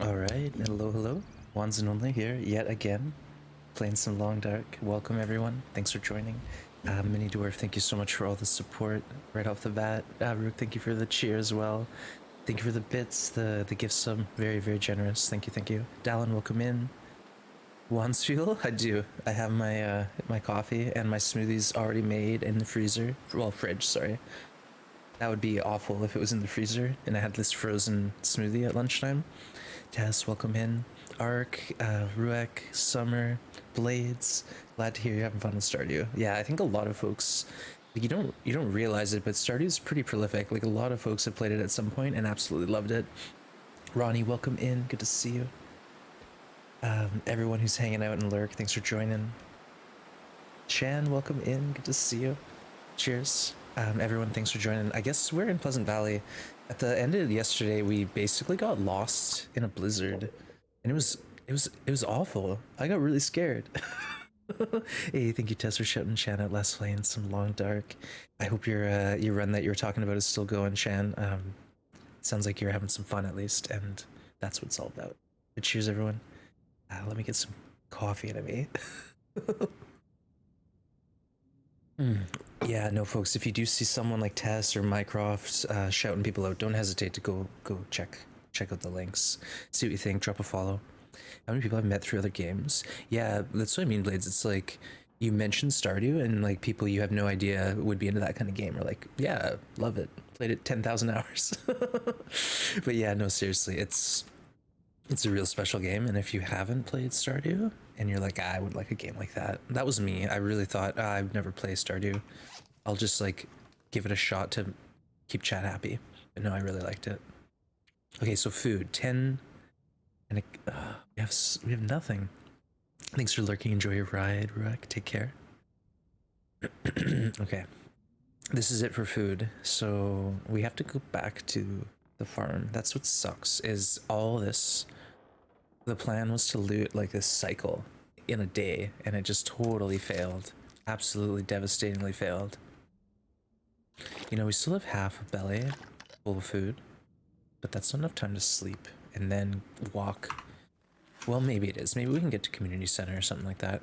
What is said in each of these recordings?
Alright, hello, hello. Wands and Only here, yet again. Playing some Long Dark. Welcome everyone, thanks for joining. Mini Dwarf, thank you so much for all the support right off the bat. Rook, thank you for the cheer as well. Thank you for the bits, the gift sub, very, very generous. Thank you, thank you. Dallin, welcome in. Wands fuel? I do. I have my my coffee and my smoothies already made in the freezer. Well, fridge, sorry. That would be awful if it was in the freezer and I had this frozen smoothie at lunchtime. Tess, welcome in. Ark, Ruek, Summer, Blades. Glad to hear you're having fun with Stardew. Yeah, I think a lot of folks, like, you don't realize it, but Stardew's pretty prolific. Like, a lot of folks have played it at some point and absolutely loved it. Ronnie, welcome in. Good to see you. Everyone who's hanging out in Lurk, thanks for joining. Chan, welcome in. Good to see you. Cheers. Everyone, thanks for joining. I guess we're in Pleasant Valley. At the end of yesterday, we basically got lost in a blizzard, and it was awful. I got really scared. Hey, thank you, Tess, for shouting Shan out last play in some Long Dark. I hope your run that you were talking about is still going, Shan. Sounds like you're having some fun at least, and that's what it's all about. But cheers, everyone. Let me get some coffee out of me. Yeah, no, folks, if you do see someone like Tess or Mycroft shouting people out, don't hesitate to go check out the links, see what you think, drop a follow. How many people I've met through other games? Yeah, that's what I mean, Blades. It's like you mentioned Stardew and like people you have no idea would be into that kind of game are like, yeah, love it, played it 10,000 hours. But yeah, no, seriously, it's a real special game, and if you haven't played Stardew and you're like, I would like a game like that, that was me. I really thought I would never play Stardew. I'll just like give it a shot to keep chat happy. But no, I really liked it. Okay, so food 10, and we have nothing. Thanks for lurking. Enjoy your ride, Ruek. Take care. Okay, this is it for food. So we have to go back to the farm. That's what sucks. Is all this. The plan was to loot like this cycle in a day, and it just totally failed. Absolutely devastatingly failed. You know, we still have half a belly full of food, but that's not enough time to sleep and then walk. Well, maybe it is. Maybe we can get to community center or something like that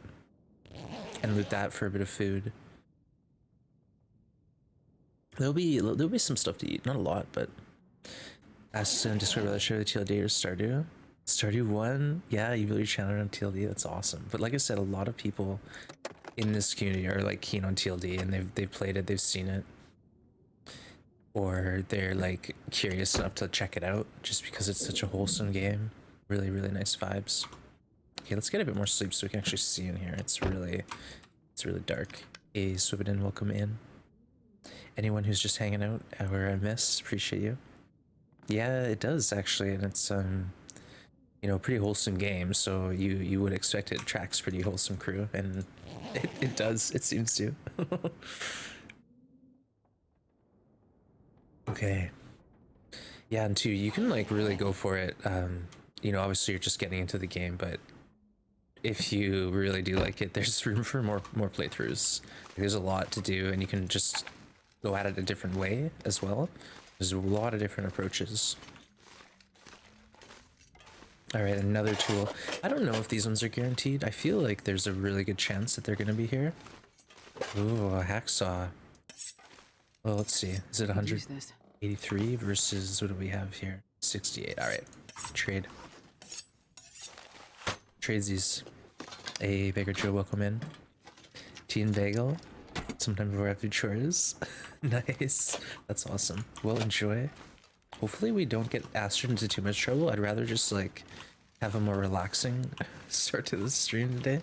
and loot that for a bit of food. There'll be some stuff to eat, not a lot, but ask in Discord whether show the TLD or Stardew. Stardew 1, yeah, you build your channel on TLD, that's awesome. But like I said, a lot of people in this community are like keen on TLD, and they've played it, they've seen it, or they're like curious enough to check it out just because it's such a wholesome game. Really, really nice vibes. Okay, let's get a bit more sleep so we can actually see in here. It's really dark. Hey, Swibidin, welcome in. Anyone who's just hanging out or I miss, appreciate you. Yeah, it does actually, and it's you know, pretty wholesome game, so you would expect it attracts pretty wholesome crew, and it does, it seems to. Okay. Yeah, and two, you can like really go for it. You know, obviously you're just getting into the game, but if you really do like it, there's room for more playthroughs. There's a lot to do, and you can just go at it a different way as well. There's a lot of different approaches. All right, another tool. I don't know if these ones are guaranteed. I feel like there's a really good chance that they're gonna be here. Ooh, a hacksaw. Well, let's see. Is it 183 versus what do we have here? 68. All right, trade. Tradesies. Hey, Baker Joe, welcome in. Tea and bagel. Sometime before I have to do chores. Nice. That's awesome. Well, enjoy. Hopefully we don't get Astrid into too much trouble. I'd rather just like have a more relaxing start to the stream today.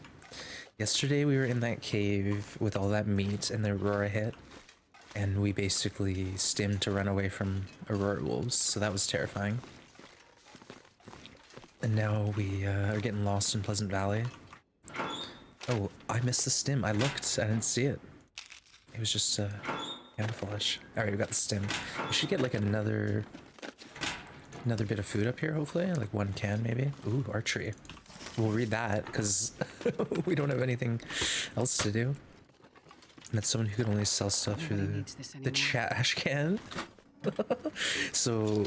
Yesterday we were in that cave with all that meat and the Aurora hit, and we basically stimmed to run away from Aurora wolves, so that was terrifying. And now we are getting lost in Pleasant Valley. Oh, I missed the stim. I looked, I didn't see it. It was just camouflage. Alright, we got the stim. We should get like another bit of food up here, hopefully, like one can maybe. Ooh, archery. We'll read that because we don't have anything else to do. And that's someone who can only sell stuff through the trash can. So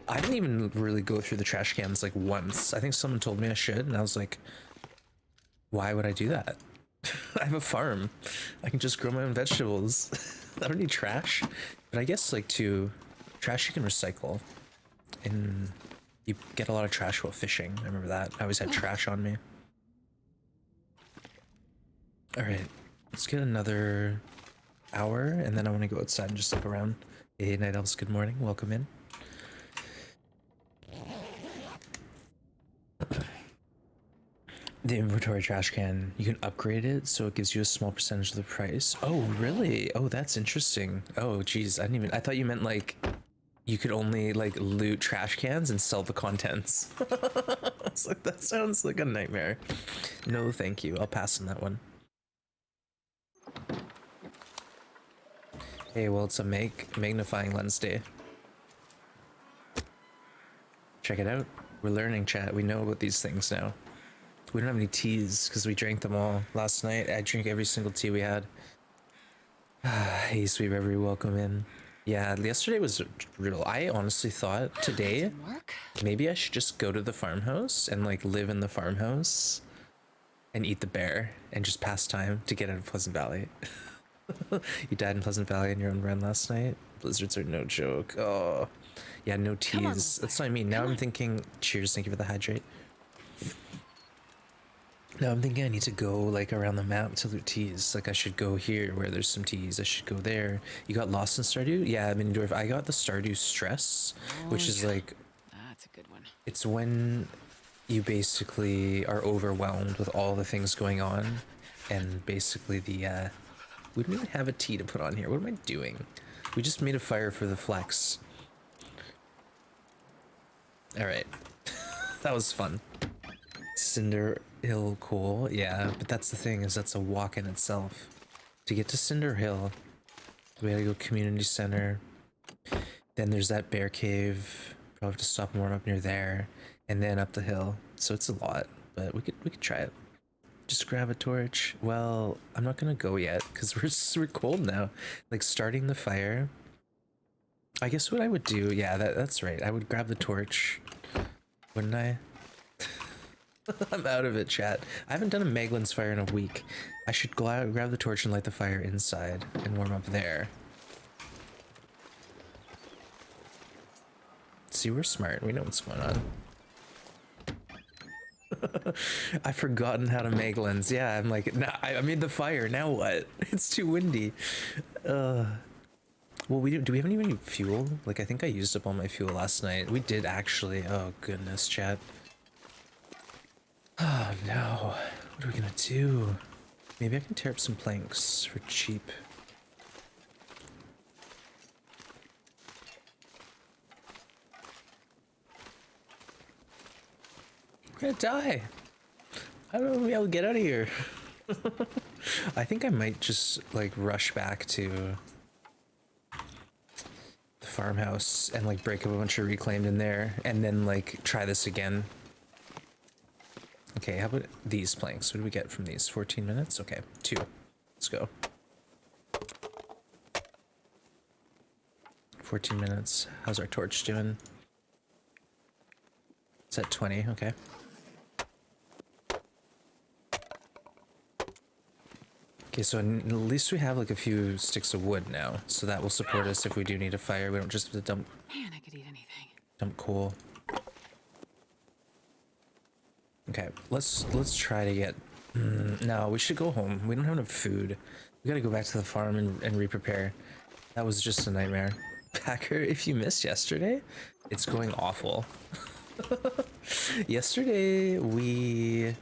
I didn't even really go through the trash cans like once. I think someone told me I should, and I was like, why would I do that? I have a farm. I can just grow my own vegetables. I don't need trash. But I guess like trash you can recycle. And you get a lot of trash while fishing. I remember that. I always had trash on me. Alright, let's get another hour, and then I want to go outside and just look around. Hey, Night Elves, good morning. Welcome in. The inventory trash can, you can upgrade it so it gives you a small percentage of the price. Oh, really? Oh, that's interesting. Oh, geez, I thought you meant like you could only like loot trash cans and sell the contents. I was like, that sounds like a nightmare. No, thank you. I'll pass on that one. Hey, well, it's a magnifying lens day. Check it out. We're learning, chat. We know about these things now. We don't have any teas because we drank them all last night. I drank every single tea we had. Hey, Sweet Reverie, welcome in. Yeah, yesterday was brutal. I honestly thought today maybe I should just go to the farmhouse and like live in the farmhouse and eat the bear and just pass time to get out of Pleasant Valley. You died in Pleasant Valley in your own run last night. Blizzards are no joke. Oh, yeah, no teas. That's what I mean. Now I'm thinking. Cheers, thank you for the hydrate. Now I'm thinking I need to go like around the map to loot teas. Like I should go here where there's some teas. I should go there. You got lost in Stardew? Yeah, I mean, I got the Stardew Stress, which is like, that's a good one. It's when you basically are overwhelmed with all the things going on, and basically we don't even have a tea to put on here. What am I doing? We just made a fire for the flex. All right, that was fun. Cinder Hill cool, yeah, but that's the thing, is that's a walk in itself. To get to Cinder Hill, we gotta go community center. Then there's that bear cave. Probably have to stop and warm up near there, and then up the hill. So it's a lot, but we could try it. Just grab a torch. Well, I'm not gonna go yet because we're cold now. Like starting the fire. I guess what I would do, yeah, that's right. I would grab the torch, wouldn't I? I'm out of it, chat. I haven't done a Meglin's fire in a week. I should go out, grab the torch and light the fire inside and warm up there. See, we're smart. We know what's going on. I've forgotten how to make lens. Yeah, I'm like, nah, I made the fire. Now what? It's too windy. Well, do we have any fuel? Like, I think I used up all my fuel last night. We did actually. Oh, goodness, chat. Oh, no. What are we gonna do? Maybe I can tear up some planks for cheap. We're gonna die. I don't know, maybe I'll get out of here. I think I might just like rush back to the farmhouse and like break up a bunch of reclaimed in there and then like try this again. Okay, how about these planks? What do we get from these? 14 minutes? Okay, 2. Let's go. 14 minutes. How's our torch doing? It's at 20, okay. Okay, so at least we have like a few sticks of wood now, so that will support us if we do need a fire. We don't just have to dump. Man, I could eat anything. Dump coal. Okay, let's try to get. No, we should go home. We don't have enough food. We gotta go back to the farm and re-prepare. That was just a nightmare. Packer, if you missed yesterday, it's going awful. Yesterday we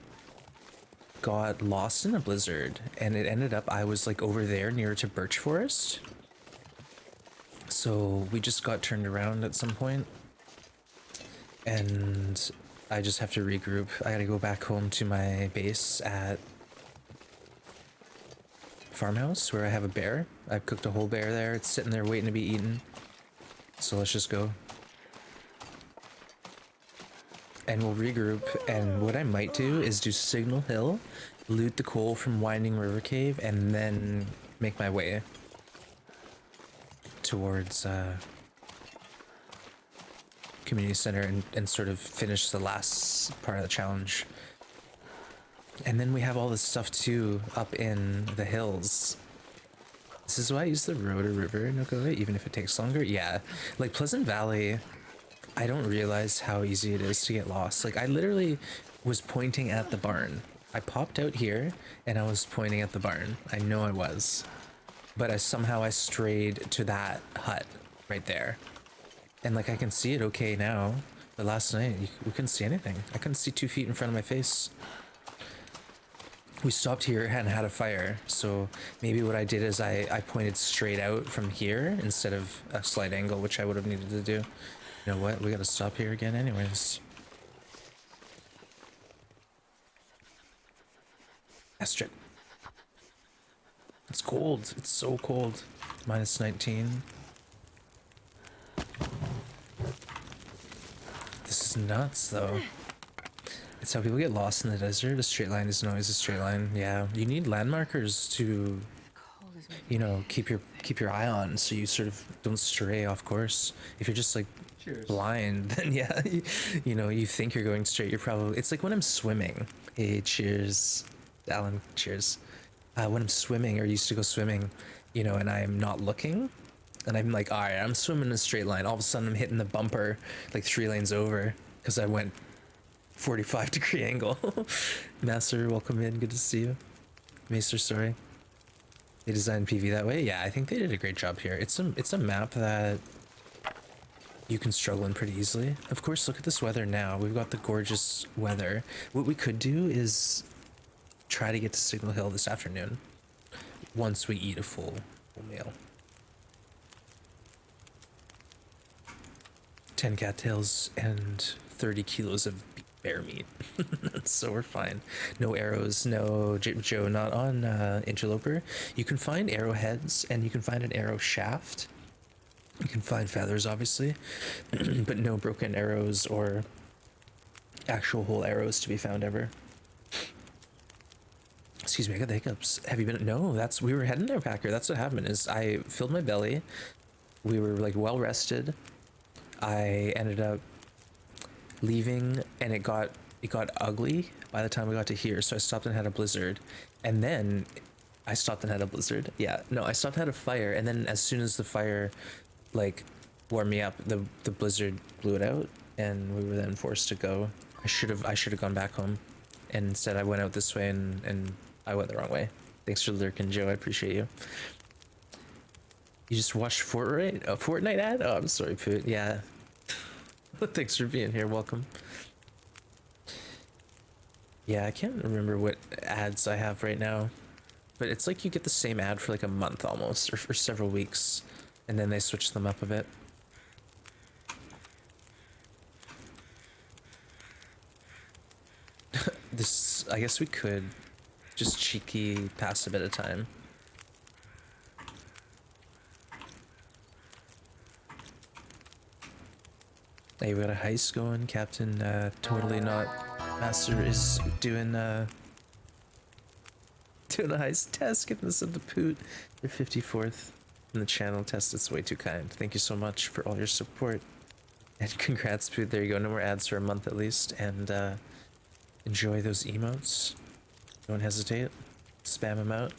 got lost in a blizzard, and it ended up I was like over there near to Birch Forest. So we just got turned around at some point, and I just have to regroup. I gotta go back home to my base at farmhouse where I have a bear. I've cooked a whole bear there. It's sitting there waiting to be eaten. So let's just go. And we'll regroup, and what I might do is do Signal Hill, loot the coal from Winding River Cave, and then make my way towards community center and sort of finish the last part of the challenge. And then we have all this stuff too up in the hills. This is why I use the road or river NoGoA, even if it takes longer. Yeah, like Pleasant Valley, I don't realize how easy it is to get lost. Like I literally was pointing at the barn. I popped out here and I was pointing at the barn. I know I was. But I strayed to that hut right there. And like I can see it okay now. But last night we couldn't see anything. I couldn't see 2 feet in front of my face. We stopped here and had a fire. So maybe what I did is I pointed straight out from here instead of a slight angle, which I would have needed to do. You know what? We gotta stop here again anyways. Astrip. It's cold. It's so cold. Minus 19. This is nuts though. It's how people get lost in the desert. A straight line isn't always a straight line. Yeah, you need landmarkers to, you know, keep your eye on so you sort of don't stray off course. If you're just like blind, then yeah, you know, you think you're going straight, you're probably, it's like when I'm swimming. Hey, cheers. Alan, cheers. When I'm swimming or used to go swimming, you know, and I'm not looking, and I'm like, all right, I'm swimming in a straight line. All of a sudden I'm hitting the bumper like 3 lanes over because I went 45-degree angle. Master, welcome in. Good to see you. Maester, sorry. They designed PV that way. Yeah, I think they did a great job here. It's a map that you can struggle in pretty easily. Of course, look at this weather now. We've got the gorgeous weather. What we could do is try to get to Signal Hill this afternoon once we eat a full meal. 10 cattails and 30 kilos of bear meat. So we're fine. No arrows, no Joe, not on Interloper. You can find arrowheads and you can find an arrow shaft. You can find feathers, obviously, but no broken arrows or actual whole arrows to be found ever. Excuse me, I got the hiccups. Have you been? No, we were heading there, Packer. That's what happened is I filled my belly. We were like well rested. I ended up leaving and it got ugly by the time we got to here. So I stopped and had a blizzard. And then I stopped and had a blizzard. Yeah, no, I stopped and had a fire. And then as soon as the fire like warmed me up, the blizzard blew it out and we were then forced to go. I should have gone back home. And instead I went out this way and I went the wrong way. Thanks for lurking, Joe. I appreciate you. You just watched Fortnite ad? Oh, I'm sorry, Poot. Yeah. Thanks for being here. Welcome. Yeah, I can't remember what ads I have right now. But it's like you get the same ad for like a month almost, or for several weeks. And then they switch them up a bit. I guess we could just cheeky pass a bit of time. Hey, we got a heist going. Captain Totally Not Master is doing a heist test. Getting this at the Poot. You're 54th in the channel test. It's way too kind. Thank you so much for all your support. And congrats, Poot. There you go. No more ads for a month at least. And enjoy those emotes. Don't hesitate. Spam them out.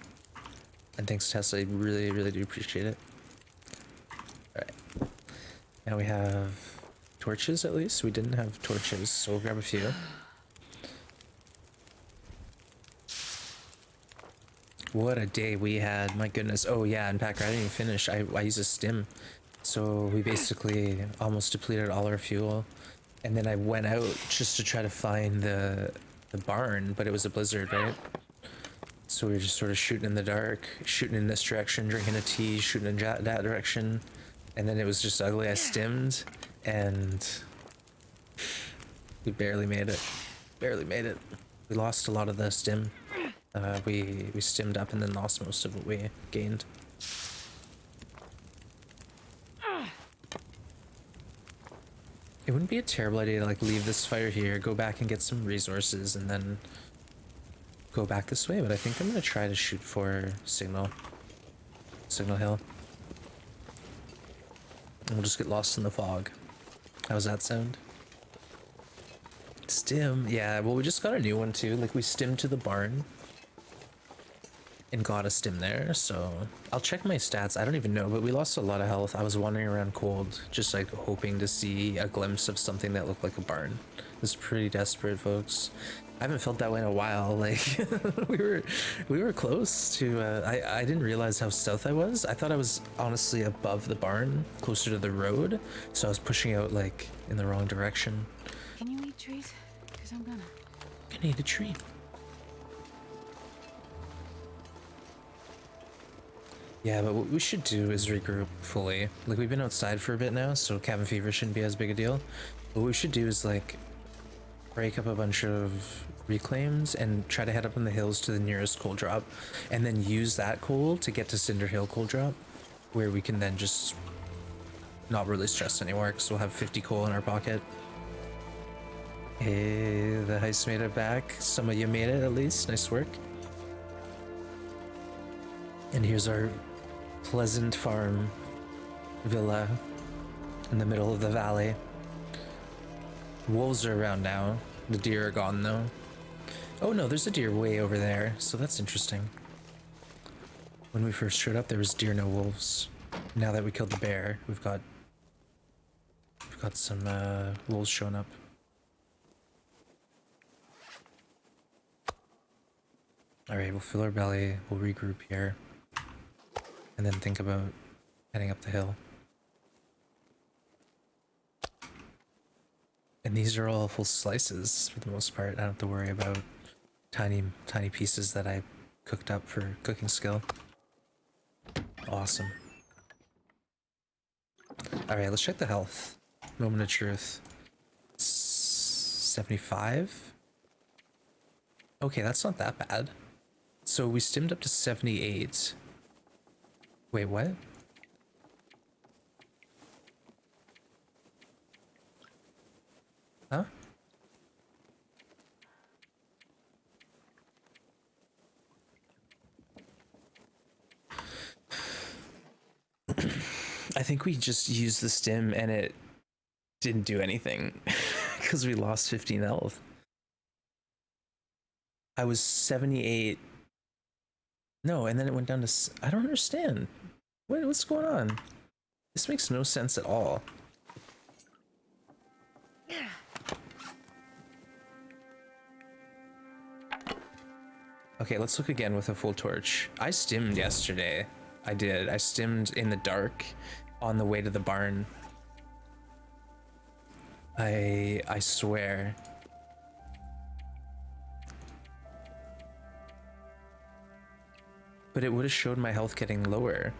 And thanks, Tess. I really, really do appreciate it. Alright. Now we have torches at least. We didn't have torches, so we'll grab a few. What a day we had. My goodness. Oh yeah, and Packer, I didn't even finish. I used a stim. So we basically almost depleted all our fuel. And then I went out just to try to find the barn, but it was a blizzard, right? So we were just sort of shooting in the dark, shooting in this direction, drinking a tea, shooting in that direction. And then it was just ugly. I stimmed and we barely made it. Barely made it. We lost a lot of the stim. We stimmed up and then lost most of what we gained. It wouldn't be a terrible idea to like leave this fire here, go back and get some resources, and then go back this way, but I think I'm gonna try to shoot for Signal Hill. And we'll just get lost in the fog. How's that sound? Stim, yeah, well we just got a new one too. Like we stimmed to the barn and got a stim there, so I'll check my stats. I don't even know, but we lost a lot of health. I was wandering around cold, just like hoping to see a glimpse of something that looked like a barn. It's pretty desperate, folks. I haven't felt that way in a while. Like we were close to I didn't realize how south I was. I thought I was honestly above the barn, closer to the road, so I was pushing out like in the wrong direction. Can you eat trees? Because I'm gonna. Gonna eat a tree. Yeah, but what we should do is regroup fully. Like, we've been outside for a bit now, so cabin fever shouldn't be as big a deal. But what we should do is, like, break up a bunch of reclaims and try to head up in the hills to the nearest coal drop, and then use that coal to get to Cinder Hill coal drop, where we can then just not really stress anymore, because we'll have 50 coal in our pocket. Hey, the heist made it back. Some of you made it, at least. Nice work. And here's our pleasant farm villa in the middle of the valley. Wolves are around now. The deer are gone though. Oh no, there's a deer way over there, so that's interesting. When we first showed up, there was deer, no wolves. Now that we killed the bear, we've got some wolves showing up. All right, we'll fill our belly. We'll regroup here. And then think about heading up the hill. And these are all full slices for the most part. I don't have to worry about tiny pieces that I cooked up for cooking skill. Awesome. All right, let's check the health. Moment of truth. 75? Okay, that's not that bad. So we stimmed up to 78. Wait, what? Huh? I think we just used the stim and it didn't do anything because we lost 15 health. I was 78. No, and then it went down to... I don't understand. What's going on? This makes no sense at all. Okay, let's look again with a full torch. I stimmed yesterday. I did. I stimmed in the dark on the way to the barn. I swear. But it would have showed my health getting lower.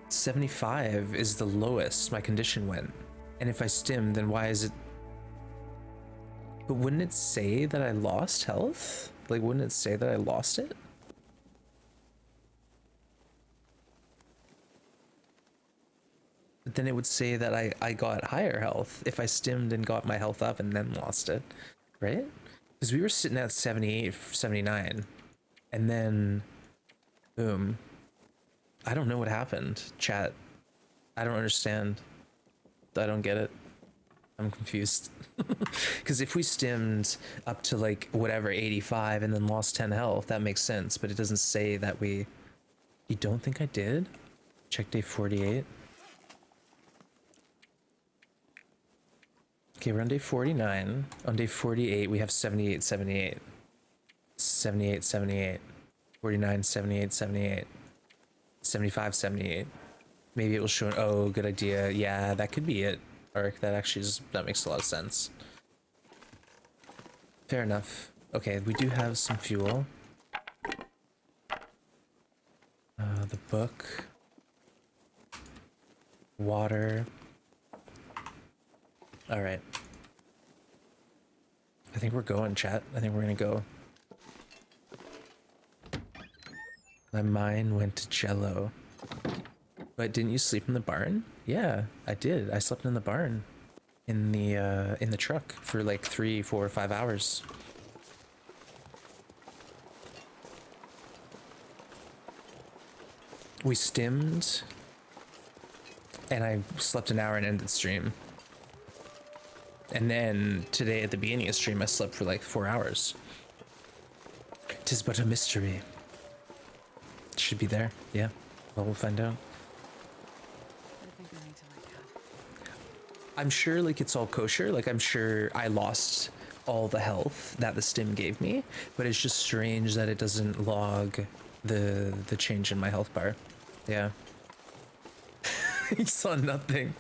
75 is the lowest my condition went. And if I stim, then why is it... But wouldn't it say that I lost health? Like, wouldn't it say that I lost it? But then it would say that I got higher health if I stimmed and got my health up and then lost it, right? Because we were sitting at 78, 79, and then boom. I don't know what happened, chat. I don't understand. I don't get it. I'm confused. Because if we stimmed up to like whatever 85 and then lost 10 health, that makes sense. But it doesn't say that we... You don't think I did? Check day 48. Okay, we're on day 49. On day 48, we have 78, 78. 78, 78. 49, 78, 78. 75, 78. Maybe it will show... Oh, good idea. Yeah, that could be it. Arc, that actually is... That makes a lot of sense. Fair enough. Okay, we do have some fuel. The book. Water. Alright. I think we're going, chat. I think we're gonna go. My mind went to Jello. But didn't you sleep in the barn? Yeah, I did. I slept in the barn. In the truck for like 3, 4, 5 hours. We stimmed and I slept an hour and ended stream. And then today at the beginning of stream, I slept for like 4 hours. 'Tis but a mystery. Should be there, yeah. Well, we'll find out. I think I need to let God. I'm sure like it's all kosher. Like I'm sure I lost all the health that the stim gave me, but it's just strange that it doesn't log the change in my health bar. Yeah. He saw nothing.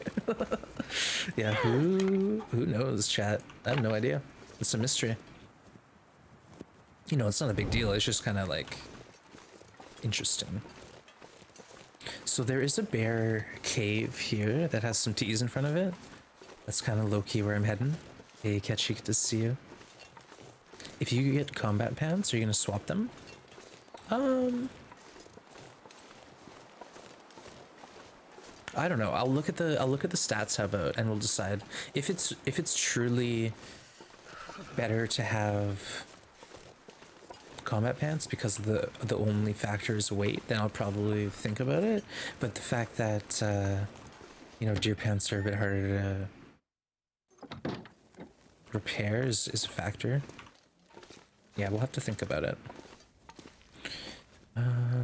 Yeah, who knows, chat? I have no idea. It's a mystery. You know, it's not a big deal. It's just kind of like interesting. So there is a bear cave here that has some teas in front of it. That's kind of low-key where I'm heading. Hey, Ketchy, good to see you. If you get combat pants, are you gonna swap them? I don't know. I'll look at the stats. How about, and we'll decide if it's truly better to have combat pants because the only factor is weight. Then I'll probably think about it. But the fact that you know, deer pants are a bit harder to repair is a factor. Yeah, we'll have to think about it.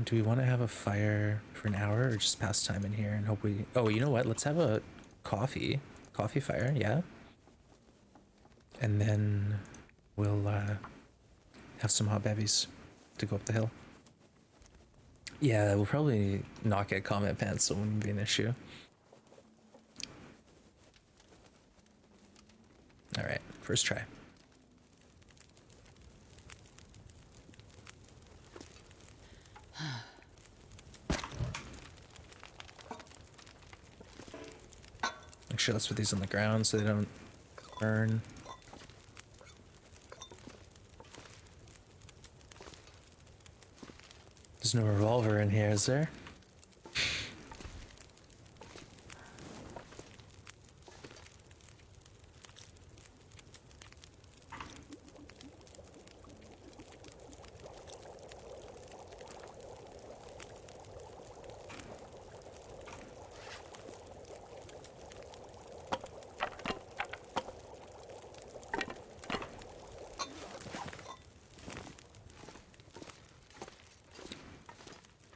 Do we want to have a fire for an hour or just pass time in here and hope we... Oh, you know what? Let's have a coffee fire, yeah. And then we'll have some hot bevies to go up the hill. Yeah, we'll probably not get combat pants, so it wouldn't be an issue. All right, first try. Make sure let's put these on the ground so they don't burn. There's no revolver in here, is there?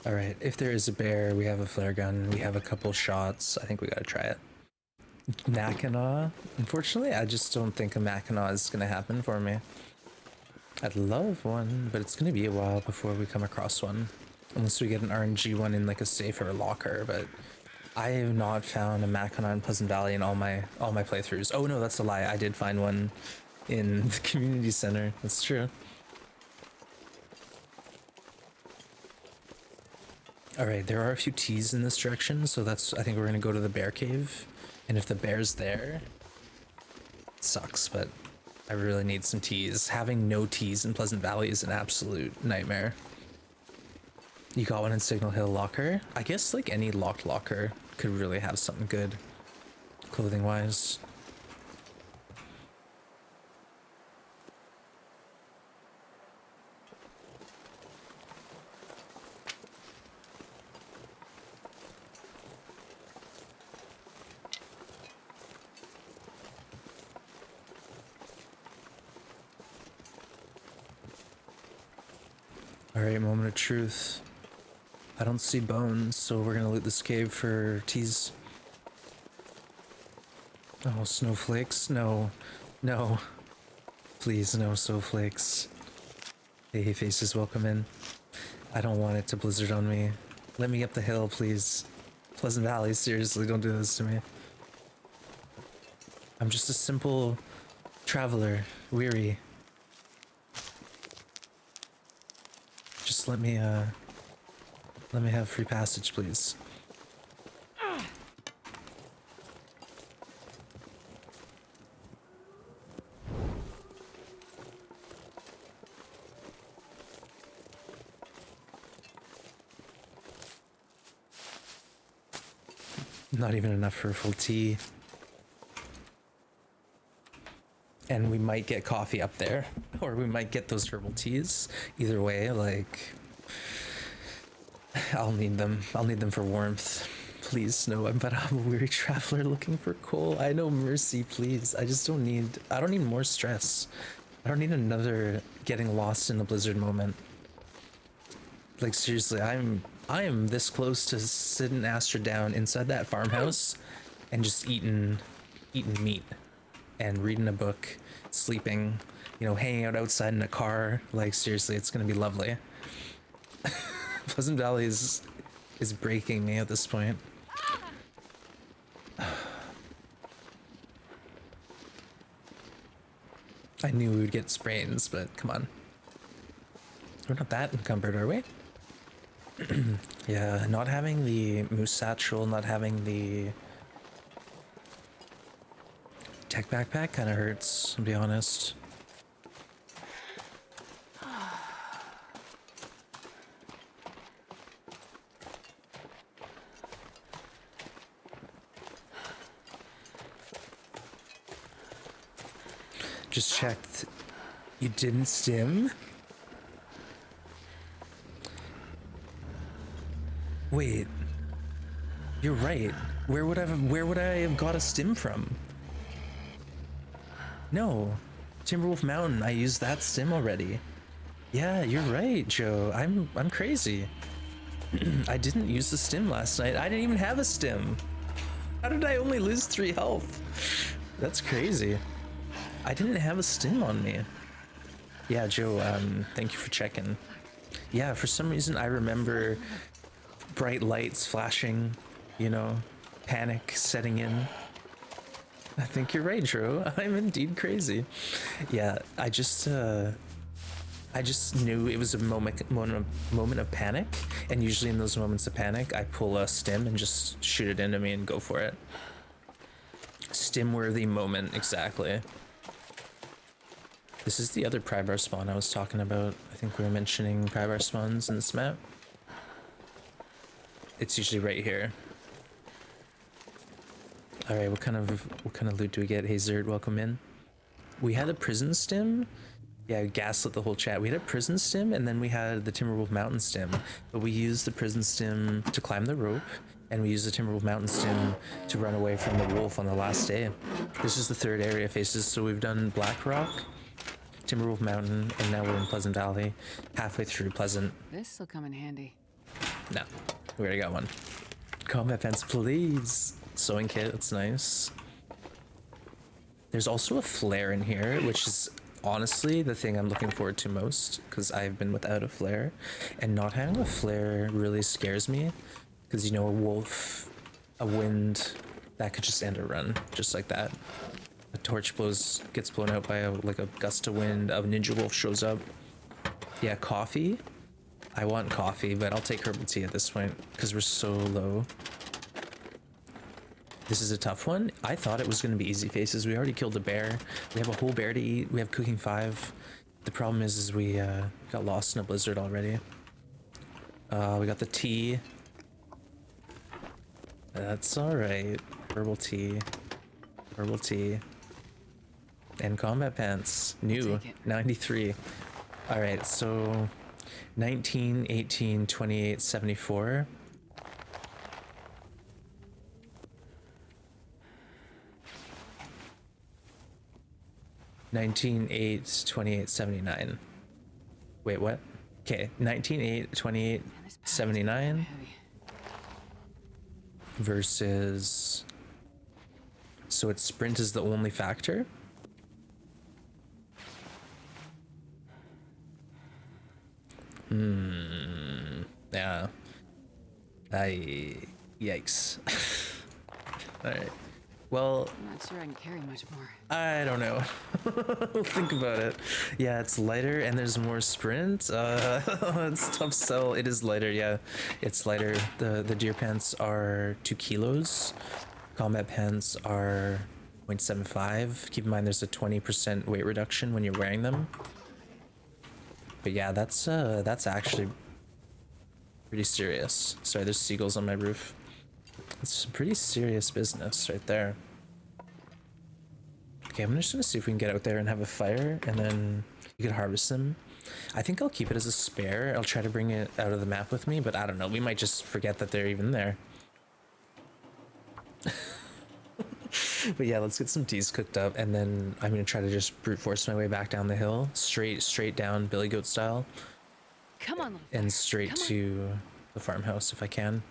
All right, if there is a bear, we have a flare gun, we have a couple shots. I think we gotta try it. Mackinaw? Unfortunately, I just don't think a Mackinaw is gonna happen for me. I'd love one, but it's gonna be a while before we come across one. Unless we get an RNG one in like a safe or a locker, but I have not found a Mackinaw in Pleasant Valley in all my playthroughs. Oh no, that's a lie. I did find one in the community center. That's true. All right, there are a few T's in this direction, so that's, I think we're gonna go to the bear cave. And if the bear's there, it sucks, but I really need some T's. Having no T's in Pleasant Valley is an absolute nightmare. You got one in Signal Hill locker? I guess like any locked locker could really have something good clothing wise. Alright, moment of truth. I don't see bones, so we're gonna loot this cave for teas. Oh, snowflakes? No. No. Please, no snowflakes. Hey, faces, welcome in. I don't want it to blizzard on me. Let me up the hill, please. Pleasant Valley, seriously, don't do this to me. I'm just a simple traveler, weary. Just let me have free passage, please. Not even enough for a full tea. And we might get coffee up there, or we might get those herbal teas. Either way, like, I'll need them. I'll need them for warmth. Please, Snow. I'm a weary traveler looking for coal. I know, mercy, please. I just don't need. I don't need more stress. I don't need another getting lost in a blizzard moment. Like seriously, I am this close to sitting Astra down inside that farmhouse and just eating meat and reading a book, sleeping, you know, hanging out outside in a car. Like seriously, it's gonna be lovely. Pleasant Valley is breaking me at this point. I knew we would get sprains, but come on. We're not that encumbered, are we? Yeah, not having the moose satchel, not having the tech backpack kind of hurts, to be honest. Just checked. You didn't stim? Wait. You're right. Where would I have got a stim from? No. Timberwolf Mountain. I used that stim already. Yeah, you're right, Joe. I'm crazy. I didn't use the stim last night. I didn't even have a stim. How did I only lose 3 health? That's crazy. I didn't have a stim on me. Yeah, Joe, thank you for checking. Yeah, for some reason I remember bright lights flashing, you know, panic setting in. I think you're right, Joe. I'm indeed crazy. Yeah, I just knew it was a moment of panic, and usually in those moments of panic, I pull a stim and just shoot it into me and go for it. Stim-worthy moment, exactly. This is the other pry bar spawn I was talking about. I think we were mentioning pry bar spawns in this map. It's usually right here. All right, what kind of loot do we get? Hey Zerd, welcome in. We had a prison stim. Yeah, gaslit the whole chat. We had a prison stim, and then we had the Timberwolf Mountain stim. But we used the prison stim to climb the rope, and we used the Timberwolf Mountain stim to run away from the wolf on the last day. This is the 3rd area phases, so we've done Black Rock, Timberwolf Mountain, and now we're in Pleasant Valley, halfway through Pleasant. This'll come in handy. No, we already got one. Combat pants, please. Sewing kit, that's nice. There's also a flare in here, which is honestly the thing I'm looking forward to most, because I've been without a flare, and not having a flare really scares me, because you know, a wolf, a wind, that could just end a run, just like that. A torch gets blown out by a gust of wind, a ninja wolf shows up. Yeah, coffee. I want coffee, but I'll take herbal tea at this point, because we're so low. This is a tough one. I thought it was going to be easy faces. We already killed a bear. We have a whole bear to eat. We have cooking 5. The problem is we got lost in a blizzard already. We got the tea. That's all right. Herbal tea. Herbal tea. And combat pants. New. 93. All right, so 19, 18, 28, 74. 19/8, 28/79. Wait, what? Okay, 19/8, 28/79 versus. So its sprint is the only factor. Yeah. Yikes. All right. Well, I'm not sure I can carry much more. I don't know. Think about it. Yeah, it's lighter and there's more sprint. It's tough sell. It is lighter, yeah. It's lighter. The deer pants are 2 kilos. Combat pants are 0.75. Keep in mind there's a 20% weight reduction when you're wearing them. But yeah, that's actually pretty serious. Sorry, there's seagulls on my roof. It's some pretty serious business right there. Okay, I'm just gonna see if we can get out there and have a fire, and then you can harvest them. I think I'll keep it as a spare. I'll try to bring it out of the map with me, but I don't know. We might just forget that they're even there. But yeah, let's get some teas cooked up, and then I'm gonna try to just brute force my way back down the hill, straight down Billy Goat style, Come on, little and fire. straight Come on. to the farmhouse if I can.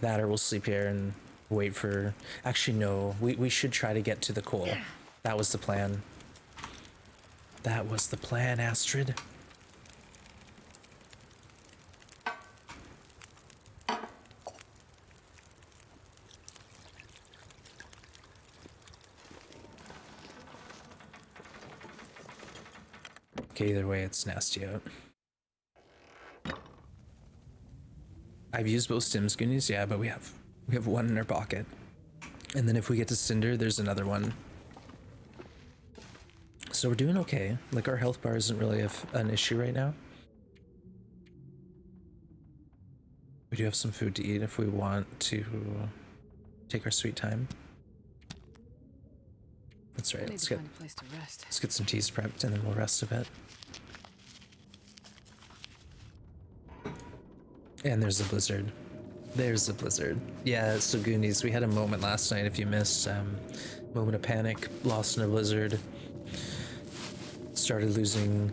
That, or we'll sleep here and wait for. Actually, no, we should try to get to the coal. That was the plan. That was the plan, Astrid. Okay, either way, it's nasty out. I've used both Sims Goonies, yeah, but we have one in our pocket. And then if we get to Cinder, there's another one. So we're doing okay. Like, our health bar isn't really an issue right now. We do have some food to eat if we want to take our sweet time. That's right. Let's find a place to rest. Let's get some teas prepped and then we'll rest a bit. And there's a blizzard. There's a blizzard. Yeah, so Goonies, we had a moment last night if you missed. Moment of panic, lost in a blizzard. Started losing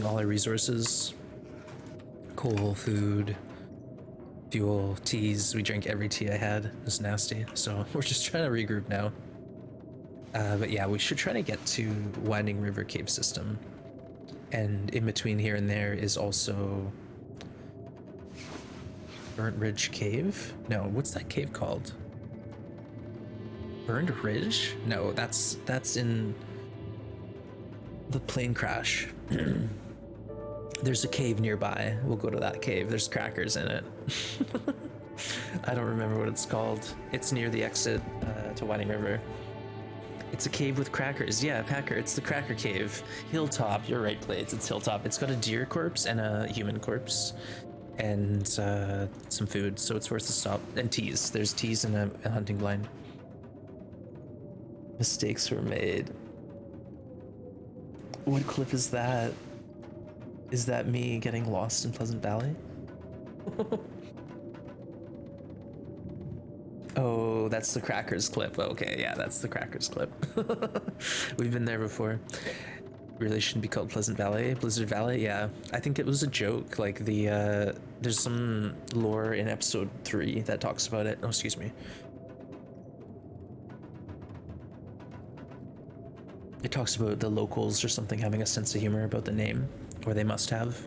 all our resources. Coal, food, fuel, teas. We drank every tea I had. It was nasty. So we're just trying to regroup now. But yeah, we should try to get to Winding River Cave System. And in between here and there is also Burnt Ridge Cave? No, what's that cave called? Burned Ridge? No, that's in the plane crash. There's a cave nearby. We'll go to that cave. There's crackers in it. I don't remember what it's called. It's near the exit to Winding River. It's a cave with crackers. Yeah, Packer, it's the Cracker Cave. Hilltop, you're right, Blades. It's Hilltop. It's got a deer corpse and a human corpse. And some food, so it's worth a stop. And teas. There's teas and a hunting blind. Mistakes were made. What clip is that? Is that me getting lost in Pleasant Valley? Oh, that's the Crackers clip. Okay, yeah, that's the Crackers clip. We've been there before. Really shouldn't be called Pleasant Valley. Blizzard Valley, yeah. I think it was a joke. Like there's some lore in episode 3 that talks about it. Oh, excuse me. It talks about the locals or something having a sense of humor about the name, or they must have.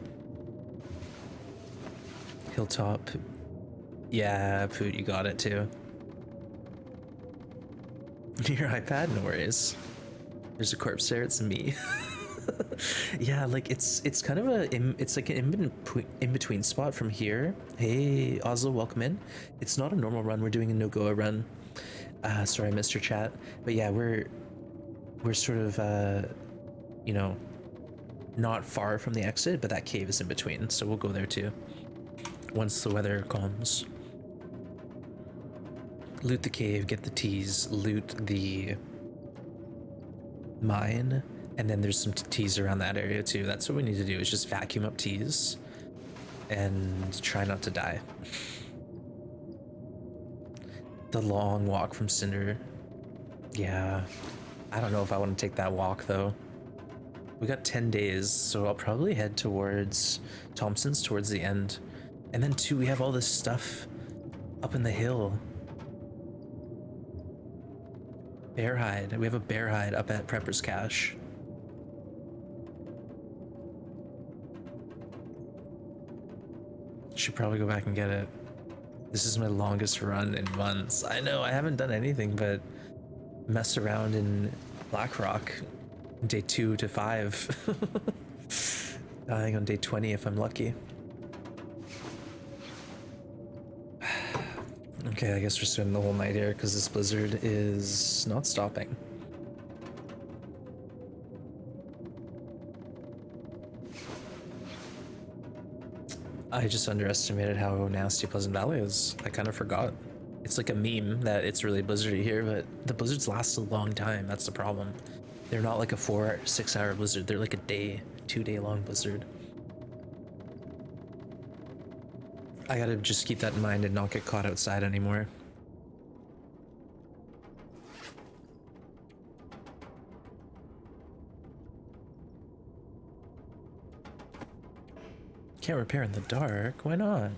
Hilltop. Yeah, Poot, you got it too. Your iPad? No worries. There's a corpse there, it's me. Yeah, like it's kind of it's like an in-between spot from here. Hey, Oslo, welcome in. It's not a normal run, we're doing a NoGoA run. Sorry I missed your chat. But yeah, we're sort of, you know, not far from the exit, but that cave is in between, so we'll go there too. Once the weather calms. Loot the cave, get the teas, loot the mine, and then there's some teas around that area too. That's what we need to do, is just vacuum up teas and try not to die. The long walk from Cinder. Yeah, I don't know if I want to take that walk though. We got 10 days, so I'll probably head towards Thompson's towards the end. And then too, we have all this stuff up in the hill. Bear hide. We have a bear hide up at Prepper's Cache. Should probably go back and get it. This is my longest run in months. I know, I haven't done anything but mess around in Blackrock day 2 to 5. I think on day 20 if I'm lucky. Okay, I guess we're spending the whole night here because this blizzard is not stopping. I just underestimated how nasty Pleasant Valley is. I kind of forgot. It's like a meme that it's really blizzardy here, but the blizzards last a long time. That's the problem. They're not like a 4 or 6 hour blizzard. They're like a day, 2-day long blizzard. I gotta just keep that in mind and not get caught outside anymore. Can't repair in the dark. Why not?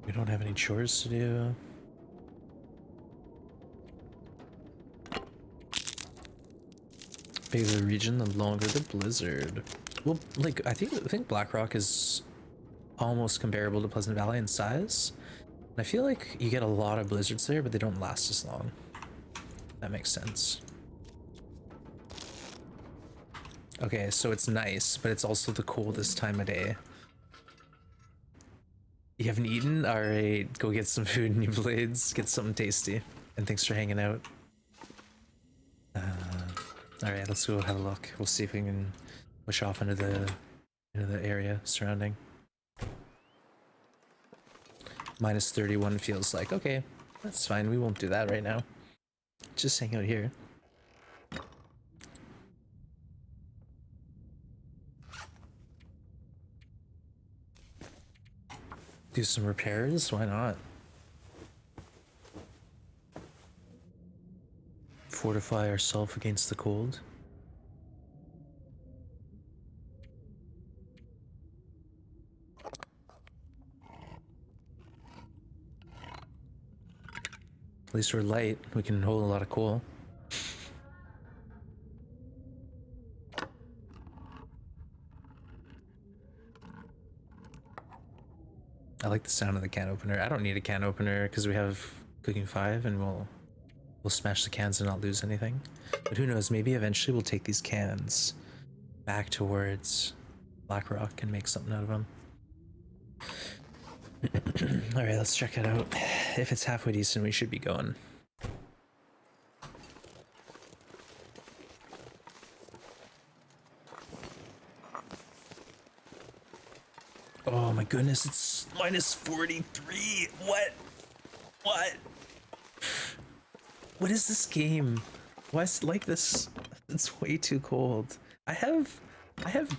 We don't have any chores to do. Bigger the region, the longer the blizzard. Well, like I think Blackrock is almost comparable to Pleasant Valley in size. And I feel like you get a lot of blizzards there, but they don't last as long. That makes sense. Okay, so it's nice, but it's also the coldest time of day. You haven't eaten? Alright, go get some food, New Blades. Get something tasty. And thanks for hanging out. Alright, let's go have a look. We'll see if we can push off into the area surrounding. Minus 31 feels like, okay, that's fine. We won't do that right now. Just hang out here. Do some repairs? Why not? Fortify ourselves against the cold. At least we're light. We can hold a lot of coal. I like the sound of the can opener. I don't need a can opener because we have cooking 5 and we'll smash the cans and not lose anything. But who knows, maybe eventually we'll take these cans back towards Blackrock and make something out of them. Alright, let's check it out. If it's halfway decent, we should be going. Oh my goodness, it's minus 43. What? What? What is this game? Why is it like this? It's way too cold. I have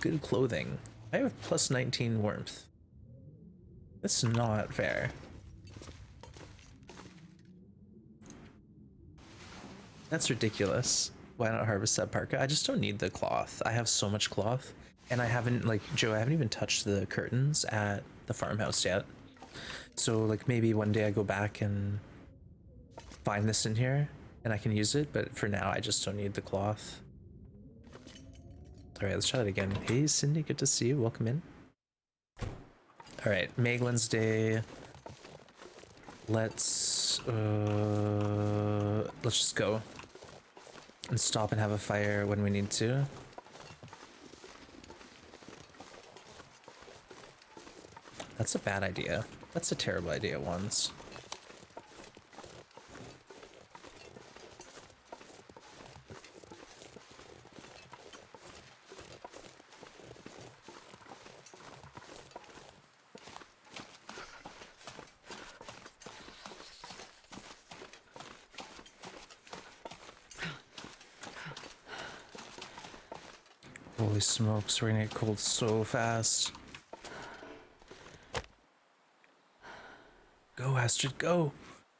good clothing. I have plus 19 warmth. That's not fair. That's ridiculous. Why not harvest that parka? I just don't need the cloth. I have so much cloth. And I haven't, like, Joe, I haven't even touched the curtains at the farmhouse yet. So, like, maybe one day I go back and find this in here and I can use it, but for now I just don't need the cloth. Alright, let's try that again. Hey, Cindy, good to see you. Welcome in. Alright, Maglin's Day. Let's just go and stop and have a fire when we need to. That's a bad idea. That's a terrible idea once. Holy smokes, we're gonna get cold so fast. Go, Astrid, go!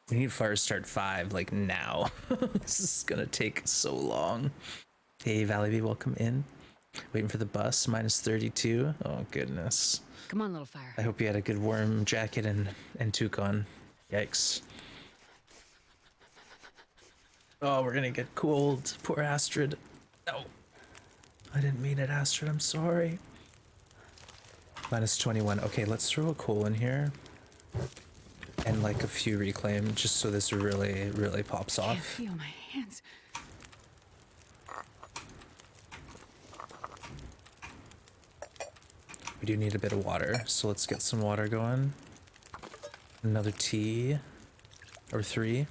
We need fire start 5, like, now. This is gonna take so long. Hey, Valley, welcome in. Waiting for the bus, minus 32. Oh, goodness. Come on, little fire. I hope you had a good warm jacket and toucan. Yikes. Oh, we're gonna get cold. Poor Astrid. No. I didn't mean it, Astrid. I'm sorry. Minus 21. Okay, let's throw a coal in here. And like a few reclaim, just so this really, really pops I off. feel my hands. We do need a bit of water, so let's get some water going. Another tea. Or 3.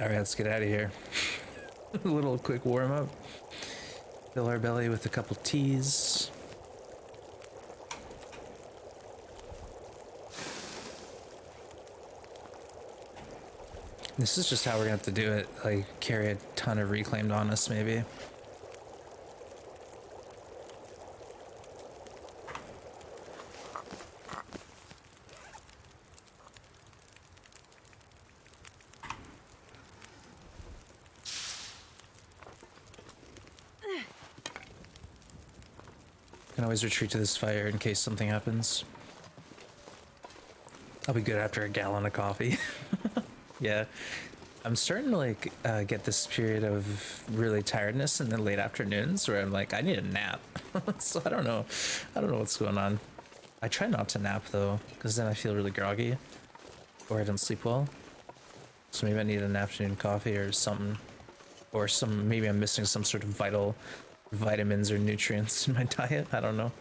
All right, let's get out of here. A little quick warm up. Fill our belly with a couple teas. This is just how we're gonna have to do it. Like, carry a ton of reclaimed on us, maybe. Can always retreat to this fire in case something happens. I'll be good after a gallon of coffee. Yeah. I'm starting to like get this period of really tiredness in the late afternoons where I'm like, I need a nap. So I don't know. I don't know what's going on. I try not to nap though, because then I feel really groggy or I don't sleep well. So maybe I need an afternoon coffee or something, or maybe I'm missing some sort of vital vitamins or nutrients in my diet. I don't know.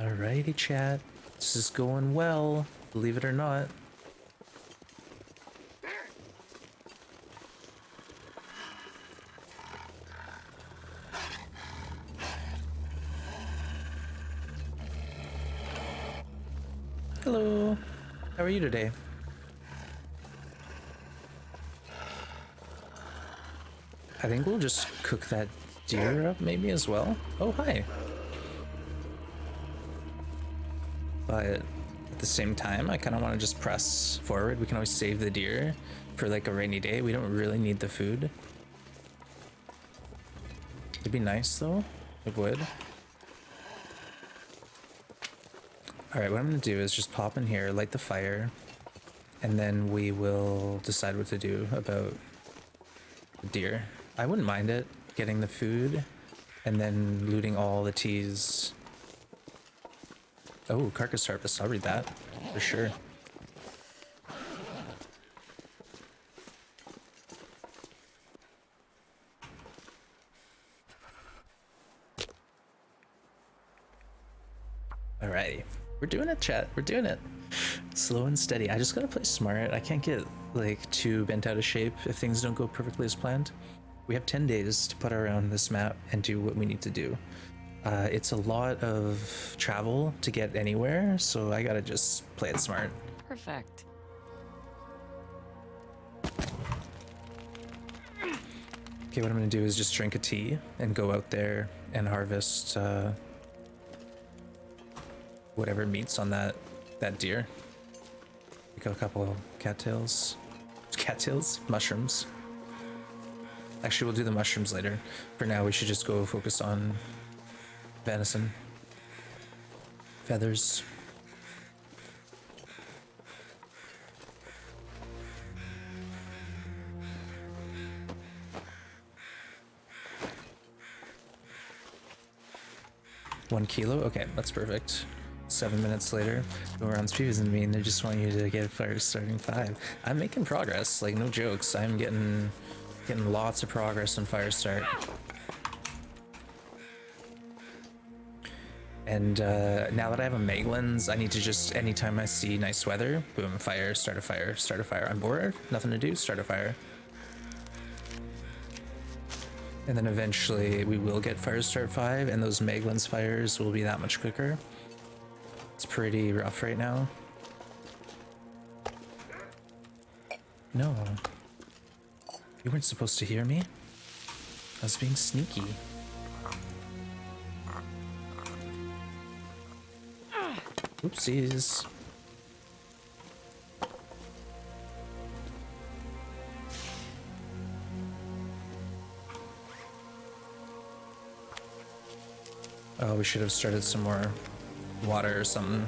Alrighty, chat. This is going well, believe it or not. Hello. How are you today? I think we'll just cook that deer up maybe as well. Oh, hi. But at the same time, I kind of want to just press forward. We can always save the deer for like a rainy day. We don't really need the food. It'd be nice though. It would. All right, what I'm gonna do is just pop in here, light the fire, and then we will decide what to do about the deer. I wouldn't mind it, getting the food and then looting all the teas. Oh, carcass harvest, I'll read that for sure. Alrighty, we're doing it, chat, we're doing it. Slow and steady. I just gotta play smart. I can't get like too bent out of shape if things don't go perfectly as planned. We have 10 days to put around this map and do what we need to do. It's a lot of travel to get anywhere, so I gotta just play it smart. Perfect. Okay, what I'm gonna do is just drink a tea and go out there and harvest whatever meats on that deer. We got a couple cattails. Cattails? Mushrooms. Actually, we'll do the mushrooms later. For now, we should just go focus on venison. Feathers. One kilo? Okay, that's perfect. 7 minutes later, we're on speed and mean they just want you to get fire starting 5. I'm making progress, like no jokes. I'm getting lots of progress on fire start. And now that I have a Meglins, I need to just, anytime I see nice weather, boom, fire, start a fire, start a fire. I'm bored, nothing to do, start a fire. And then eventually we will get fire start 5, and those Meglins fires will be that much quicker. It's pretty rough right now. No. You weren't supposed to hear me. I was being sneaky. Oopsies. Oh, we should have started some more water or something.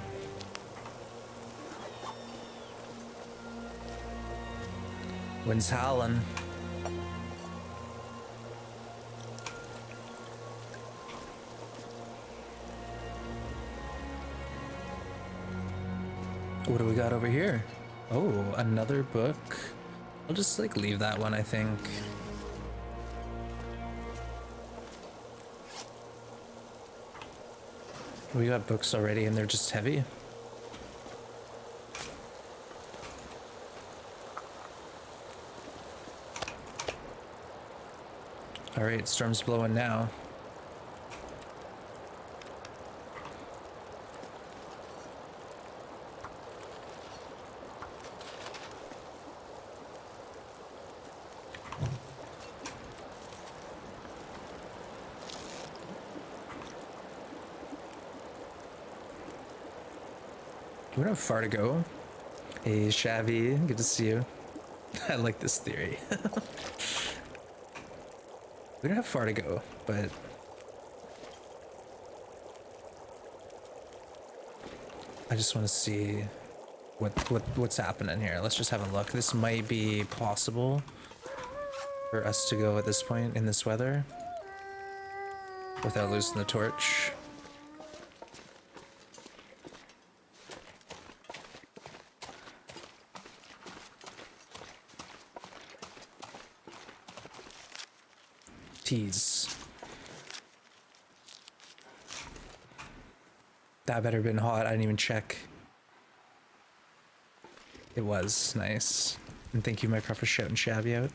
Wind's howling. What do we got over here? Oh, another book. I'll just like leave that one, I think. We got books already and they're just heavy. All right, storm's blowing now. We don't have far to go. Hey, Shabby, good to see you. I like this theory. We don't have far to go, but I just want to see what's happening here. Let's just have a look. This might be possible for us to go at this point in this weather without losing the torch. Tease. That better have been hot. I didn't even check. It was nice. And thank you, Micro, for shouting Shabby out.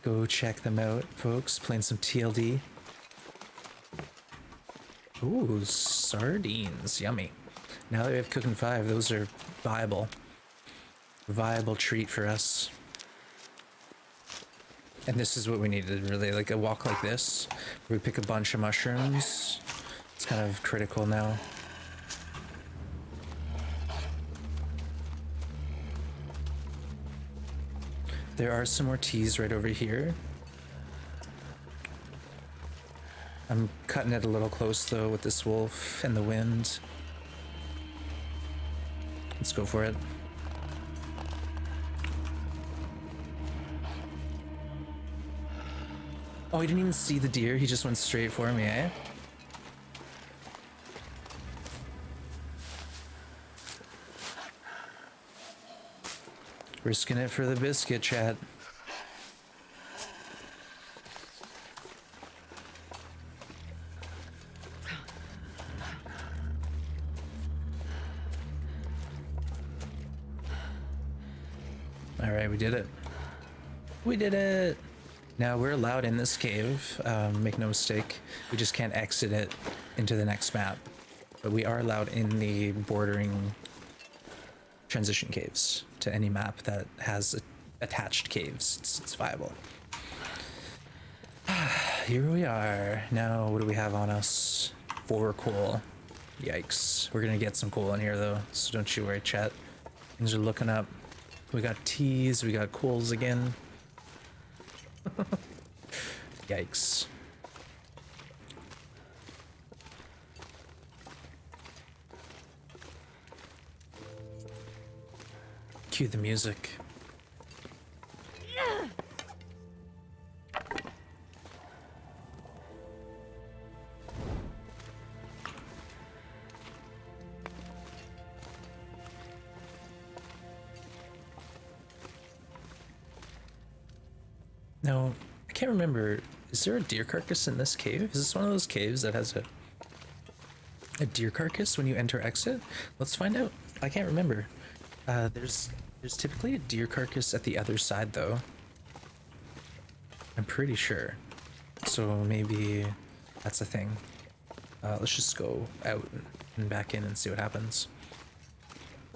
Go check them out, folks. Playing some TLD. Ooh, sardines. Yummy. Now that we have Cooking 5, those are viable. Viable treat for us. And this is what we needed, really, like a walk like this, where we pick a bunch of mushrooms. It's kind of critical now. There are some more teas right over here. I'm cutting it a little close, though, with this wolf and the wind. Let's go for it. Oh, he didn't even see the deer. He just went straight for me, eh? Risking it for the biscuit, chat. All right, we did it. We did it. Now we're allowed in this cave, make no mistake. We just can't exit it into the next map. But we are allowed in the bordering transition caves to any map that has attached caves. It's viable. Here we are. Now what do we have on us? 4 coal. Yikes. We're gonna get some coal in here though, so don't you worry, chat. Things are looking up. We got teas, we got coals again. Yikes. Cue the music. Now, I can't remember, is there a deer carcass in this cave? Is this one of those caves that has a deer carcass when you enter exit? Let's find out. I can't remember. There's typically a deer carcass at the other side though. I'm pretty sure. So maybe that's a thing. Let's just go out and back in and see what happens.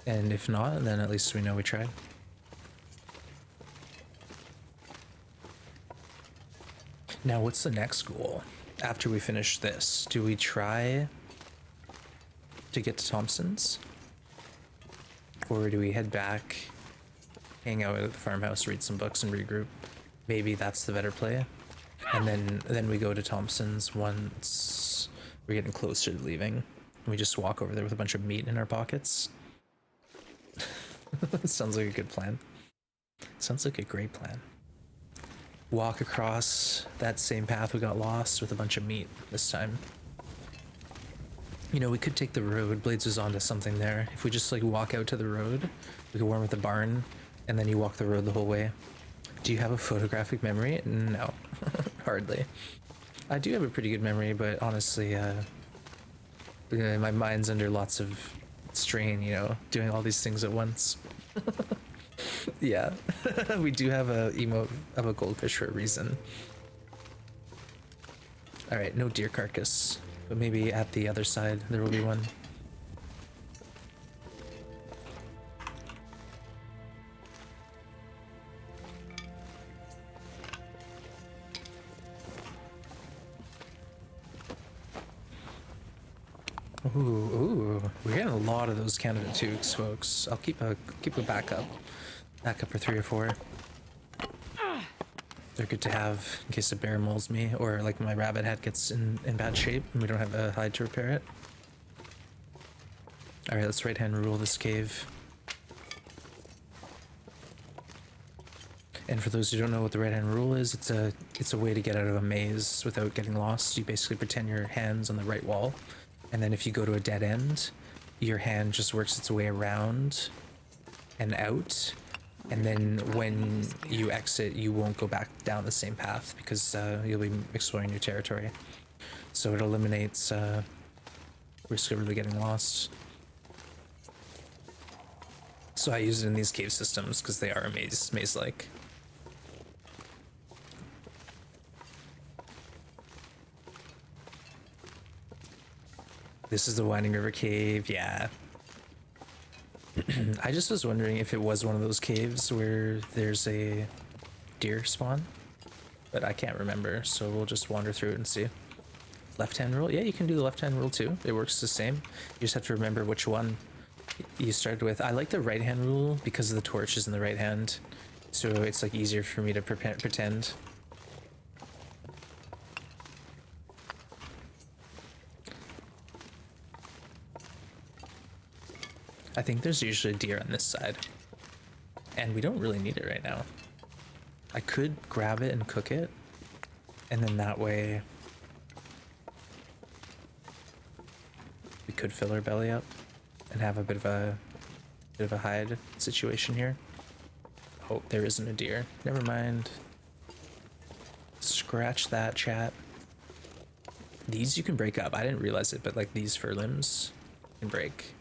And if not, then at least we know we tried. Now, what's the next goal after we finish this? Do we try to get to Thompson's? Or do we head back, hang out at the farmhouse, read some books, and regroup? Maybe that's the better play. And then we go to Thompson's once we're getting closer to leaving. And we just walk over there with a bunch of meat in our pockets. Sounds like a good plan. Sounds like a great plan. Walk across that same path we got lost with a bunch of meat this time. You know, we could take the road. Blades was onto something there. If we just like walk out to the road, we could warm at the barn, and then you walk the road the whole way. Do you have a photographic memory? No, hardly. I do have a pretty good memory, but honestly, my mind's under lots of strain, you know, doing all these things at once. Yeah, we do have a emote of a goldfish for a reason. All right, no deer carcass, but maybe at the other side there will be one. Ooh, ooh, we're getting a lot of those Canada Tukes, folks. I'll keep a backup or 3 or 4. They're good to have in case a bear mauls me, or like my rabbit head gets in bad shape and we don't have a hide to repair it. All right, let's right hand rule this cave. And for those who don't know what the right hand rule is, it's a way to get out of a maze without getting lost. You basically pretend your hand's on the right wall, and then if you go to a dead end, your hand just works its way around and out, and then when you exit, you won't go back down the same path because you'll be exploring new territory. So it eliminates risk of really getting lost. So I use it in these cave systems because they are maze-like. This is the Winding River Cave, yeah. I just was wondering if it was one of those caves where there's a deer spawn, but I can't remember, so we'll just wander through it and see. Left-hand rule? Yeah, you can do the left-hand rule too. It works the same. You just have to remember which one you started with. I like the right-hand rule because the torch is in the right hand, so it's like easier for me to pretend. I think there's usually a deer on this side, and we don't really need it right now. I could grab it and cook it, and then that way we could fill our belly up and have a bit of a hide situation here. Oh, there isn't a deer. Never mind. Scratch that, chat. These you can break up. I didn't realize it, but like these fur limbs can break.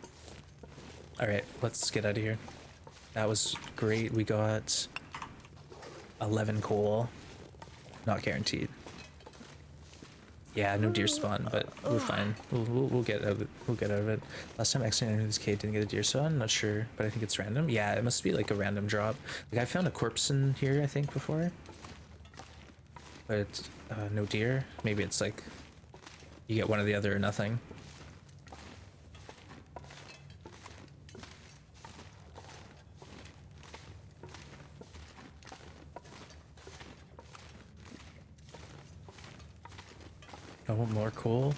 All right, let's get out of here. That was great. We got 11 coal. Not guaranteed. Yeah, no deer spawn, but we're fine. We'll get out of it. We'll get out of it. Last time I accidentally entered this cave, didn't get a deer, so I'm not sure, but I think it's random. Yeah, it must be like a random drop. Like I found a corpse in here, I think, before, but no deer. Maybe it's like you get one or the other or nothing. I want more coal.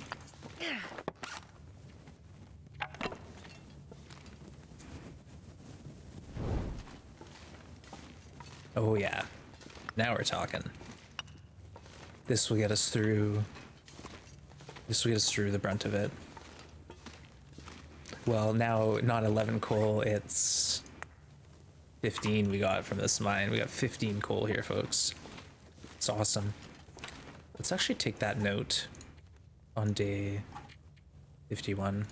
Oh yeah, now we're talking. This will get us through. This will get us through the brunt of it. Well, now not 11 coal, it's 15 we got from this mine. We got 15 coal here, folks. It's awesome. Let's actually take that note on day 51.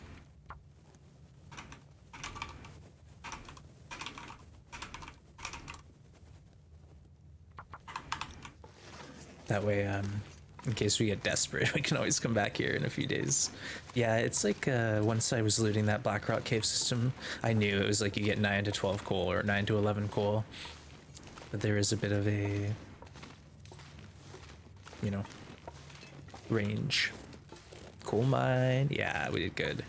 That way, in case we get desperate, we can always come back here in a few days. Yeah, it's like once I was looting that Blackrock cave system, I knew it was like you get 9 to 12 coal or 9 to 11 coal. But there is a bit of a, you know, range. Coal mine, yeah, we did good.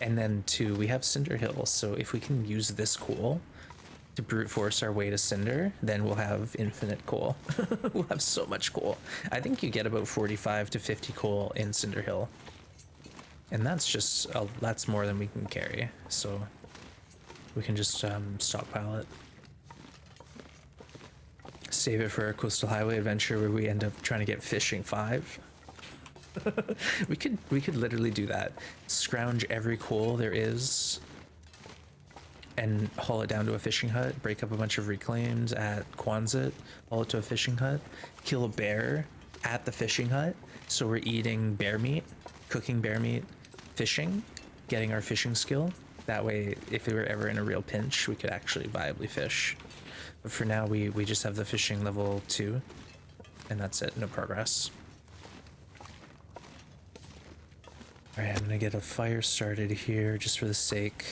And then too, we have Cinder Hill, so if we can use this coal to brute force our way to Cinder, then we'll have infinite coal. We'll have so much coal. I think you get about 45 to 50 coal in Cinder Hill, and that's just that's more than we can carry, so we can just stockpile it. Save it for a coastal highway adventure where we end up trying to get fishing 5. we could literally do that. Scrounge every coal there is and haul it down to a fishing hut, break up a bunch of reclaims at Quonset, haul it to a fishing hut, kill a bear at the fishing hut, so we're eating bear meat, cooking bear meat, fishing, getting our fishing skill. That way, if we were ever in a real pinch, we could actually viably fish. But for now, we just have the fishing level 2, and that's it, no progress. Alright, I'm gonna get a fire started here just for the sake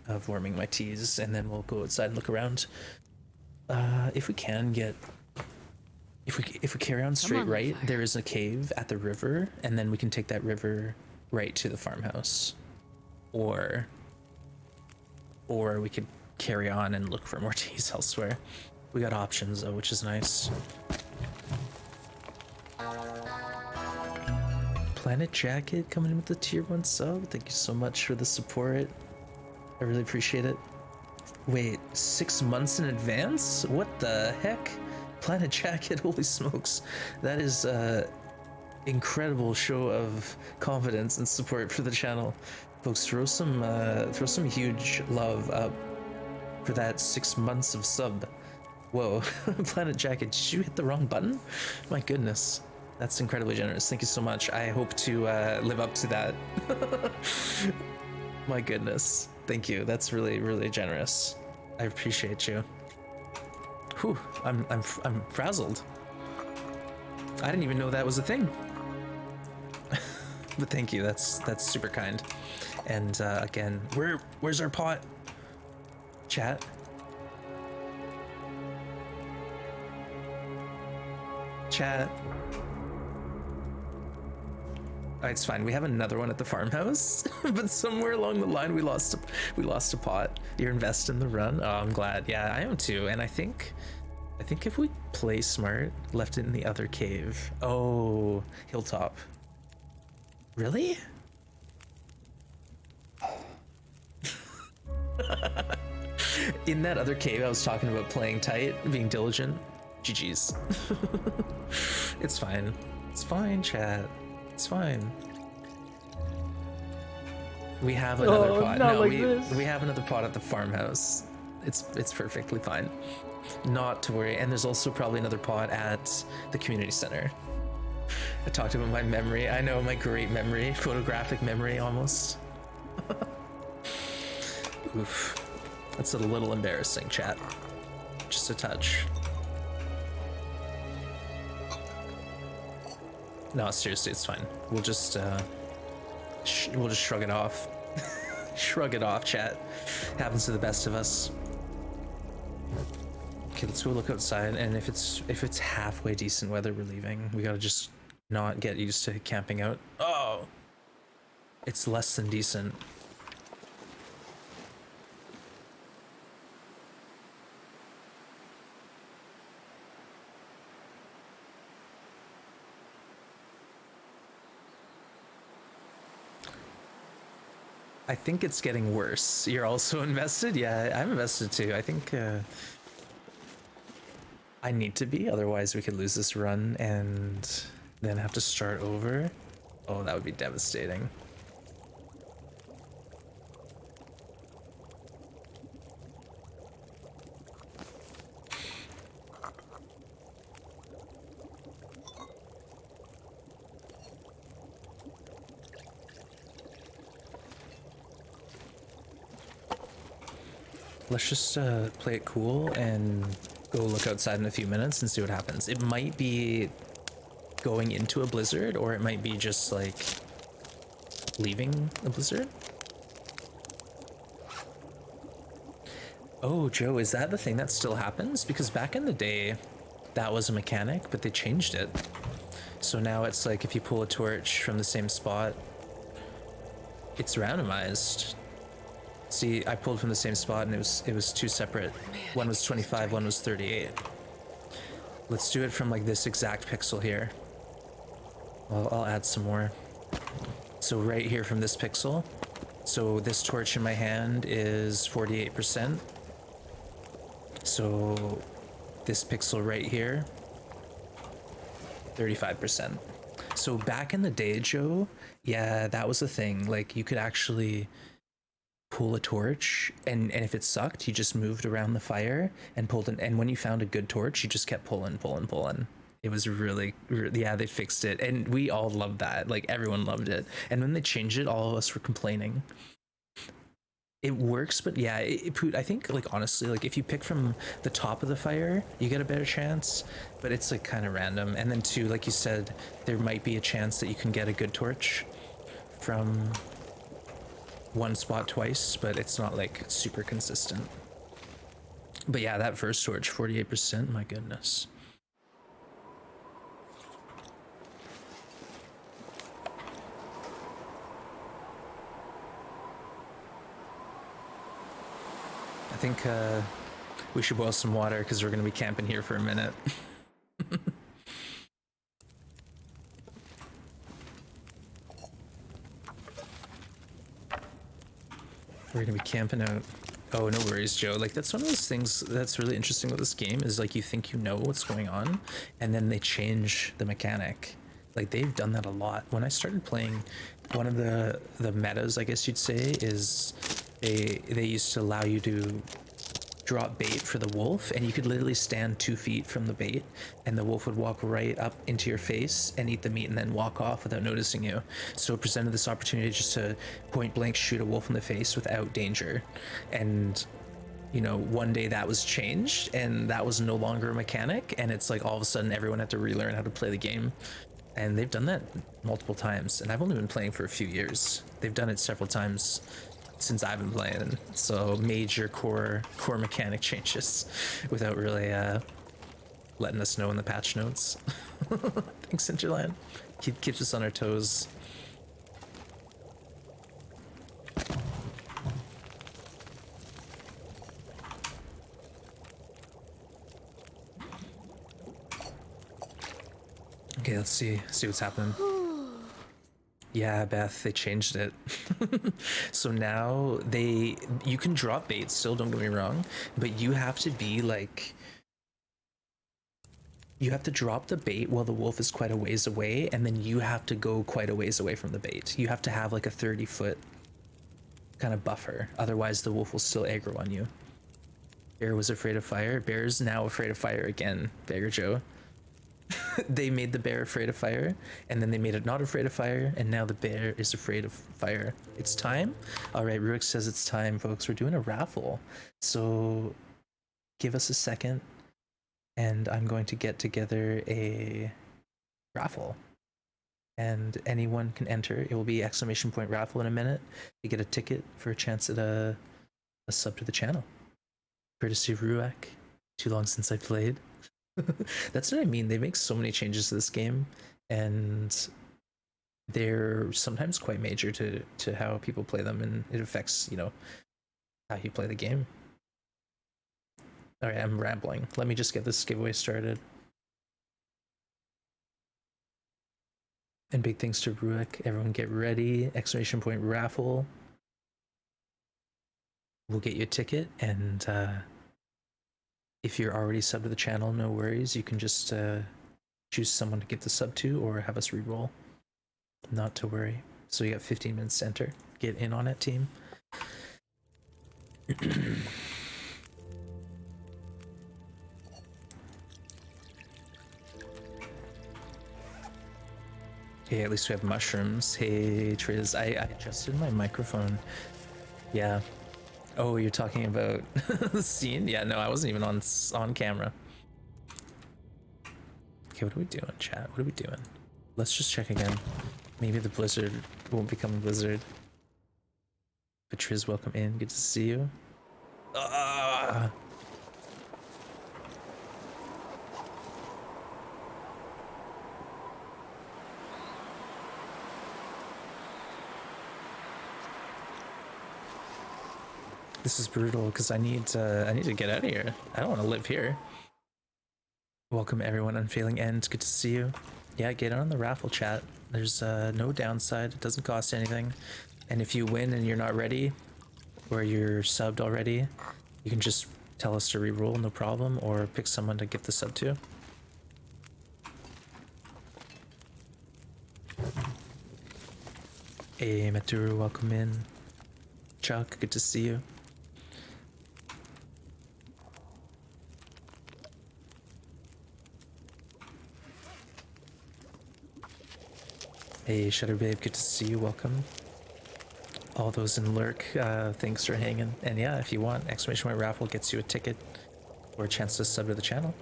of warming my teas, and then we'll go outside and look around. If we can get... If we carry on straight right, there is a cave at the river, and then we can take that river right to the farmhouse. Or we could carry on and look for more teas elsewhere. We got options though, which is nice. Planet Jacket coming in with the tier 1 sub. Thank you so much for the support. I really appreciate it. Wait, 6 months in advance? What the heck? Planet Jacket, holy smokes. That is incredible show of confidence and support for the channel. Folks, throw some huge love up for that 6 months of sub. Whoa, Planet Jacket, did you hit the wrong button? My goodness. That's incredibly generous. Thank you so much. I hope to live up to that. My goodness. Thank you. That's really, really generous. I appreciate you. Whew, I'm frazzled. I didn't even know that was a thing. But thank you. That's super kind. And again, where's our pot? Chat. Chat. It's fine. We have another one at the farmhouse, but somewhere along the line we lost a pot. You're invested in the run. Oh, I'm glad. Yeah, I am too. And I think if we play smart, left it in the other cave. Oh, hilltop. Really? In that other cave, I was talking about playing tight, being diligent. GG's. It's fine. It's fine, chat. It's fine. We have another pot. No, we have another pot at the farmhouse. It's perfectly fine. Not to worry. And there's also probably another pot at the community center. I talked about my memory. I know, my great memory, photographic memory almost. Oof. That's a little embarrassing, chat. Just a touch. No, seriously, it's fine. We'll just shrug it off. Shrug it off, chat. Happens to the best of us. Okay, let's go look outside, and if it's halfway decent weather, we're leaving. We gotta just not get used to camping out. Oh! It's less than decent. I think it's getting worse. You're also invested? Yeah, I'm invested too. I think I need to be, otherwise we could lose this run and then have to start over. Oh, that would be devastating. Let's just play it cool and go look outside in a few minutes and see what happens. It might be going into a blizzard, or it might be just like leaving a blizzard. Oh, Joe, is that the thing that still happens? Because back in the day, that was a mechanic, but they changed it. So now it's like if you pull a torch from the same spot, it's randomized. See, I pulled from the same spot and it was two separate. One was 25, one was 38. Let's do it from like this exact pixel here. I'll add some more. So right here from this pixel. So this torch in my hand is 48%. So this pixel right here, 35%. So back in the day, Joe, yeah, that was a thing. Like you could actually pull a torch, and if it sucked, you just moved around the fire and pulled it, and when you found a good torch, you just kept pulling. It was really, yeah, they fixed it, and we all loved that. Like everyone loved it. And when they changed it, all of us were complaining. It works, but yeah, I think, like, honestly, like if you pick from the top of the fire, you get a better chance, but it's like kind of random. And then too, like you said, there might be a chance that you can get a good torch from one spot twice, but it's not like super consistent. But yeah, that first torch, 48%, my goodness. I think we should boil some water because we're going to be camping here for a minute. We're gonna be camping out. Oh, no worries, Joe. Like, that's one of those things that's really interesting with this game is like you think you know what's going on and then they change the mechanic. Like, they've done that a lot. When I started playing, one of the metas, I guess you'd say, is they used to allow you to drop bait for the wolf, and you could literally stand 2 feet from the bait and the wolf would walk right up into your face and eat the meat and then walk off without noticing you. So it presented this opportunity just to point blank shoot a wolf in the face without danger. And you know, one day that was changed and that was no longer a mechanic, and it's like all of a sudden everyone had to relearn how to play the game. And they've done that multiple times, and I've only been playing for a few years. They've done it several times since I've been playing, so major core mechanic changes without really letting us know in the patch notes. Thanks, Interland. Keeps us on our toes. Okay, let's see what's happening. Yeah, Beth, they changed it. So now you can drop bait still, don't get me wrong, but you have to be like, you have to drop the bait while the wolf is quite a ways away, and then you have to go quite a ways away from the bait. You have to have like a 30-foot kind of buffer, otherwise the wolf will still aggro on you. Bear was afraid of fire. Bear's now afraid of fire again, Beggar Joe. They made the bear afraid of fire, and then they made it not afraid of fire, and now the bear is afraid of fire. It's time? All right, Rurik says it's time, folks. We're doing a raffle. So give us a second, and I'm going to get together a raffle. And anyone can enter. It will be exclamation point raffle in a minute. You get a ticket for a chance at a sub to the channel. Courtesy of Rurik. Too long since I played. That's what I mean. They make so many changes to this game, and they're sometimes quite major to how people play them, and it affects, you know, how you play the game. All right, I'm rambling. Let me just get this giveaway started. And big thanks to Ruik. Everyone get ready. Exclamation point raffle. We'll get you a ticket, and if you're already subbed to the channel, no worries. You can just choose someone to give the sub to or have us re-roll. Not to worry. So you got 15 minutes to enter. Get in on it, team. Okay, at least we have mushrooms. Hey, Triz, I adjusted my microphone. Yeah. Oh, you're talking about the scene? Yeah, no, I wasn't even on camera. Okay, what are we doing, chat? What are we doing? Let's just check again. Maybe the blizzard won't become a blizzard. Patriz, welcome in. Good to see you. This is brutal because I need to get out of here. I don't want to live here. Welcome everyone, Unfailing End. Good to see you. Yeah, get on the raffle, chat. There's no downside. It doesn't cost anything. And if you win and you're not ready, or you're subbed already, you can just tell us to re-roll, no problem, or pick someone to give the sub to. Hey, Maturu, welcome in. Chuck, good to see you. Hey, Shutter Babe, good to see you. Welcome. All those in Lurk, thanks for hanging. And yeah, if you want, exclamation point raffle gets you a ticket or a chance to sub to the channel.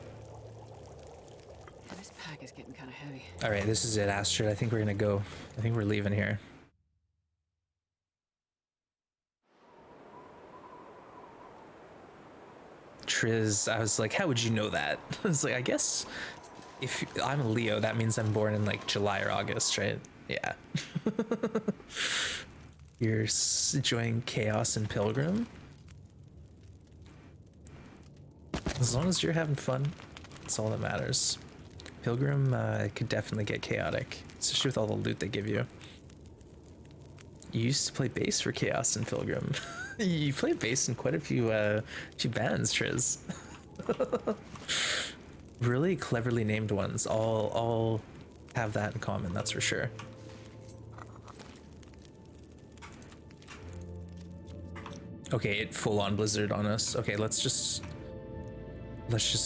This pack is getting kind of heavy. All right, this is it, Astrid. I think we're gonna go. I think we're leaving here. Triz, I was like, how would you know that? I was like, I guess if I'm a Leo, that means I'm born in like July or August, right? Yeah. You're enjoying chaos and Pilgrim. As long as you're having fun, that's all that matters. Pilgrim could definitely get chaotic, especially with all the loot they give you. You used to play bass for Chaos and Pilgrim. You played bass in quite a few bands, Triz. Really cleverly named ones. All have that in common, that's for sure. Okay, it full on blizzard on us. Okay, let's just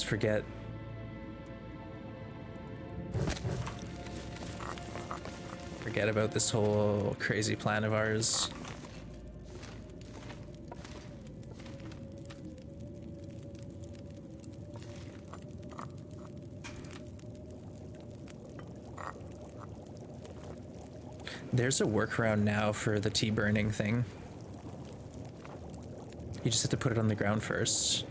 forget. Forget about this whole crazy plan of ours. There's a workaround now for the tea burning thing. You just have to put it on the ground first.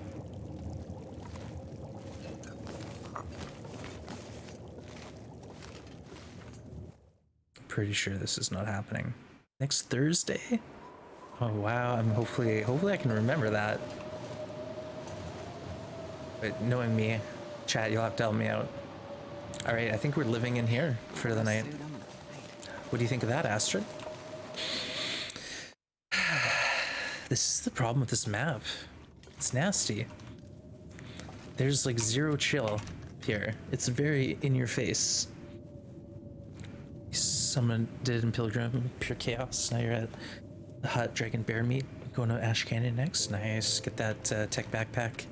Pretty sure this is not happening. Next Thursday? Oh wow, I'm hopefully I can remember that. But knowing me, chat, you'll have to help me out. Alright, I think we're living in here for the night. What do you think of that, Astrid? This is the problem with this map. It's nasty. There's like zero chill here. It's very in your face. Someone did in Pilgrim, pure chaos. Now you're at the hut, dragon bear meat. Going to Ash Canyon next. Nice. Get that tech backpack.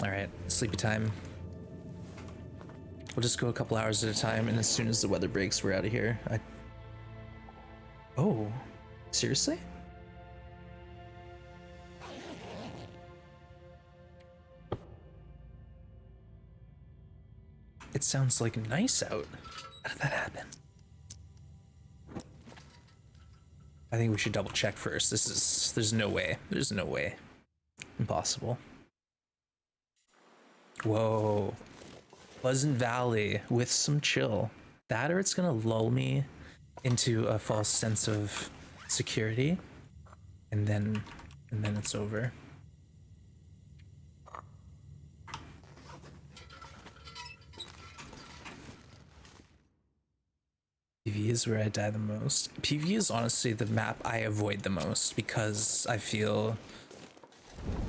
Alright, sleepy time. We'll just go a couple hours at a time, and as soon as the weather breaks, we're out of here. Oh, seriously? It sounds like nice out. How did that happen? I think we should double check first. There's no way. There's no way. Impossible. Whoa. Pleasant Valley with some chill. That or it's gonna lull me into a false sense of security, and then it's over. PV is where I die the most. PV is honestly the map I avoid the most because I feel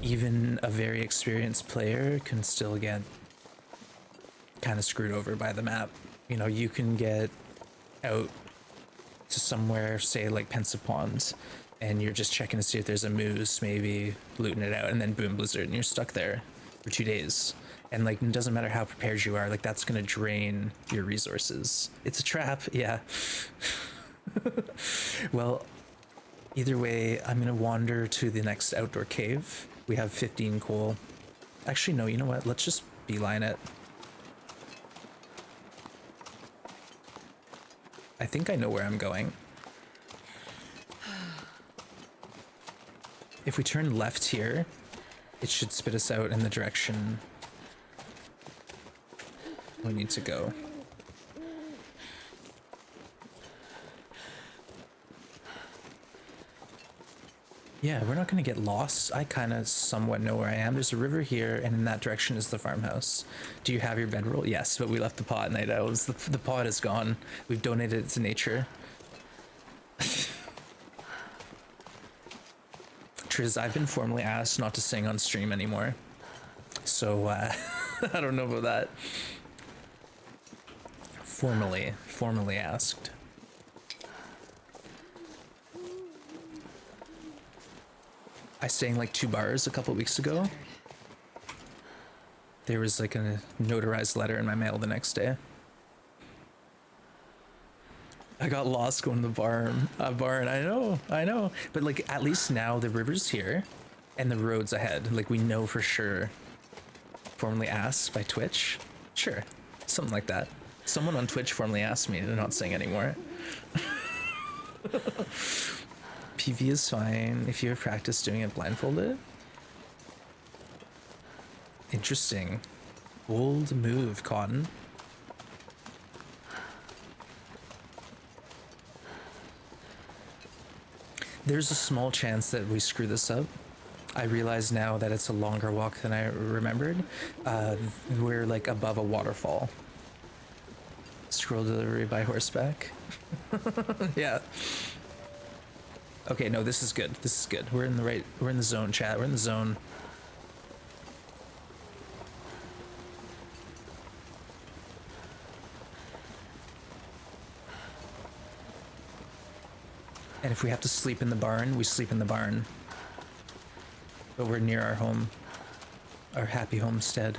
even a very experienced player can still get kind of screwed over by the map. You know, you can get out to somewhere, say like Pensa Pond, and you're just checking to see if there's a moose, maybe looting it out, and then boom, blizzard, and you're stuck there for 2 days. And like, it doesn't matter how prepared you are, like that's gonna drain your resources. It's a trap, yeah. Well, either way, I'm gonna wander to the next outdoor cave. We have 15 coal. Actually, no, you know what? Let's just beeline it. I think I know where I'm going. If we turn left here, it should spit us out in the direction we need to go. Yeah, we're not gonna get lost. I kind of somewhat know where I am. There's a river here, and in that direction is the farmhouse. Do you have your bedroll? Yes, but we left the pot night owls. The pot is gone. We've donated it to nature. Triz, I've been formally asked not to sing on stream anymore. So, I don't know about that. Formally asked. I sang like 2 bars a couple weeks ago. There was like a notarized letter in my mail the next day. I got lost going to the barn. I know. But like, at least now the river's here and the road's ahead. Like, we know for sure. Formally asked by Twitch? Sure. Something like that. Someone on Twitch formally asked me to not sing anymore. PV is fine if you have practiced doing it blindfolded. Interesting. Bold move, Cotton. There's a small chance that we screw this up. I realize now that it's a longer walk than I remembered. We're like above a waterfall. Scroll delivery by horseback. Yeah. Okay, no, this is good. This is good. We're in the zone, chat. We're in the zone. And if we have to sleep in the barn, we sleep in the barn. But we're near our home, our happy homestead.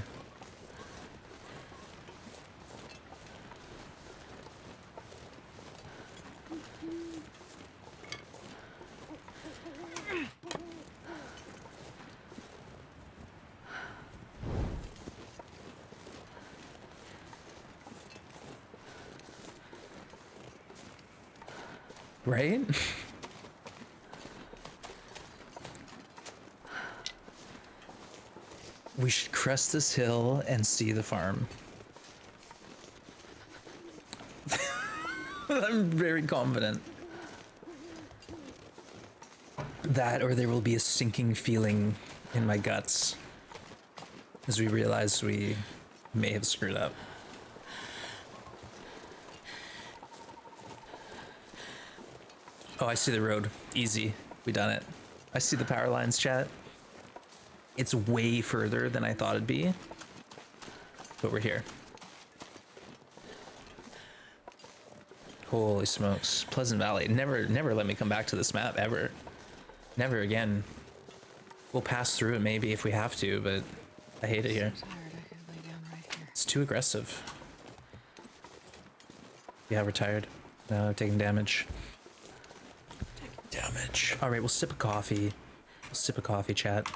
Right? We should crest this hill and see the farm. I'm very confident. That or there will be a sinking feeling in my guts as we realize we may have screwed up. Oh, I see the road. Easy. We done it. I see the power lines, chat. It's way further than I thought it'd be, but we're here. Holy smokes. Pleasant Valley. Never let me come back to this map, ever. Never again. We'll pass through it maybe if we have to, but I hate it here. I'm tired. I could lay down right here. It's too aggressive. Yeah, we're tired. No, taking damage. Damage. All right, we'll sip a coffee. We'll sip a coffee, chat.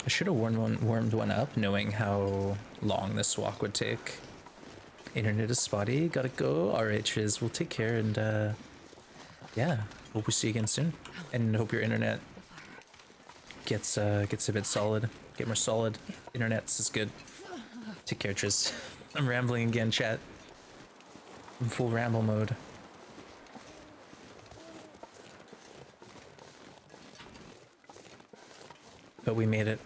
I should have warmed one up, knowing how long this walk would take. Internet is spotty. Gotta go. All right, Chiz. We'll take care, and yeah, hope we see you again soon. And hope your internet gets a bit solid. Get more solid. Internet's is good. Take care, Chiz. I'm rambling again, chat. I'm full ramble mode. But we made it.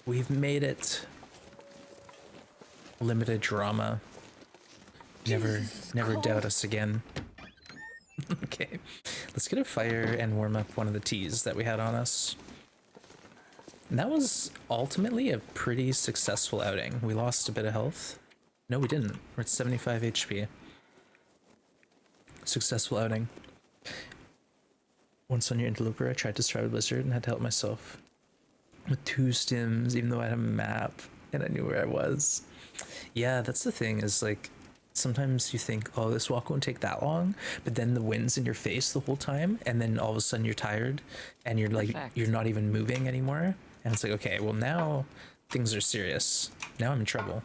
We've made it. Limited drama. Never doubt us again. Okay, let's get a fire and warm up one of the teas that we had on us. And that was ultimately a pretty successful outing. We lost a bit of health. No, we didn't. We're at 75 HP. Successful outing. Once on your interloper, I tried to start a blizzard and had to help myself with 2 stims, even though I had a map and I knew where I was. Yeah, that's the thing, is like sometimes you think, oh, this walk won't take that long, but then the wind's in your face the whole time, and then all of a sudden you're tired and you're like, you're not even moving anymore, and it's like, okay, well now things are serious. Now I'm in trouble.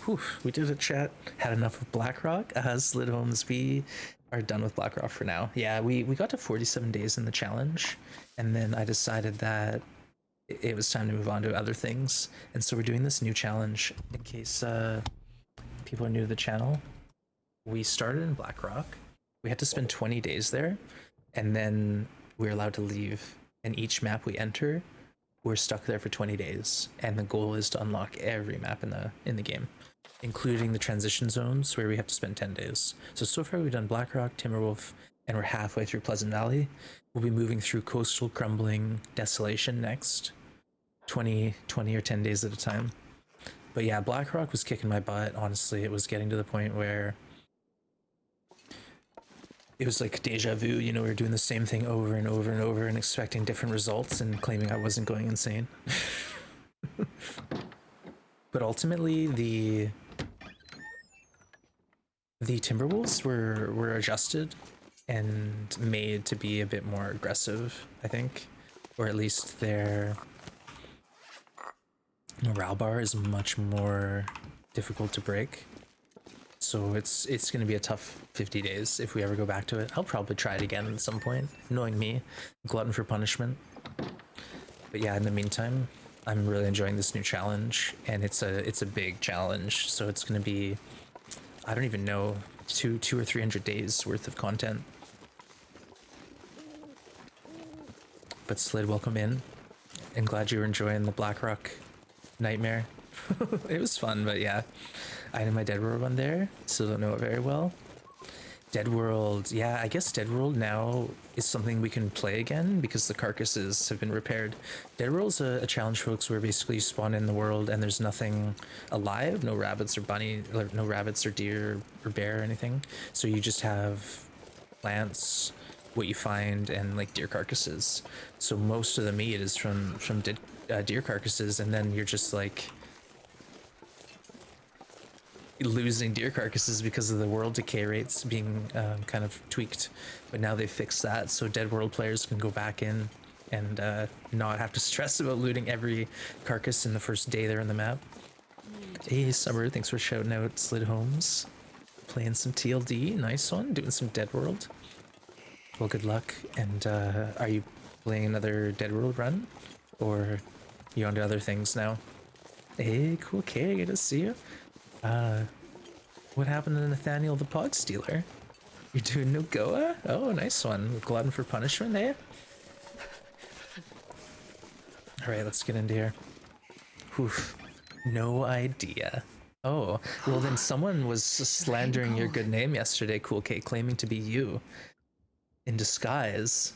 Whew, we did it, chat. Had enough of Blackrock. Slid Homes, we are done with Blackrock for now. Yeah, we got to 47 days in the challenge, and then I decided that it was time to move on to other things. And so we're doing this new challenge. In case people are new to the channel, we started in Blackrock. We had to spend 20 days there, and then we're allowed to leave. And each map we enter, we're stuck there for 20 days. And the goal is to unlock every map in the game, including the transition zones where we have to spend 10 days. So far we've done Blackrock, Timberwolf, and we're halfway through Pleasant Valley. We'll be moving through Coastal Crumbling Desolation next, 20 or 10 days at a time. But yeah, Blackrock was kicking my butt. Honestly, it was getting to the point where it was like deja vu, you know, we were doing the same thing over and over and over and expecting different results and claiming I wasn't going insane. But ultimately, the Timberwolves were adjusted and made to be a bit more aggressive, I think. Or at least their morale bar is much more difficult to break. So it's going to be a tough 50 days if we ever go back to it. I'll probably try it again at some point, knowing me, glutton for punishment. But yeah, in the meantime, I'm really enjoying this new challenge, and it's a big challenge. So it's going to be, I don't even know, two or 300 days worth of content. But Slid, welcome in, and glad you were enjoying the Blackrock nightmare. It was fun, but yeah. I know my Dead World one there, still don't know it very well. Dead World, yeah, I guess Dead World now is something we can play again because the carcasses have been repaired. Dead World's a challenge, folks, where basically you spawn in the world and there's nothing alive, no rabbits or bunny, no rabbits or deer or bear or anything. So you just have plants, what you find, and like deer carcasses. So most of the meat is from deer carcasses, and then you're just like losing deer carcasses because of the world decay rates being kind of tweaked. But now they fixed that, so Dead World players can go back in and not have to stress about looting every carcass in the first day they're in the map. Hey Summer, thanks for shouting out Slid Homes. Playing some TLD, nice one. Doing some Dead World. Well, good luck. And are you playing another Dead World run, or you onto other things now? Hey, cool K, good to see you. What happened to Nathaniel the Pog Stealer? You're doing NoGoA? Oh, nice one. Glutton for punishment, eh? Alright, let's get into here. Oof. No idea. Oh, well then someone was slandering your good name yesterday, Cool K, claiming to be you in disguise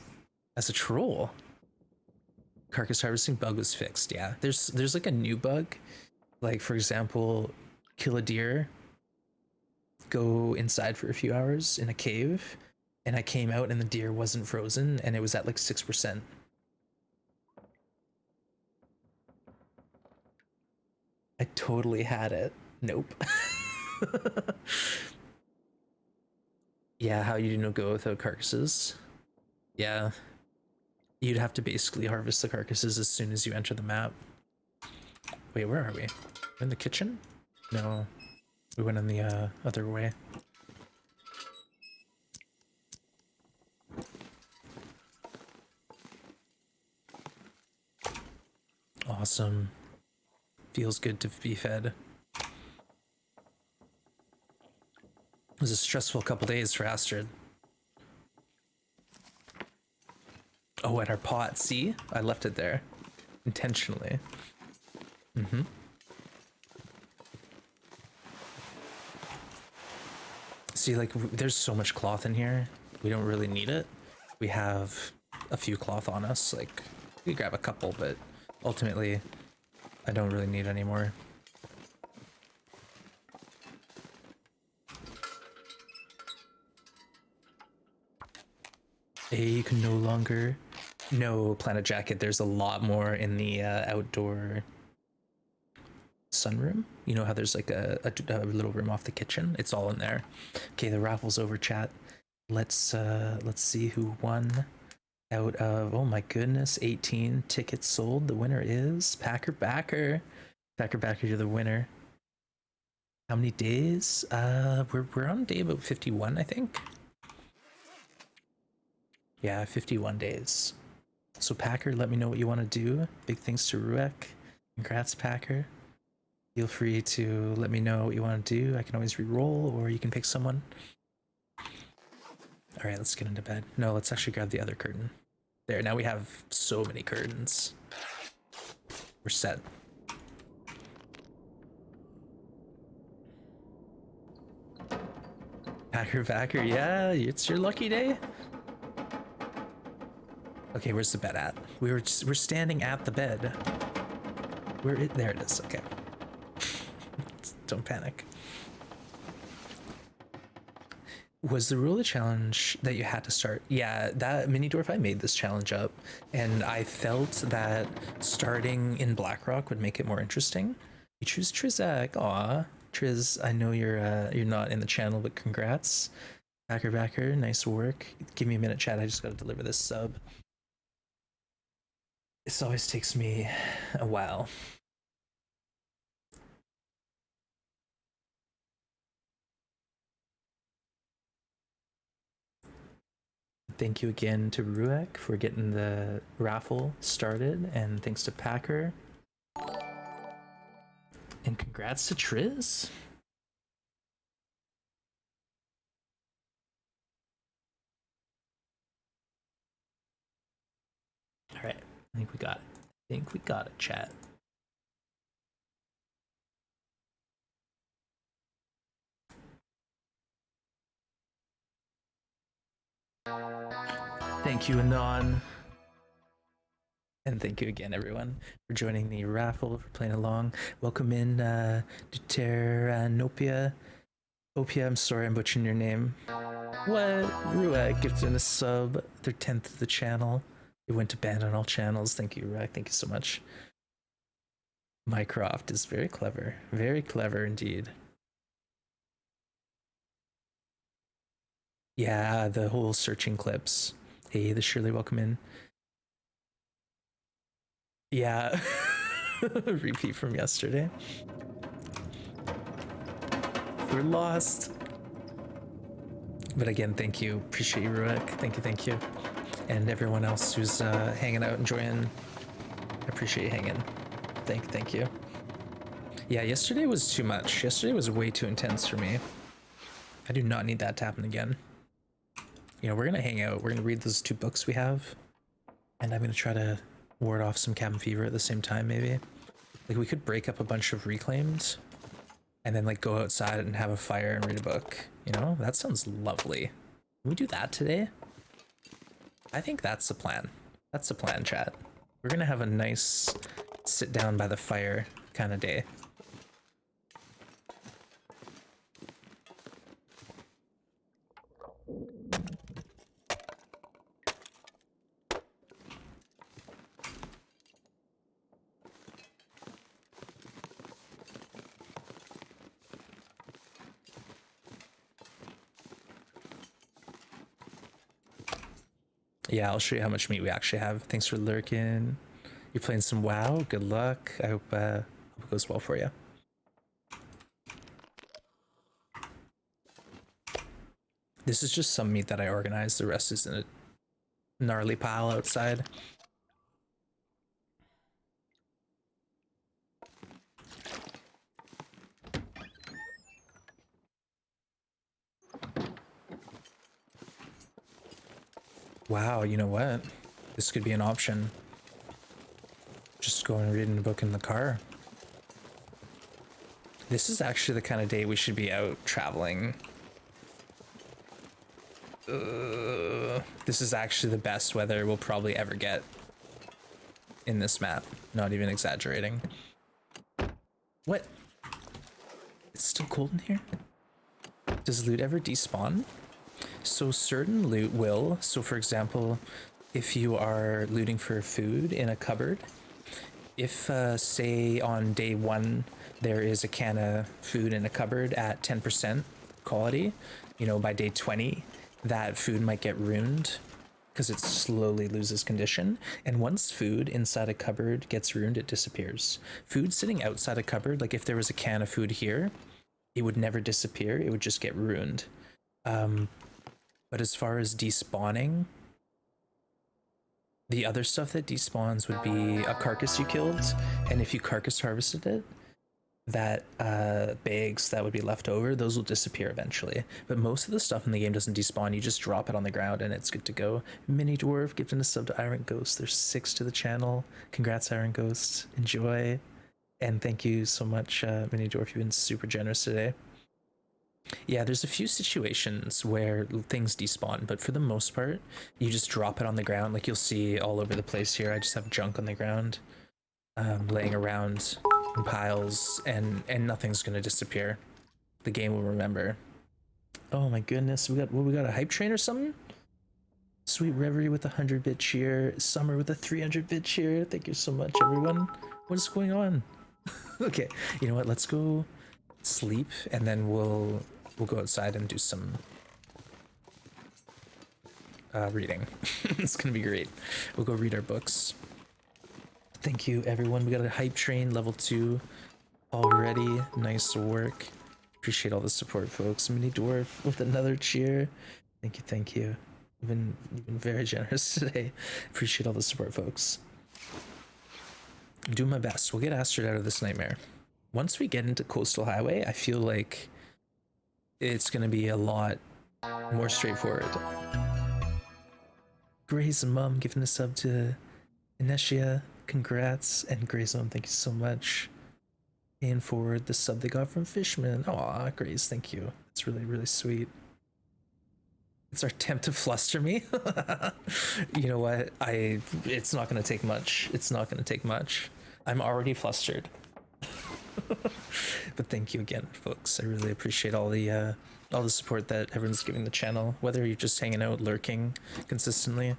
as a troll. Carcass harvesting bug was fixed, yeah. There's like a new bug. Like, for example, kill a deer, go inside for a few hours in a cave, and I came out and the deer wasn't frozen and it was at like 6%. I totally had it. Nope. Yeah, how you do NoGoA without carcasses? Yeah. You'd have to basically harvest the carcasses as soon as you enter the map. Wait, where are we? In the kitchen? No. We went in the other way. Awesome. Feels good to be fed. It was a stressful couple days for Astrid. Oh, and our pot. See? I left it there. Intentionally. Mm-hmm. See, like, there's so much cloth in here. We don't really need it. We have a few cloth on us. Like, we grab a couple, but ultimately, I don't really need any more. Hey, you can no longer... No, Planet Jacket, there's a lot more in the outdoor sunroom. You know how there's like a little room off the kitchen? It's all in there. Okay, the raffle's over, chat. Let's see who won out of, oh my goodness, 18 tickets sold. The winner is Packer Backer. Packer Backer, you're the winner. How many days? We're on day about 51, I think. Yeah, 51 days. So Packer, let me know what you want to do. Big thanks to Ruek. Congrats, Packer. Feel free to let me know what you want to do. I can always re-roll, or you can pick someone. All right, let's get into bed. No, let's actually grab the other curtain. There, now we have so many curtains. We're set. Packer, yeah, it's your lucky day. Okay, where's the bed at? We're standing at the bed. There it is. Okay. Don't panic. Was the rule of challenge that you had to start? Yeah, that Mini Dwarf, I made this challenge up, and I felt that starting in Blackrock would make it more interesting. You choose Trizak. Aw, Triz, I know you're not in the channel, but congrats. Backer, nice work. Give me a minute, chat. I just gotta deliver this sub. This always takes me a while. thank you again to Ruek for getting the raffle started, and thanks to Packer. And congrats to Triz. All right, I think we got it. I think we got it, chat. Thank you, Anon. And thank you again, everyone, for joining the raffle, for playing along. Welcome in, Deuteranopia. Opia, I'm sorry I'm butchering your name. What? Ruak gifted a sub, their 10th of the channel. It went to banned on all channels. Thank you, Ruak. Thank you so much. Mycroft is very clever. Very clever indeed. Yeah, the whole searching clips. Hey, the Shirley, welcome in. Yeah. Repeat from yesterday. We're lost. But again, thank you. Appreciate you, Ruek. Thank you. And everyone else who's hanging out, enjoying. I appreciate you hanging. Thank you. Yeah, yesterday was too much. Yesterday was way too intense for me. I do not need that to happen again. You know, we're gonna hang out. We're gonna read those 2 books we have. And I'm gonna try to ward off some cabin fever at the same time, maybe. Like, we could break up a bunch of reclaimed and then, like, go outside and have a fire and read a book. You know, that sounds lovely. Can we do that today? I think that's the plan. That's the plan, chat. We're gonna have a nice sit down by the fire kind of day. Yeah, I'll show you how much meat we actually have. Thanks for lurking. You're playing some WoW. Good luck. I hope it goes well for you. This is just some meat that I organized. The rest is in a gnarly pile outside. Wow, you know what? This could be an option. Just go and read a book in the car. This is actually the kind of day we should be out traveling. This is actually the best weather we'll probably ever get in this map. Not even exaggerating. What? It's still cold in here? Does loot ever despawn? So certain loot will. So for example, if you are looting for food in a cupboard, if say on day 1 there is a can of food in a cupboard at 10% quality, you know, by day 20 that food might get ruined because it slowly loses condition. And once food inside a cupboard gets ruined, it disappears. Food sitting outside a cupboard, like if there was a can of food here, it would never disappear, it would just get ruined. But as far as despawning, the other stuff that despawns would be a carcass you killed, and if you carcass harvested it, that bags that would be left over, those will disappear eventually. But most of the stuff in the game doesn't despawn. You just drop it on the ground and it's good to go. Mini Dwarf gifting a sub to Iron Ghost. There's 6 to the channel. Congrats, Iron Ghost. Enjoy. And thank you so much, Mini Dwarf. You've been super generous today. Yeah, there's a few situations where things despawn, but for the most part, you just drop it on the ground. Like you'll see all over the place here. I just have junk on the ground, laying around in piles, and nothing's gonna disappear. The game will remember. Oh my goodness, we got a hype train or something? Sweet Reverie with 100-bit cheer, Summer with a 300-bit cheer. Thank you so much, everyone. What is going on? Okay, you know what? Let's go sleep, and then we'll go outside and do some reading. It's gonna be great. We'll go read our books. Thank you, everyone. We got a hype train level 2 already. Nice work. Appreciate all the support, folks. Mini Dwarf with another cheer. Thank you. You've been very generous today. Appreciate all the support, folks. I'm doing my best. We'll get Astrid out of this nightmare. Once we get into Coastal Highway, I feel like it's gonna be a lot more straightforward. Gray's mom giving a sub to Inesia. Congrats. And Gray's mom, thank you so much. Paying forward the sub they got from Fishman. Aw, Grace, thank you. It's really, really sweet. It's our attempt to fluster me. You know what? It's not gonna take much. It's not gonna take much. I'm already flustered. But thank you again, folks. I really appreciate all the support that everyone's giving the channel, whether you're just hanging out, lurking consistently,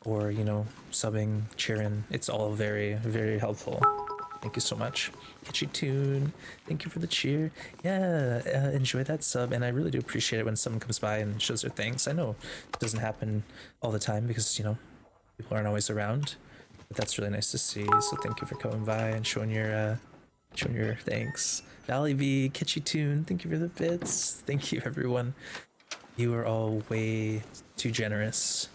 or, you know, subbing, cheering. It's all very, very helpful. Thank you so much. Catchy tune. Thank you for the cheer. Yeah, enjoy that sub. And I really do appreciate it when someone comes by and shows their thanks. I know it doesn't happen all the time because, you know, people aren't always around. But that's really nice to see. So thank you for coming by and showing your thanks. Valley V, catchy tune. Thank you for the bits. Thank you, everyone. You are all way too generous.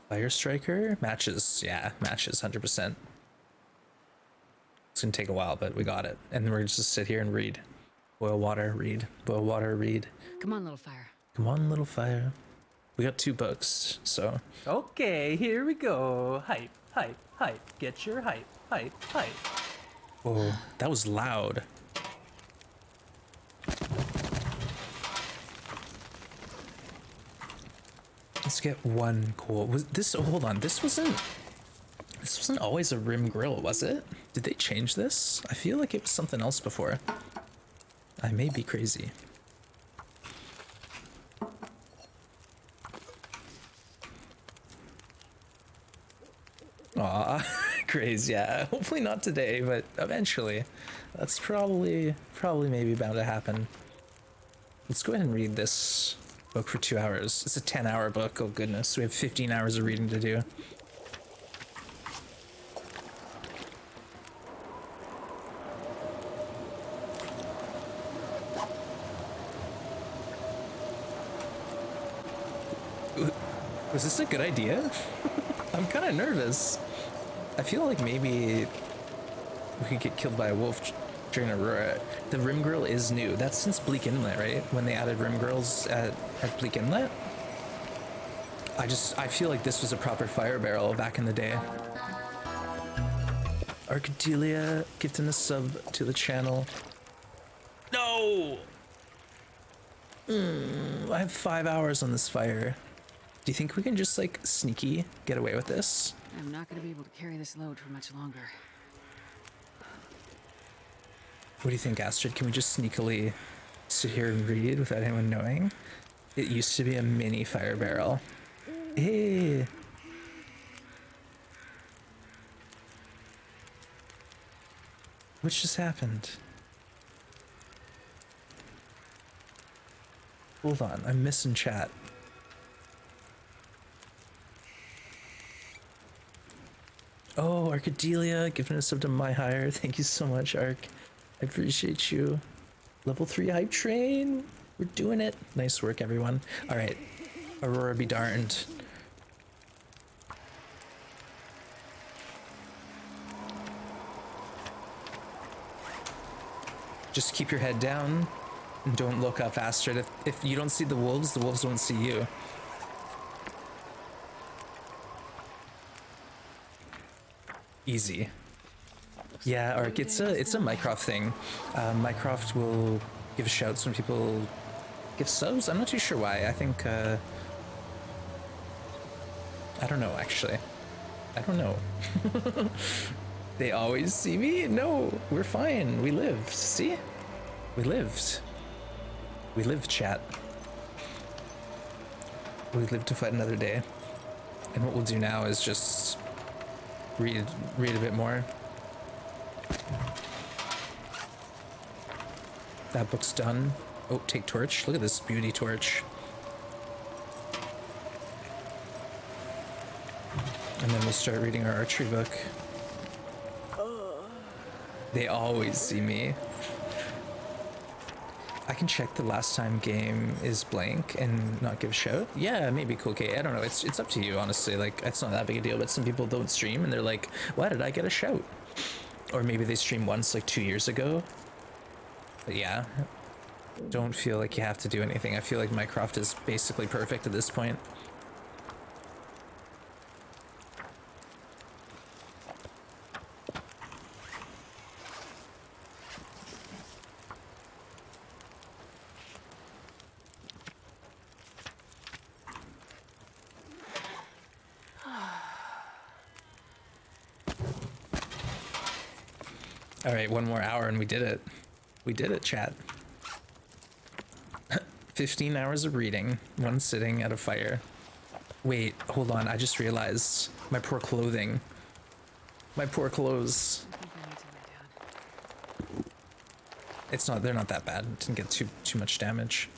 Fire Striker matches, yeah, matches 100%. It's gonna take a while, but we got it. And then we're just sit here and read. Boil water, read. Boil water, read. Come on, little fire. Come on, little fire. We got 2 books, so. Okay, here we go. Hype, hype, hype. Get your hype, hype, hype. Whoa, that was loud. Let's get 1 coal. Was this? Oh, hold on. This wasn't always a rim grill, was it? Did they change this? I feel like it was something else before. I may be crazy. Aw, crazy. Yeah. Hopefully not today, but eventually. That's probably maybe bound to happen. Let's go ahead and read this book for 2 hours. It's a 10-hour book. Oh goodness, we have 15 hours of reading to do. Was this a good idea? I'm kind of nervous. I feel like maybe we could get killed by a wolf during Aurora. The rim grill is new. That's since Bleak Inlet, right? When they added rim grills at Bleak Inlet. I feel like this was a proper fire barrel back in the day. Arcadelia gifting a sub to the channel. No! I have 5 hours on this fire. Do you think we can just, like, sneaky get away with this? I'm not gonna be able to carry this load for much longer. What do you think, Astrid? Can we just sneakily sit here and read without anyone knowing? It used to be a mini fire barrel. Hey! What just happened? Hold on, I'm missing chat. Oh, Arcadelia giving us up to my hire. Thank you so much, Arc. I appreciate you. Level 3 hype train. We're doing it. Nice work, everyone. All right, Aurora be darned. Just keep your head down and don't look up, Astrid. If you don't see the wolves don't see you. Easy. Yeah, Arc, it's a Mycroft thing. Mycroft will give shouts when people give subs. I'm not too sure why. I think I don't know, actually. I don't know. They always see me? No, we're fine. We lived. See? We lived. We lived, chat. We lived to fight another day. And what we'll do now is just read a bit more. That book's done. Oh, take torch. Look at this beauty torch. And then we'll start reading our archery book. They always see me. I can check the last time game is blank and not give a shout. Yeah, maybe cool. Okay, I don't know. It's up to you, honestly. Like, it's not that big a deal, but some people don't stream and they're like, why did I get a shout? Or maybe they streamed once like 2 years ago. But yeah, don't feel like you have to do anything. I feel like Minecraft is basically perfect at this point. All right, 1 more hour and we did it. We did it, chat. 15 hours of reading, 1 sitting at a fire. Wait, hold on. I just realized my poor clothing. My poor clothes. I think I need to lay down. It's not, they're not that bad. It didn't get too much damage.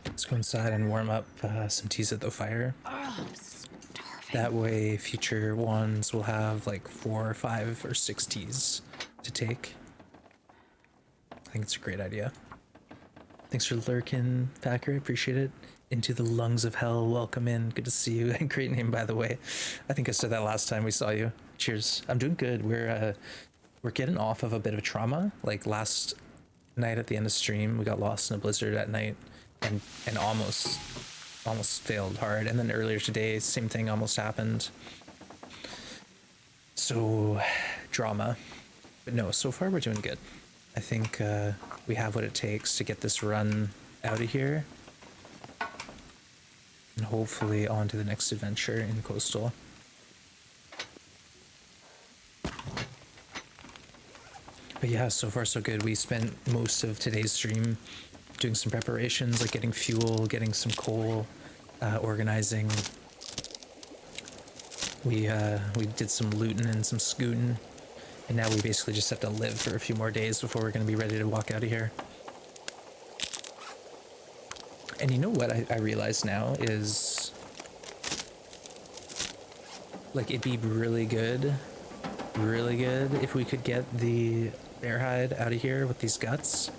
Let's go inside and warm up some teas at the fire. Oh, I'm starving. That way future ones will have like 4 or 5 or 6 teas to take. I think it's a great idea. Thanks for lurking, Packer. Appreciate it. Into the lungs of hell. Welcome in. Good to see you. And great name, by the way. I think I said that last time we saw you. Cheers. I'm doing good. We're getting off of a bit of trauma. Like last night at the end of stream, we got lost in a blizzard at night and almost failed hard. And then earlier today, same thing almost happened. So drama. But no, so far we're doing good. I think we have what it takes to get this run out of here. And hopefully on to the next adventure in Coastal. But yeah, so far so good. We spent most of today's stream doing some preparations, like getting fuel, getting some coal, organizing. We did some looting and some scooting. And now we basically just have to live for a few more days before we're going to be ready to walk out of here. And you know what I realize now is, like, it'd be really good if we could get the bear hide out of here with these guts.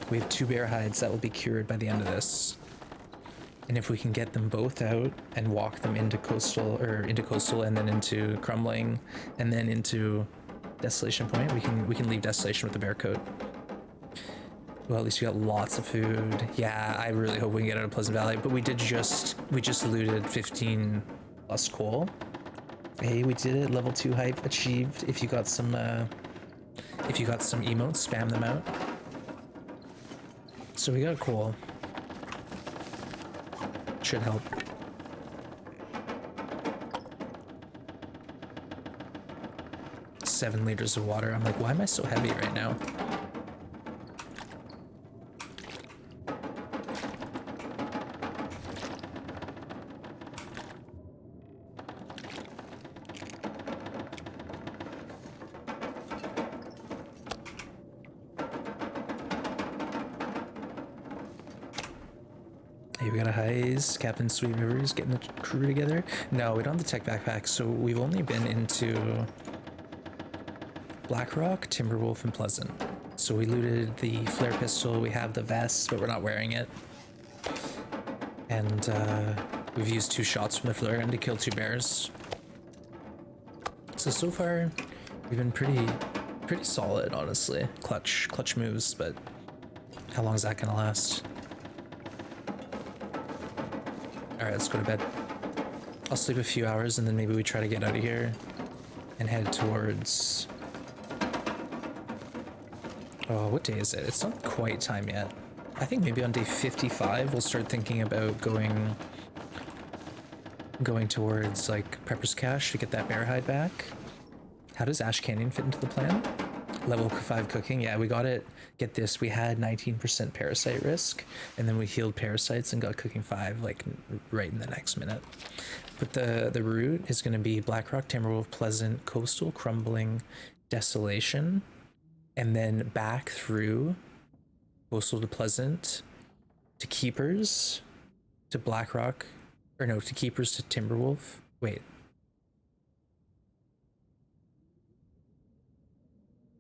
We have 2 bear hides that will be cured by the end of this. And if we can get them both out and walk them into coastal and then into crumbling and then into Desolation Point, we can leave Desolation with the bear coat. Well, at least we got lots of food. Yeah, I really hope we can get out of Pleasant Valley, but we just looted 15 plus coal. Hey, we did it. Level 2 hype achieved. If you got some emotes, spam them out. So we got coal. Should help. $7 liters of water. I'm like, why am I so heavy right now? Hey, we got a heist. Captain Sweet Rivers getting the crew together. No, we don't have the tech backpack, so we've only been into Blackrock, Timberwolf, and Pleasant. So we looted the flare pistol, we have the vest, but we're not wearing it. And we've used 2 shots from the flare gun to kill 2 bears. So far, we've been pretty solid, honestly. Clutch moves, but how long is that gonna last? Alright, let's go to bed. I'll sleep a few hours and then maybe we try to get out of here and head towards... Oh, what day is it? It's not quite time yet. I think maybe on day 55 we'll start thinking about going towards like Prepper's Cache to get that bear hide back. How does Ash Canyon fit into the plan? Level 5 cooking, yeah, we got it. Get this, we had 19% parasite risk, and then we healed parasites and got cooking 5 like right in the next minute. But the route is going to be Blackrock, Timberwolf, Pleasant, Coastal, Crumbling, Desolation, and then back through Coastal to Pleasant to Keepers, to Blackrock, or no, to Keepers to Timberwolf. Wait.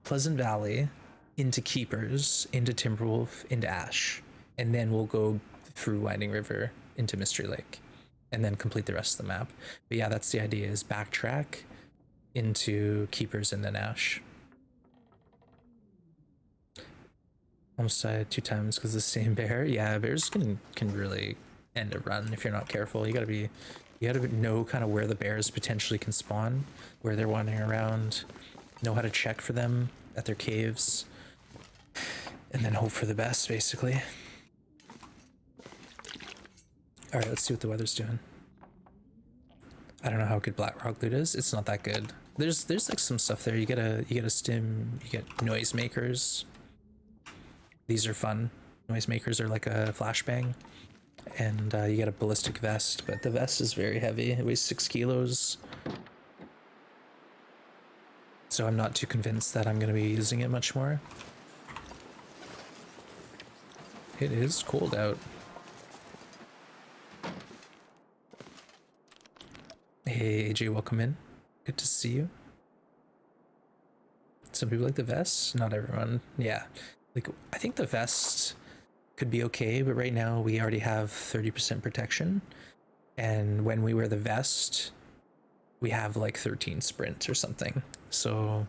Pleasant Valley, into Keepers, into Timberwolf, into Ash. And then we'll go through Winding River into Mystery Lake. And then complete the rest of the map. But yeah, that's the idea, is backtrack into Keepers and then Ash. Almost died 2 times because the same bear. Yeah, bears can really end a run if you're not careful. You gotta know kind of where the bears potentially can spawn, where they're wandering around, know how to check for them at their caves, and then hope for the best, basically. All right, let's see what the weather's doing. I don't know how good Blackrock loot is. It's not that good. There's like some stuff there. You get a stim. You get noisemakers. These are fun. Noisemakers are like a flashbang, and you get a ballistic vest. But the vest is very heavy. It weighs 6 kilos. So I'm not too convinced that I'm going to be using it much more. It is cold out. Hey AJ, welcome in. Good to see you. Some people like the vest, not everyone. Yeah, like I think the vest could be okay, but right now we already have 30% protection, and when we wear the vest, we have like 13 sprint or something. So,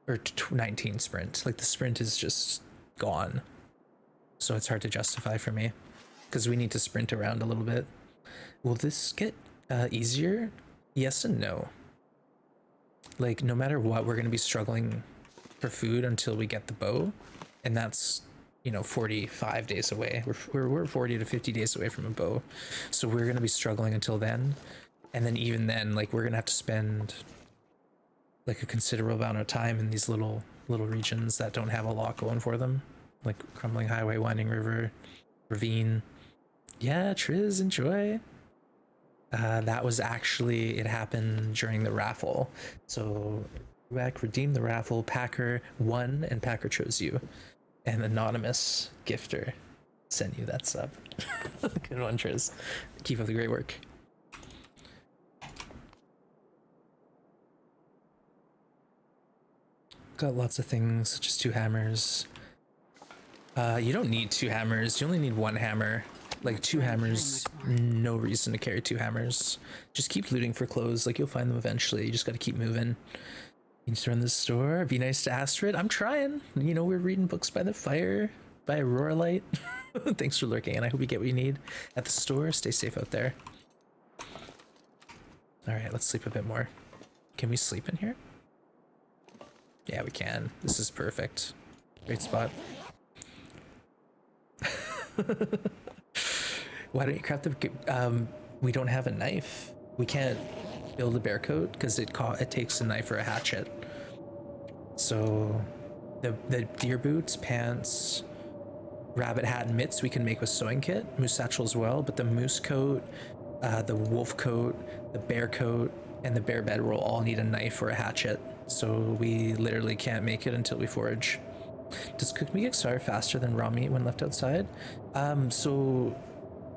or 19 sprint. Like the sprint is just gone, so it's hard to justify for me because we need to sprint around a little bit. Will this get easier? Yes and no. Like no matter what, we're going to be struggling for food until we get the bow, and that's, you know, 45 days away. We're 40 to 50 days away from a bow, so we're going to be struggling until then. And then even then, like, we're going to have to spend like a considerable amount of time in these little regions that don't have a lot going for them, like Crumbling Highway, Winding River, Ravine. Yeah, Triz, enjoy. That was actually, it happened during the raffle. So Ruak redeemed the raffle, Packer won, and Packer chose you. An anonymous gifter sent you that sub. Good one, Triz. Keep up the great work. Got lots of things, such as 2 hammers. You don't need 2 hammers, you only need 1 hammer. Like 2 hammers, no reason to carry 2 hammers. Just keep looting for clothes, like you'll find them eventually. You just gotta keep moving. You need to run the store, be nice to Astrid. I'm trying. You know, we're reading books by the fire, by Aurora Light. Thanks for lurking, and I hope you get what you need at the store. Stay safe out there. All right, let's sleep a bit more. Can we sleep in here? Yeah, we can. This is perfect. Great spot. Why don't you craft the... we don't have a knife. We can't build a bear coat because it takes a knife or a hatchet. So the deer boots, pants, rabbit hat, and mitts we can make with sewing kit. Moose satchel as well, but the moose coat, the wolf coat, the bear coat, and the bear bedroll all need a knife or a hatchet. So we literally can't make it until we forage. Does cooked meat expire faster than raw meat when left outside? So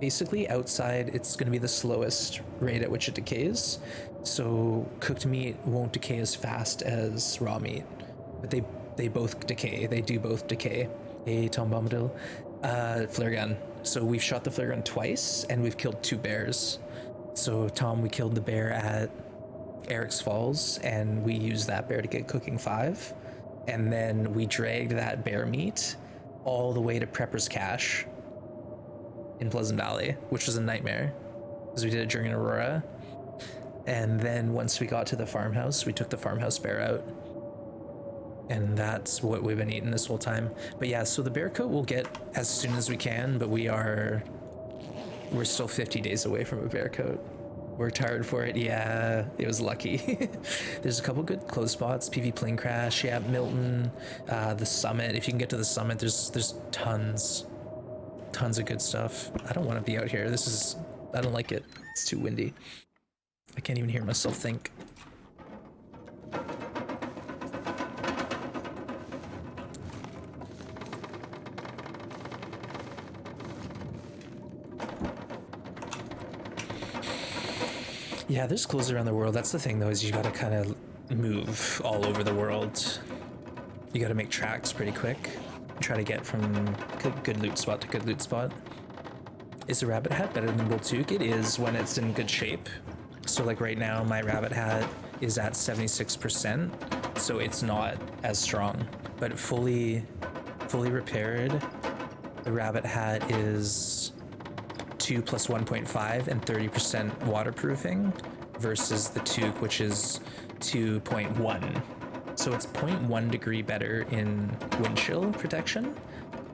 basically outside it's going to be the slowest rate at which it decays. So cooked meat won't decay as fast as raw meat, but they both decay. They do both decay. Hey, Tom Bombadil. Flare gun. So we've shot the flare gun twice and we've killed 2 bears. So Tom, we killed the bear at Eric's Falls and we used that bear to get cooking 5. And then we dragged that bear meat all the way to Prepper's Cache in Pleasant Valley, which was a nightmare because we did it during Aurora. And then once we got to the farmhouse, we took the farmhouse bear out. And that's what we've been eating this whole time. But yeah, so the bear coat we'll get as soon as we can, but we're still 50 days away from a bear coat. Worked hard for it. Yeah, it was lucky. There's a couple good close spots. PV Plane Crash. Yeah, Milton. The Summit. If you can get to the Summit, there's tons of good stuff. I don't want to be out here. I don't like it. It's too windy. I can't even hear myself think. Yeah, there's clothes around the world. That's the thing, though, is you gotta kind of move all over the world. You gotta make tracks pretty quick. Try to get from good loot spot to good loot spot. Is the rabbit hat better than Boltuk? It is when it's in good shape. So like right now, my rabbit hat is at 76%, so it's not as strong. But fully repaired, the rabbit hat is 2 plus 1.5 and 30% waterproofing versus the toque, which is 2.1. So it's 0.1 degree better in wind chill protection,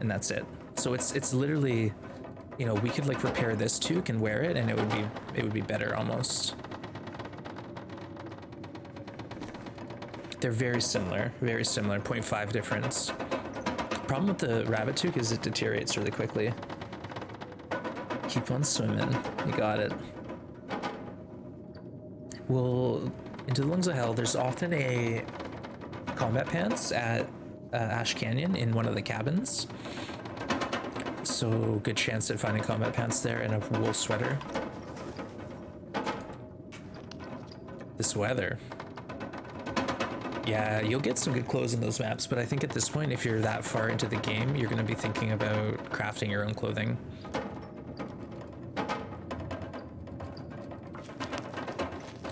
and that's it. So it's literally, you know, we could like repair this toque and wear it, and it would be better almost. They're very similar, 0.5 difference. Problem with the rabbit toque is it deteriorates really quickly. Keep on swimming, you got it. Well, into the Lungs of Hell, there's often a combat pants at Ash Canyon in one of the cabins. So good chance at finding combat pants there and a wool sweater. This weather. Yeah, you'll get some good clothes in those maps, but I think at this point, if you're that far into the game, you're going to be thinking about crafting your own clothing.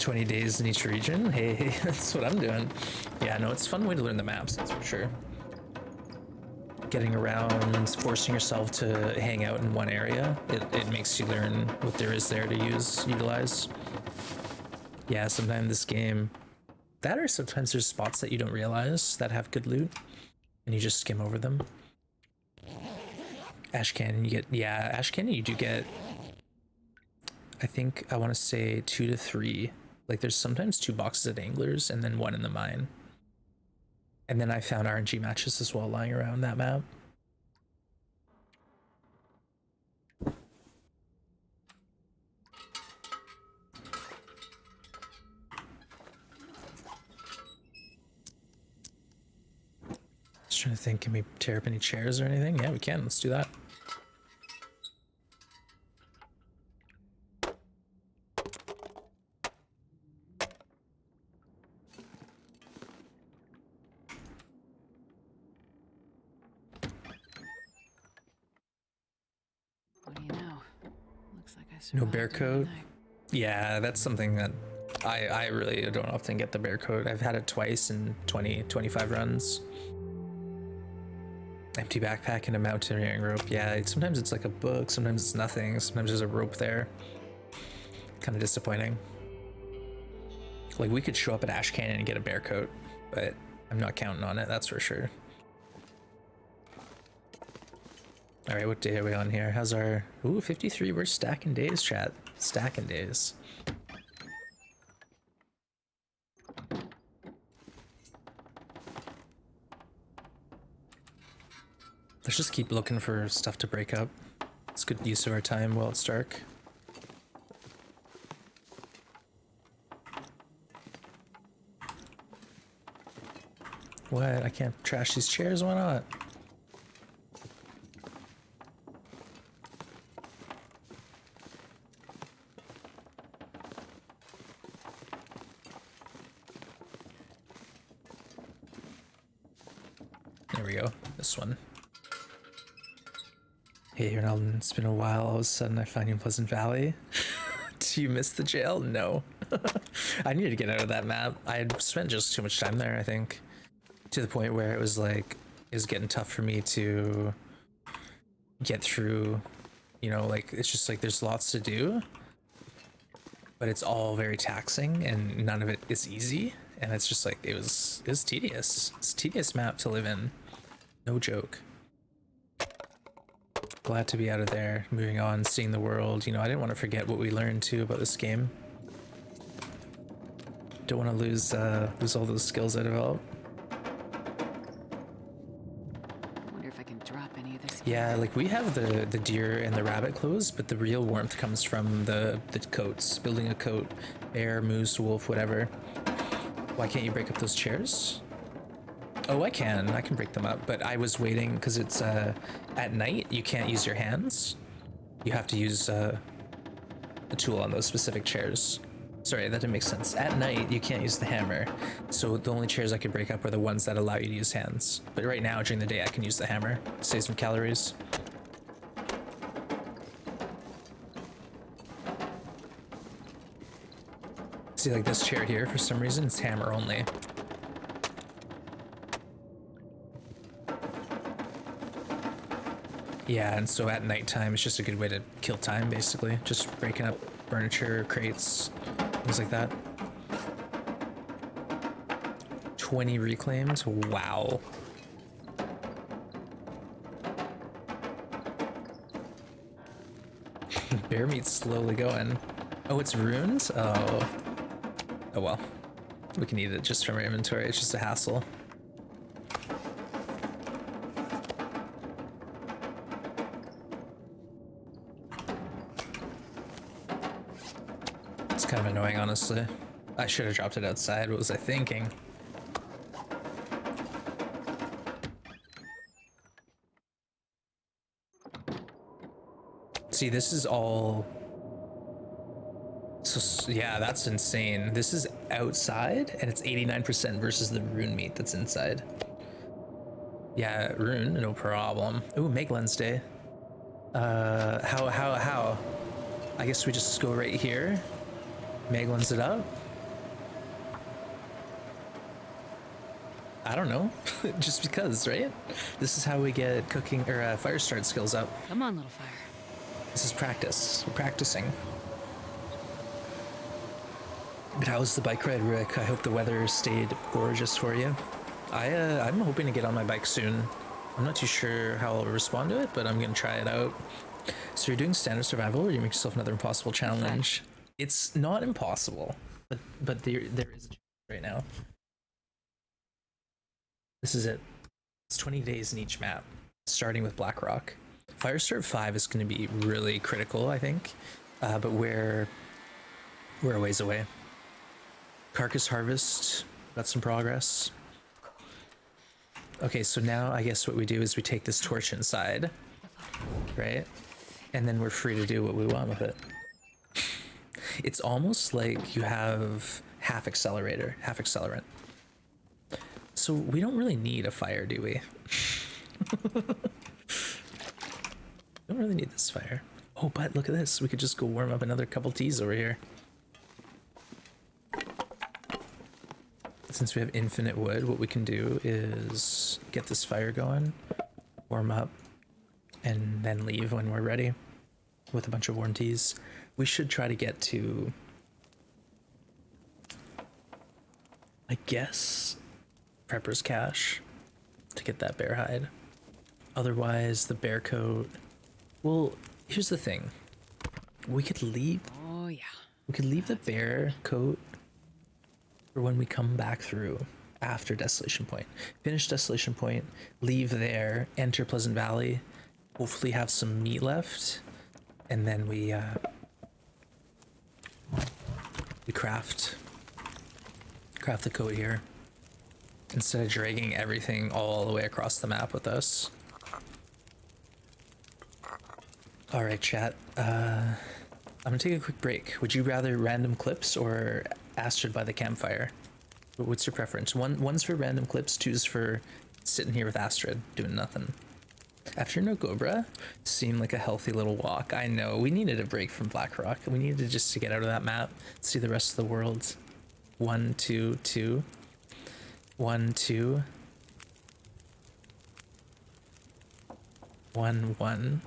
"20 days in each region." Hey, that's what I'm doing. Yeah, no, it's a fun way to learn the maps, that's for sure. Getting around, forcing yourself to hang out in one area, it makes you learn what there is there to utilize. Yeah, sometimes this game, that or sometimes there's spots that you don't realize that have good loot, and you just skim over them. Ash Canyon, Ash Canyon you do get, I think, I want to say 2 to 3. Like there's sometimes 2 boxes at Anglers and then 1 in the mine. And then I found RNG matches as well lying around that map. Just trying to think, can we tear up any chairs or anything? Yeah, we can. Let's do that. What do you know? Looks like I No survived bear another coat. night. Yeah, that's something that I really don't often get, the bear coat. I've had it twice in 25 runs. Empty backpack and a mountaineering rope. Yeah, sometimes it's like a book, sometimes it's nothing, sometimes there's a rope there. Kind of disappointing. Like we could show up at Ash Canyon and get a bear coat, but I'm not counting on it, that's for sure. All right, what day are we on here? How's our, ooh, 53, we're stacking days, chat. Stacking days. Let's just keep looking for stuff to break up. It's good use of our time while it's dark. What? I can't trash these chairs, why not? There we go, this one. Hey, Ronaldo, it's been a while. All of a sudden I find you in Pleasant Valley. Do you miss the jail? No. I needed to get out of that map. I had spent just too much time there, I think. To the point where it was like, it was getting tough for me to get through, you know, like, it's just like there's lots to do, but it's all very taxing and none of it is easy. And it's just like, it was tedious. It's a tedious map to live in. No joke. Glad to be out of there, moving on, seeing the world. You know, I didn't want to forget what we learned too about this game. Don't want to lose all those skills I developed. I wonder if I can drop any of this. Yeah, like we have the deer and the rabbit clothes, but the real warmth comes from the coats. Building a coat, bear, moose, wolf, whatever. Why can't you break up those chairs? Oh, I can break them up, but I was waiting because it's at night. You can't use your hands. You have to use a tool on those specific chairs. Sorry, that didn't make sense. At night, you can't use the hammer. So the only chairs I could break up are the ones that allow you to use hands. But right now, during the day, I can use the hammer. Save some calories. See, like this chair here, for some reason, it's hammer only. Yeah, and so at nighttime, it's just a good way to kill time, basically. Just breaking up furniture, crates, things like that. 20 reclaimed? Wow. Bear meat's slowly going. Oh, it's ruined? Oh. Oh well. We can eat it just from our inventory. It's just a hassle. It's kind of annoying, honestly. I should have dropped it outside. What was I thinking? See, this is all... So, yeah, that's insane. This is outside, and it's 89% versus the rune meat that's inside. Yeah, rune, no problem. Ooh, make lens day. How? I guess we just go right here. Meglins it up. I don't know. Just because, right? This is how we get cooking or fire start skills up. Come on, little fire. This is practice. We're practicing. But how was the bike ride, Rick? I hope the weather stayed gorgeous for you. I'm hoping to get on my bike soon. I'm not too sure how I'll respond to it, but I'm gonna try it out. So you're doing standard survival, or you make yourself another impossible challenge? It's not impossible, but there is a challenge right now. This is it. It's 20 days in each map, starting with Blackrock. Firestart 5 is going to be really critical, I think, but we're a ways away. Carcass Harvest, got some progress. Okay, so now I guess what we do is we take this torch inside, right? And then we're free to do what we want with it. It's almost like you have half accelerator, half accelerant. So we don't really need a fire, do we? Don't really need this fire. Oh, but look at this. We could just go warm up another couple teas over here. Since we have infinite wood, what we can do is get this fire going, warm up, and then leave when we're ready with a bunch of warm teas. We should try to get to, I guess, Prepper's Cache to get that bear hide. Otherwise, the bear coat. Well, here's the thing. We could leave. Oh yeah. We could leave the bear coat for when we come back through after Desolation Point. Finish Desolation Point, leave there, enter Pleasant Valley, hopefully have some meat left, and then we craft the coat here instead of dragging everything all the way across the map with us. All right, chat. I'm gonna take a quick break. Would you rather random clips or Astrid by the campfire? What's your preference? One's for random clips, two's for sitting here with Astrid doing nothing. After NoGoA seemed like a healthy little walk. I know we needed a break from Blackrock. We needed just to get out of that map, see the rest of the world. 1, 2, 2. 1, 2. 1, 1.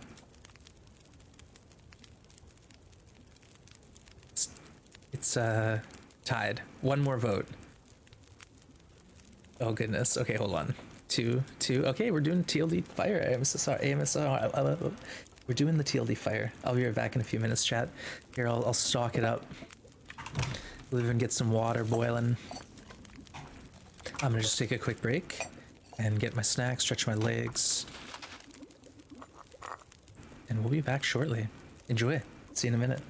It's tied. One more vote. Oh goodness. Okay, hold on. 2, 2. Okay, we're doing TLD fire. I'm so sorry. AMSR. We're doing the TLD fire. I'll be right back in a few minutes, chat. Here, I'll stock it up. We'll even get some water boiling. I'm gonna just take a quick break and get my snack, stretch my legs, and we'll be back shortly. Enjoy. See you in a minute.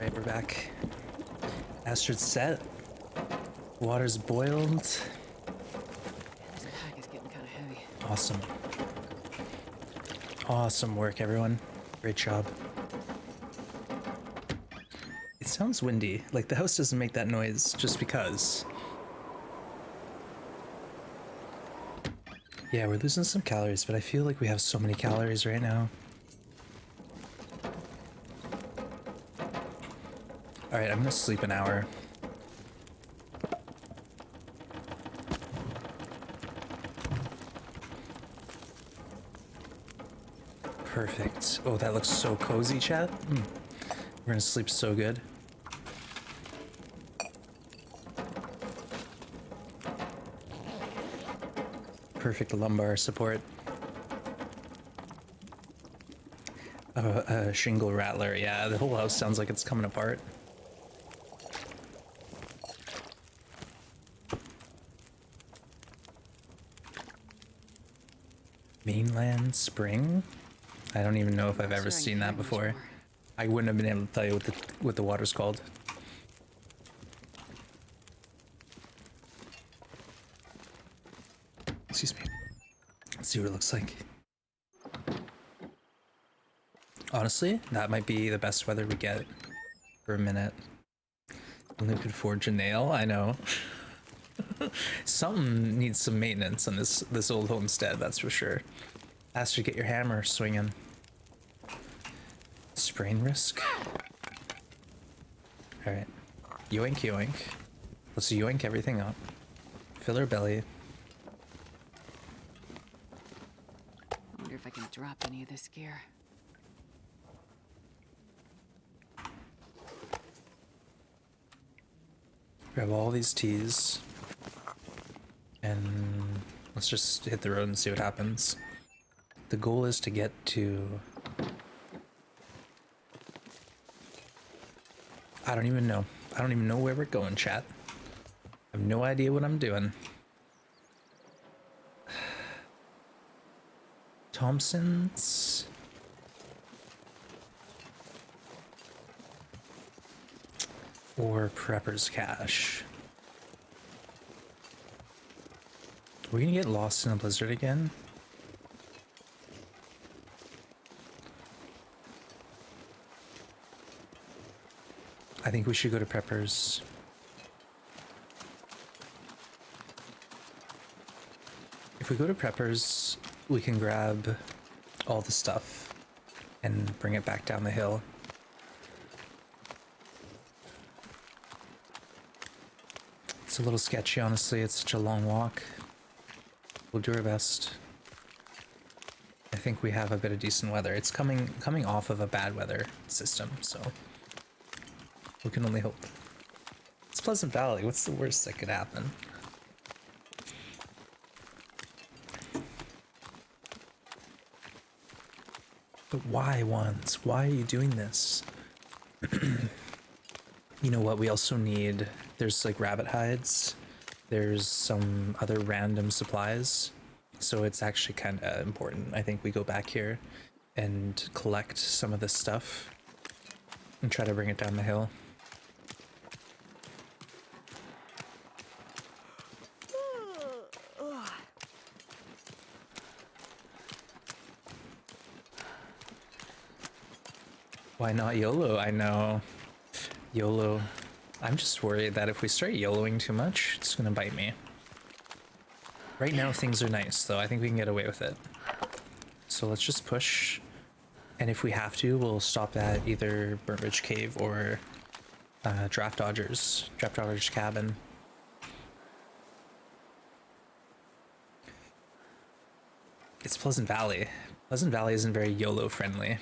Right, we're back. Astrid's set. Water's boiled. Man, this pack is getting kind of heavy. Awesome. Awesome work, everyone. Great job. It sounds windy. Like, the house doesn't make that noise just because. Yeah, we're losing some calories, but I feel like we have so many calories right now. Alright, I'm gonna sleep an hour. Perfect. Oh, that looks so cozy, chat. We're gonna sleep so good. Perfect lumbar support. A shingle rattler. Yeah, the whole house sounds like it's coming apart. Mainland Spring? I don't even know if I've ever seen that before. I wouldn't have been able to tell you what the water's called. Excuse me. Let's see what it looks like. Honestly, that might be the best weather we get for a minute. Only could forge a nail. I know. Something needs some maintenance on this old homestead, that's for sure. Ask you to get your hammer swinging. Sprain risk. All right, yoink yoink. Let's yoink everything up. Fill our belly. I wonder if I can drop any of this gear. Grab all these teas. And let's just hit the road and see what happens. The goal is to get to... I don't even know. I don't even know where we're going, chat. I have no idea what I'm doing. Thompson's... or Prepper's Cache. We're gonna get lost in a blizzard again. I think we should go to Prepper's. If we go to Prepper's, we can grab all the stuff and bring it back down the hill. It's a little sketchy, honestly. It's such a long walk. We'll do our best. I think we have a bit of decent weather. It's coming off of a bad weather system, so we can only hope. It's Pleasant Valley. What's the worst that could happen? But why, Wands? Why are you doing this? You know what? We also need... There's like rabbit hides. There's some other random supplies. So it's actually kind of important. I think we go back here and collect some of this stuff and try to bring it down the hill. Why not YOLO? I know. YOLO. I'm just worried that if we start YOLOing too much, it's gonna bite me. Right now things are nice, though. I think we can get away with it. So let's just push. And if we have to, we'll stop at either Burnt Ridge Cave or Draft Dodger's cabin. It's Pleasant Valley. Pleasant Valley isn't very YOLO friendly.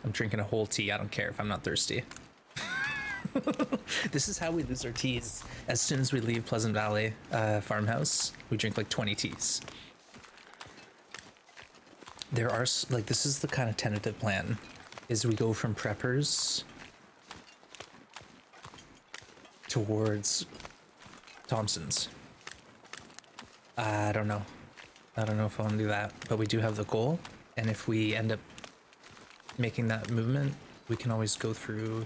I'm drinking a whole tea. I don't care if I'm not thirsty. This is how we lose our teas. As soon as we leave Pleasant Valley farmhouse, we drink like 20 teas. There are, like, this is the kind of tentative plan, is we go from Preppers towards Thompson's. I don't know. I don't know if I want to do that, but we do have the goal. And if we end up making that movement, we can always go through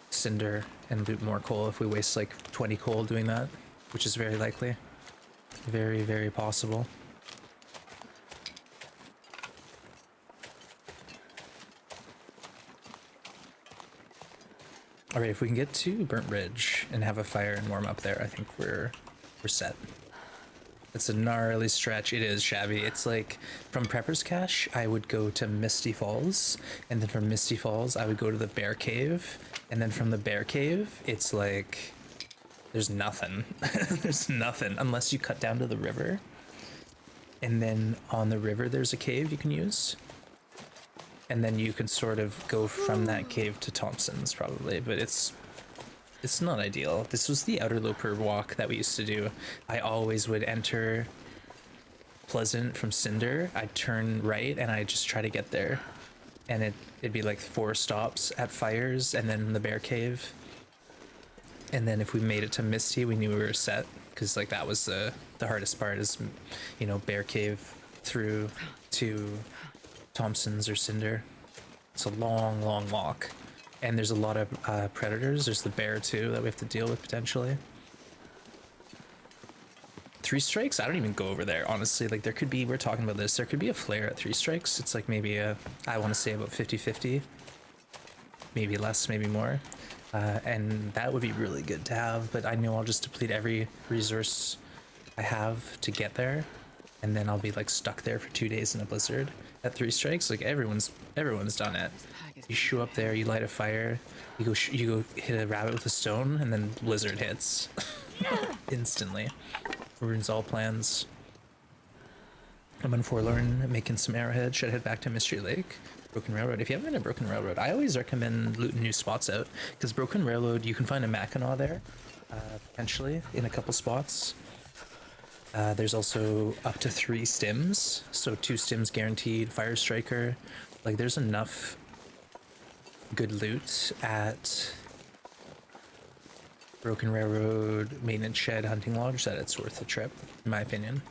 Cinder and loot more coal if we waste like 20 coal doing that, which is very likely. Very, very possible. Alright, if we can get to Burnt Ridge and have a fire and warm up there, I think we're set. It's a gnarly stretch. It is shabby. It's like from Prepper's Cache, I would go to Misty Falls, and then from Misty Falls, I would go to the Bear Cave, and then from the Bear Cave, it's like there's nothing. There's nothing unless you cut down to the river, and then on the river there's a cave you can use, and then you can sort of go from that cave to Thompson's probably, but it's not ideal. This was the Outer Loper walk that we used to do. I always would enter Pleasant from Cinder. I'd turn right and I'd just try to get there. And it'd be like 4 stops at Fires and then the Bear Cave. And then if we made it to Misty, we knew we were set. Because like that was the hardest part is, you know, Bear Cave through to Thompson's or Cinder. It's a long, long walk. And there's a lot of predators. There's the bear too that we have to deal with potentially. 3 strikes? I don't even go over there, honestly. Like there could be, we're talking about this, there could be a flare at 3 strikes. It's like maybe I want to say about 50-50. Maybe less, maybe more. And that would be really good to have, but I know I'll just deplete every resource I have to get there. And then I'll be like stuck there for 2 days in a blizzard at 3 strikes. Like everyone's done it. You show up there, you light a fire, you go hit a rabbit with a stone, and then blizzard hits instantly. Ruins all plans. I'm unforlorn, making some arrowhead. Should I head back to Mystery Lake? Broken Railroad. If you haven't been to Broken Railroad, I always recommend looting new spots out, because Broken Railroad, you can find a Mackinaw there, potentially in a couple spots. There's also up to 3 stims, so 2 stims guaranteed. Fire Striker, like there's enough good loot at Broken Railroad, Maintenance Shed, Hunting Lodge that it's worth the trip, in my opinion.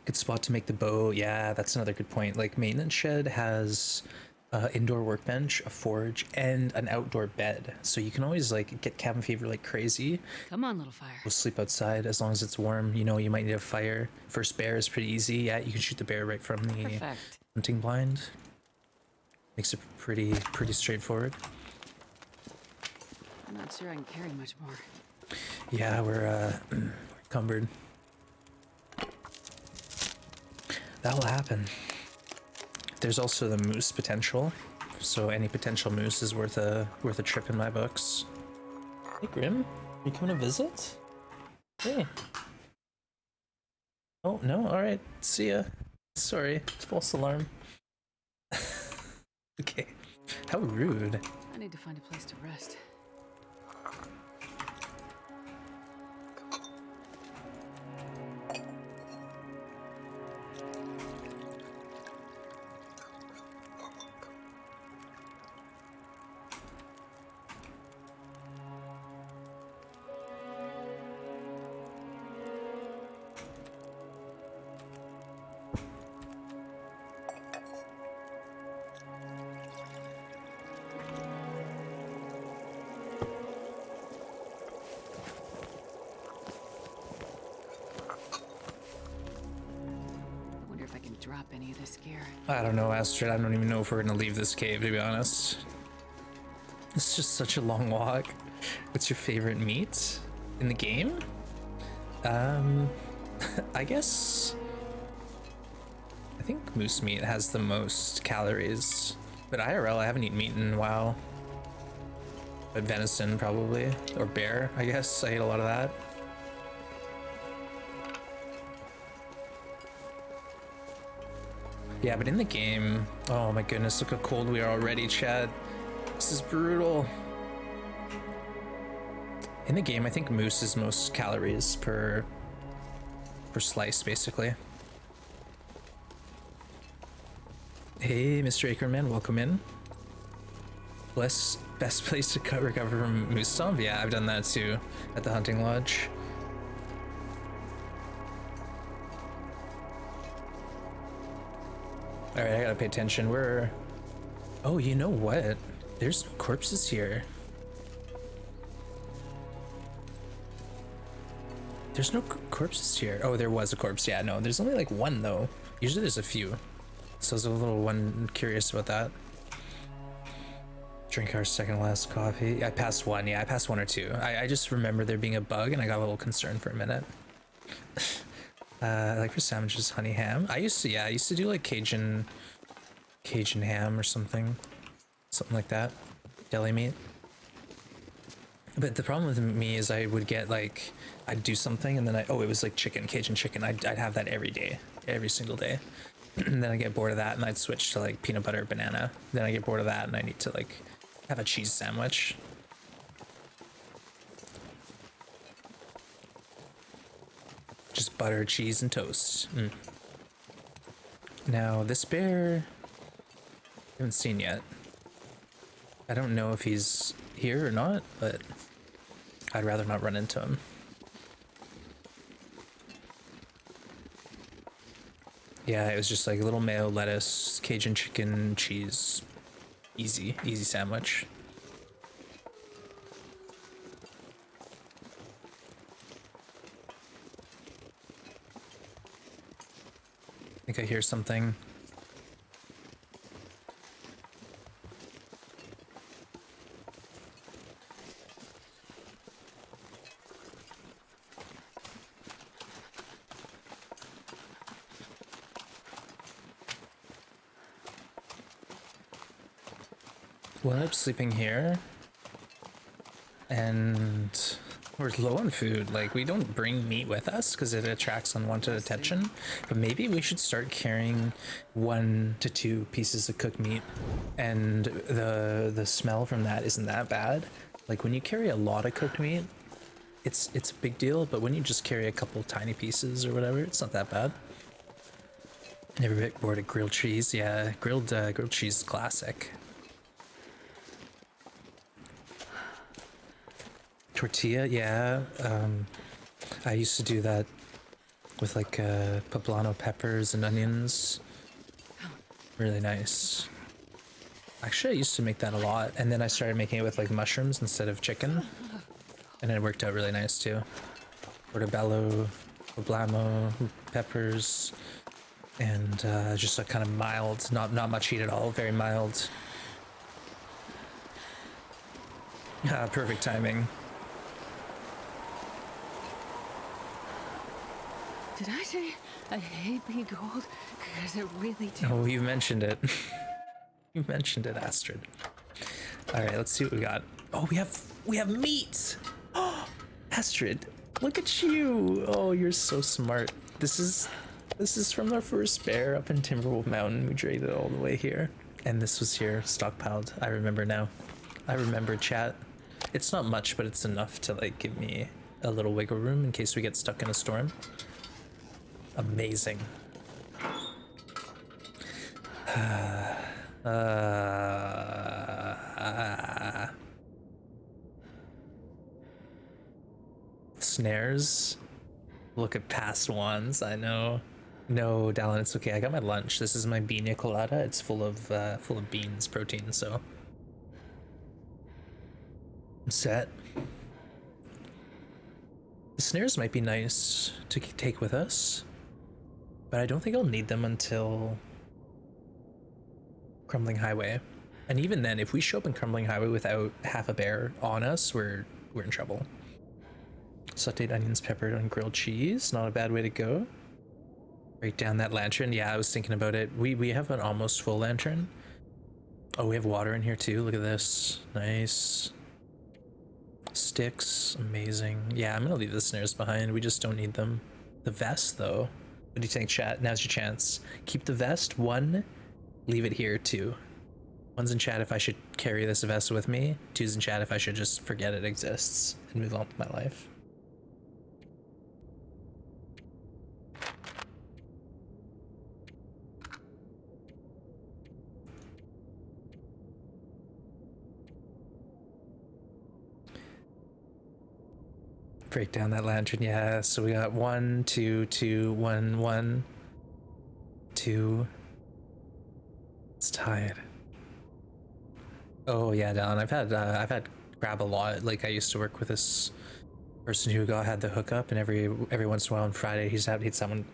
Good spot to make the bow. Yeah, that's another good point. Like Maintenance Shed has indoor workbench, a forge, and an outdoor bed, so you can always like get cabin fever like crazy. Come on, little fire. We'll sleep outside as long as it's warm. You know, you might need a fire. First bear is pretty easy. Yeah, you can shoot the bear right from the Perfect. hunting blind. Makes it pretty straightforward. I'm not sure I can carry much more. Yeah, we're encumbered. That'll happen. There's also the moose potential, so any potential moose is worth a trip in my books. Hey Grim, you coming to visit? Hey. Oh no, all right. See ya. Sorry, false alarm. Okay. How rude. I need to find a place to rest. Drop any of this gear. I don't know, Astrid. I don't even know if we're gonna leave this cave, to be honest. It's just such a long walk. What's your favorite meat in the game? I guess I think moose meat has the most calories, but IRL I haven't eaten meat in a while. But venison probably, or bear, I guess. I ate a lot of that. Yeah, but in the game, oh my goodness, look how cold we are already, Chad. This is brutal. In the game, I think moose is most calories per slice, basically. Hey, Mr. Ackerman, welcome in. Bless Best place to recover from moose stomp? Yeah, I've done that too at the hunting lodge. All right, I gotta pay attention. We're... Oh, you know what? There's no corpses here. There's no corpses here. Oh, there was a corpse. Yeah, no, there's only like one though. Usually there's a few. So I was a little curious about that. Drink our second last coffee. I passed one. Yeah, I passed one or two. I just remember there being a bug and I got a little concerned for a minute. I like for sandwiches, honey ham. I used to do like Cajun ham or something like that. Deli meat. But the problem with me is I would get like, I'd do something and then it was like chicken, Cajun chicken. I'd have that every day, every single day. And then I get bored of that and I'd switch to like peanut butter, banana. Then I get bored of that and I need to like have a cheese sandwich. Just butter, cheese, and toast. Now this bear, I haven't seen yet. I don't know if he's here or not, but I'd rather not run into him. Yeah, it was just like a little mayo, lettuce, Cajun chicken, cheese. Easy sandwich. I think I hear something. We'll end up sleeping here, and we're low on food. Like, we don't bring meat with us because it attracts unwanted attention, but maybe we should start carrying 1 to 2 pieces of cooked meat, and the smell from that isn't that bad. Like, when you carry a lot of cooked meat, it's a big deal, but when you just carry a couple tiny pieces or whatever, it's not that bad. Never been bored of grilled cheese. Yeah, grilled cheese is classic. Tortilla, yeah. I used to do that with like poblano peppers and onions. Really nice. Actually, I used to make that a lot, and then I started making it with like mushrooms instead of chicken, and it worked out really nice too. Portobello, poblano, peppers, and just a kind of mild, not much heat at all, very mild. Perfect timing. Did I say I hate being cold? Because it really do. Oh, you mentioned it. You mentioned it, Astrid. All right, let's see what we got. Oh, we have meat. Oh, Astrid, look at you. Oh, you're so smart. This is from our first bear up in Timberwolf Mountain. We dragged it all the way here, and this was here stockpiled. I remember now. I remember, chat. It's not much, but it's enough to like give me a little wiggle room in case we get stuck in a storm. Amazing. Snares. Look at past ones. I know. No, Dallin, it's okay. I got my lunch. This is my bean colada. It's full of beans, protein. So I'm set. The snares might be nice to take with us, but I don't think I'll need them until Crumbling Highway. And even then, if we show up in Crumbling Highway without half a bear on us, we're in trouble. Sauteed onions, peppered on grilled cheese. Not a bad way to go. Break down that lantern. Yeah, I was thinking about it. We have an almost full lantern. Oh, we have water in here too. Look at this. Nice. Sticks. Amazing. Yeah, I'm gonna leave the snares behind. We just don't need them. The vest, though. What do you think, chat? Now's your chance. Keep the vest. 1. Leave it here. 2. 1's in chat if I should carry this vest with me. 2's in chat if I should just forget it exists and move on with my life. Break down that lantern, yeah. So we got 1, 2, 2, 1, 1, 2. It's tied. Oh yeah, Dallin, I've had crab a lot. Like I used to work with this person who had the hookup, and every once in a while on Friday he'd someone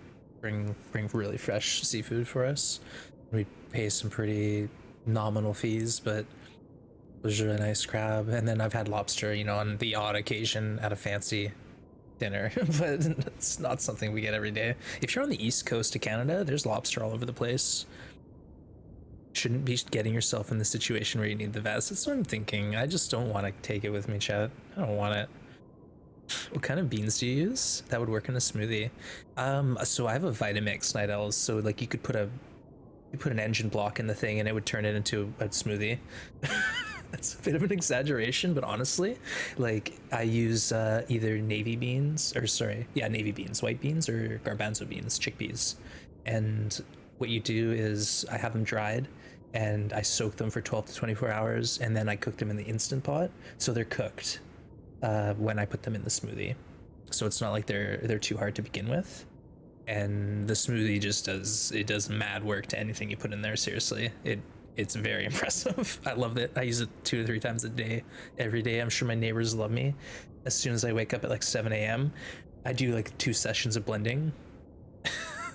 bring really fresh seafood for us. We'd pay some pretty nominal fees, but it was really nice crab. And then I've had lobster, you know, on the odd occasion at a fancy dinner, but it's not something we get every day. If you're on the east coast of Canada, there's lobster all over the place. Shouldn't be getting yourself in the situation where you need the vest. That's what I'm thinking. I just don't want to take it with me, chat. I don't want it. What kind of beans do you use? That would work in a smoothie. So I have a Vitamix Night Owls, so like you could put an engine block in the thing and it would turn it into a smoothie. That's a bit of an exaggeration, but honestly, like I use either navy beans, white beans, or garbanzo beans, chickpeas. And what you do is I have them dried and I soak them for 12 to 24 hours, and then I cook them in the Instant Pot, so they're cooked when I put them in the smoothie. So it's not like they're too hard to begin with. And the smoothie just does mad work to anything you put in there. Seriously, it's very impressive. I love it. I use it 2 to 3 times a day, every day. I'm sure my neighbors love me. As soon as I wake up at like 7 a.m., I do like 2 sessions of blending.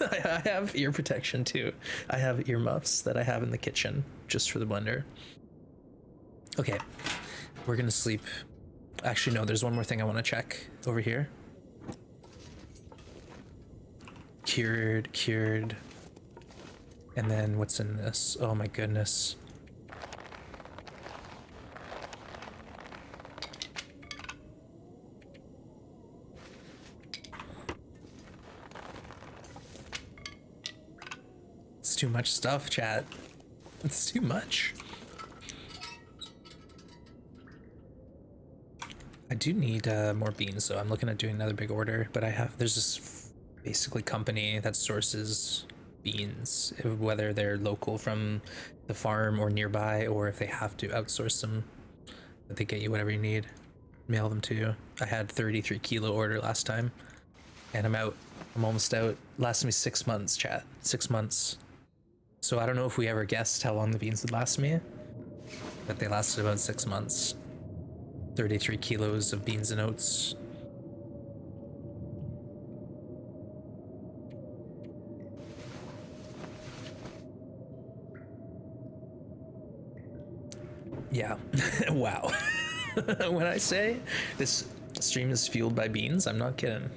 I have ear protection too. I have earmuffs that I have in the kitchen just for the blender. Okay, we're gonna sleep. Actually, no, there's one more thing I want to check over here. Cured. And then what's in this? Oh my goodness. It's too much stuff, chat. It's too much. I do need more beans, so I'm looking at doing another big order, but there's this basically company that sources beans, whether they're local from the farm or nearby, or if they have to outsource them, but they get you whatever you need, mail them to you. I had 33 kilo order last time, and I'm almost out. Lasted me 6 months, chat. 6 months. So I don't know if we ever guessed how long the beans would last me, but they lasted about 6 months. 33 kilos of beans and oats. Yeah. Wow. When I say this stream is fueled by beans, I'm not kidding.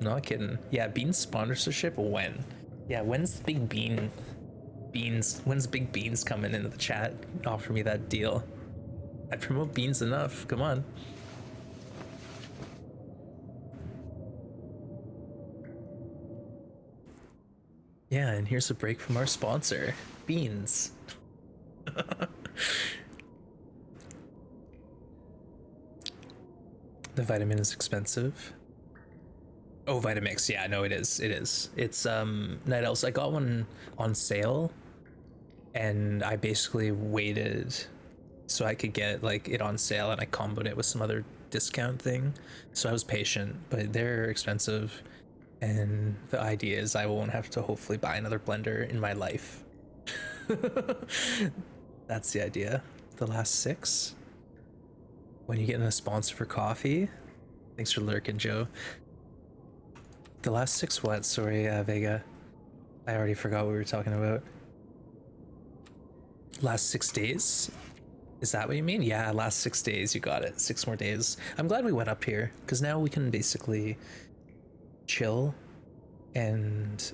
Not kidding. Yeah, beans sponsorship when? Yeah, when's the big when's big beans coming into the chat? Offer me that deal. I promote beans enough. Come on. Yeah, and here's a break from our sponsor, beans. The vitamin is expensive. Oh, Vitamix. Yeah, no, it is. It is. It's Night Owls. I got one on sale, and I basically waited so I could get like it on sale, and I comboed it with some other discount thing. So I was patient, but they're expensive, and the idea is I won't have to hopefully buy another blender in my life. That's the idea. The last 6. When you get in a sponsor for coffee, thanks for lurking, Joe. The last 6 what? Sorry, Vega. I already forgot what we were talking about. Last 6 days? Is that what you mean? Yeah, last 6 days, you got it. 6 more days. I'm glad we went up here, because now we can basically chill, and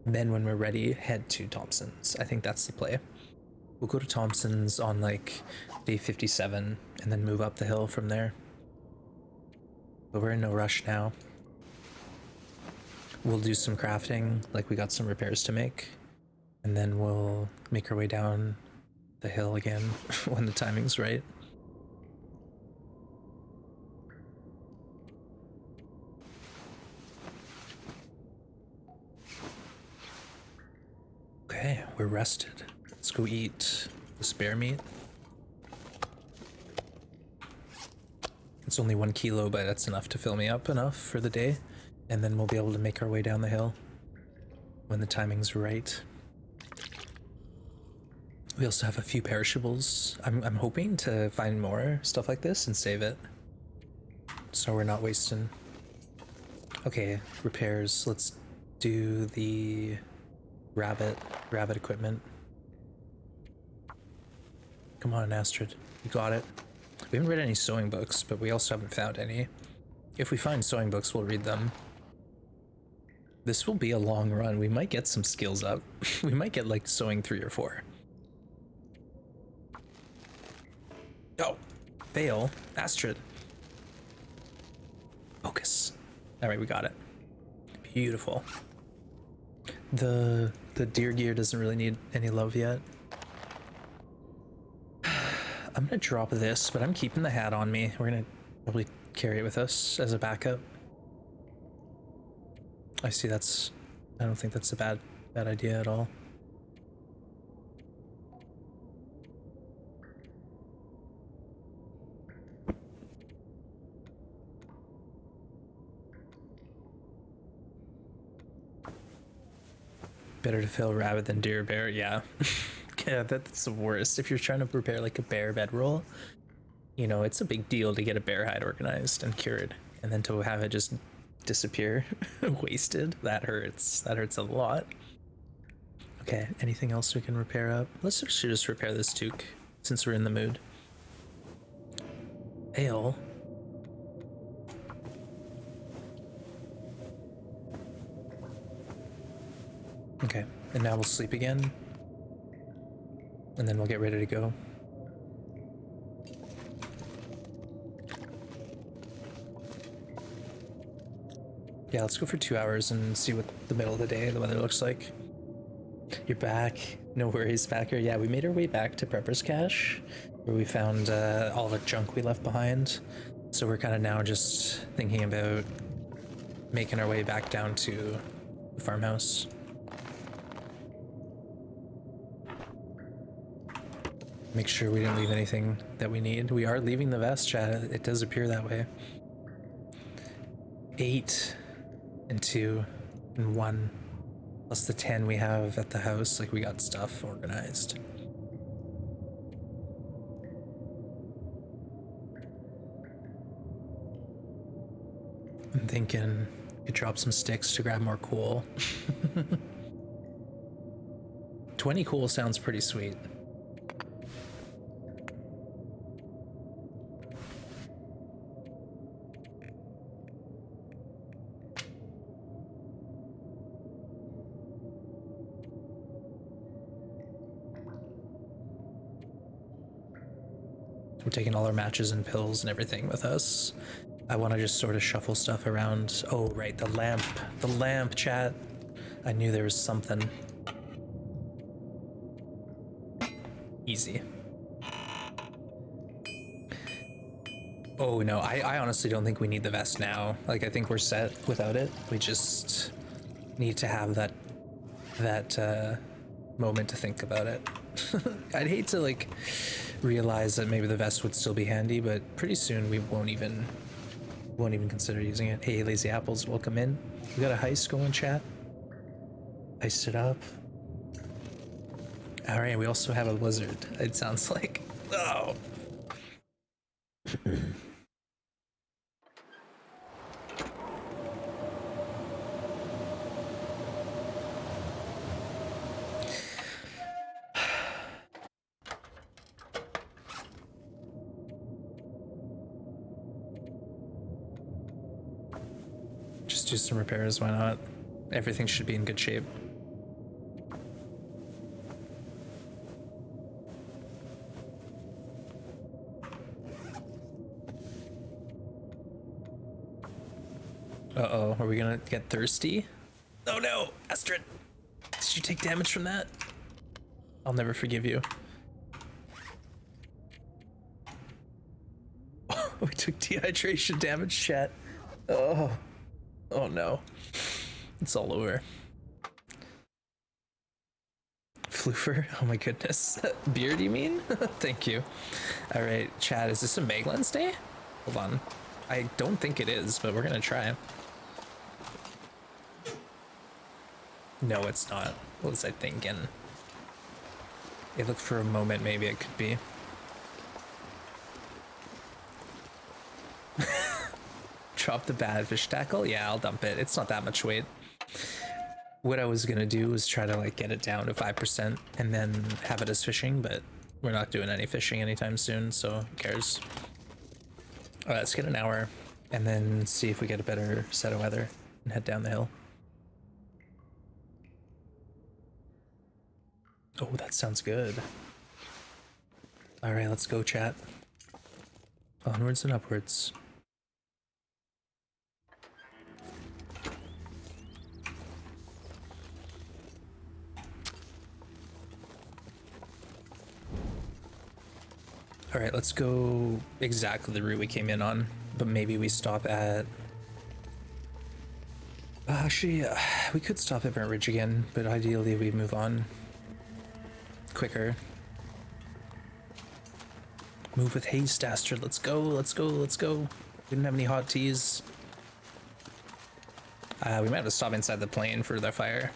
then when we're ready, head to Thompson's. I think that's the play. We'll go to Thompson's on like day 57, and then move up the hill from there. But we're in no rush now. We'll do some crafting, like we got some repairs to make, and then we'll make our way down the hill again when the timing's right. Okay, we're rested. Let's go eat the spare meat. It's only 1 kilo, but that's enough to fill me up enough for the day. And then we'll be able to make our way down the hill when the timing's right. We also have a few perishables. I'm hoping to find more stuff like this and save it, so we're not wasting. Okay, repairs. Let's do the rabbit equipment. Come on, Astrid. You got it. We haven't read any sewing books, but we also haven't found any. If we find sewing books, we'll read them. This will be a long run. We might get some skills up. We might get like sewing 3 or 4. Oh, fail. Astrid. Focus. All right, we got it. Beautiful. The deer gear doesn't really need any love yet. I'm gonna drop this, but I'm keeping the hat on me. We're gonna probably carry it with us as a backup. I see that's... I don't think that's a bad idea at all. Better to fail rabbit than deer bear, yeah. Yeah, that's the worst. If you're trying to prepare like a bear bedroll, you know, it's a big deal to get a bear hide organized and cured, and then to have it just disappear wasted, that hurts. That hurts a lot. Okay, anything else we can repair up? Let's actually just repair this toque since we're in the mood. Ale. Okay, and now we'll sleep again. And then we'll get ready to go. Yeah, let's go for 2 hours and see what the middle of the day, the weather looks like. You're back. No worries, Packer. Yeah, we made our way back to Prepper's Cache, where we found all the junk we left behind. So we're kind of now just thinking about making our way back down to the farmhouse. Make sure we didn't leave anything that we need. We are leaving the vest, chat. It does appear that way. 8 and 2 and 1 plus the 10 we have at the house. Like, we got stuff organized. I'm thinking we could drop some sticks to grab more coal. 20 coal sounds pretty sweet. We're taking all our matches and pills and everything with us. I want to just sort of shuffle stuff around. Oh, right, the lamp, chat. I knew there was something. Easy. Oh no, I honestly don't think we need the vest now. Like, I think we're set without it. We just need to have that moment to think about it. I'd hate to like realize that maybe the vest would still be handy, but pretty soon we won't even consider using it. Hey, Lazy Apples, welcome in. We got a heist going, chat. Heist it up. All right, we also have a blizzard. It sounds like. Oh. Just do some repairs, why not? Everything should be in good shape. Uh-oh, are we gonna get thirsty? Oh no, Astrid! Did you take damage from that? I'll never forgive you. We took dehydration damage, chat. Oh. Oh no. It's all over. Floofer? Oh my goodness. Beard, you mean? Thank you. Alright, chat, is this a Meglan's day? Hold on. I don't think it is, but we're gonna try. No, it's not. What was I thinking? It looked for a moment, maybe it could be. Drop the bad fish tackle? Yeah, I'll dump it. It's not that much weight. What I was gonna do was try to like get it down to 5% and then have it as fishing, but we're not doing any fishing anytime soon, so who cares? Let's get an hour and then see if we get a better set of weather and head down the hill. Oh, that sounds good. All right, let's go, chat. Onwards and upwards. All right, let's go exactly the route we came in on, but maybe we stop at... Actually, we could stop at Burnt Ridge again, but ideally we move on quicker. Move with haste, Astrid. Let's go, let's go, let's go. We didn't have any hot teas. We might have to stop inside the plane for the fire.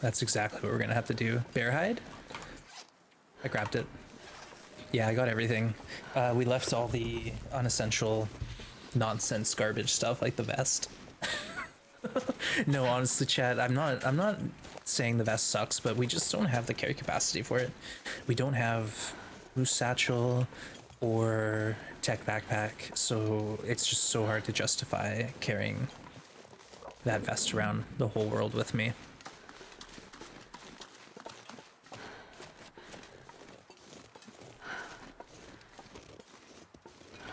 That's exactly what we're gonna have to do. Bear hide? I grabbed it. Yeah, I got everything. We left all the unessential nonsense garbage stuff like the vest. No, honestly, chat, I'm not saying the vest sucks, but we just don't have the carry capacity for it. We don't have loose satchel or tech backpack, so it's just so hard to justify carrying that vest around the whole world with me.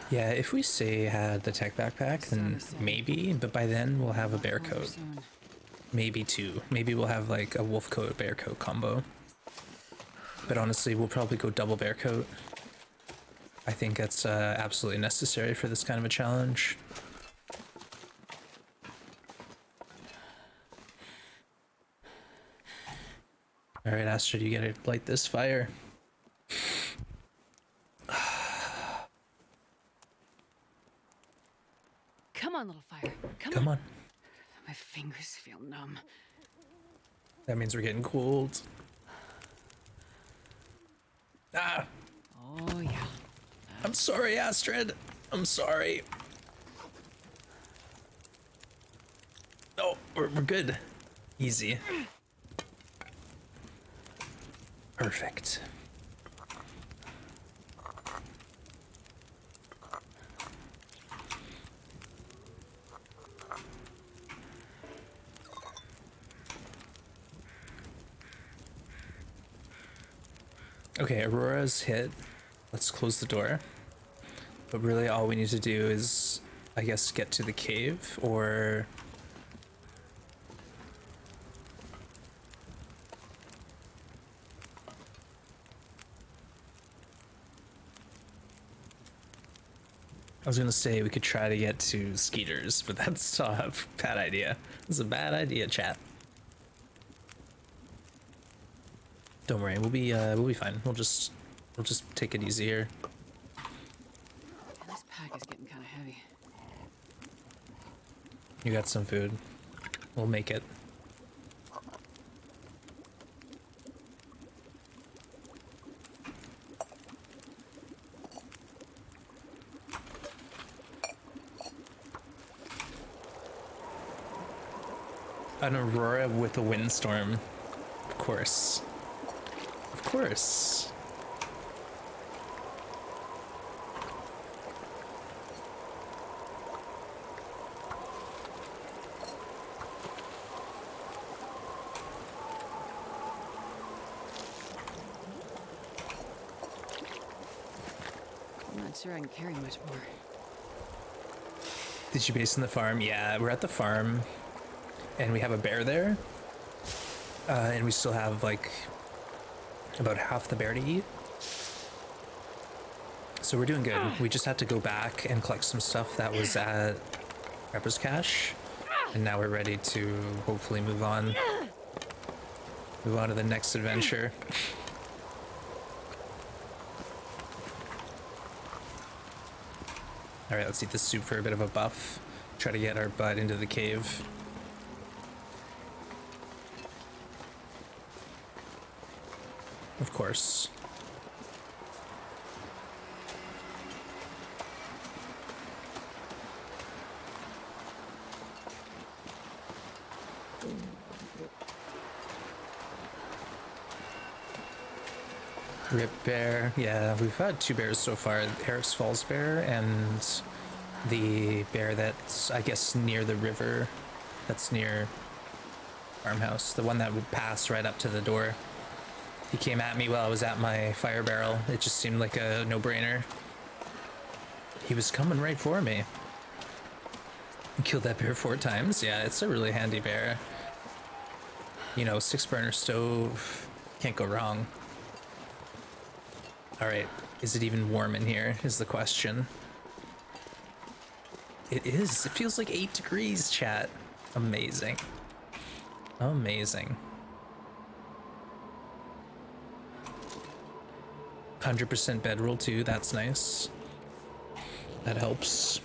Yeah, if we say had the tech backpack, then maybe, but by then we'll have a bear coat. Maybe two. Maybe we'll have like a wolf coat, bear coat combo. But honestly, we'll probably go double bear coat. I think that's absolutely necessary for this kind of a challenge. All right, Astrid, you gotta light this fire. Come on, little fire. Come on. My fingers feel numb. That means we're getting cold. Ah! Oh, yeah. I'm sorry, Astrid. I'm sorry. Oh, we're good. Easy. Perfect. Okay, Aurora's hit. Let's close the door. But really all we need to do is, I guess, get to the cave, or... I was gonna say we could try to get to Skeeter's, but that's a bad idea. It's a bad idea, chat. Don't worry, we'll be fine. We'll just take it easy here. This pack is getting kind of heavy. You got some food. We'll make it. An aurora with a windstorm. Of course. Of course. I'm not sure I can carry much more. Did you base in the farm? Yeah, we're at the farm. And we have a bear there. And we still have like about half the bear to eat. So we're doing good. We just had to go back and collect some stuff that was at Pepper's Cache. And now we're ready to hopefully move on. Move on to the next adventure. All right, let's eat the soup for a bit of a buff. Try to get our butt into the cave. Of course. Rip bear. Yeah, we've had 2 bears so far. Eric's Falls bear and the bear that's, I guess, near the river. That's near farmhouse. The one that would pass right up to the door. He came at me while I was at my fire barrel. It just seemed like a no-brainer. He was coming right for me. Killed that bear 4 times. Yeah, it's a really handy bear. You know, 6-burner stove. Can't go wrong. All right, is it even warm in here is the question. It is. It feels like 8 degrees, chat. Amazing. Amazing. 100% bedroll too, that's nice. That helps.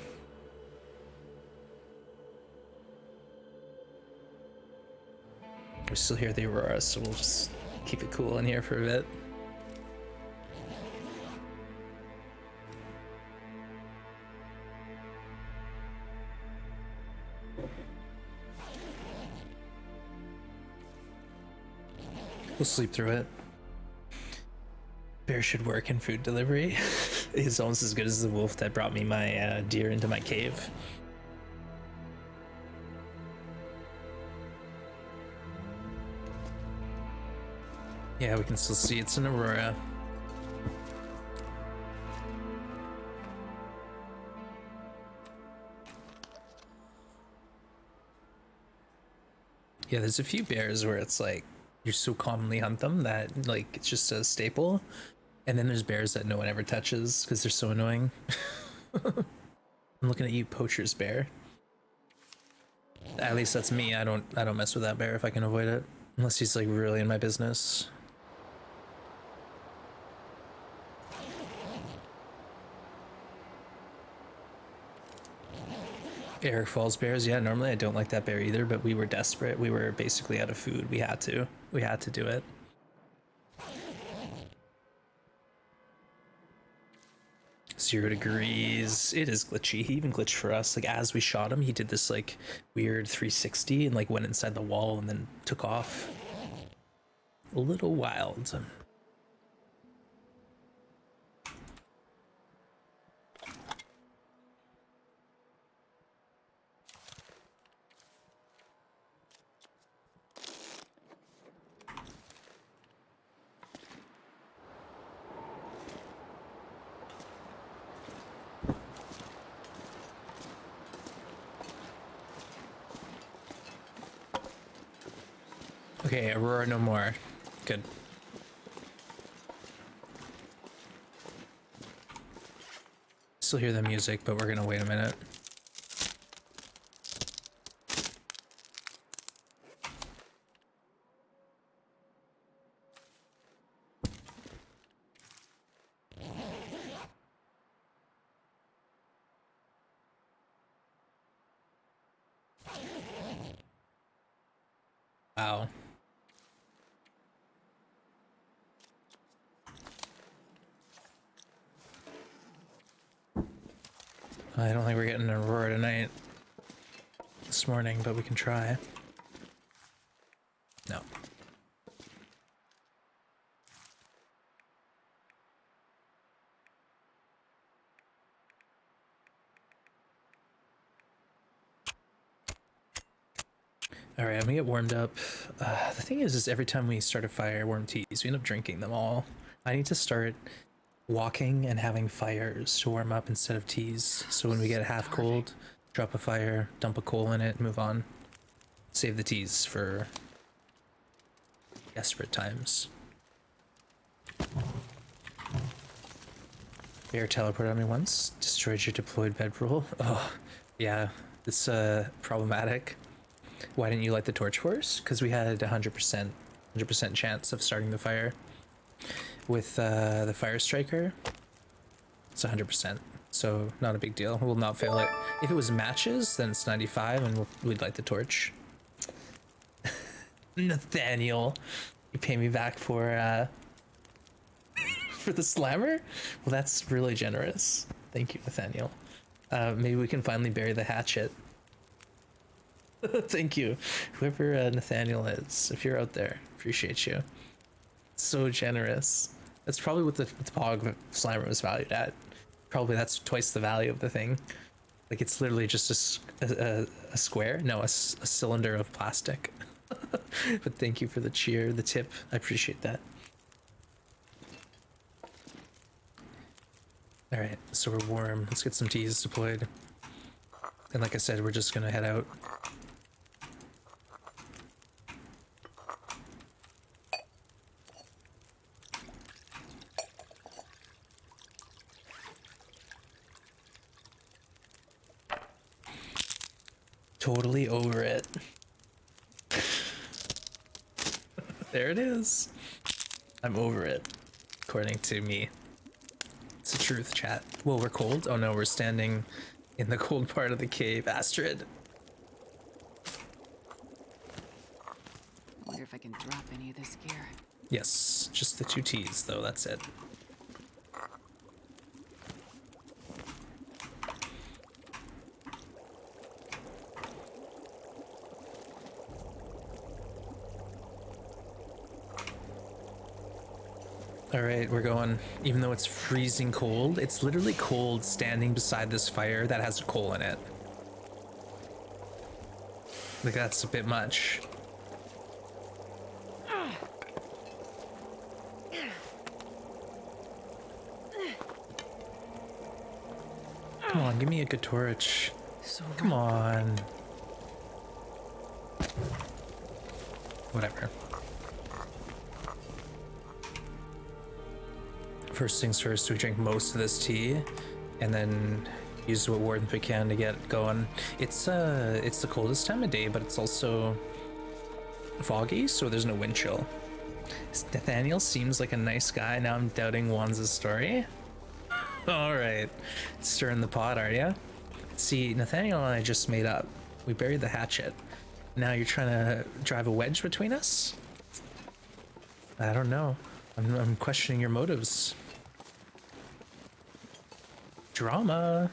We still hear the aurora, so we'll just keep it cool in here for a bit. We'll sleep through it. Bear should work in food delivery. He's almost as good as the wolf that brought me my deer into my cave. Yeah, we can still see it's an aurora. Yeah, there's a few bears where it's like you so commonly hunt them that like it's just a staple, and then there's bears that no one ever touches because they're so annoying. I'm looking at you, poacher's bear. At least that's me. I don't mess with that bear if I can avoid it, unless he's like really in my business. Eric Falls bears, yeah, normally I don't like that bear either, but we were desperate. We were basically out of food. We had to do it. Zero degrees. It is glitchy. He even glitched for us. Like as we shot him, he did this like weird 360 and like went inside the wall and then took off. A little wild. Okay, aurora no more. Good. Still hear the music, but we're gonna wait a minute. Wow. I don't think we're getting an aurora tonight. This morning, but we can try. No. All right, I'm gonna get warmed up. The thing is every time we start a fire, warm teas, we end up drinking them all. I need to start walking and having fires to warm up instead of teas. So when we get half cold, drop a fire, dump a coal in it, move on. Save the teas for desperate times. Bear teleported on me once, destroyed your deployed bedroll. Oh, yeah, it's problematic. Why didn't you light the torch for us? Because we had 100% 100% chance of starting the fire. With the fire striker, it's 100%. So not a big deal. We'll not fail it. If it was matches, then it's 95, and we'd light the torch. Nathaniel, you pay me back for for the slammer? Well, that's really generous. Thank you, Nathaniel. Maybe we can finally bury the hatchet. Thank you, whoever Nathaniel is. If you're out there, appreciate you. So generous. That's probably what the Pog Slammer was valued at. Probably that's twice the value of the thing. Like, it's literally just a square? No, a cylinder of plastic. But thank you for the cheer, the tip. I appreciate that. Alright, so we're warm. Let's get some teas deployed. And like I said, we're just gonna head out. Totally over it. There it is. I'm over it, according to me. It's the truth, chat. Well, we're cold. Oh no, we're standing in the cold part of the cave. Astrid. Wonder if I can drop any of this gear. Yes, just the 2 T's though, that's it. All right, we're going. Even though it's freezing cold, it's literally cold standing beside this fire that has coal in it. Like, that's a bit much. Come on, give me a good torch. So Come on. Whatever. First things first, we drink most of this tea, and then use what warmth we can to get going. It's the coldest time of day, but it's also foggy, so there's no wind chill. Nathaniel seems like a nice guy. Now I'm doubting Wanza's story. All right, stirring the pot, are ya? See, Nathaniel and I just made up. We buried the hatchet. Now you're trying to drive a wedge between us? I don't know. I'm questioning your motives. Drama.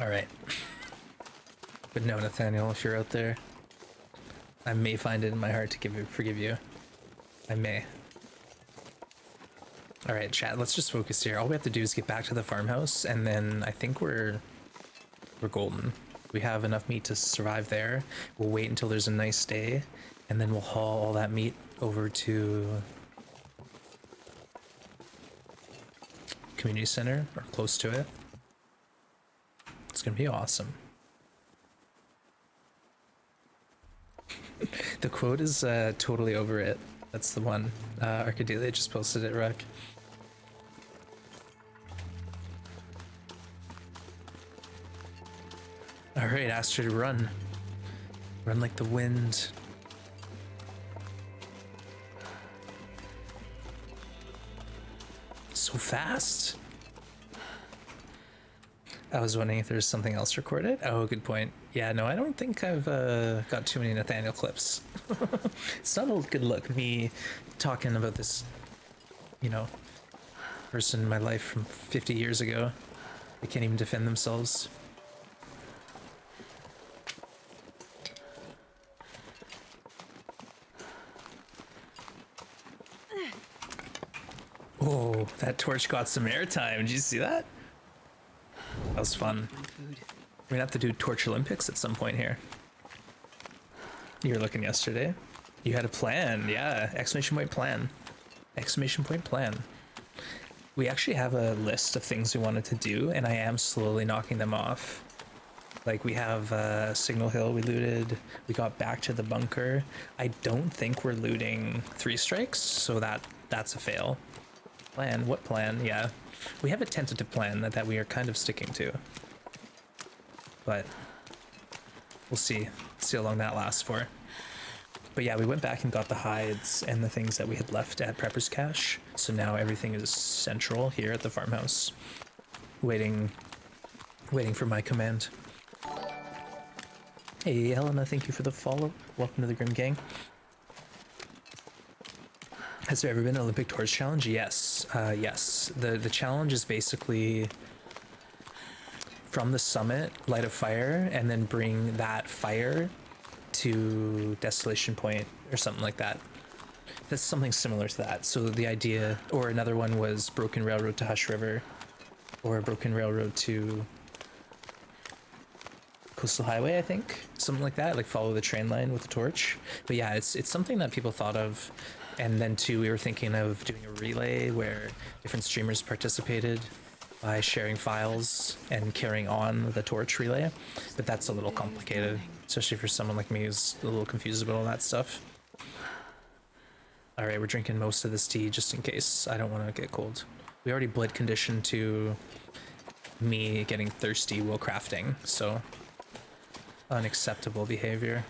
All right. But no, Nathaniel, if you're out there, I may find it in my heart to forgive you. I may. All right, chat, let's just focus here. All we have to do is get back to the farmhouse, and then I think we're golden. We have enough meat to survive there. We'll wait until there's a nice day, and then we'll haul all that meat over to community center or close to it. It's gonna be awesome. The quote is totally over it. That's the one. Arcadelia just posted it, Ruck. All right, Astrid, run. Run like the wind. So fast. I was wondering if there's something else recorded. Oh, good point. Yeah, no, I don't think I've got too many Nathaniel clips. It's not a good look, me talking about this, you know, person in my life from 50 years ago. They can't even defend themselves. Oh, that torch got some airtime. Did you see that? That was fun. Food. We're gonna have to do Torch Olympics at some point here. You were looking yesterday. You had a plan, yeah. Exclamation point plan. Exclamation point plan. We actually have a list of things we wanted to do, and I am slowly knocking them off. Like, we have Signal Hill we looted. We got back to the bunker. I don't think we're looting 3 strikes, so that's a fail. Plan? What plan? Yeah. We have a tentative plan that we are kind of sticking to. But we'll see. See how long that lasts for. But yeah, we went back and got the hides and the things that we had left at Prepper's Cache. So now everything is central here at the farmhouse, waiting for my command. Hey, Helena, thank you for the follow. Welcome to the Grim Gang. Has there ever been an Olympic Torch Challenge? Yes. Yes. The challenge is basically from the summit, light a fire, and then bring that fire to Desolation Point or something like that. That's something similar to that. So the idea, or another one was Broken Railroad to Hush River, or Broken Railroad to Coastal Highway, I think, something like that. Like follow the train line with a torch. But yeah, it's something that people thought of. And then too, we were thinking of doing a relay where different streamers participated by sharing files and carrying on the torch relay. But that's a little complicated, especially for someone like me who's a little confused about all that stuff. All right, we're drinking most of this tea just in case. I don't want to get cold. We already blood conditioned to me getting thirsty while crafting, so unacceptable behavior.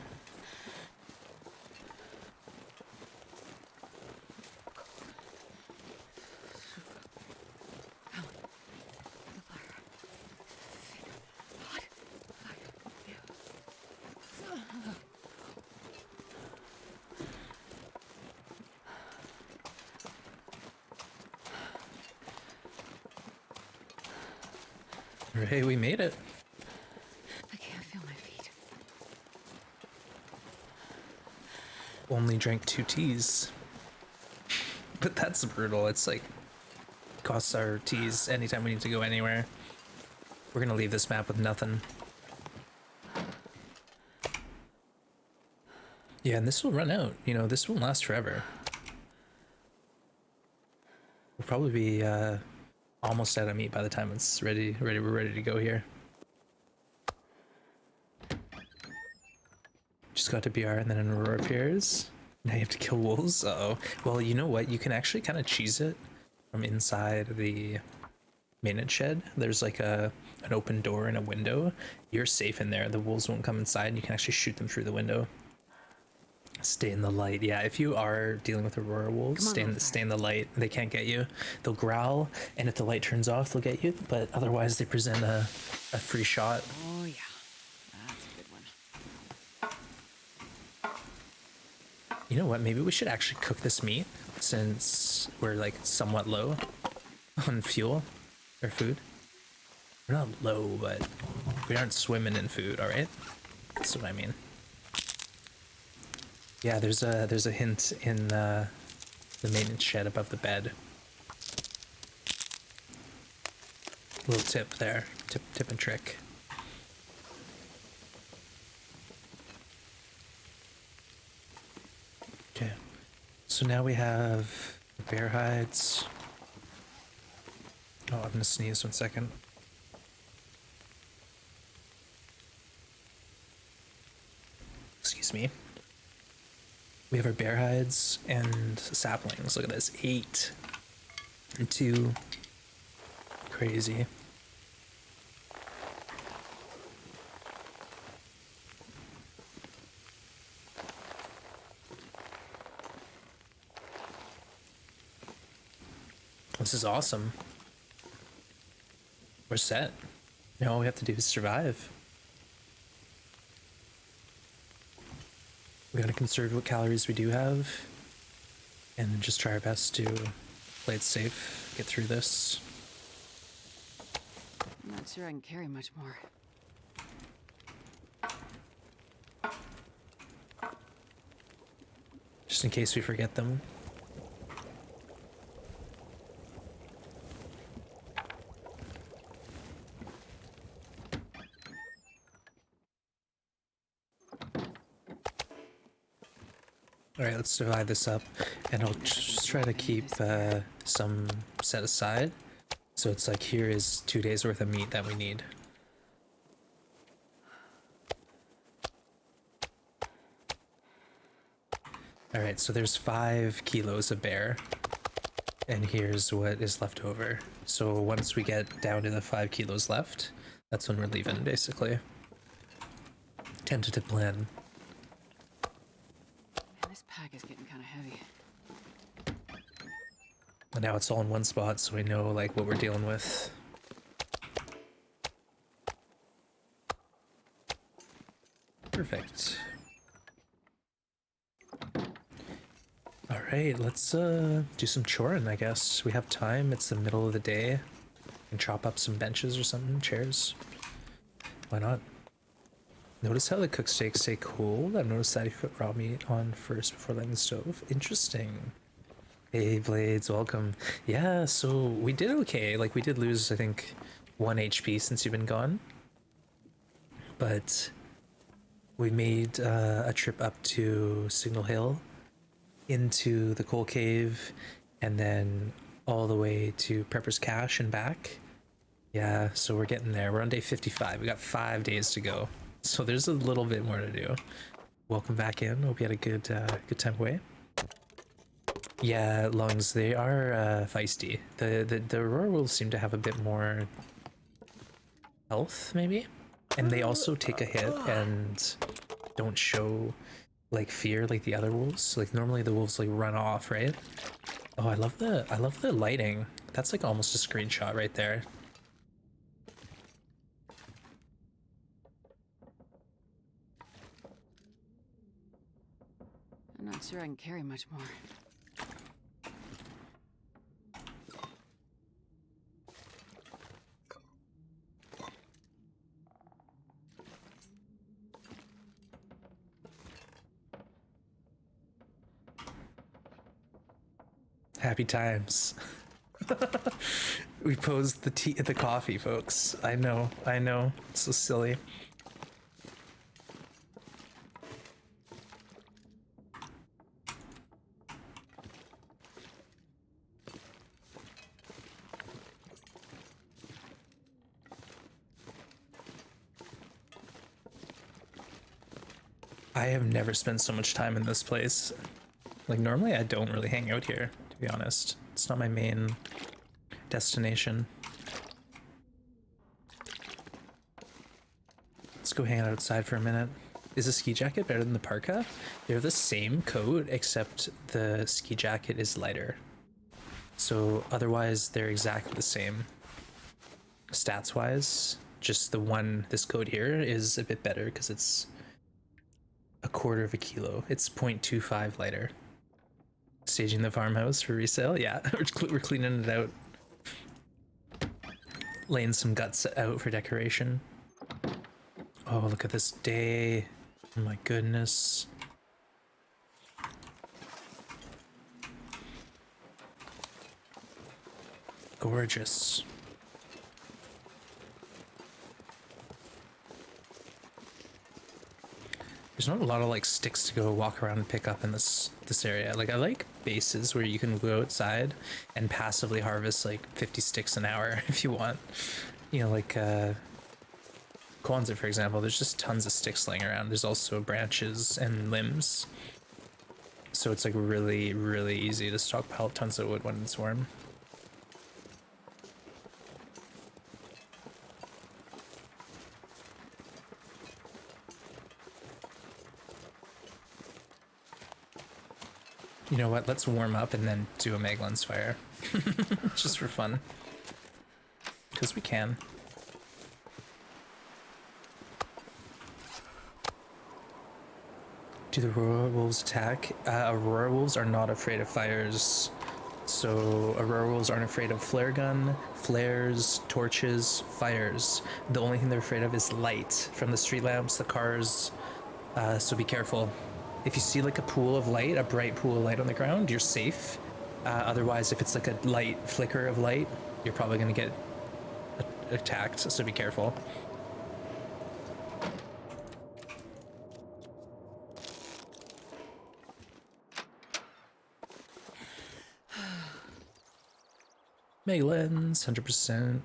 Hey, we made it. I can't feel my feet. Only drank 2 teas. But that's brutal. It's like costs our teas anytime we need to go anywhere. We're gonna leave this map with nothing. Yeah, and this will run out. You know, this won't last forever. We'll probably be almost out of meat by the time it's ready. We're ready to go here. Just got to BR and then an Aurora appears. Now you have to kill wolves. Uh-oh. Well, you know what? You can actually kind of cheese it from inside the maintenance shed. There's like an open door and a window. You're safe in there. The wolves won't come inside and you can actually shoot them through the window. Stay in the light. Yeah, if you are dealing with Aurora wolves, stay in the light. They can't get you. They'll growl, and if the light turns off, they'll get you. But otherwise, they present a free shot. Oh yeah, that's a good one. You know what? Maybe we should actually cook this meat since we're like somewhat low on fuel or food. We're not low, but we aren't swimming in food. All right, that's what I mean. Yeah, there's a hint in the maintenance shed above the bed. Little tip there, tip and trick. Okay, so now we have bear hides. Oh, I'm gonna sneeze 1 second. Excuse me. We have our bear hides and saplings. Look at this, 8 and 2. Crazy. This is awesome. We're set. Now all we have to do is survive. We gotta conserve what calories we do have and just try our best to play it safe, get through this. I'm not sure I can carry much more. Just in case we forget them. All right, let's divide this up, and I'll just try to keep some set aside. So it's like here is 2 days worth of meat that we need. All right, so there's 5 kilos of bear, and here's what is left over. So once we get down to the 5 kilos left, that's when we're leaving, basically. Tentative plan. pack is getting kind of heavy. And now it's all in one spot, so we know like what we're dealing with. Perfect. All right, let's do some choring, I guess. We have time. It's the middle of the day. We can chop up some benches or something, chairs. Why not? Notice how the cooked steaks stay cold? I've noticed that you put raw meat on first before lighting the stove. Interesting. Hey, Blades, welcome. Yeah, so we did okay. Like, we did lose, I think, 1 HP since you've been gone. But we made a trip up to Signal Hill, into the coal cave, and then all the way to Prepper's Cache and back. Yeah, so we're getting there. We're on day 55. We got 5 days to go. So there's a little bit more to do. Welcome back in. Hope you had a good time away. Yeah, lungs, they are feisty. The Aurora wolves seem to have a bit more health, maybe? And they also take a hit and don't show like fear like the other wolves. Like normally the wolves like run off, right? Oh, I love the lighting. That's like almost a screenshot right there. I'm not sure I can carry much more. Happy times. We posed the coffee, folks. I know. It's so silly. I have never spent so much time in this place. Like normally I don't really hang out here, to be honest. It's not my main destination. Let's go hang out outside for a minute. Is the ski jacket better than the parka? They're the same coat, except the ski jacket is lighter. So otherwise they're exactly the same. Stats wise, just this coat here is a bit better because it's a quarter of a kilo. It's 0.25 lighter. Staging the farmhouse for resale. Yeah, we're cleaning it out. Laying some guts out for decoration. Oh, look at this day. Oh my goodness. Gorgeous. There's not a lot of like sticks to go walk around and pick up in this area. Like I like bases where you can go outside and passively harvest like 50 sticks an hour if you want. You know, like Kwanzaa, for example, there's just tons of sticks laying around. There's also branches and limbs. So it's like really, really easy to stockpile tons of wood when it's warm. You know what? Let's warm up and then do a Maglin's fire. Just for fun. Because we can. Do the Aurora Wolves attack? Aurora Wolves are not afraid of fires. So Aurora Wolves aren't afraid of flare gun, flares, torches, fires. The only thing they're afraid of is light from the street lamps, the cars. So be careful. If you see like a pool of light, a bright pool of light on the ground, you're safe. Otherwise, if it's like a light flicker of light, you're probably going to get attacked, so be careful. Megalens, 100%.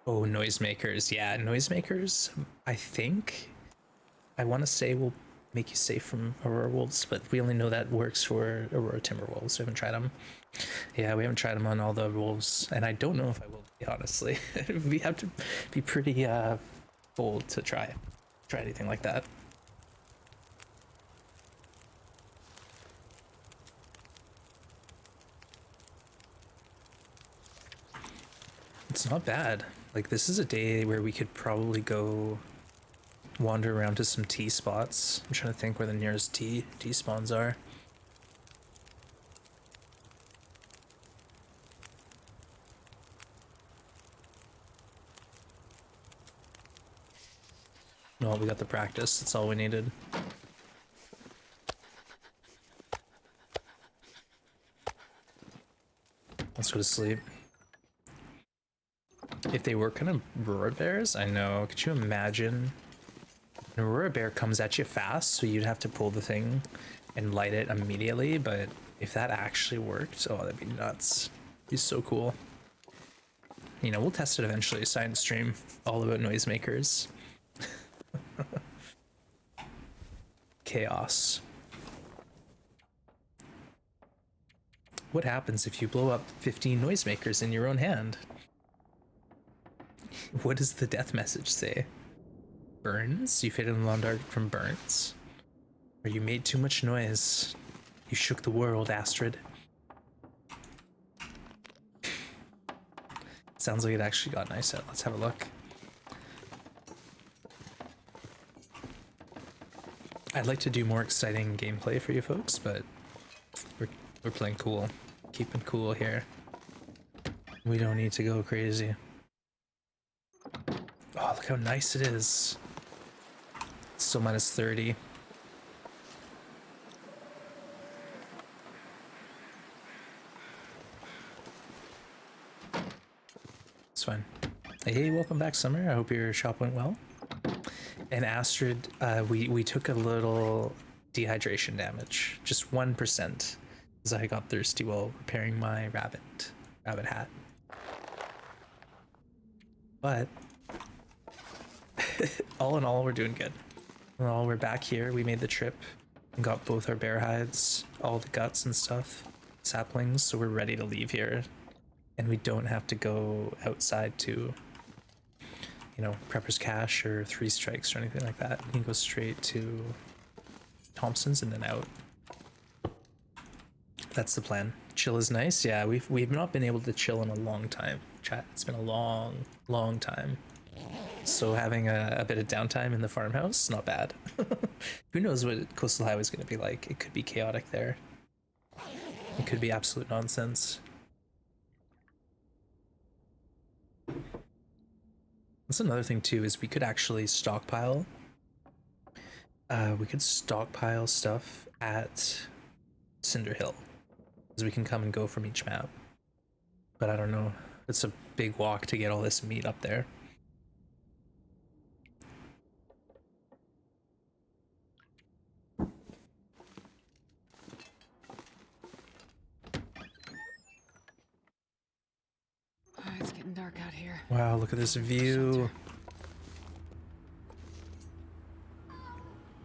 Oh, noisemakers. Yeah, noisemakers, I think, I want to say will make you safe from Aurora Wolves, but we only know that works for Aurora Timber Wolves. We haven't tried them. Yeah, we haven't tried them on all the wolves, and I don't know if I will be, honestly. We have to be pretty bold to try anything like that. It's not bad. Like, this is a day where we could probably go wander around to some tea spots. I'm trying to think where the nearest tea spawns are. No, we got the practice. That's all we needed. Let's go to sleep. If they were kind of aurora bears, I know. Could you imagine? An aurora bear comes at you fast, so you'd have to pull the thing and light it immediately. But if that actually worked, oh, that'd be nuts. It'd be so cool. You know, we'll test it eventually. Science stream all about noisemakers. Chaos. What happens if you blow up 15 noisemakers in your own hand? What does the death message say? Burns? You faded in long dark from burns? Or you made too much noise? You shook the world, Astrid. Sounds like it actually got nice out. Let's have a look. I'd like to do more exciting gameplay for you folks, but we're playing cool. Keeping cool here. We don't need to go crazy. Oh, look how nice it is. It's still minus 30. It's fine. Hey, welcome back, Summer. I hope your shop went well. And Astrid, we took a little dehydration damage, just 1%, as I got thirsty while repairing my rabbit hat. But all in all, we're doing good. Well, we're back here. We made the trip and got both our bear hides, all the guts and stuff, saplings, so we're ready to leave here. And we don't have to go outside to, you know, Prepper's Cache or Three Strikes or anything like that. We can go straight to Thompson's and then out. That's the plan. Chill is nice. Yeah, we've not been able to chill in a long time. Chat, it's been a long time. So having a bit of downtime in the farmhouse, not bad. Who knows what Coastal Highway is going to be like? It could be chaotic there. It could be absolute nonsense. That's another thing too, is we could actually stockpile. We could stockpile stuff at Cinder Hill, because we can come and go from each map. But I don't know. It's a big walk to get all this meat up there. Oh, it's getting dark out here. Wow, look at this view.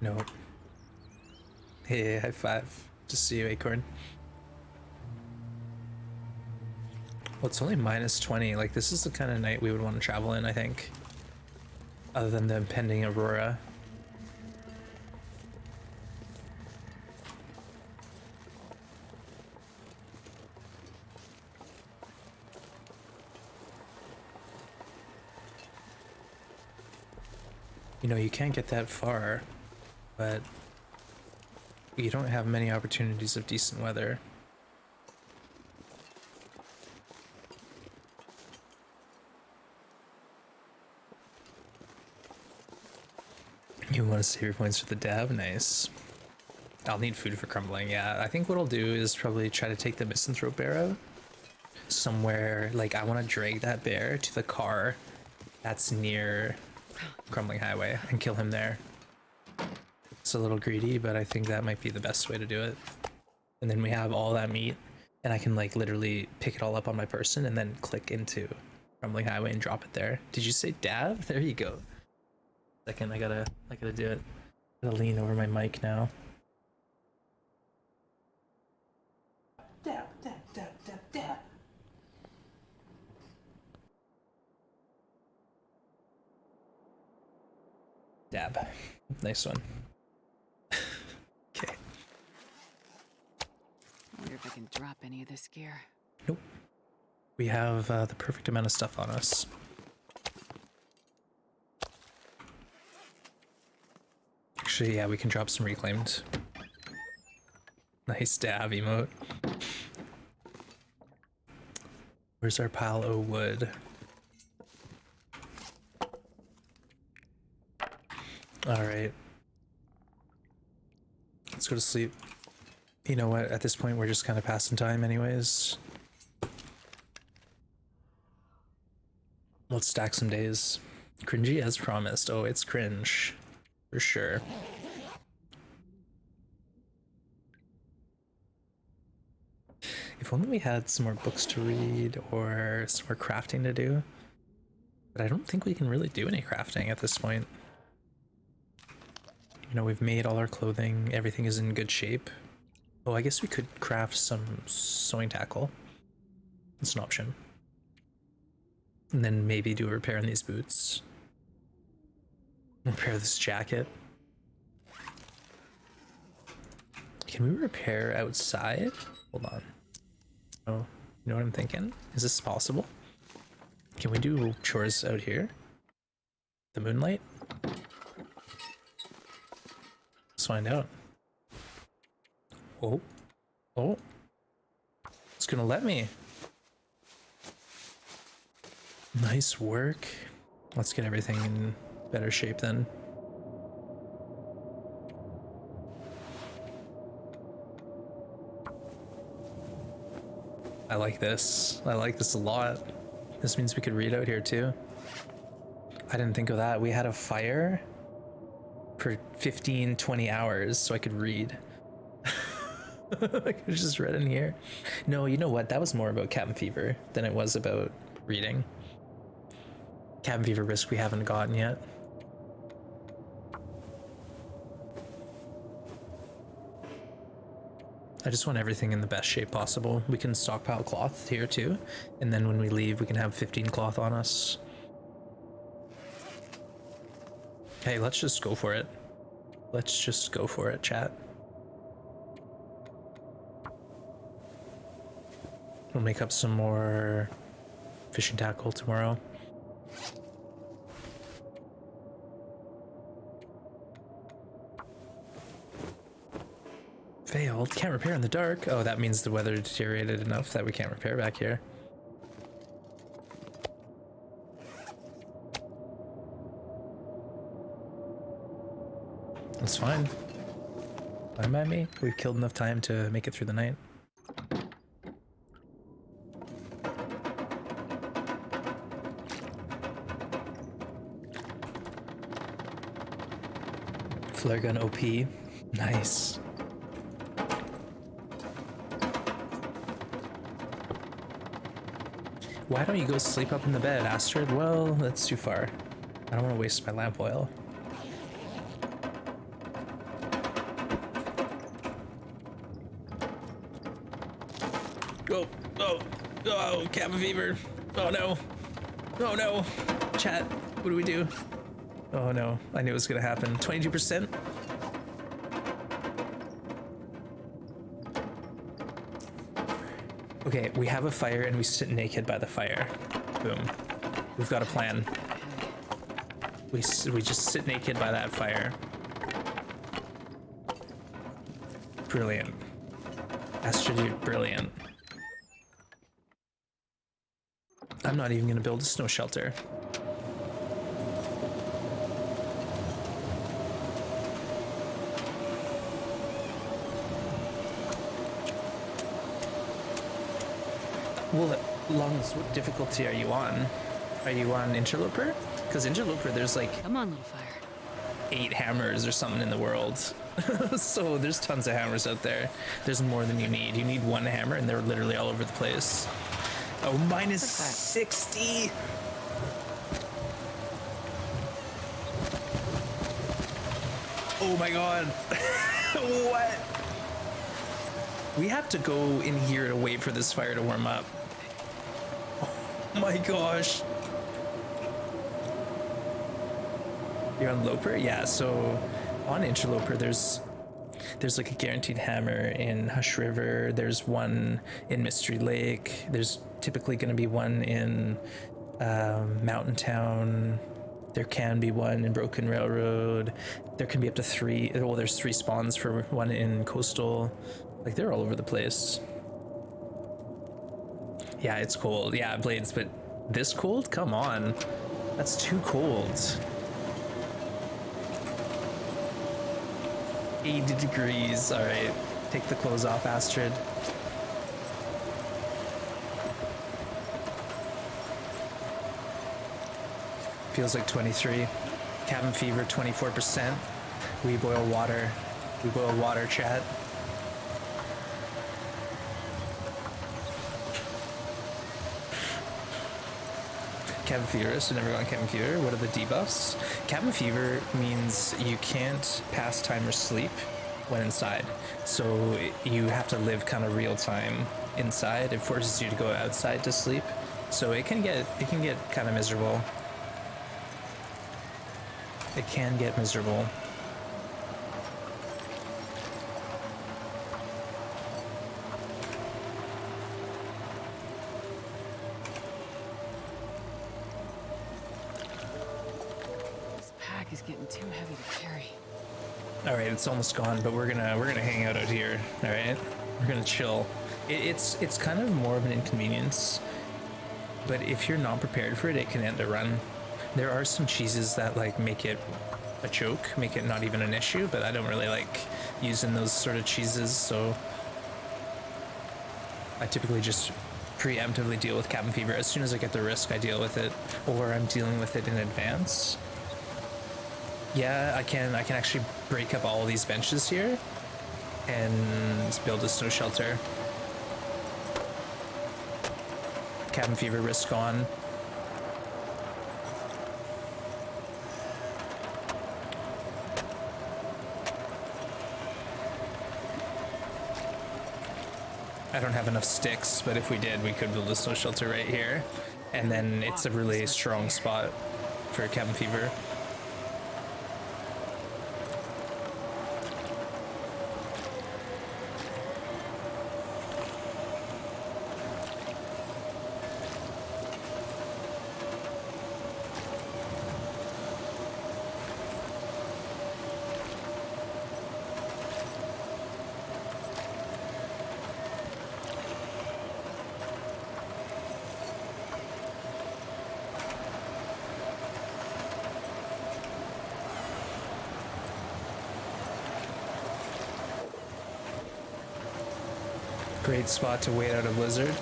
Nope. Hey, high five. Just see you, Acorn. Well, it's only minus 20. Like, this is the kind of night we would want to travel in, I think. Other than the impending aurora. You know, you can't get that far, but you don't have many opportunities of decent weather. You want to save your points for the dab? Nice. I'll need food for crumbling, yeah. I think what I'll do is probably try to take the misanthrope bear out somewhere. Like, I want to drag that bear to the car that's near Crumbling Highway and kill him there. It's a little greedy, but I think that might be the best way to do it. And then we have all that meat, and I can like literally pick it all up on my person and then click into Crumbling Highway and drop it there. Did you say dab? There you go. Second, I gotta do it. I gotta lean over my mic now. Dab, dab, dab, dab, dab. Dab. Nice one. Okay. I wonder if I can drop any of this gear. Nope. We have the perfect amount of stuff on us. Actually, yeah, we can drop some reclaimed. Nice dab emote. Where's our pile of wood? All right. Let's go to sleep. You know what? At this point, we're just kind of passing time anyways. Let's stack some days. Cringy as promised. Oh, it's cringe. For sure. If only we had some more books to read or some more crafting to do. But I don't think we can really do any crafting at this point. You know, we've made all our clothing. Everything is in good shape. Oh, I guess we could craft some sewing tackle. It's an option. And then maybe do a repair on these boots. Repair this jacket. Can we repair outside? Hold on. Oh, you know what I'm thinking? Is this possible? Can we do chores out here? The moonlight? Let's find out. Oh. Oh. It's gonna let me. Nice work. Let's get everything in better shape then. I like this. I like this a lot. This means we could read out here too. I didn't think of that. We had a fire for 15, 20 hours so I could read. I could just read in here. No, you know what? That was more about cabin fever than it was about reading. Cabin fever risk we haven't gotten yet. I just want everything in the best shape possible. We can stockpile cloth here too, and then when we leave we can have 15 cloth on us. Hey, let's just go for it. Let's just go for it, chat. We'll make up some more fishing tackle tomorrow. Failed. Can't repair in the dark. Oh, that means the weather deteriorated enough that we can't repair back here. That's fine. Fine by me. We've killed enough time to make it through the night. Flare gun OP. Nice. Why don't you go sleep up in the bed, Astrid? Well, that's too far. I don't want to waste my lamp oil. Oh, cabin fever. Oh no. Oh no. Chat, what do we do? Oh no, I knew it was gonna happen. 22%? Okay, we have a fire and we sit naked by the fire. Boom. We've got a plan. We just sit naked by that fire. Brilliant. Astrid, you're brilliant. I'm not even gonna build a snow shelter. Well, Lungs, what difficulty are you on? Are you on Interloper? Because Interloper, there's like Come on, little fire. 8 hammers or something in the world. So there's tons of hammers out there. There's more than you need. You need one hammer and they're literally all over the place. Oh, minus 60. Oh my god. What? We have to go in here to wait for this fire to warm up. Oh my gosh. You're on Loper? Yeah, so on Interloper there's there's like a guaranteed hammer in Hush River. There's one in Mystery Lake. There's typically going to be one in Mountain Town. There can be one in Broken Railroad. There can be up to 3. Well, there's 3 spawns for one in Coastal. Like, they're all over the place. Yeah, it's cold. Yeah, Blades, but this cold? Come on. That's too cold. 80 degrees. All right. Take the clothes off, Astrid. Feels like 23. Cabin fever, 24%. We boil water. We boil water, chat. Cabin fever, so never go on cabin fever. What are the debuffs? Cabin fever means you can't pass time or sleep when inside. So you have to live kind of real time inside. It forces you to go outside to sleep. So it can get kind of miserable. It can get miserable. This pack is getting too heavy to carry. All right, it's almost gone, but we're gonna hang out here. All right, we're gonna chill. It's kind of more of an inconvenience, but if you're not prepared for it, it can end a run. There are some cheeses that like make it a joke, make it not even an issue, but I don't really like using those sort of cheeses, so I typically just preemptively deal with cabin fever. As soon as I get the risk, I deal with it, or I'm dealing with it in advance. Yeah, I can actually break up all these benches here and build a snow shelter. Cabin fever risk on. I don't have enough sticks, but if we did, we could build a snow shelter right here. And then it's a really strong spot for cabin fever. Great spot to wait out a blizzard.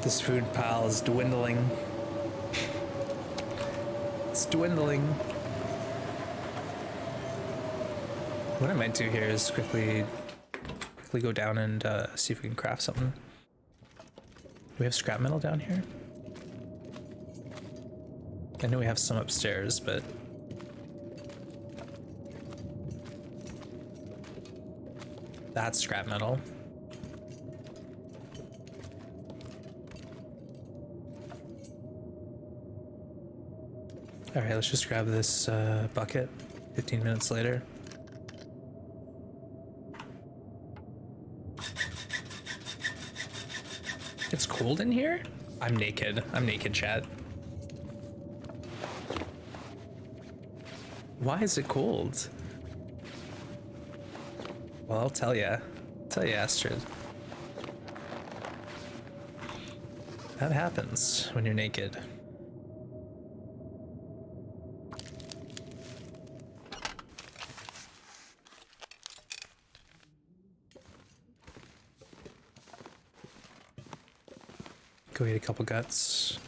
This food pile is dwindling. It's dwindling. What I might do here is quickly go down and see if we can craft something. Do we have scrap metal down here? I know we have some upstairs, but that's scrap metal. All right, let's just grab this bucket 15 minutes later. It's cold in here? I'm naked. I'm naked, chat. Why is it cold? Well, I'll tell ya. Astrid. That happens when you're naked. Go eat a couple guts.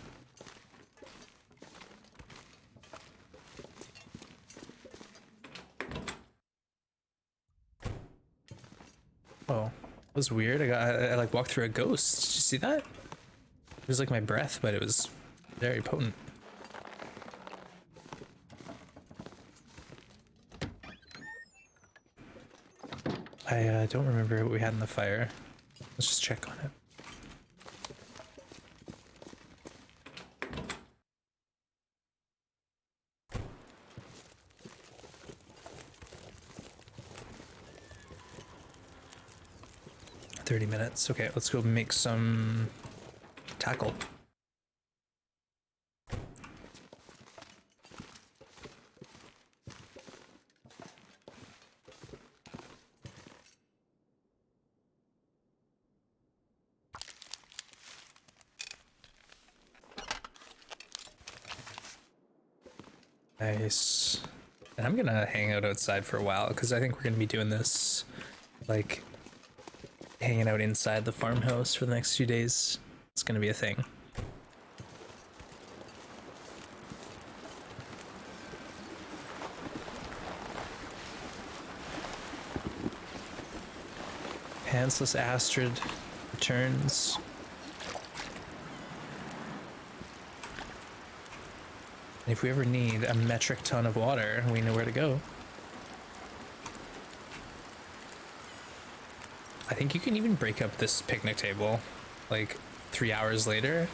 Oh, that was weird. I like walked through a ghost. Did you see that? It was like my breath, but it was very potent. I don't remember what we had in the fire. Let's just check on it. $30. Okay, let's go make some tackle. Nice. And I'm gonna hang out outside for a while because I think we're gonna be doing this, like, hanging out inside the farmhouse for the next few days. It's gonna be a thing. Pantsless Astrid returns. And if we ever need a metric ton of water, we know where to go. I think you can even break up this picnic table like 3 hours later.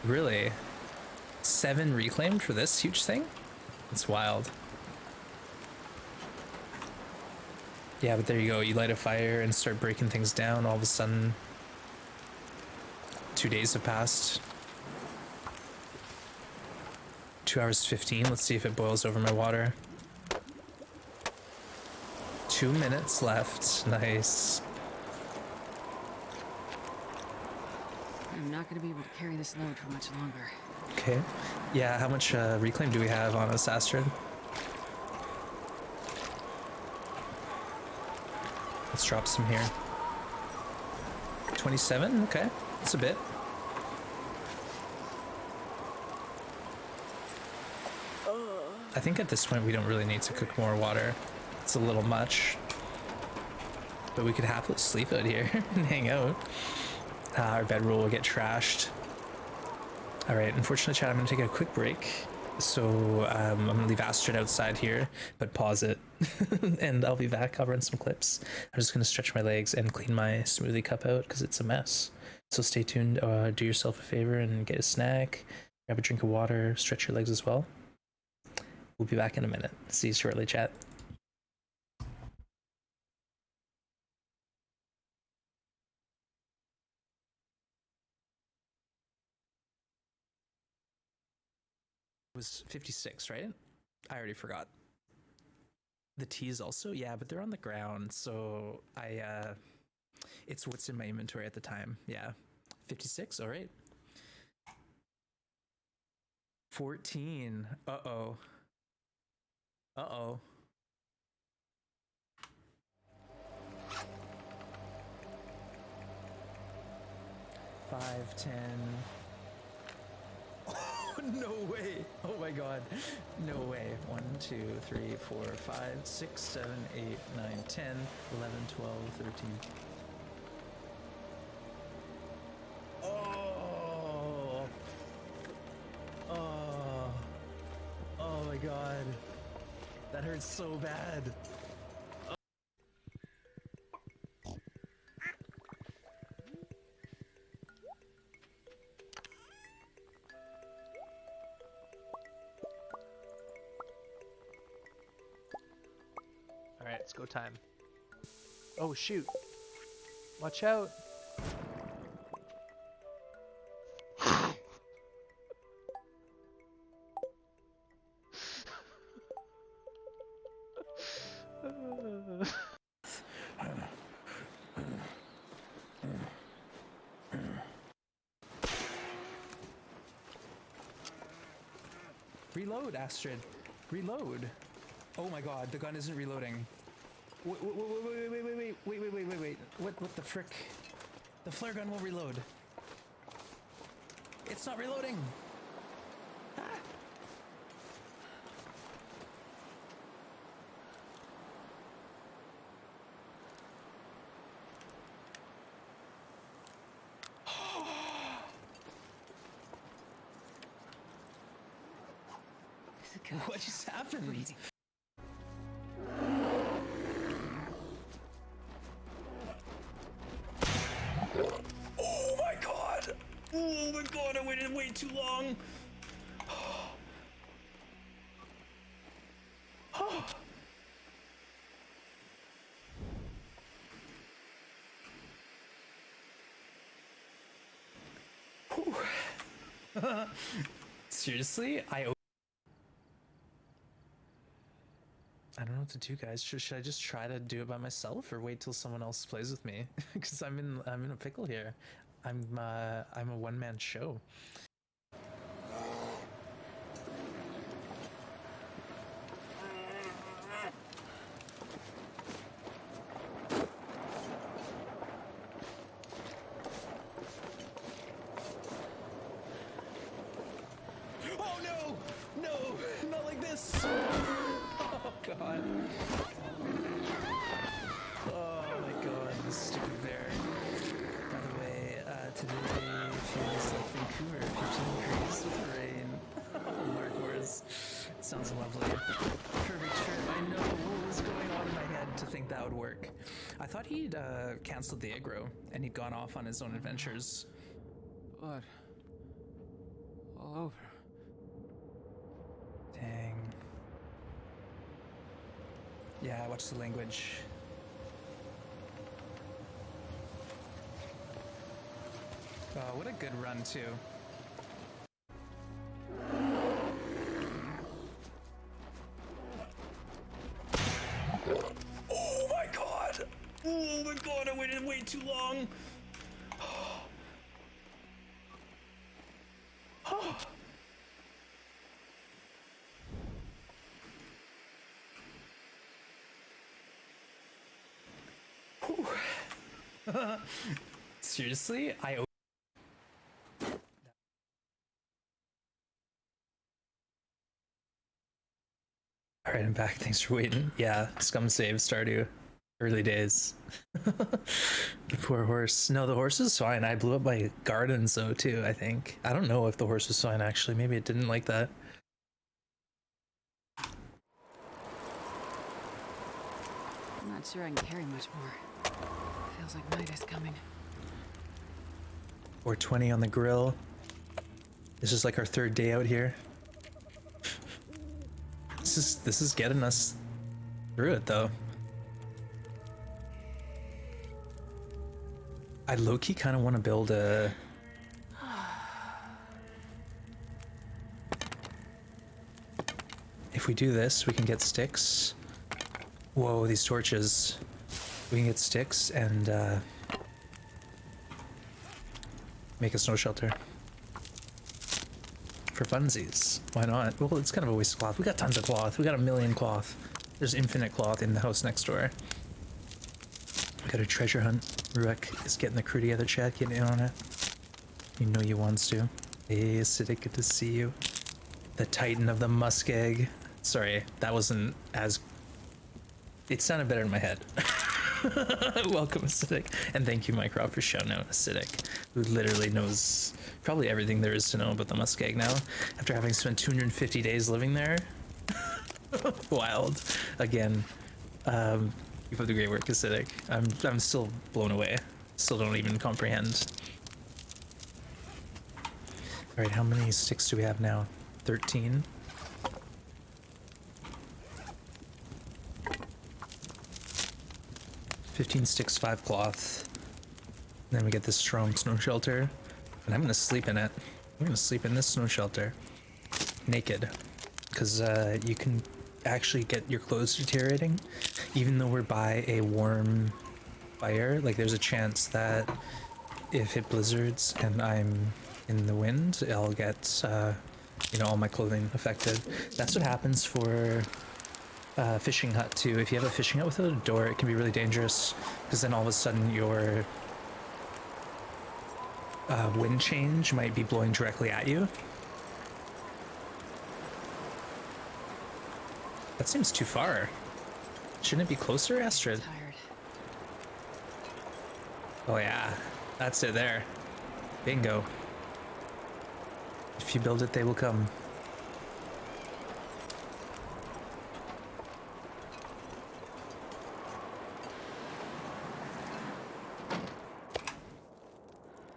Really? 7 reclaimed for this huge thing? It's wild. Yeah, but there you go. You light a fire and start breaking things down. All of a sudden, 2 days have passed. 2 hours 15. Let's see if it boils over my water. 2 minutes left. Nice. I'm not gonna be able to carry this load for much longer. Okay. Yeah, how much reclaim do we have on us, Astrid? Let's drop some here. 27? Okay. That's a bit. I think at this point we don't really need to cook more water. It's a little much. But we could happily sleep out here and hang out. Our bedroll will get trashed. Alright, unfortunately, chat, I'm going to take a quick break. So I'm going to leave Astrid outside here, but pause it. And I'll be back. I'll run some clips. I'm just going to stretch my legs and clean my smoothie cup out because it's a mess. So stay tuned. Do yourself a favor and get a snack. Grab a drink of water. Stretch your legs as well. We'll be back in a minute. See you shortly, chat. It was 56, right? I already forgot. The teas also? Yeah, but they're on the ground, so it's what's in my inventory at the time. Yeah. 56, all right. 14. Uh-oh. Uh-oh. Five, 10. Oh, no way. Oh my god. No way. 1, 2, 3, 4, 5, 6, 7, 8, 9, 10, 11, 12, 13. Oh. Oh. Oh my god. That hurts so bad. Alright, it's go time. Oh shoot. Watch out. Reload, Astrid. Reload. Oh my god, the gun isn't reloading. Wait. What the frick? The flare gun will reload. It's not reloading. Ah. What just happened? long. Seriously? I don't know what to do, guys. Should I just try to do it by myself or wait till someone else plays with me? Because I'm in a pickle here. I'm a one-man show. Oh no! No! Not like this! Oh god. Oh my god, this stupid bear. By the way, today feels like Vancouver, 15 degrees with rain. Oh, Mark Wars. Sounds lovely. Perfect shirt. I know what was going on in my head to think that would work. I thought he'd canceled the aggro and he'd gone off on his own adventures. Blood. All over. Dang. Yeah, watch the language. Oh, what a good run, too. Oh my god! Oh my god, I waited way too long! Seriously? Alright, I'm back. Thanks for waiting. Yeah, scum save Stardew. Early days. The poor horse. No, the horse is fine. I blew up my gardens though too, I think. I don't know if the horse was fine actually. Maybe it didn't like that. I'm not sure I can carry much more. Feels like night is coming. 420 on the grill. This is like our third day out here. This is getting us through it though. I low-key kind of want to build a... If we do this, we can get sticks. Whoa, these torches. We can get sticks and make a snow shelter. For funsies. Why not? Well, it's kind of a waste of cloth. We got tons of cloth. We got a million cloth. There's infinite cloth in the house next door. We got a treasure hunt. Ruek is getting the crew together, chat. Getting in on it. You know you wants to. Hey, Acidic, good to see you. The Titan of the Muskeg. Sorry, that wasn't as... It sounded better in my head. Welcome, Acidic. And thank you, Mycroft, for shouting out Acidic, who literally knows probably everything there is to know about the Muskeg now, after having spent 250 days living there. Wild. Again, keep up the great work, Acidic. I'm still blown away. Still don't even comprehend. All right, how many sticks do we have now? 13. $15 sticks, 5 cloth. Then we get this strong snow shelter, and I'm gonna sleep in it. I'm gonna sleep in this snow shelter, naked, because you can actually get your clothes deteriorating, even though we're by a warm fire. Like, there's a chance that if it blizzards and I'm in the wind, I'll get you know, all my clothing affected. That's what happens for fishing hut too. If you have a fishing hut without a door, it can be really dangerous, because then all of a sudden your wind change might be blowing directly at you. That seems too far. Shouldn't it be closer, Astrid? Tired. Oh yeah, that's it there. Bingo. If you build it, they will come.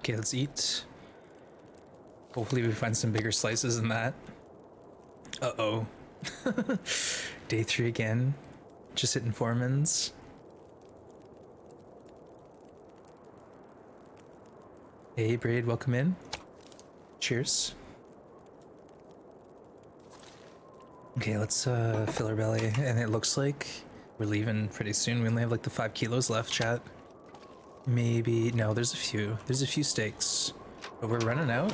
Okay, let's eat. Hopefully we find some bigger slices than that. Uh-oh. Day 3 again. Just hitting Foreman's. Hey, Braid, welcome in. Cheers. Okay, let's fill our belly, and it looks like we're leaving pretty soon. We only have like the 5 kilos left, chat. Maybe, no, there's a few. There's a few steaks, but we're running out.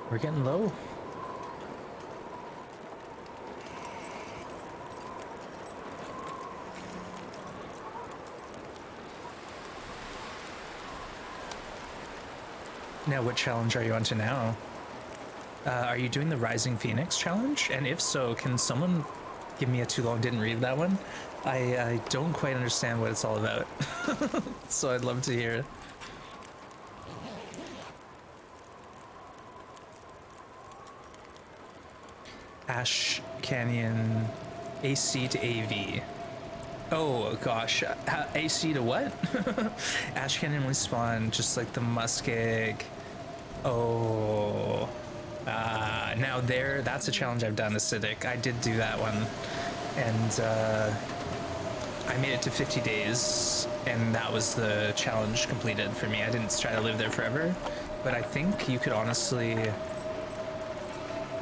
We're getting low. Now, what challenge are you onto now? Are you doing the Rising Phoenix challenge? And if so, can someone give me a too long didn't read that one? I don't quite understand what it's all about. So I'd love to hear it. Ash Canyon AC to AV. Oh gosh, AC to what? Ash Canyon respawn, just like the muskeg. Oh, now that's a challenge I've done, acidic. I did do that one, and I made it to 50 days, and that was the challenge completed for me. I didn't try to live there forever, but I think you could honestly,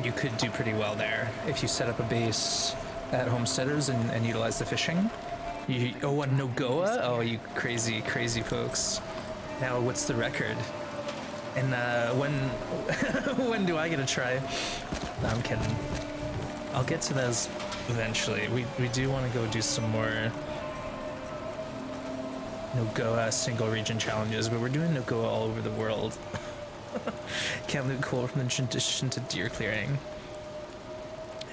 you could do pretty well there if you set up a base at Homesteaders and utilize the fishing. Oh, a NoGoA? Oh, you crazy, crazy folks. Now, what's the record? And when do I get to try? No, I'm kidding. I'll get to those eventually. We do want to go do some more NoGoA single region challenges, but we're doing NoGoA all over the world. Can't loot coal from the transition to deer clearing.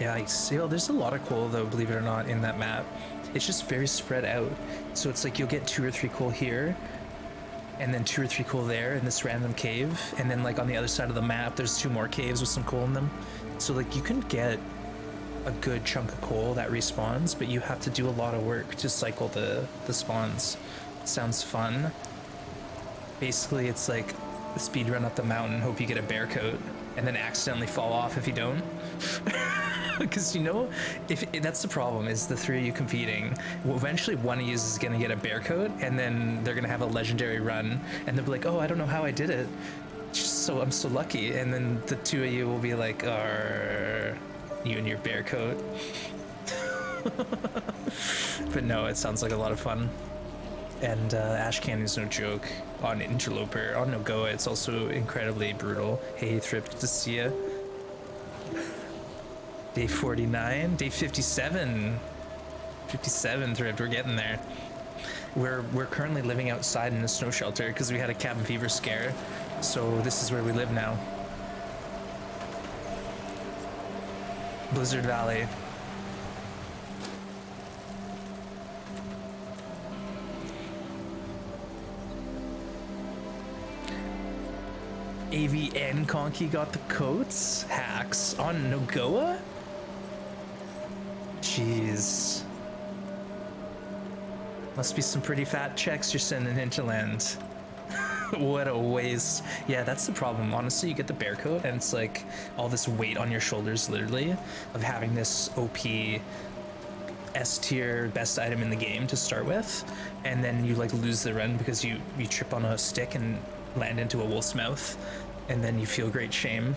Yeah, there's a lot of coal though, believe it or not, in that map. It's just very spread out. So it's like you'll get 2 or 3 coal here, and then 2 or 3 coal there in this random cave, and then like on the other side of the map there's 2 more caves with some coal in them. So like you can get a good chunk of coal that respawns, but you have to do a lot of work to cycle the spawns. Sounds fun. Basically it's like a speed run up the mountain, hope you get a bear coat, and then accidentally fall off if you don't. Because you know, if that's the problem, is the 3 of you competing, well, eventually one of you is going to get a bear coat, and then they're going to have a legendary run, and they'll be like, oh, I don't know how I did it, I'm so lucky. And then the 2 of you will be like, you and your bear coat. But no, it sounds like a lot of fun. And Ash Canyon's no joke. On Interloper, on NoGoA, it's also incredibly brutal. Hey Thrift, good to see ya. Day 49, day 57. 57, Thrift, we're getting there. We're currently living outside in a snow shelter because we had a cabin fever scare. So this is where we live now. Blizzard Valley. AVN Conky got the coats? Hacks on NoGoA? Jeez. Must be some pretty fat checks you're sending hinterland. What a waste. Yeah, that's the problem. Honestly, you get the bear coat and it's like all this weight on your shoulders, literally, of having this OP S tier best item in the game to start with, and then you like lose the run because you trip on a stick and land into a wolf's mouth, and then you feel great shame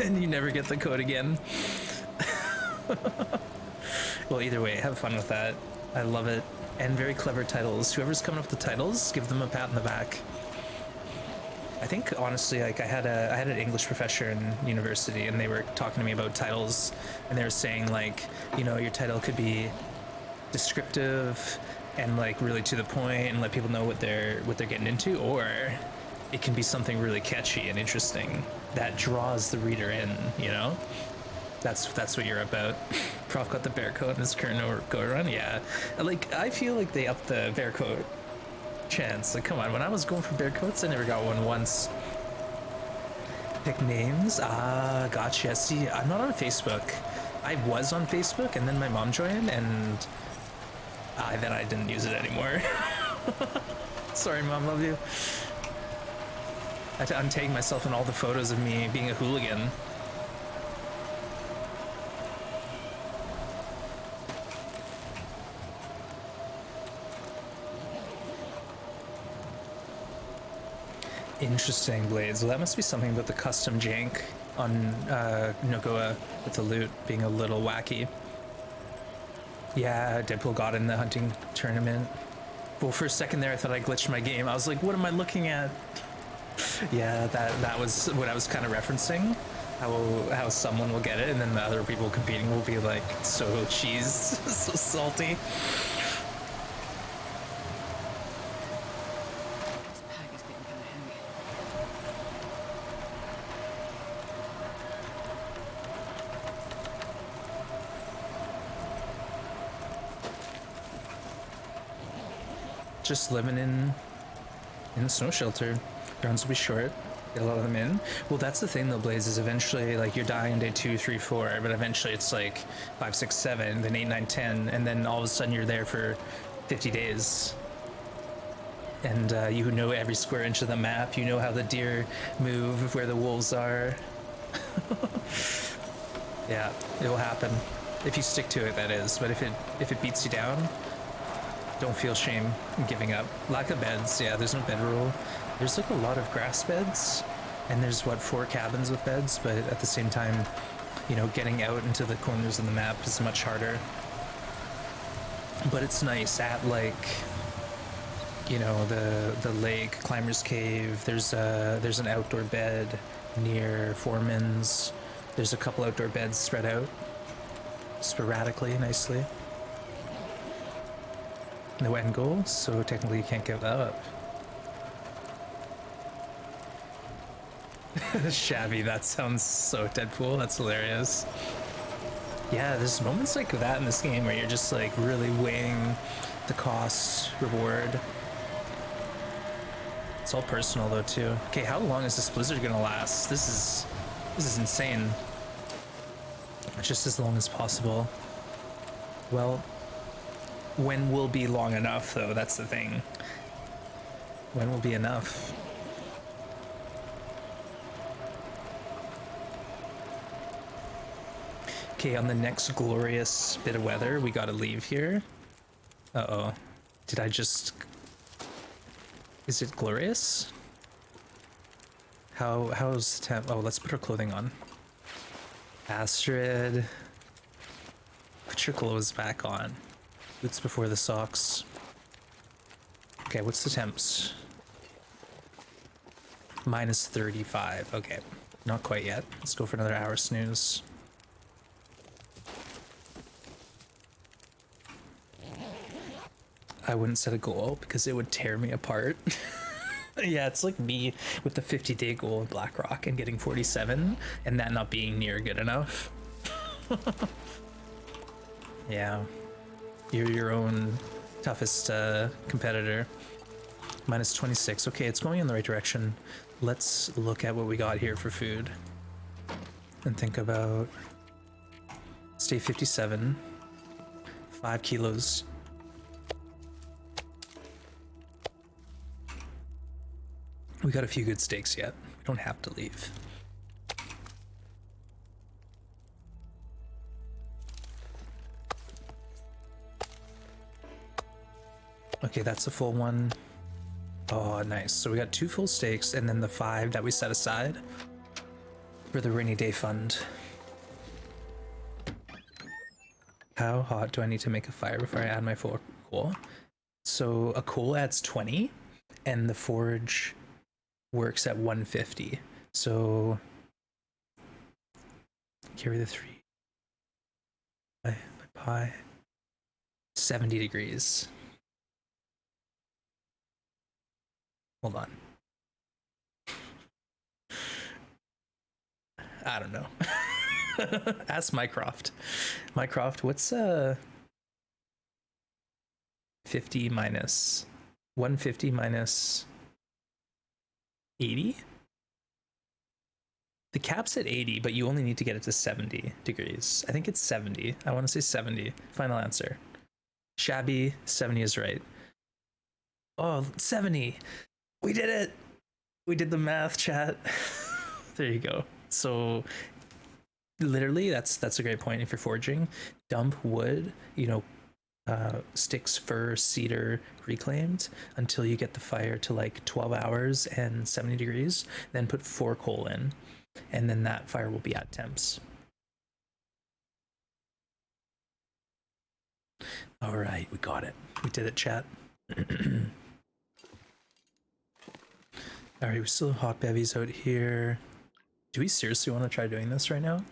and you never get the code again. Well, either way, have fun with that. I love it. And very clever titles. Whoever's coming up with the titles, give them a pat in the back. I think honestly, like I had an English professor in university, and they were talking to me about titles, and they were saying like, you know, your title could be descriptive and like really to the point and let people know what they're getting into, or it can be something really catchy and interesting that draws the reader in, you know? That's what you're about. Prof got the bear coat in his current go run. Yeah, like I feel like they upped the bear coat chance. Like, come on, when I was going for bear coats, I never got one once. Pick names. Ah, gotcha. See, I'm not on Facebook. I was on Facebook, and then my mom joined, and then I didn't use it anymore. Sorry, Mom, love you. had to untag myself in all the photos of me being a hooligan. Interesting, Blades. Well, that must be something about the custom jank on NoGoA with the loot being a little wacky. Yeah, Deadpool got in the hunting tournament. Well, for a second there, I thought I glitched my game. I was like, what am I looking at? Yeah, that was what I was kind of referencing. How someone will get it, and then the other people competing will be like so cheesed, so salty. This pack is getting kind of heavy. Just living in the snow shelter. Grounds will be short. Get a lot of them in. Well, that's the thing though, Blaze, is eventually like you're dying day 2, 3, 4, but eventually it's like 5, 6, 7, then 8, 9, 10, and then all of a sudden you're there for 50 days. And you know every square inch of the map. You know how the deer move, where the wolves are. Yeah, it will happen if you stick to it. That is, but if it beats you down, don't feel shame in giving up. Lack of beds, yeah, there's no bed rule. There's like a lot of grass beds, and there's what, 4 cabins with beds, but at the same time, you know, getting out into the corners of the map is much harder. But it's nice at like, you know, the lake, Climber's Cave. There's an outdoor bed near Foreman's. There's a couple outdoor beds spread out sporadically, nicely. No end goal, so technically you can't give that up. Shabby, that sounds so Deadpool. That's hilarious. Yeah, there's moments like that in this game where you're just like really weighing the cost, reward. It's all personal though too. Okay, how long is this blizzard gonna last? This is insane. Just as long as possible. Well, when will be long enough though? That's the thing. When will be enough? Okay, on the next glorious bit of weather, we gotta leave here. Uh-oh. Did I just... Is it glorious? How's the temp? Oh, let's put our clothing on. Astrid. Put your clothes back on. Boots before the socks. Okay, what's the temps? Minus 35. Okay, not quite yet. Let's go for another hour snooze. I wouldn't set a goal because it would tear me apart. Yeah, it's like me with the 50-day goal in BlackRock and getting 47 and that not being near good enough. Yeah, you're your own toughest competitor. Minus 26. Okay, it's going in the right direction. Let's look at what we got here for food and think about stay 57, 5 kilos. We got a few good steaks yet. We don't have to leave. Okay, that's a full one. Oh, nice. So we got 2 full steaks and then the 5 that we set aside for the rainy day fund. How hot do I need to make a fire before I add my full coal? So a coal adds 20 and the forge works at 150. So carry the 3 by pi 70 degrees. Hold on. I don't know. Ask Mycroft. Mycroft, what's 50 minus 150 minus 80? The cap's at 80, but you only need to get it to 70 degrees. I think it's 70. I want to say 70. Final answer. Shabby, 70 is right. Oh, 70. We did it. We did the math, chat. There you go. So literally, that's a great point. If you're forging, dump wood, sticks, fir, cedar reclaimed until you get the fire to like 12 hours and 70 degrees. Then put 4 coal in, and then that fire will be at temps. All right, we got it. We did it, chat. All right, we still have hot bevies out here. Do we seriously want to try doing this right now?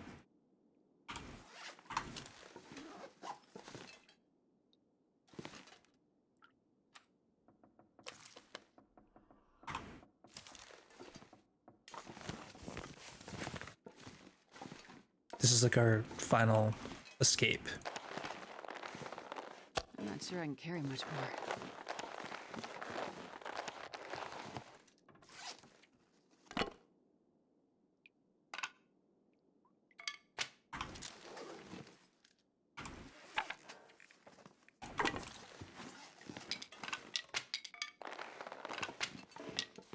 This is like our final escape. I'm not sure I can carry much more.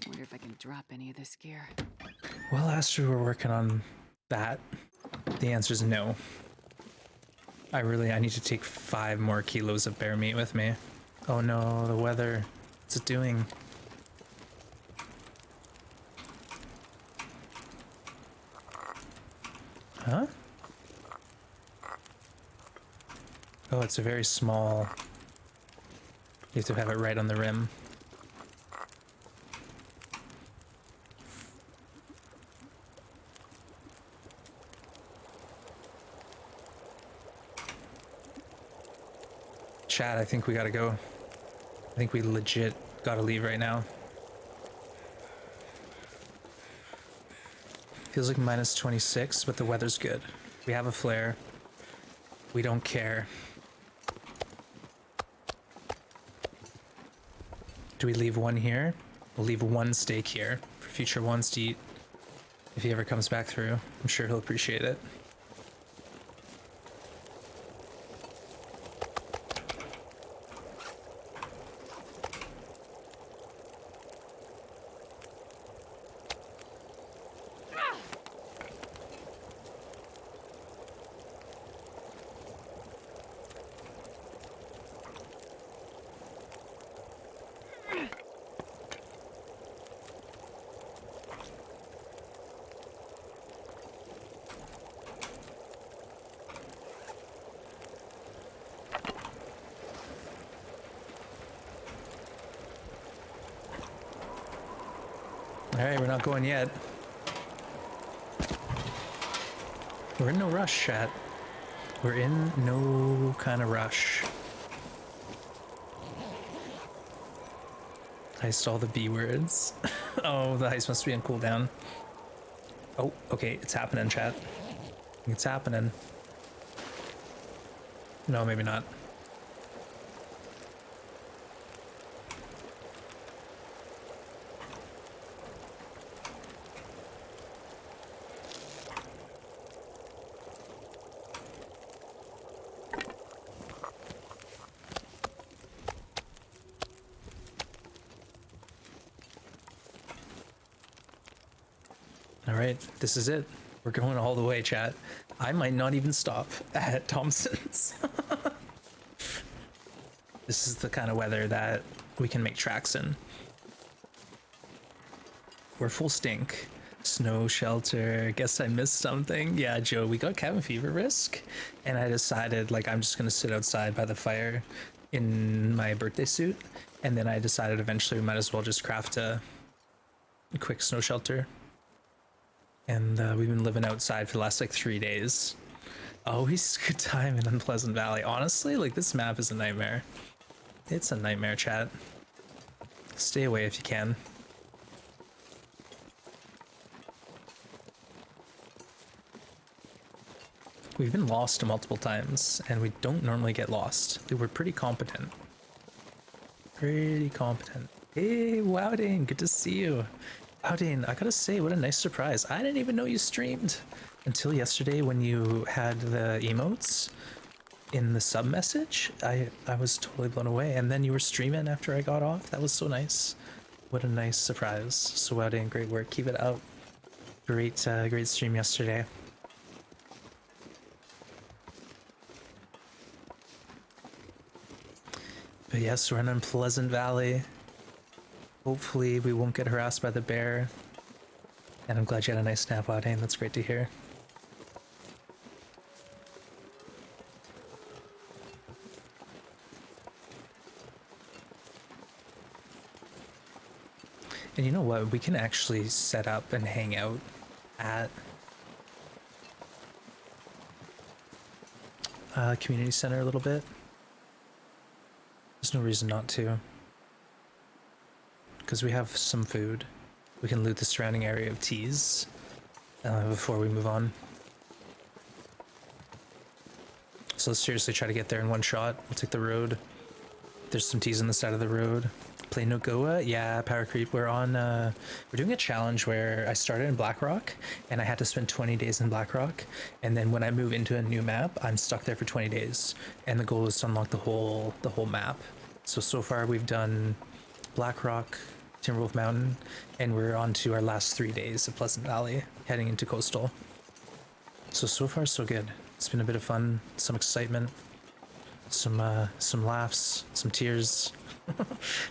Wonder if I can drop any of this gear. Well, Astro, we're working on that. The answer is no. I need to take 5 more kilos of bear meat with me. Oh no, the weather. What's it doing? Huh? Oh, it's a very small. You have to have it right on the rim. Chat, I think we gotta go. I think we legit gotta leave right now. Feels like minus 26, but the weather's good. We have a flare. We don't care. Do we leave one here? We'll leave 1 steak here for future ones to eat. If he ever comes back through, I'm sure he'll appreciate it. Alright, we're not going yet. We're in no rush, chat. We're in no kind of rush. Heist all the B words. Oh, the heist must be on cooldown. Oh, okay, it's happening, chat. It's happening. No, maybe not. Alright, this is it. We're going all the way, chat. I might not even stop at Thompson's. This is the kind of weather that we can make tracks in. We're full stink. Snow shelter. Guess I missed something. Yeah, Joe, we got cabin fever risk. And I decided, like, I'm just going to sit outside by the fire in my birthday suit. And then I decided eventually we might as well just craft a quick snow shelter. And we've been living outside for the last like 3 days. Always a good time in Unpleasant Valley. Honestly, like this map is a nightmare. It's a nightmare, chat. Stay away if you can. We've been lost multiple times, and we don't normally get lost. We're pretty competent. Pretty competent. Hey, Wowding, good to see you. Wowding, I gotta say, what a nice surprise. I didn't even know you streamed until yesterday when you had the emotes in the sub message. I was totally blown away, and then you were streaming after I got off. That was so nice. What a nice surprise. So well done, great work. Keep it up. Great, great stream yesterday. But yes, we're in Pleasant Valley. Hopefully we won't get harassed by the bear. And I'm glad you had a nice nap, Wadane. That's great to hear. And you know what? We can actually set up and hang out at community center a little bit. There's no reason not to. Because we have some food. We can loot the surrounding area of teas before we move on. So let's seriously try to get there in one shot. We'll take the road. There's some teas on the side of the road. Play NoGoA? Yeah, Power Creep. We're on, we're doing a challenge where I started in Blackrock and I had to spend 20 days in Blackrock. And then when I move into a new map, I'm stuck there for 20 days. And the goal is to unlock the whole map. So far we've done Blackrock, Timberwolf Mountain, and we're on to our last 3 days of Pleasant Valley, heading into Coastal. So far so good. It's been a bit of fun, some excitement, some laughs, some tears.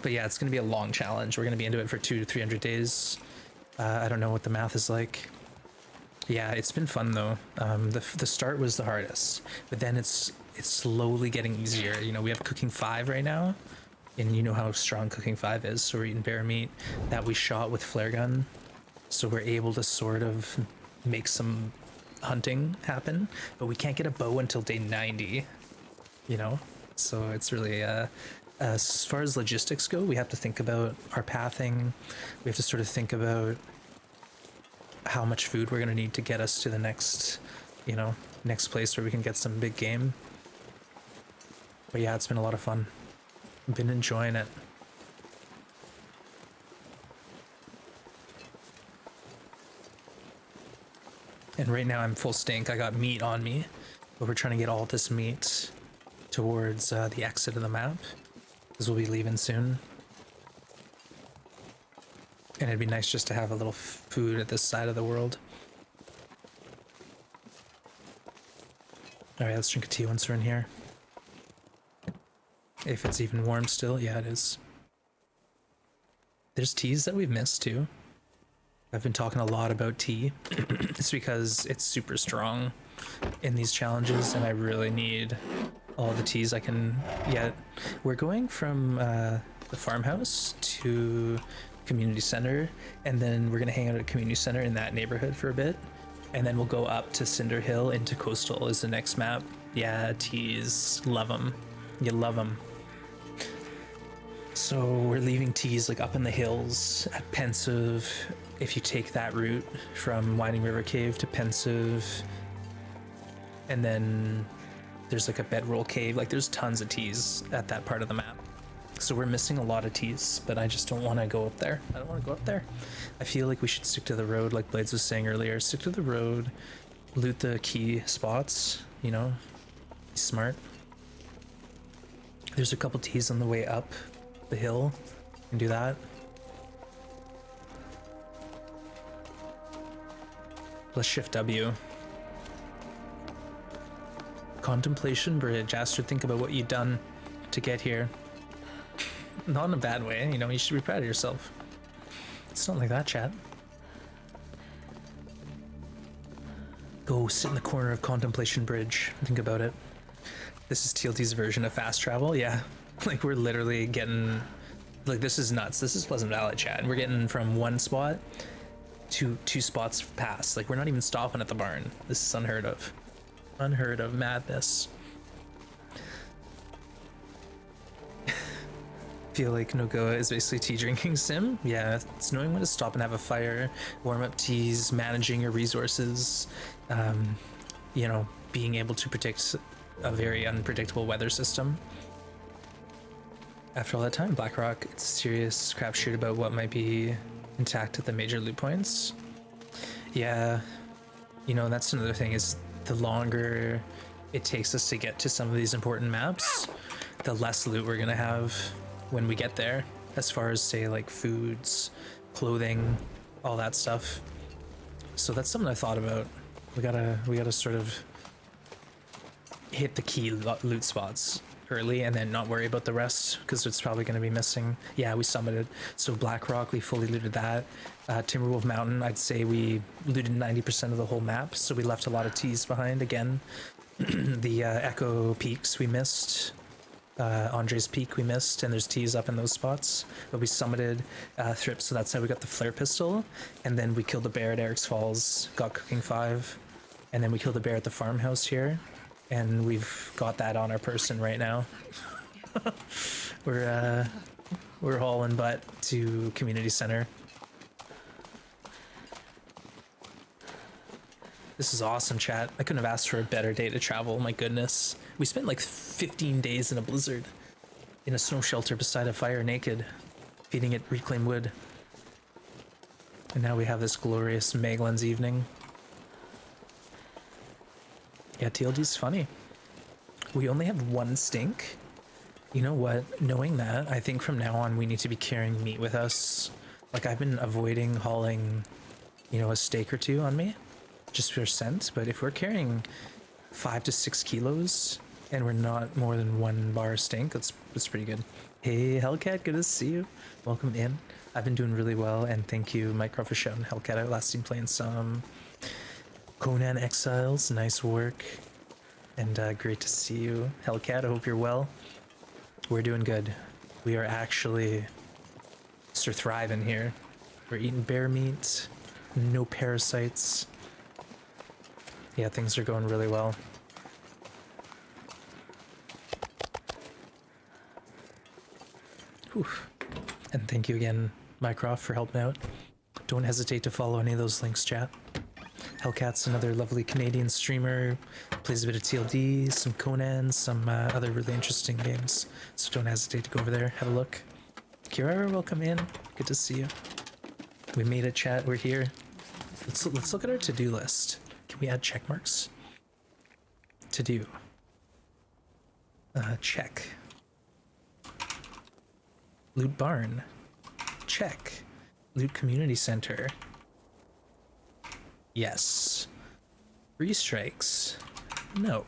But yeah, it's going to be a long challenge. We're going to be into it for 200 to 300 days. I don't know what the math is like. Yeah, it's been fun though. The start was the hardest, but then it's slowly getting easier. You know, we have cooking 5 right now, and you know how strong cooking 5 is. So we're eating bear meat that we shot with flare gun. So we're able to sort of make some hunting happen, but we can't get a bow until day 90, you know? So it's really, as far as logistics go, we have to think about our pathing. We have to sort of think about how much food we're going to need to get us to the next, you know, next place where we can get some big game. But yeah, it's been a lot of fun. I've been enjoying it. And right now I'm full stink. I got meat on me, but we're trying to get all this meat towards the exit of the map, because we'll be leaving soon. And it'd be nice just to have a little food at this side of the world. Alright, let's drink a tea once we're in here. If it's even warm still. Yeah, it is. There's teas that we've missed too. I've been talking a lot about tea. It's because it's super strong in these challenges and I really need all the teas I can get. We're going from the farmhouse to community center, and then we're gonna hang out at community center in that neighborhood for a bit, and then we'll go up to Cinder Hill into Coastal is the next map. Yeah, teas, love them. You love them. So we're leaving teas like up in the hills at Pensive. If you take that route from Winding River Cave to Pensive, and then there's like a bedroll cave, like there's tons of teas at that part of the map. So we're missing a lot of teas, but I just don't want to go up there. I don't want to go up there. I feel like we should stick to the road, like Blades was saying earlier. Stick to the road, loot the key spots, you know, be smart. There's a couple teas on the way up the hill. You can do that. Let's shift W. Contemplation Bridge. Aster, think about what you've done to get here. Not in a bad way, you know, you should be proud of yourself. It's not like that, chat. Go sit in the corner of Contemplation Bridge. Think about it. This is TLT's version of fast travel, yeah. Like, we're literally getting... Like, this is nuts. This is Pleasant Valley, chat. And we're getting from one spot to 2 spots past. Like, we're not even stopping at the barn. This is unheard of. Unheard of madness. Feel like NoGoA is basically tea drinking sim. Yeah, it's knowing when to stop and have a fire, warm up teas, managing your resources, you know, being able to predict a very unpredictable weather system. After all that time, Blackrock, it's a serious crapshoot about what might be intact at the major loot points. Yeah, you know, that's another thing, is the longer it takes us to get to some of these important maps, the less loot we're gonna have when we get there. as far as say like foods, clothing, all that stuff. So that's something I thought about. We gotta sort of hit the key loot spots early and then not worry about the rest because it's probably going to be missing. Yeah, we summited. So Blackrock, we fully looted that. Timberwolf Mountain, I'd say we looted 90% of the whole map, so we left a lot of T's behind again. The Echo Peaks we missed. Andre's Peak we missed, and there's T's up in those spots. But we summited Thrip, so that's how we got the flare pistol. And then we killed the bear at Eric's Falls, got Cooking 5. And then we killed the bear at the farmhouse here. And we've got that on our person right now. We're hauling butt to community center. This is awesome, chat. I couldn't have asked for a better day to travel. My goodness, we spent like 15 days in a blizzard, in a snow shelter beside a fire, naked, feeding it reclaimed wood. And now we have this glorious Maglan's evening. Yeah, TLD's funny. We only have one stink. You know what? Knowing that, I think from now on we need to be carrying meat with us. Like, I've been avoiding hauling, you know, a steak or two on me, just for scent. But if we're carrying 5 to 6 kilos and we're not more than 1 bar stink, that's pretty good. Hey, Hellcat, good to see you. Welcome in. I've been doing really well, and thank you, Mike Ruff, for shouting Hellcat out. Last team playing some Conan Exiles, nice work, and great to see you, Hellcat. I hope you're well. We're doing good. We are actually thriving here. We're eating bear meat, no parasites. Yeah, things are going really well. Whew. And thank you again, Mycroft, for helping out. Don't hesitate to follow any of those links, chat. Hellcat's another lovely Canadian streamer, plays a bit of TLD, some Conan, some other really interesting games. So don't hesitate to go over there, have a look. Kira, welcome in. Good to see you. We made it, chat. We're here. Let's look at our to-do list. Can we add check marks? To do. Check. Loot barn. Check. Loot community center. Yes. 3 strikes. No.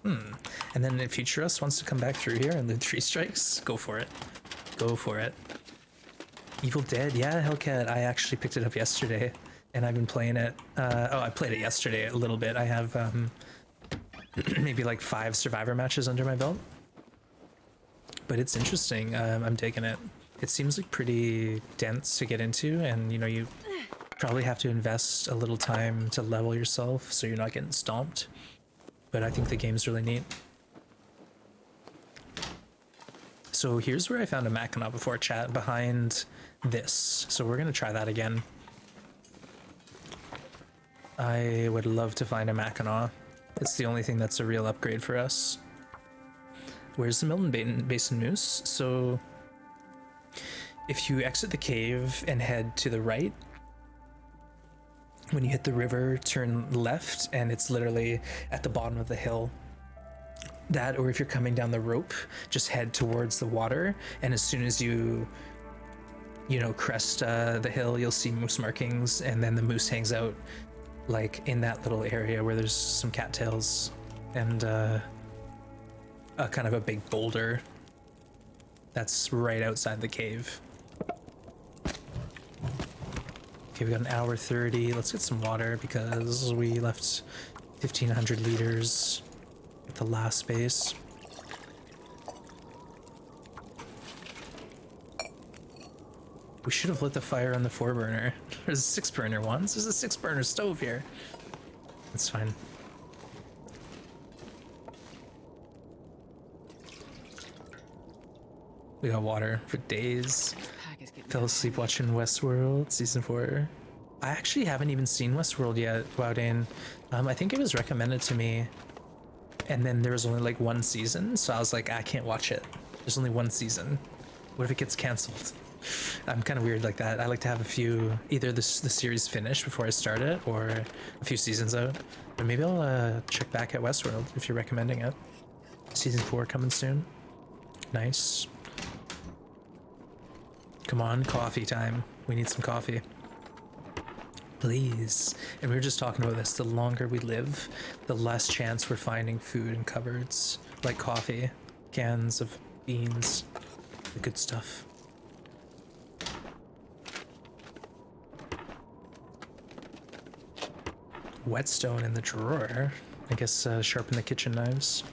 And then if Future Us wants to come back through here and loot 3 strikes, go for it. Go for it. Evil Dead, yeah, Hellcat. I actually picked it up yesterday, and I've been playing it. I played it yesterday a little bit. I have maybe like 5 survivor matches under my belt. But it's interesting. I'm digging it. It seems like pretty dense to get into, and you know, you probably have to invest a little time to level yourself so you're not getting stomped. But I think the game's really neat. So here's where I found a Mackinac before, chat, behind this. So we're gonna try that again. I would love to find a Mackinac. It's the only thing that's a real upgrade for us. Where's the Milton Basin Moose? So if you exit the cave and head to the right, when you hit the river, turn left, and it's literally at the bottom of the hill. That, or if you're coming down the rope, just head towards the water, and as soon as you crest the hill, you'll see moose markings, and then the moose hangs out like in that little area where there's some cattails and a kind of a big boulder that's right outside the cave. Okay, we got an hour 30. Let's get some water because we left 1,500 liters at the last base. We should have lit the fire on the 4-burner. There's a 6-burner ones. There's a 6-burner stove here. That's fine. We got water for days. Fell asleep watching Westworld season 4. I actually haven't even seen Westworld yet, Woudane. I think it was recommended to me, and then there was only like 1 season, so I was like, I can't watch it. There's only 1 season. What if it gets cancelled? I'm kind of weird like that. I like to have a few, either the series finished before I start it, or a few seasons out. But maybe I'll check back at Westworld if you're recommending it. Season 4 coming soon. Nice. Come on, coffee time. We need some coffee. Please. And we were just talking about this. The longer we live, the less chance we're finding food in cupboards, like coffee, cans of beans, the good stuff. Whetstone in the drawer. I guess sharpen the kitchen knives.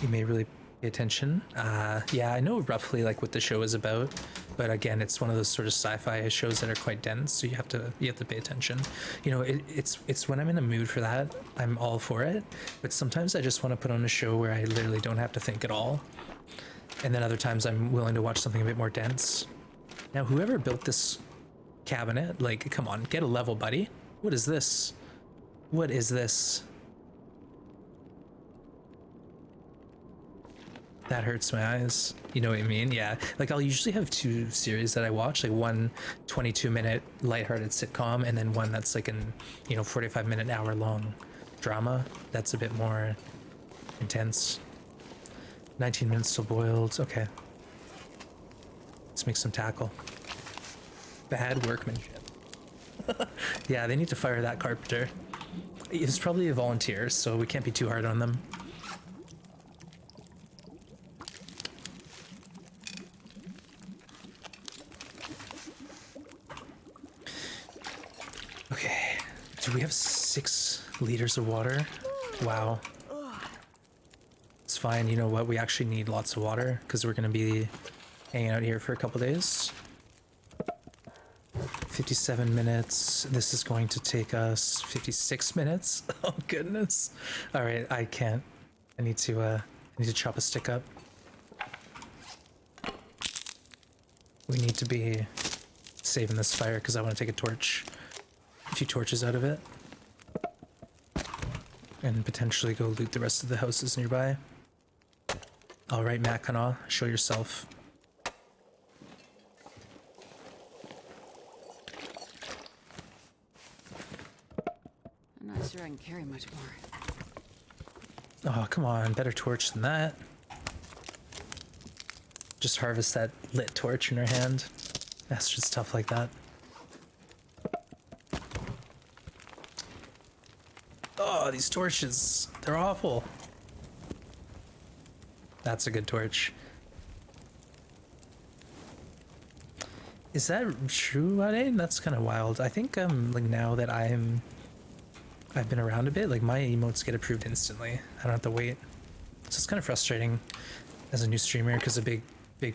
You may really pay attention. Yeah, I know roughly like what the show is about, but again, it's one of those sort of sci-fi shows that are quite dense, so you have to pay attention. You know, it's when I'm in a mood for that, I'm all for it. But sometimes I just want to put on a show where I literally don't have to think at all, and then other times I'm willing to watch something a bit more dense. Now, whoever built this cabinet, like, come on, get a level, buddy. What is this? What is this? That hurts my eyes. You know what I mean? Yeah. Like I'll usually have two series that I watch, like one 22-minute lighthearted sitcom and then one that's like an, 45-minute, hour-long drama. That's a bit more intense. 19 minutes till boiled. Okay. Let's make some tackle. Bad workmanship. Yeah, they need to fire that carpenter. It's probably a volunteer, so we can't be too hard on them. Okay, do we have 6 liters of water? Wow. It's fine, you know what? We actually need lots of water because we're gonna be hanging out here for a couple days. 57 minutes. This is going to take us 56 minutes. Oh goodness. All right, I can't. I need to chop a stick up. We need to be saving this fire because I want to take a few torches out of it, and potentially go loot the rest of the houses nearby. All right, Mackinac, show yourself. I'm not sure I can carry much more. Oh, come on, better torch than that. Just harvest that lit torch in her hand. That's just stuff like that. Oh, these torches, they're awful. That's a good torch. Is that true, Ade? That's kind of wild. I think like now that I've been around a bit, like my emotes get approved instantly. I don't have to wait. So it's kind of frustrating as a new streamer because a big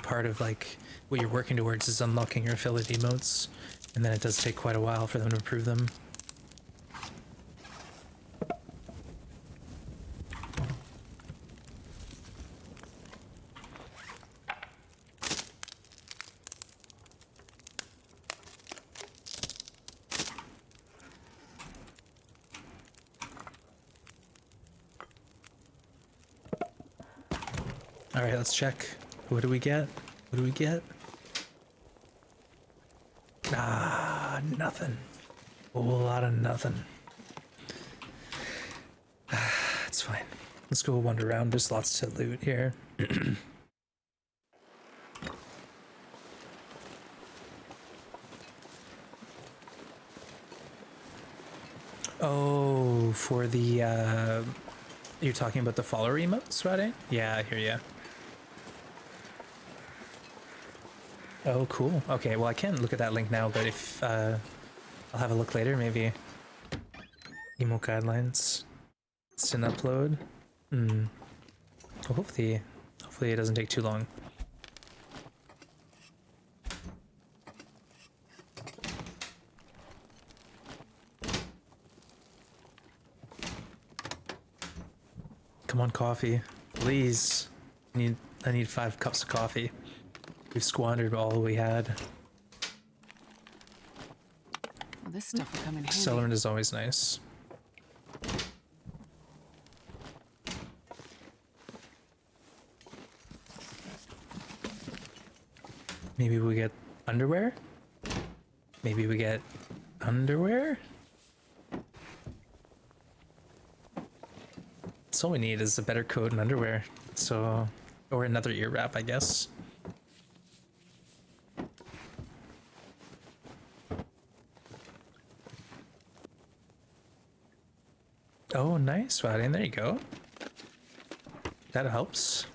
part of like what you're working towards is unlocking your affiliate emotes, and then it does take quite a while for them to approve them. All right, let's check. What do we get? What do we get? Ah, nothing. A whole lot of nothing. It's fine. Let's go wander around. There's lots to loot here. Oh, for the you're talking about the follower emotes, right? Yeah, I hear ya. Oh, cool. Okay, well, I can't look at that link now, but if I'll have a look later, maybe. Emote guidelines. It's an upload. Well, hopefully it doesn't take too long. Come on, coffee, please. I need 5 cups of coffee. We've squandered all we had. Well, this stuff will come in handy. Accelerant is always nice. Maybe we get underwear? Maybe we get underwear? That's all we need is a better coat and underwear. So, or another ear wrap, I guess. Oh, nice, Vadim. There you go. That helps.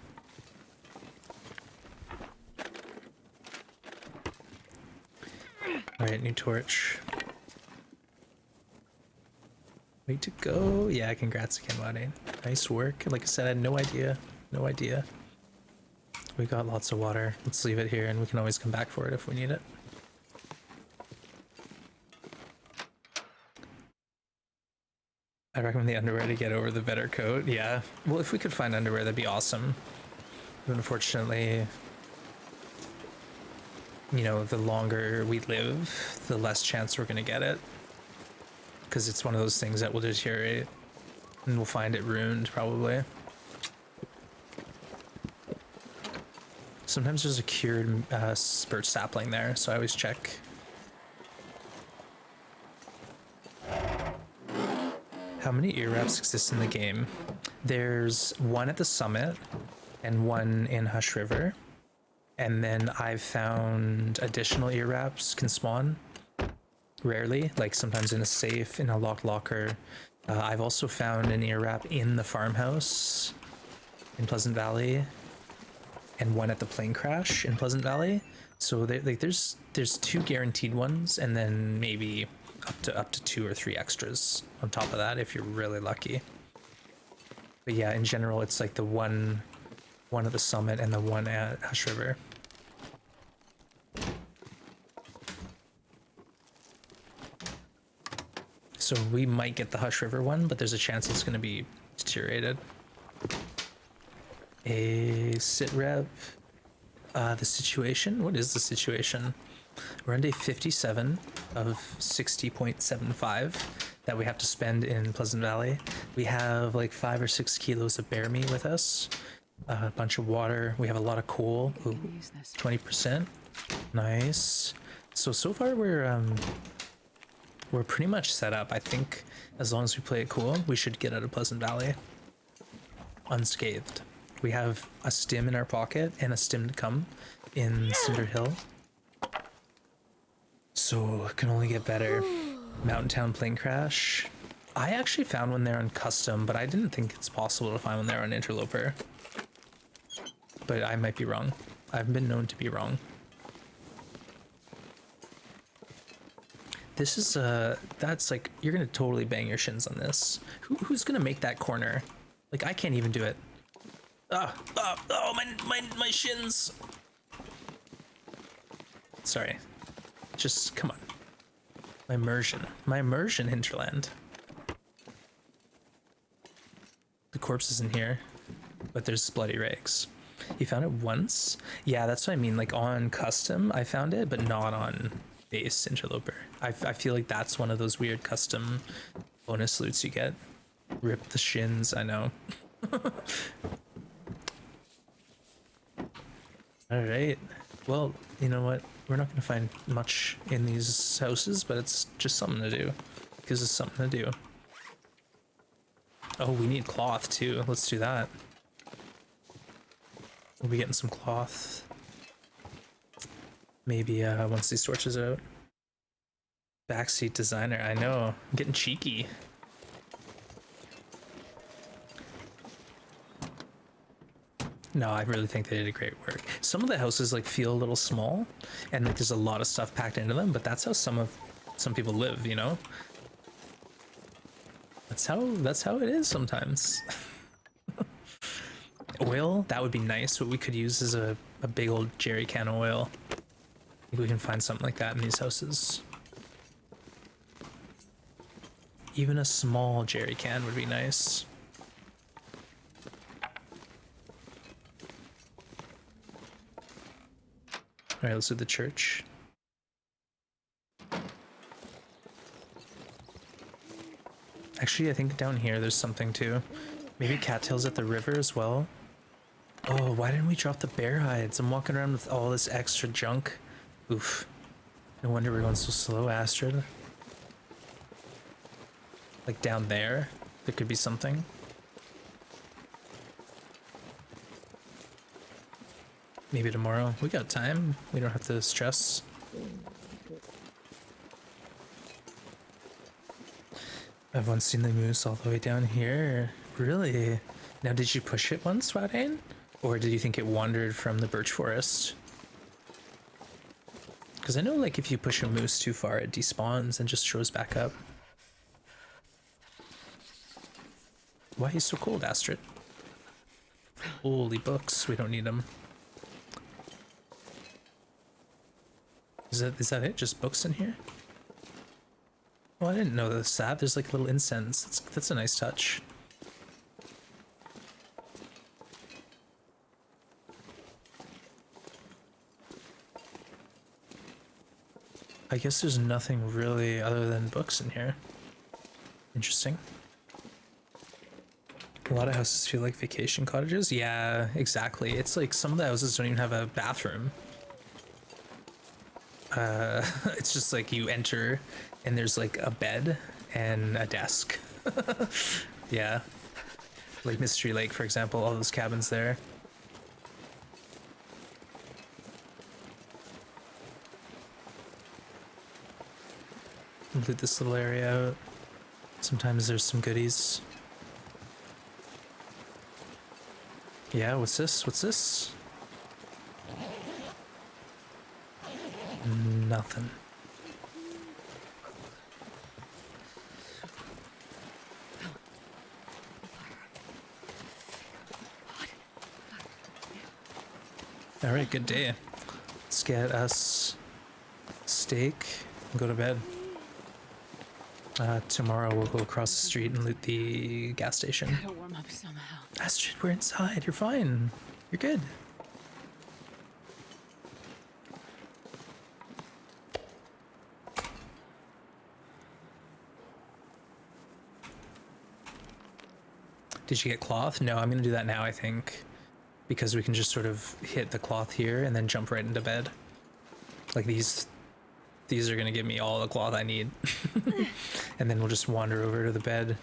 All right, new torch. Way to go. Yeah, congrats again, Vadim. Nice work. Like I said, I had no idea. No idea. We got lots of water. Let's leave it here and we can always come back for it if we need it. I recommend the underwear to get over the better coat. Yeah. Well, if we could find underwear, that'd be awesome. But unfortunately, you know, the longer we live, the less chance we're going to get it. Because it's one of those things that will deteriorate and we'll find it ruined probably. Sometimes there's a cured spurt sapling there, so I always check. How many ear wraps exist in the game? There's one at the summit and one in Hush River. And then I've found additional ear wraps can spawn. Rarely, like sometimes in a safe, in a locked locker. I've also found an ear wrap in the farmhouse in Pleasant Valley. And one at the plane crash in Pleasant Valley. So there's 2 guaranteed ones, and then maybe up to 2 or 3 extras on top of that if you're really lucky. But yeah, in general, it's like the one at the summit and the one at Hush River. So we might get the Hush River one, but there's a chance it's going to be deteriorated. A sit rep. The situation. What is the situation? We're on day 57 of 60.75 that we have to spend in Pleasant Valley. We have like 5 or 6 kilos of bear meat with us, a bunch of water. We have a lot of coal. Ooh, 20%. Nice. So far we're pretty much set up. I think as long as we play it cool, we should get out of Pleasant Valley unscathed. We have a stim in our pocket and a stim to come in Cinder Hill. So it can only get better. Mountain Town plane crash. I actually found one there on custom, but I didn't think it's possible to find one there on Interloper. But I might be wrong. I've been known to be wrong. This is that's like, you're gonna totally bang your shins on this. Who's gonna make that corner? Like, I can't even do it. Oh, my shins. Sorry. Just, come on. My immersion hinterland. The corpse isn't here, but there's bloody rags. You found it once? Yeah, that's what I mean. Like on custom, I found it, but not on base Interloper. I feel like that's one of those weird custom bonus loots you get. Rip the shins, I know. All right. Well, you know what? We're not going to find much in these houses, but it's just something to do. Gives us something to do. Oh, we need cloth too. Let's do that. We'll be getting some cloth. Maybe once these torches are out. Backseat designer. I know. I'm getting cheeky. No, I really think they did a great work. Some of the houses like feel a little small, and like there's a lot of stuff packed into them. But that's how some people live, you know. That's how it is sometimes. Oil, that would be nice. What we could use is a big old jerry can of oil. I think we can find something like that in these houses. Even a small jerry can would be nice. All right, let's do the church. Actually, I think down here there's something too. Maybe cattails at the river as well. Oh, why didn't we drop the bear hides? I'm walking around with all this extra junk. Oof. No wonder we're going so slow, Astrid. Like down there could be something. Maybe tomorrow. We got time. We don't have to stress. Everyone's seen the moose all the way down here. Really? Now, did you push it once, Wadane? Or did you think it wandered from the birch forest? Because I know, like, if you push a moose too far, it despawns and just shows back up. Why are you so cold, Astrid? Holy books, we don't need them. Is that it? Just books in here? Oh, I didn't know that. There's like little incense. That's a nice touch. I guess there's nothing really other than books in here. Interesting. A lot of houses feel like vacation cottages. Yeah, exactly. It's like some of the houses don't even have a bathroom. It's just like you enter and there's like a bed and a desk. Yeah. Like Mystery Lake, for example, all those cabins there. Loot this little area out. Sometimes there's some goodies. Yeah, what's this? What's this? Nothing. All right, good day. Let's get us steak and go to bed. Tomorrow we'll go across the street and loot the gas station. Gotta warm up somehow. Astrid, we're inside. You're fine. You're good. Did you get cloth? No, I'm gonna do that now, I think. Because we can just sort of hit the cloth here and then jump right into bed. Like these are gonna give me all the cloth I need. And then we'll just wander over to the bed.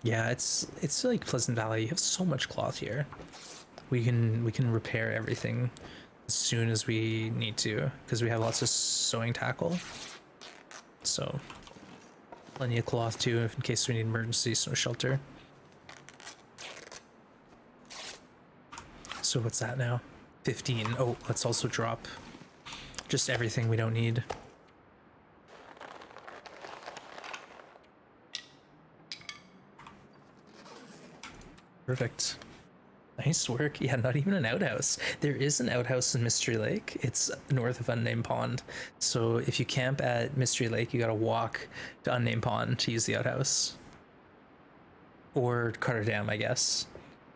Yeah, it's like Pleasant Valley. You have so much cloth here. We can repair everything as soon as we need to because we have lots of sewing tackle. So plenty of cloth too in case we need emergency snow shelter. So what's that now? 15. Oh, let's also drop just everything we don't need. Perfect. Nice work. Yeah, not even an outhouse. There is an outhouse in Mystery Lake. It's north of Unnamed Pond. So if you camp at Mystery Lake, you gotta walk to Unnamed Pond to use the outhouse. Or Carter Dam, I guess.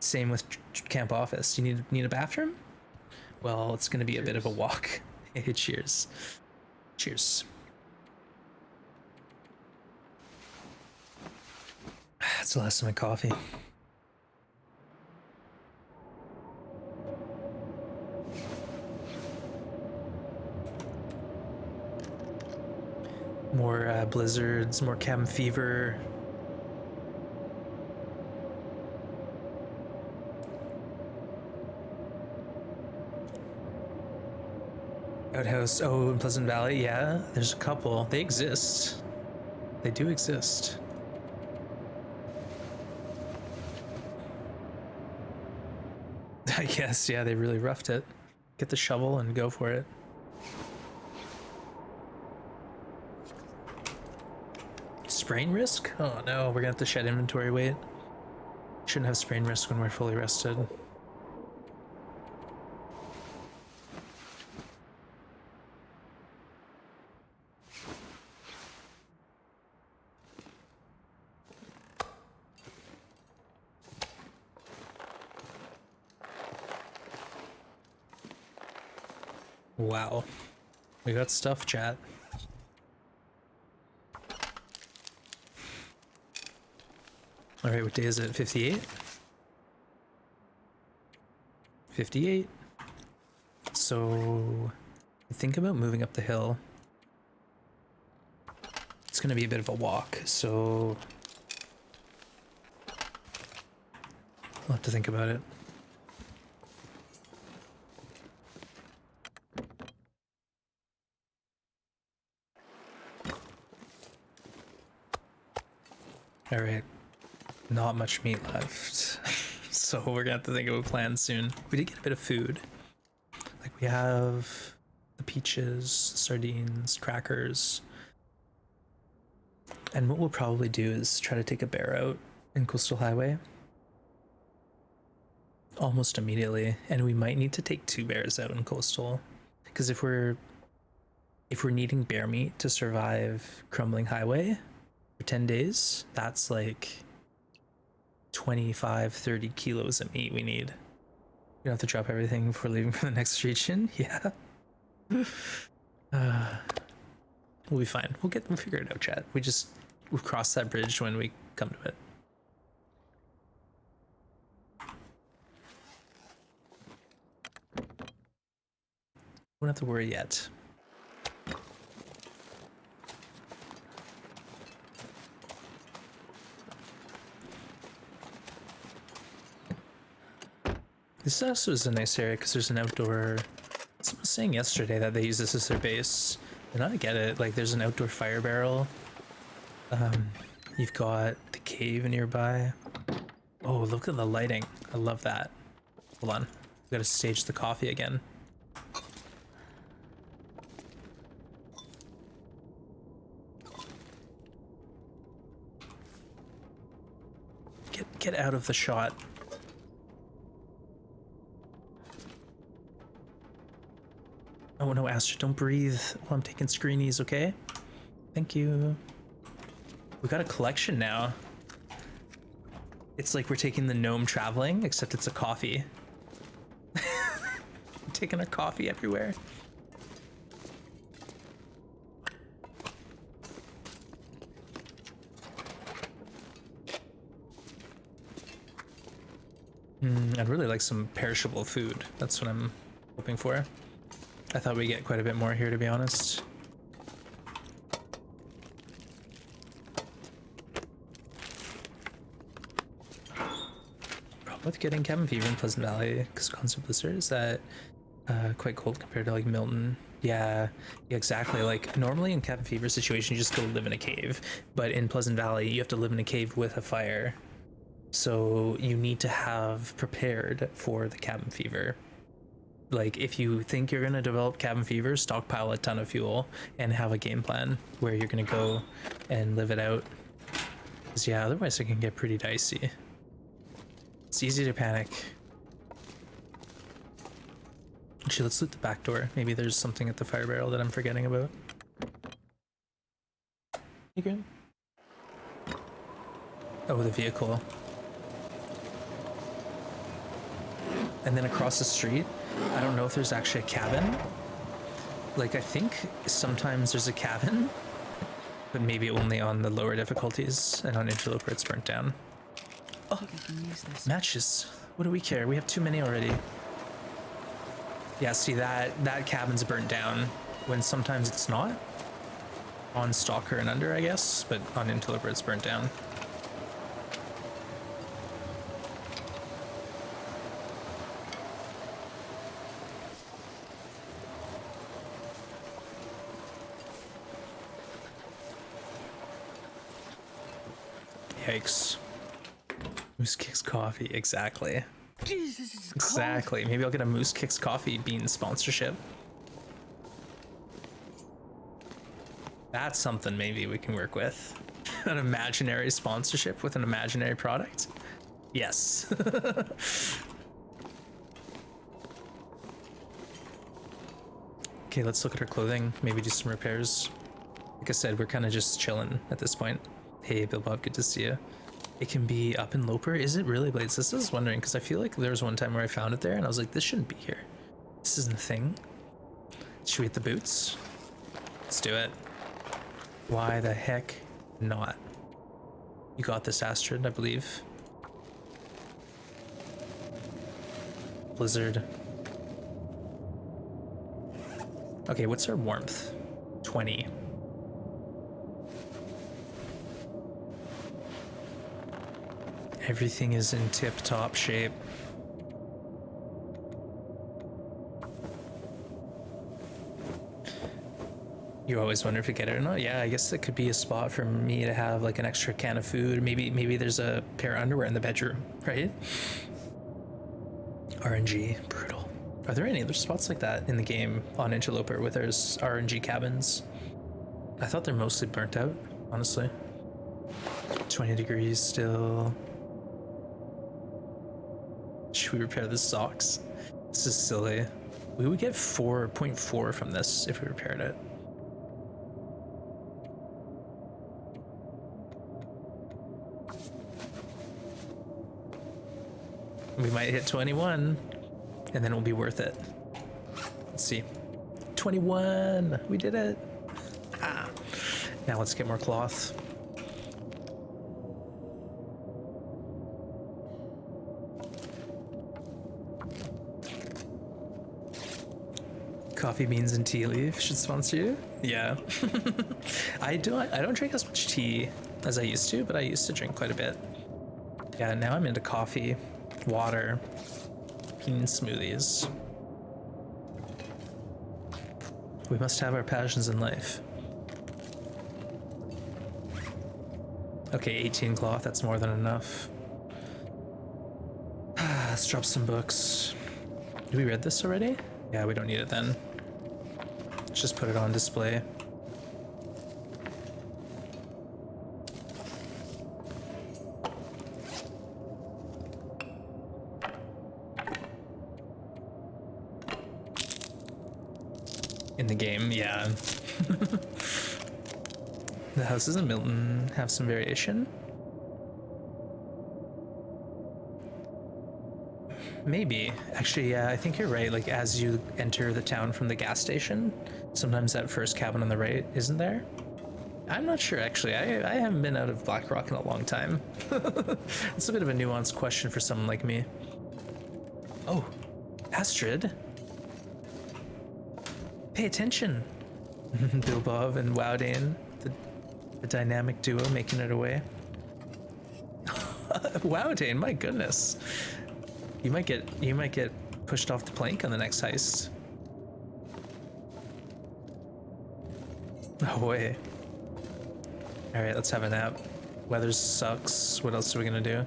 Same with Camp Office. You need a bathroom? Well, it's gonna be a bit of a walk. Cheers. Cheers. That's the last of my coffee. More blizzards, more cabin fever. Outhouse, oh, in Pleasant Valley, yeah, there's a couple. They exist. They do exist. I guess, yeah, they really roughed it. Get the shovel and go for it. Sprain risk? Oh no, we're gonna have to shed inventory weight. Shouldn't have sprain risk when we're fully rested. Wow. We got stuff, chat. Alright, what day is it? 58? 58. So, think about moving up the hill. It's gonna be a bit of a walk, so I'll have to think about it. All right, not much meat left. So we're gonna have to think of a plan soon. We did get a bit of food. Like we have the peaches, sardines, crackers. And what we'll probably do is try to take a bear out in Coastal Highway almost immediately, and we might need to take 2 bears out in Coastal, because if we're needing bear meat to survive Crumbling Highway for 10 days, that's like 25-30 kilos of meat we need. You have to drop everything before leaving for the next region. Yeah. We'll be fine. We'll figure it out, chat. We'll cross that bridge when we come to it. Don't have to worry yet. This also is a nice area because there's an outdoor. Someone was saying yesterday that they use this as their base, and I get it. Like, there's an outdoor fire barrel. You've got the cave nearby. Oh, look at the lighting. I love that. Hold on. We gotta stage the coffee again. Get out of the shot. Oh no, Astrid, don't breathe while I'm taking screenies, okay? Thank you. We got a collection now. It's like we're taking the gnome traveling, except it's a coffee. Taking our coffee everywhere. I'd really like some perishable food. That's what I'm hoping for. I thought we'd get quite a bit more here, to be honest. Problem with getting cabin fever in Pleasant Valley, because constant blizzard, is that quite cold compared to like Milton. Yeah, exactly. Like normally in cabin fever situation, you just go live in a cave, but in Pleasant Valley, you have to live in a cave with a fire. So you need to have prepared for the cabin fever. Like if you think you're gonna develop cabin fever, stockpile a ton of fuel and have a game plan where you're gonna go and live it out. Because yeah, otherwise it can get pretty dicey. It's easy to panic. Actually, let's loot the back door. Maybe there's something at the fire barrel that I'm forgetting about. Hey, Grim. Oh, the vehicle. And then across the street, I don't know if there's actually a cabin. Like, I think sometimes there's a cabin, but maybe only on the lower difficulties, and on Interloper it's burnt down. Oh, matches. What do we care? We have too many already. Yeah, see, that cabin's burnt down when sometimes it's not. On Stalker and under, I guess, but on Interloper it's burnt down. Yikes. Moose Kicks Coffee, exactly. Jesus, it's Exactly. Maybe I'll get a Moose Kicks Coffee bean sponsorship. That's something maybe we can work with. An imaginary sponsorship with an imaginary product? Yes. Okay, let's look at our clothing. Maybe do some repairs. Like I said, we're kind of just chilling at this point. Hey, Bill Bob, good to see you. It can be up in Loper. Is it really, Blades? This is wondering, because I feel like there was one time where I found it there and I was like, this shouldn't be here. This isn't a thing. Should we hit the boots? Let's do it. Why the heck not? You got this, Astrid, I believe. Blizzard. Okay, what's our warmth? 20. Everything is in tip-top shape. You always wonder if you get it or not. Yeah, I guess it could be a spot for me to have like an extra can of food. Maybe there's a pair of underwear in the bedroom, right? RNG, brutal. Are there any other spots like that in the game on Interloper where there's RNG cabins? I thought they're mostly burnt out, honestly. 20 degrees still. Should we repair the socks? This is silly. We would get 4.4 from this if we repaired it. We might hit 21 and then it'll be worth it. Let's see. 21! We did it! Ah. Now let's get more cloth. Coffee beans and tea leaf should sponsor you. Yeah. I don't drink as much tea as I used to, but I used to drink quite a bit. Yeah, now I'm into coffee, water, bean smoothies. We must have our passions in life. Okay, 18 cloth, that's more than enough. Let's drop some books. Did we read this already? Yeah, we don't need it then. Let's just put it on display. In the game, yeah. The houses in Milton have some variation. Maybe. Actually, yeah, I think you're right. Like, as you enter the town from the gas station, sometimes that first cabin on the right isn't there. I'm not sure, actually. I haven't been out of Blackrock in a long time. It's a bit of a nuanced question for someone like me. Oh, Astrid. Pay attention. Bilbov and Wowdane, the dynamic duo making it away. Wowdane, my goodness. You might get pushed off the plank on the next heist. No way. All right, let's have a nap. Weather sucks. What else are we gonna do?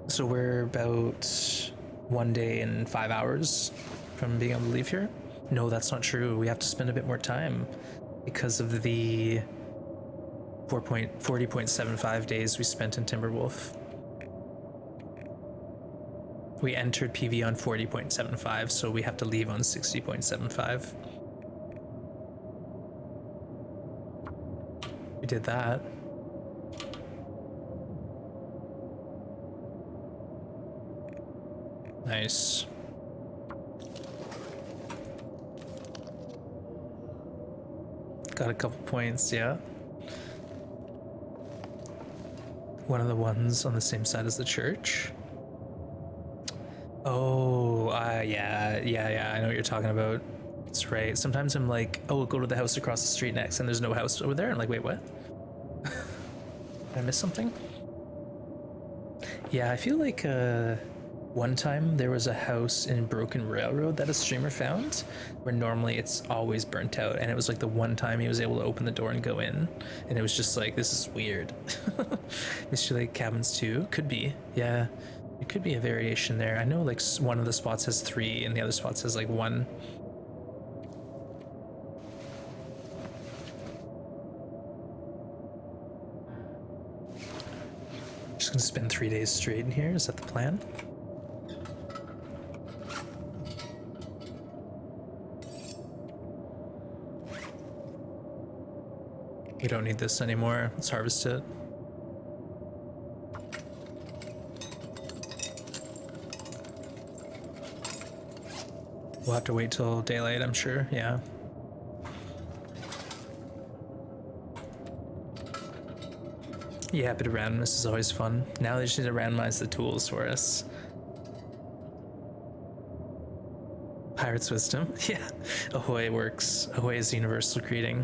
So we're about 1 day and 5 hours from being able to leave here. No, that's not true. We have to spend a bit more time because of the 40.75 days we spent in Timberwolf. We entered PV on 40.75, so we have to leave on 60.75. We did that. Nice. Got a couple points, yeah. One of the ones on the same side as the church. Oh, yeah, I know what you're talking about. That's right. Sometimes I'm like, oh, we'll go to the house across the street next, and there's no house over there. I'm like, wait, what? Did I miss something? Yeah, I feel like one time there was a house in Broken Railroad that a streamer found, where normally it's always burnt out, and it was like the one time he was able to open the door and go in, and it was just like, this is weird. Mystery Lake Cabins too? Could be, yeah. It could be a variation there. I know like one of the spots has 3 and the other spots has like 1. Just gonna spend 3 days straight in here. Is that the plan? We don't need this anymore. Let's harvest it. We'll have to wait till daylight, I'm sure. Yeah. Yeah, a bit of randomness is always fun. Now they just need to randomize the tools for us. Pirate's Wisdom. Yeah. Ahoy works. Ahoy is universal greeting.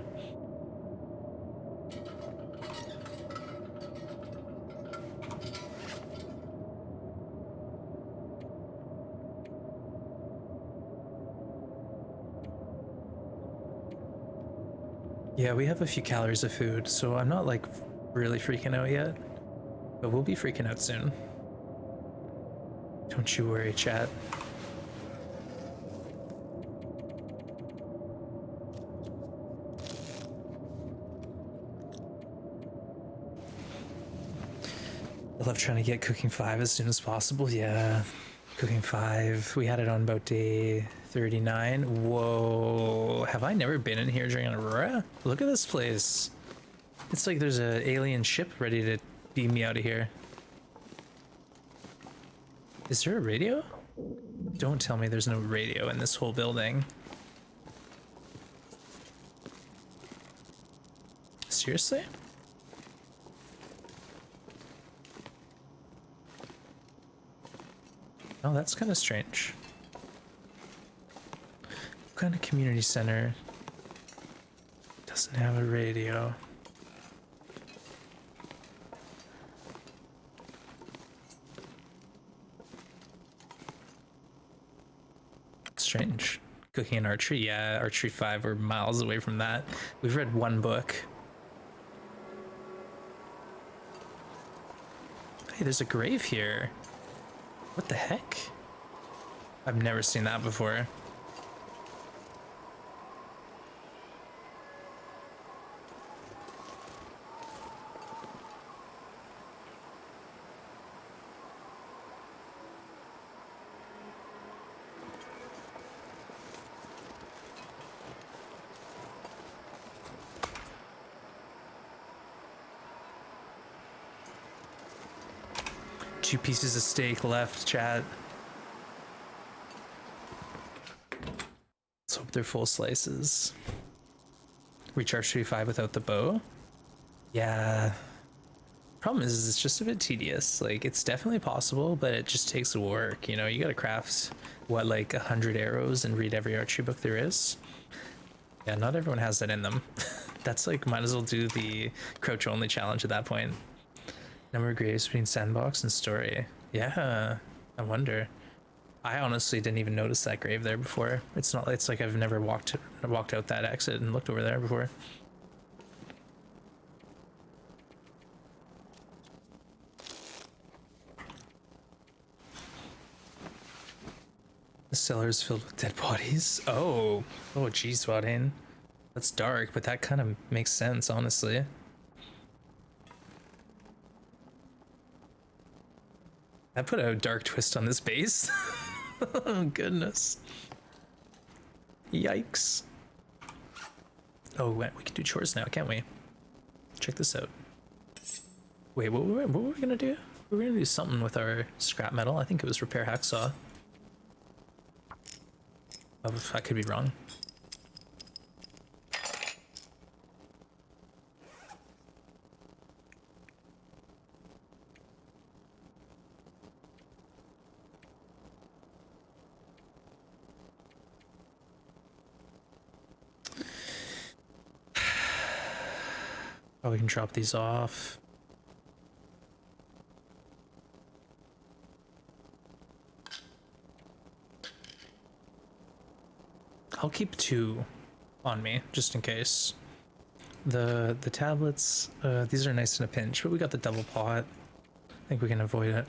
Yeah, we have a few calories of food, so I'm not like really freaking out yet, but we'll be freaking out soon. Don't you worry, chat. I love trying to get Cooking 5 as soon as possible. Yeah, Cooking 5. We had it on about day 39. Whoa, have I never been in here during an Aurora? Look at this place. It's like there's an alien ship ready to beam me out of here. Is there a radio? Don't tell me there's no radio in this whole building. Seriously? Oh, that's kind of strange. What kind of community center doesn't have a radio? Strange. Cooking and archery, yeah, archery 5, we're miles away from that. We've read one book. Hey, there's a grave here. What the heck? I've never seen that before. Two pieces of steak left, chat. Let's hope they're full slices. Recharge 35 without the bow? Yeah. Problem is it's just a bit tedious. Like, it's definitely possible, but it just takes work. You know, you gotta craft, what, like 100 arrows and read every archery book there is? Yeah, not everyone has that in them. That's like, might as well do the crouch only challenge at that point. Number of graves between sandbox and story. Yeah, I wonder. I honestly didn't even notice that grave there before. It's not. It's like I've never walked out that exit and looked over there before. The cellar is filled with dead bodies. Oh, geez, Wadane. That's dark, but that kind of makes sense, honestly. I put a dark twist on this base. Oh, goodness. Yikes. Oh, we can do chores now, can't we? Check this out. Wait, what were we gonna do? We were gonna do something with our scrap metal. I think it was repair hacksaw. Oh, I could be wrong. Oh, we can drop these off. I'll keep 2 on me, just in case. The tablets, these are nice in a pinch, but we got the double pot. I think we can avoid it.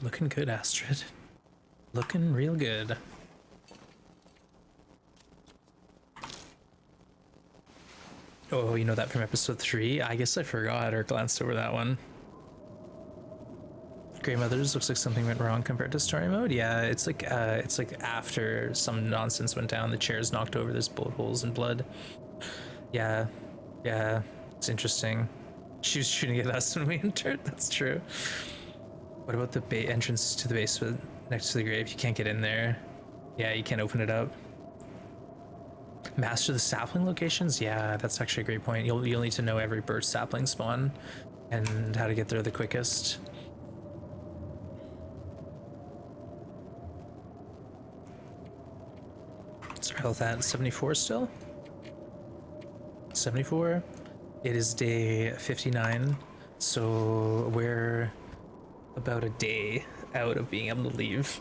Looking good, Astrid. Looking real good. Oh, you know that from episode 3? I guess I forgot or glanced over that one. Grey Mothers looks like something went wrong compared to story mode. Yeah, it's like after some nonsense went down, the chair's knocked over, there's bullet holes and blood. Yeah, it's interesting. She was shooting at us when we entered, that's true. What about the entrance to the basement next to the grave? You can't get in there. Yeah, you can't open it up. Master the sapling locations? Yeah, that's actually a great point. You'll need to know every birch sapling spawn and how to get there the quickest. What's our health at? 74 still? 74? It is day 59, so we're about a day out of being able to leave.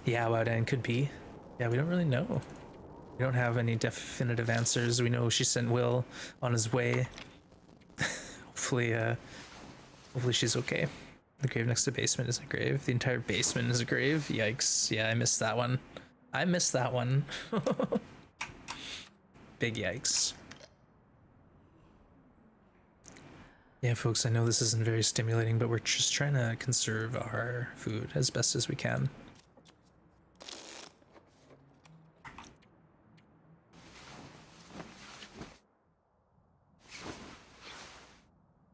Yeah, Wouden could be. Yeah, we don't really know. We don't have any definitive answers. We know she sent Will on his way. Hopefully, hopefully she's okay. The grave next to the basement is a grave. The entire basement is a grave. Yikes. Yeah, I missed that one. I missed that one. Big yikes. Yeah, folks, I know this isn't very stimulating, but we're just trying to conserve our food as best as we can.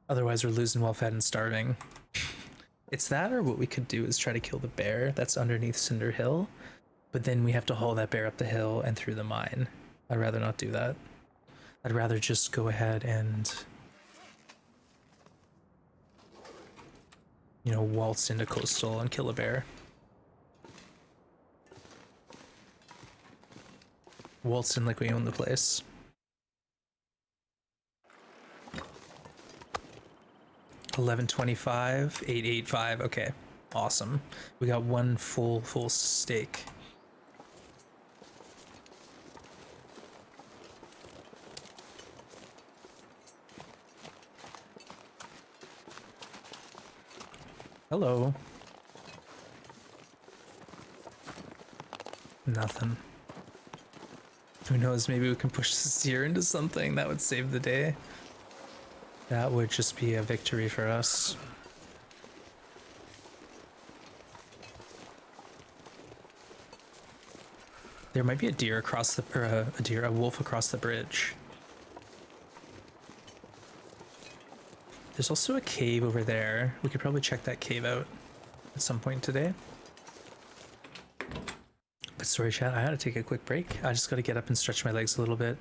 Otherwise, we're losing well fed and starving. It's that, or what we could do is try to kill the bear that's underneath Cinder Hill, but then we have to haul that bear up the hill and through the mine. I'd rather not do that. I'd rather just go ahead and, you know, waltz into coastal and kill a bear. Waltz in like we own the place. $11.25, $8.85. Okay, awesome. We got one full steak. Hello. Nothing. Who knows? Maybe we can push this deer into something that would save the day. That would just be a victory for us. There might be a deer across the, or a wolf across the bridge. There's also a cave over there. We could probably check that cave out at some point today. But sorry, chat, I had to take a quick break. I just got to get up and stretch my legs a little bit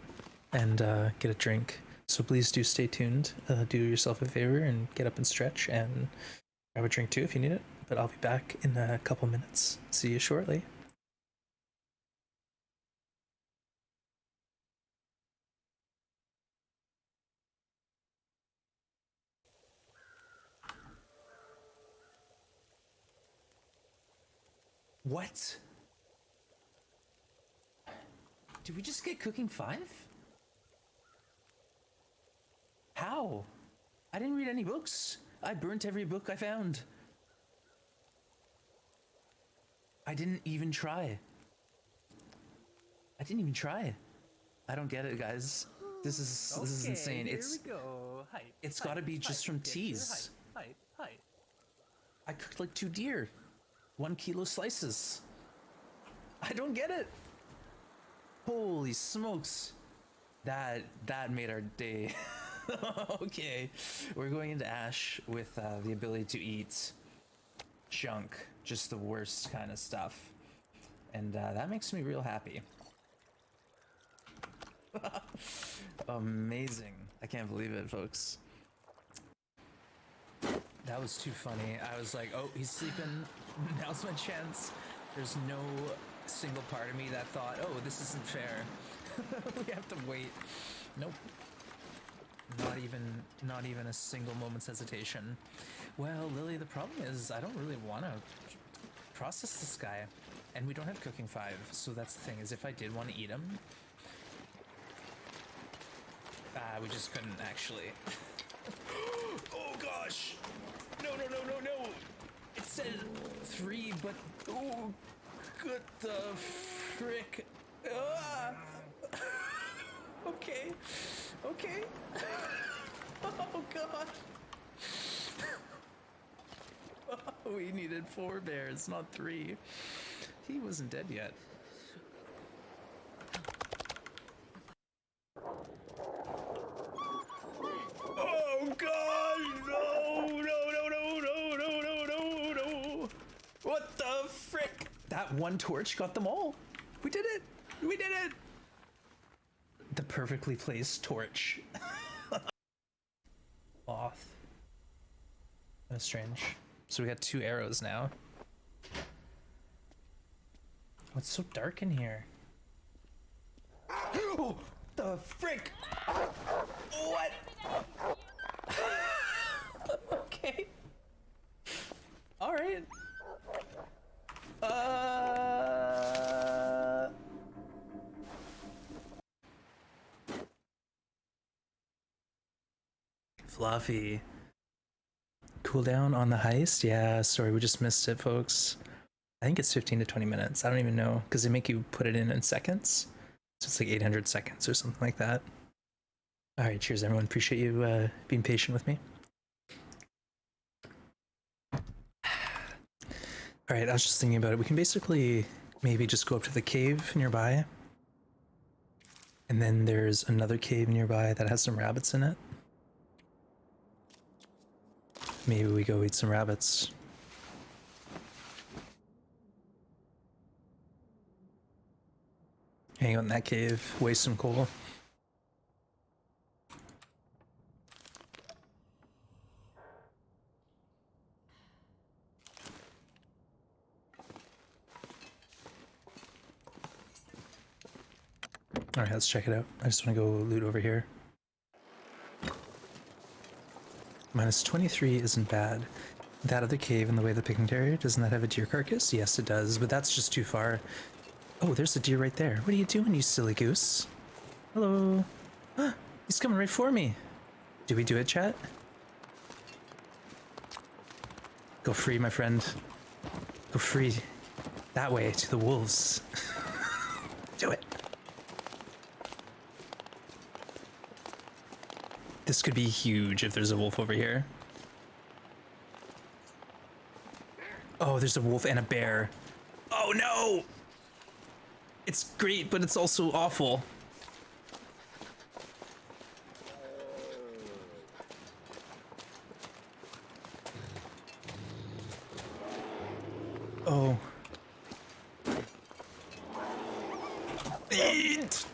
and get a drink. So please do stay tuned. Do yourself a favor and get up and stretch and grab a drink too if you need it. But I'll be back in a couple minutes. See you shortly. What? Did we just get cooking 5? How? I didn't read any books. I burnt every book I found. I didn't even try. I don't get it, guys. This is insane. Here we go. Height, it's got to be just from teas. Height. I cooked like 2 deer, 1 kilo slices. I don't get it. Holy smokes. That made our day. Okay, we're going into Ash with the ability to eat junk, just the worst kind of stuff, and that makes me real happy. Amazing. I can't believe it, folks. That was too funny. I was like, oh, he's sleeping. Now's my chance. There's no single part of me that thought, oh, this isn't fair. We have to wait. Nope. Not even a single moment's hesitation. Well, Lily, the problem is I don't really want to process this guy, and we don't have cooking 5, so that's the thing, is if I did want to eat him, we just couldn't actually. Oh gosh! No! It said 3, but oh, good the frick! Ah! Okay. Oh god. Oh, we needed 4 bears, not 3. He wasn't dead yet. Oh god! No! What the frick? That one torch got them all. We did it! The perfectly placed torch. Cloth. That's strange. So we got 2 arrows now. What's so dark in here? Oh, the frick! What? Okay. All right. Fluffy. Cooldown on the heist? Yeah, sorry, we just missed it, folks. I think it's 15 to 20 minutes. I don't even know, because they make you put it in seconds. So it's like 800 seconds or something like that. All right, cheers, everyone. Appreciate you being patient with me. All right, I was just thinking about it. We can basically maybe just go up to the cave nearby. And then there's another cave nearby that has some rabbits in it. Maybe we go eat some rabbits. Hang out in that cave, waste some coal. All right, let's check it out. I just want to go loot over here. Minus 23 isn't bad. That other cave in the way of the picnic area, doesn't that have a deer carcass? Yes, it does, but that's just too far. Oh, there's a deer right there. What are you doing, you silly goose? Hello. Ah, he's coming right for me. Do we do it, chat? Go free, my friend. Go free. That way, to the wolves. Do it. This could be huge if there's a wolf over here. Oh, there's a wolf and a bear. Oh no! It's great, but it's also awful. Oh. Eat!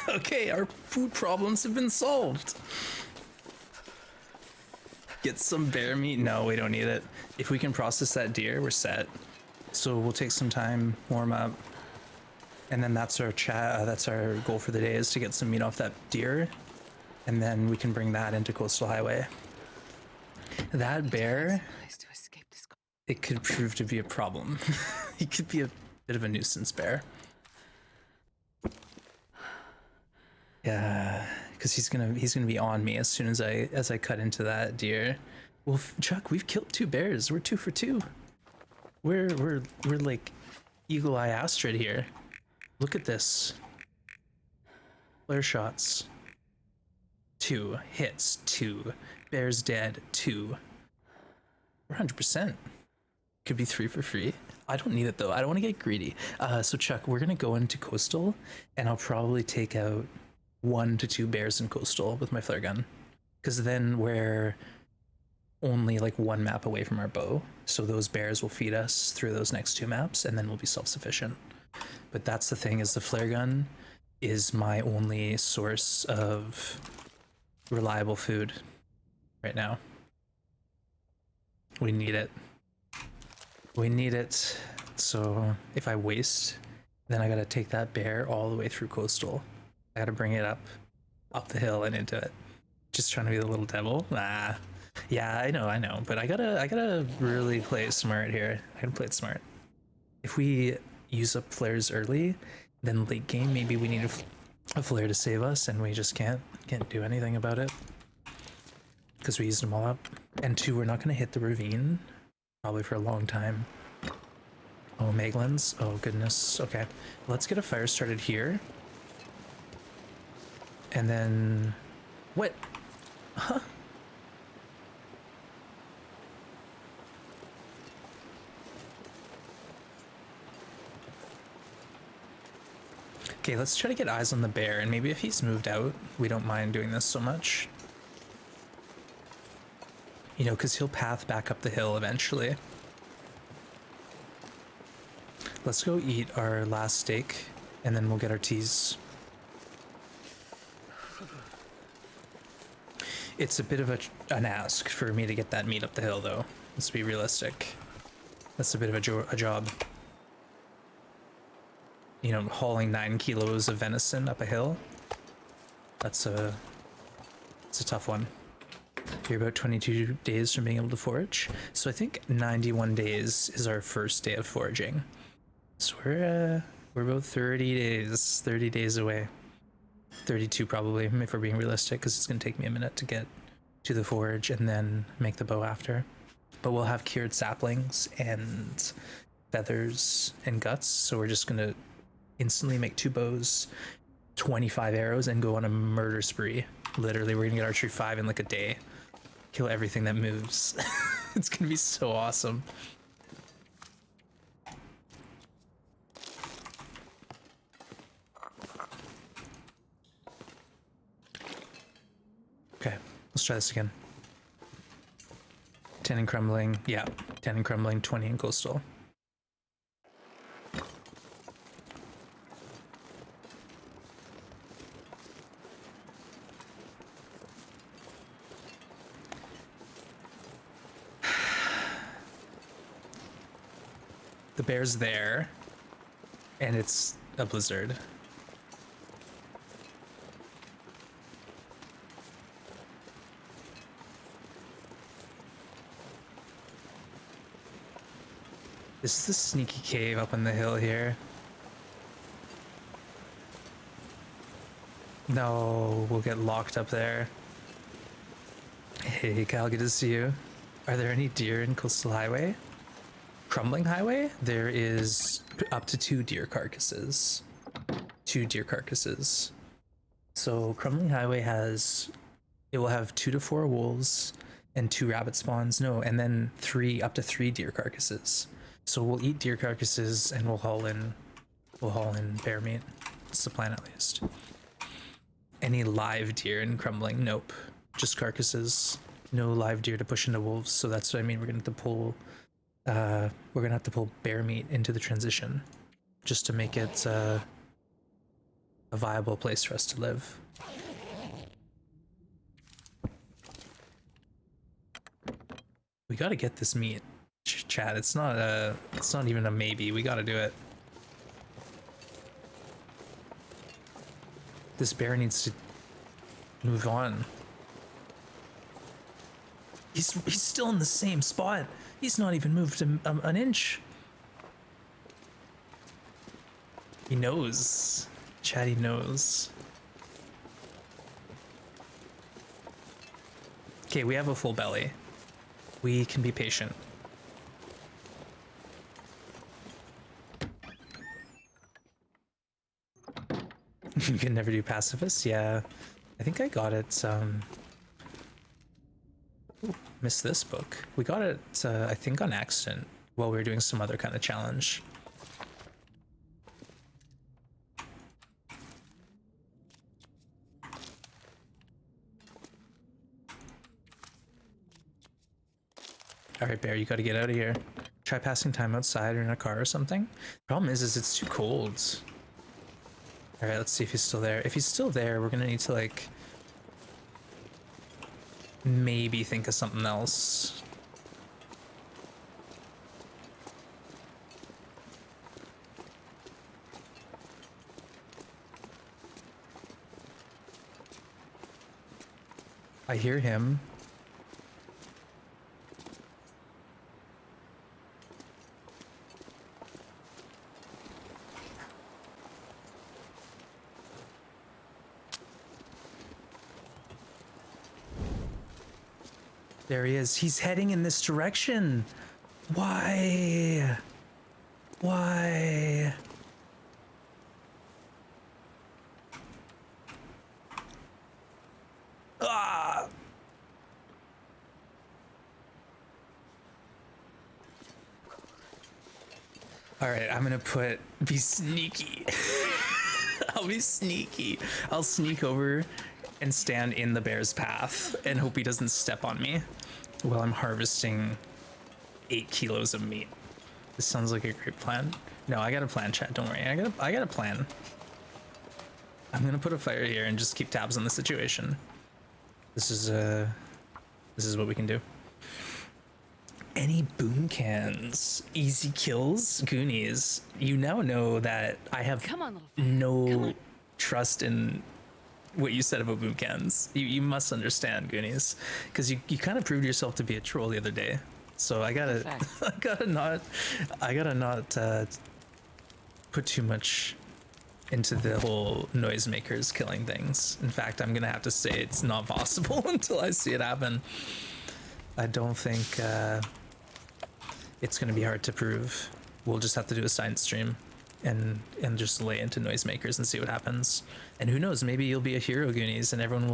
Okay, our food problems have been solved. Get some bear meat? No, we don't need it. If we can process that deer, we're set. So we'll take some time, warm up, and then that's our that's our goal for the day, is to get some meat off that deer, and then we can bring that into Coastal Highway. That bear, it could prove to be a problem. He could be a bit of a nuisance bear. Yeah, because he's gonna be on me as soon as I cut into that deer. Well, Chuck, we've killed 2 bears. We're 2 for 2. We're like Eagle Eye Astrid here. Look at this. Flare shots. 2 hits. 2 bears dead. 2. 400%. Could be 3 for free. I don't need it though. I don't want to get greedy. So Chuck, we're gonna go into Coastal, and I'll probably take out 1 to 2 bears in Coastal with my flare gun, because then we're only like 1 map away from our bow, so those bears will feed us through those next 2 maps, and then we'll be self-sufficient. But that's the thing, is the flare gun is my only source of reliable food right now. We need it. We need it. So if I waste, then I gotta take that bear all the way through Coastal. I gotta bring it up the hill and into it. Just trying to be the little devil. Ah, yeah, I know, but I gotta really play it smart here. I gotta play it smart. If we use up flares early, then late game maybe we need a flare to save us, and we just can't do anything about it because we used them all up. And 2, we're not gonna hit the ravine probably for a long time. Oh, Meglins. Oh goodness. Okay, let's get a fire started here. And then, what? Huh? Okay, let's try to get eyes on the bear, and maybe if he's moved out, we don't mind doing this so much. You know, because he'll path back up the hill eventually. Let's go eat our last steak, and then we'll get our teas. It's a bit of an ask for me to get that meat up the hill, though. Let's be realistic. That's a bit of a job. You know, hauling 9 kilos of venison up a hill. It's a tough one. You're about 22 days from being able to forage. So I think 91 days is our first day of foraging. So we're about 30 days away. 32 probably, if we're being realistic, because it's gonna take me a minute to get to the forge and then make the bow after. But we'll have cured saplings and feathers and guts, so we're just gonna instantly make 2 bows, 25 arrows, and go on a murder spree. Literally, we're gonna get archery 5 in like a day. Kill everything that moves. It's gonna be so awesome. Okay, let's try this again. 10 in crumbling, yeah, 10 in crumbling, 20 in coastal. The bear's there, and it's a blizzard. This is the sneaky cave up on the hill here. No, we'll get locked up there. Hey, Cal, good to see you. Are there any deer in Coastal Highway? Crumbling Highway? There is up to 2 deer carcasses. 2 deer carcasses. So Crumbling Highway it will have 2 to 4 wolves and 2 rabbit spawns. No, and then up to 3 deer carcasses. So we'll eat deer carcasses and we'll haul in bear meat. It's the plan at least. Any live deer in Crumbling? Nope. Just carcasses. No live deer to push into wolves. So that's what I mean. We're gonna have to pull bear meat into the transition just to make it a viable place for us to live. We gotta get this meat. Chat, it's not even a maybe. We gotta do it. This bear needs to move on. He's still in the same spot. He's not even moved an inch. He knows. Chat, he knows. Okay, we have a full belly. We can be patient. You can never do pacifist? Yeah. I think I got it, Ooh, missed this book. We got it, I think on accident while we were doing some other kind of challenge. All right, Bear, you gotta get out of here. Try passing time outside or in a car or something. Problem is it's too cold. All right, let's see if he's still there. If he's still there, we're gonna need to like maybe think of something else. I hear him. There he is. He's heading in this direction. Why? Why? Ah! All right, I'm gonna be sneaky. I'll be sneaky. I'll sneak over and stand in the bear's path and hope he doesn't step on me while I'm harvesting 8 kilos of meat. This sounds like a great plan. No, I got a plan, chat. Don't worry. I got a plan. I'm gonna put a fire here and just keep tabs on the situation. This is what we can do. Any boom cans, easy kills, Goonies. You now know that I have Come on, little fella. no Come on. trust in what you said about boom cans. You must understand, Goonies, because you kind of proved yourself to be a troll the other day. So I gotta Fact. I gotta not put too much into the whole noisemakers killing things. In fact, I'm gonna have to say it's not possible until I see it happen. I don't think it's gonna be hard to prove. We'll just have to do a science stream and just lay into noisemakers and see what happens. And who knows, maybe you'll be a hero, Goonies, and everyone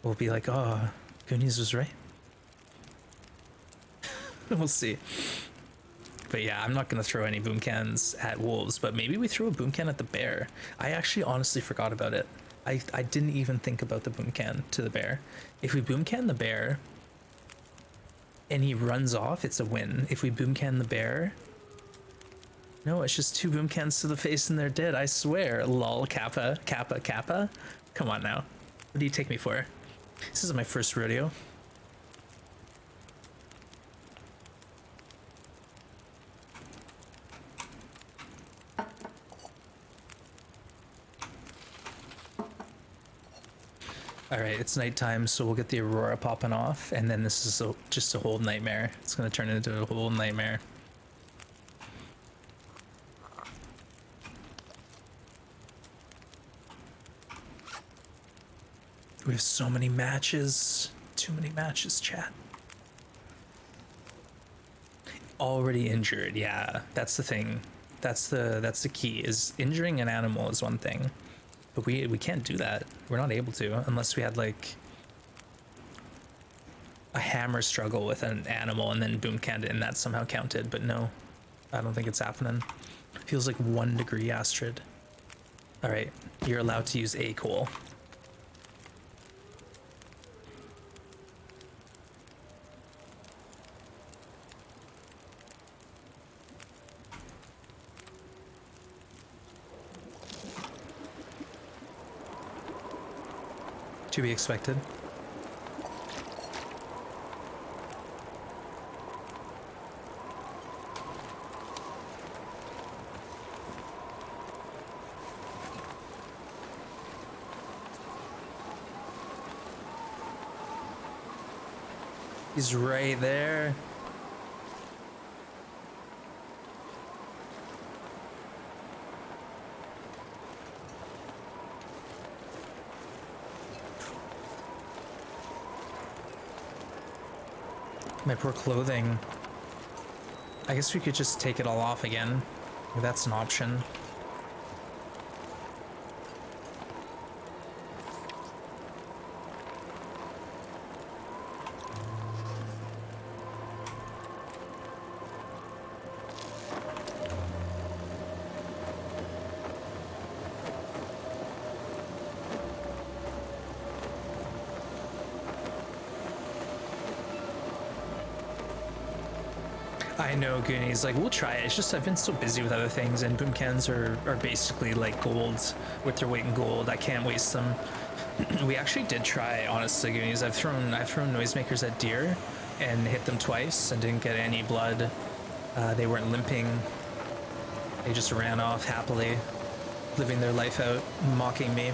will be like, oh, Goonies was right. We'll see. But yeah, I'm not gonna throw any boom cans at wolves, but maybe we throw a boom can at the bear. I actually honestly forgot about it. I didn't even think about the boom can to the bear. If we boom can the bear and he runs off, it's a win. If we boom can the bear, no, it's just 2 boom cans to the face and they're dead, I swear. Lol, Kappa, Kappa, Kappa. Come on now. What do you take me for? This is my first rodeo. All right, it's nighttime, so we'll get the aurora popping off, and then this is just a whole nightmare. It's gonna turn into a whole nightmare. We have so many matches. Too many matches, chat. Already injured, yeah. That's the thing. That's the key, is injuring an animal is one thing. But we can't do that. We're not able to unless we had like a hammer struggle with an animal and then boom canned it and that somehow counted. But no, I don't think it's happening. Feels like 1 degree, Astrid. All right, you're allowed to use a coal. To be expected. He's right there. My poor clothing. I guess we could just take it all off again. Maybe that's an option. I know, Goonies, like, we'll try it. It's just I've been so busy with other things, and boom cans are basically like gold with their weight in gold. I can't waste them. We actually did try, honestly, Goonies. I've thrown noisemakers at deer and hit them twice and didn't get any blood. They weren't limping. They just ran off happily, living their life out, mocking me.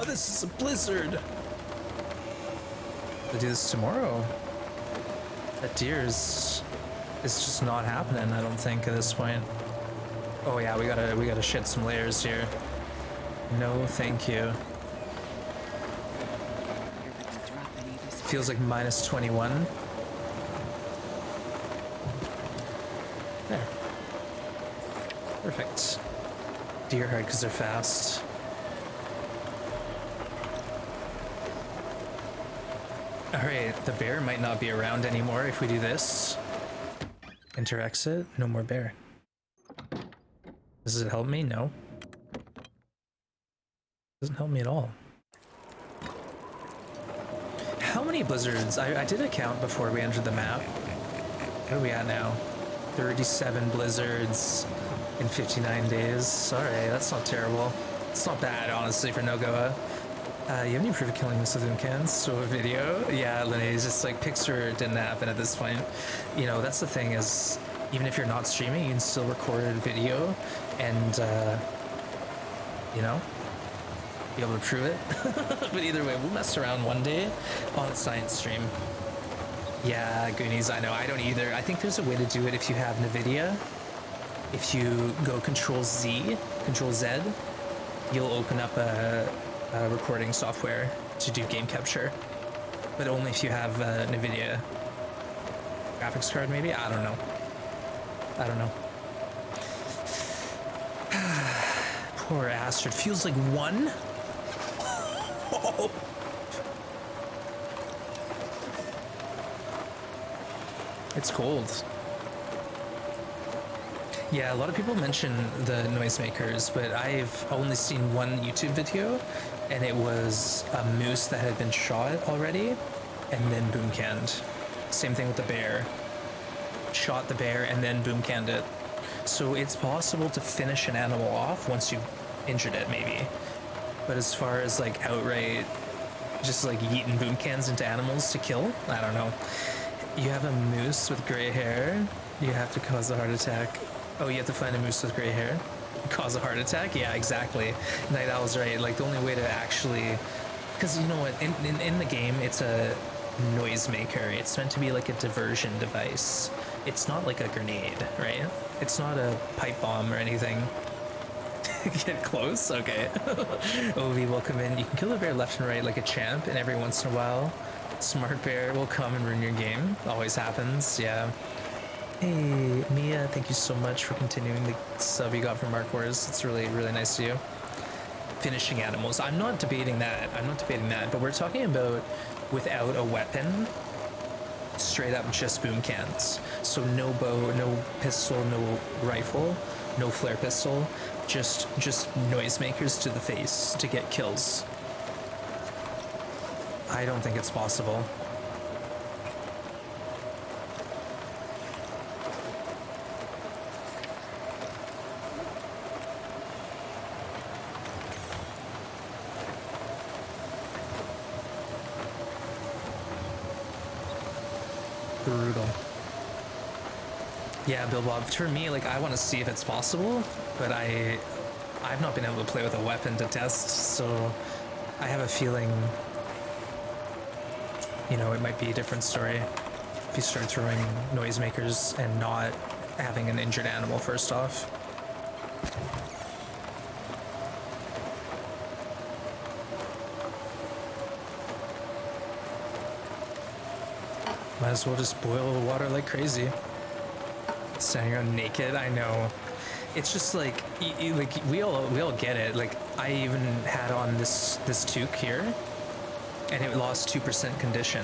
This is a blizzard. I'll do this tomorrow. That deer is just not happening, I don't think, at this point. Oh yeah, we gotta shed some layers here. No, thank you. Feels like minus 21. There. Perfect. Deer hard because they're fast. Alright, the bear might not be around anymore if we do this. Enter exit, no more bear. Does it help me? No. Doesn't help me at all. How many blizzards? I did a count before we entered the map. What are we at now? 37 blizzards. in 59 days. Alright, that's not terrible. It's not bad, honestly, for NoGoA. You have any proof of killing this with boom cans? So a video? Yeah, Linnea's just like Pixar didn't happen at this point. You know, that's the thing is, even if you're not streaming, you can still record a video and, you know, be able to prove it. But either way, we'll mess around one day on a science stream. Yeah, Goonies, I know, I don't either. I think there's a way to do it if you have NVIDIA. If you go Control Z, Control Z, you'll open up a recording software to do game capture, but only if you have NVIDIA graphics card, maybe? I don't know. I don't know. Poor Astrid. Feels like one. Oh. It's cold. Yeah, a lot of people mention the noisemakers, but I've only seen one YouTube video, and it was a moose that had been shot already, and then boom canned. Same thing with the bear. Shot the bear and then boom canned it. So it's possible to finish an animal off once you've injured it, maybe. But as far as like outright, just like yeeting boom cans into animals to kill, I don't know. You have a moose with gray hair, you have to cause a heart attack. Oh, you have to find a moose with gray hair? Cause a heart attack? Yeah, exactly. Night Owl's right. Like, the only way to actually... Because, you know what, in the game, it's a noisemaker. It's meant to be like a diversion device. It's not like a grenade, right? It's not a pipe bomb or anything. Get close? Okay. Ovi, welcome in. You can kill a bear left and right like a champ, and every once in a while, smart bear will come and ruin your game. Always happens, yeah. Hey, Mia, thank you so much for continuing the sub you got from Mark Wars. It's really, really nice of you. Finishing animals. I'm not debating that. But we're talking about without a weapon, straight up just boom cans. So no bow, no pistol, no rifle, no flare pistol, just noisemakers to the face to get kills. I don't think it's possible. Brutal. Yeah, Bill Bob, for me, like, I want to see if it's possible, but I've not been able to play with a weapon to test, so I have a feeling, you know, it might be a different story if you start throwing noisemakers and not having an injured animal first off. Might as well just boil the water like crazy. Standing around naked, I know. It's just like, like we all get it. Like, I even had on this toque here, and it lost 2% condition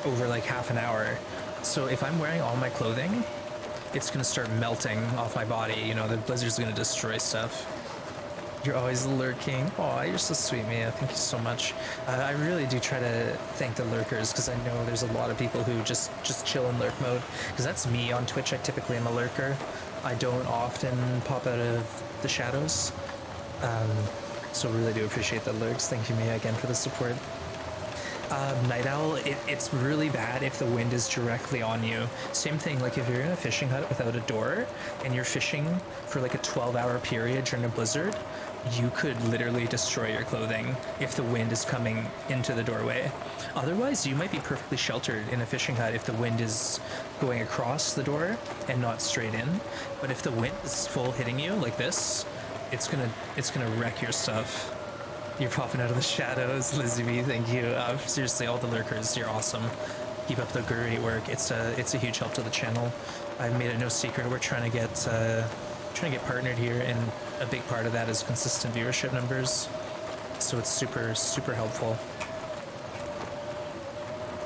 over like half an hour. So if I'm wearing all my clothing, it's gonna start melting off my body. You know, the blizzard's gonna destroy stuff. You're always lurking. Oh, you're so sweet, Mia. Thank you so much. I really do try to thank the lurkers, because I know there's a lot of people who just chill in lurk mode. Because that's me on Twitch. I typically am a lurker. I don't often pop out of the shadows. So really do appreciate the lurks. Thank you, Mia, again for the support. Night Owl, it's really bad if the wind is directly on you. Same thing, like if you're in a fishing hut without a door and you're fishing for like a 12-hour period during a blizzard, you could literally destroy your clothing if the wind is coming into the doorway. Otherwise, you might be perfectly sheltered in a fishing hut if the wind is going across the door and not straight in. But if the wind is full hitting you like this, it's gonna wreck your stuff. You're popping out of the shadows, Lizzie B, thank you. Seriously, all the lurkers, you're awesome. Keep up the great work. It's a huge help to the channel. I've made it no secret. We're trying to get partnered here, and a big part of that is consistent viewership numbers. So it's super, super helpful.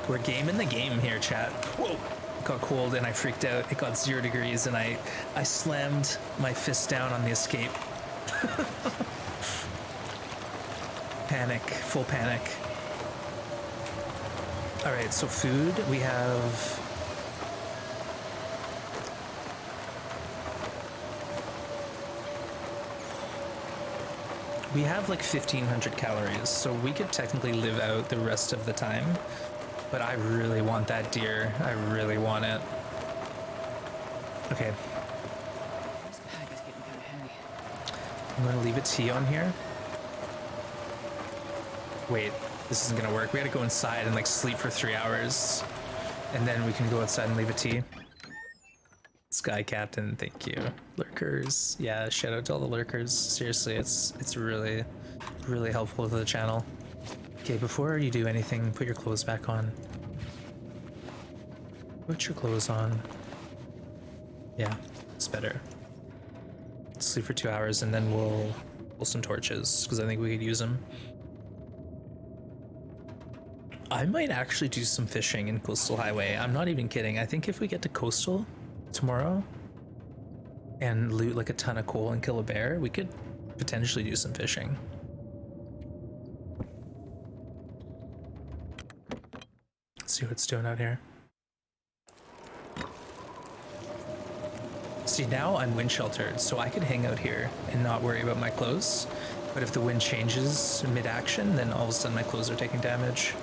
We're gaming the game here, chat. Whoa! It got cold and I freaked out. It got 0 degrees and I slammed my fist down on the escape. Panic, full panic. All right, so food, we have We have like 1,500 calories, so we could technically live out the rest of the time. But I really want that deer. I really want it. Okay, This pack is getting kind of heavy. I'm gonna leave a tea on here. Wait, this isn't gonna work. We gotta go inside and like sleep for 3 hours. And then we can go outside and leave a tea. Sky Captain, thank you. Lurkers, yeah, shout out to all the lurkers. Seriously, it's really, really helpful to the channel. Okay, before you do anything, put your clothes back on. Put your clothes on. Yeah, it's better. Sleep for 2 hours and then we'll pull some torches because I think we could use them. I might actually do some fishing in Coastal Highway. I'm not even kidding. I think if we get to Coastal tomorrow and loot like a ton of coal and kill a bear, we could potentially do some fishing. Let's see what it's doing out here. See, now I'm wind sheltered, so I could hang out here and not worry about my clothes. But if the wind changes mid-action, then all of a sudden my clothes are taking damage.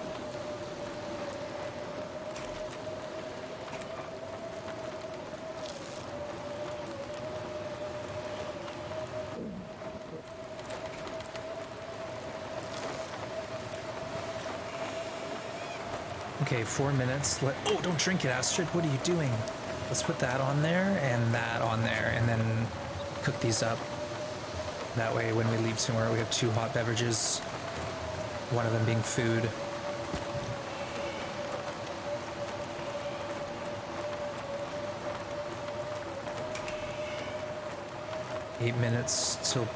Okay, 4 minutes. Oh, don't drink it, Astrid. What are you doing? Let's put that on there and that on there, and then cook these up. That way, when we leave tomorrow, we have 2 hot beverages. One of them being food. Eight minutes till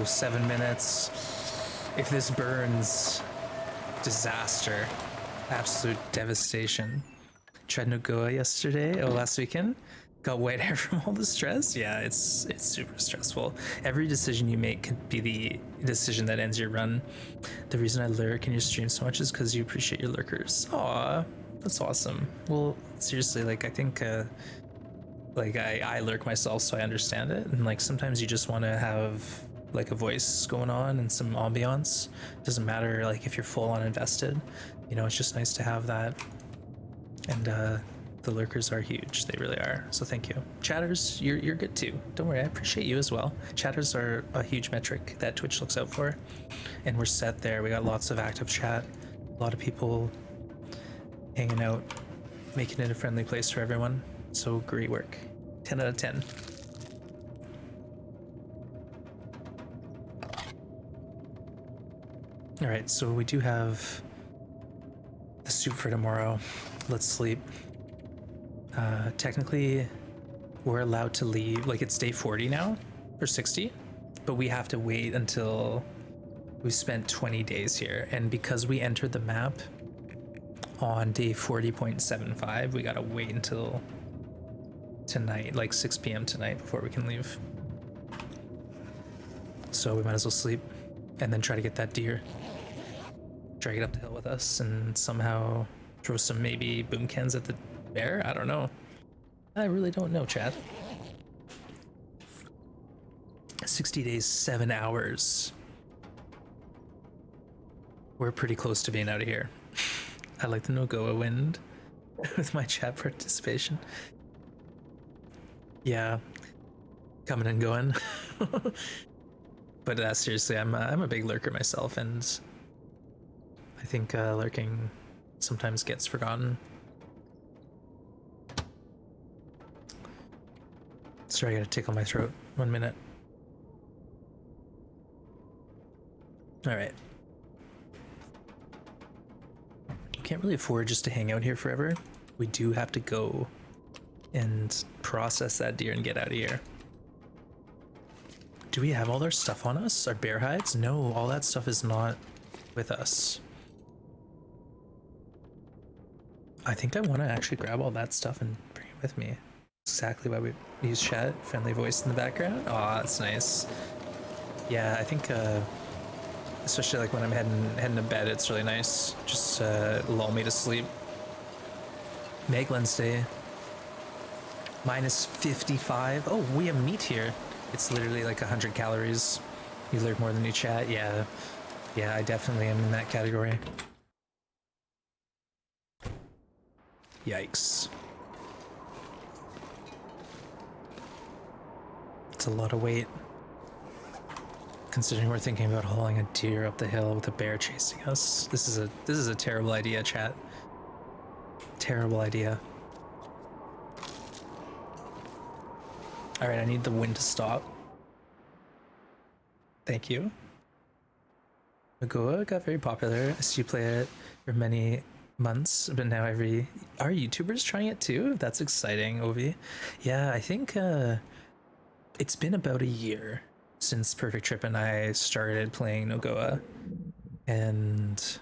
7 minutes. If this burns, disaster. Absolute devastation. Tried NoGoA yesterday, last weekend. Got white hair from all the stress. Yeah, it's super stressful. Every decision you make could be the decision that ends your run. The reason I lurk in your stream so much is because you appreciate your lurkers. Aw, that's awesome. Well, seriously, like I think like I lurk myself, so I understand it. And like sometimes you just want to have like a voice going on and some ambiance. Doesn't matter like if you're full on invested. You know, it's just nice to have that. And the lurkers are huge. They really are. So thank you. Chatters, you're good too. Don't worry, I appreciate you as well. Chatters are a huge metric that Twitch looks out for. And we're set there. We got lots of active chat. A lot of people hanging out, making it a friendly place for everyone. So great work. 10 out of 10. All right, so we do have the soup for tomorrow. Let's sleep. Technically, we're allowed to leave. Like it's day 40 now, or 60, but we have to wait until we spent 20 days here. And because we entered the map on day 40.75, we gotta wait until tonight, like 6 p.m. tonight, before we can leave. So we might as well sleep and then try to get that deer, drag it up the hill with us, and somehow throw some maybe boom cans at the bear. I don't know. I really don't know, chat. 60 days, 7 hours. We're pretty close to being out of here. I like the NoGoA wind with my chat participation. Yeah, coming and going. But seriously, I'm a big lurker myself, and I think lurking sometimes gets forgotten. Sorry, I gotta tickle my throat. 1 minute. All right. We can't really afford just to hang out here forever. We do have to go and process that deer and get out of here. Do we have all our stuff on us? Our bear hides? No, all that stuff is not with us. I think I want to actually grab all that stuff and bring it with me. Exactly why we use chat, friendly voice in the background. Oh, that's nice. Yeah, I think especially like when I'm heading to bed, it's really nice. Just lull me to sleep. Meglin's Day. -55. Oh, we have meat here. It's literally like 100 calories. You lurk more than you chat. Yeah, yeah, I definitely am in that category. Yikes. It's a lot of weight. Considering we're thinking about hauling a deer up the hill with a bear chasing us. This is a terrible idea, chat. Terrible idea. All right, I need the wind to stop. Thank you. NoGoA got very popular. I see you play it for many months, but now are YouTubers trying it too? That's exciting, Ovi. Yeah, I think it's been about a year since Perfect Trip and I started playing NoGoA, and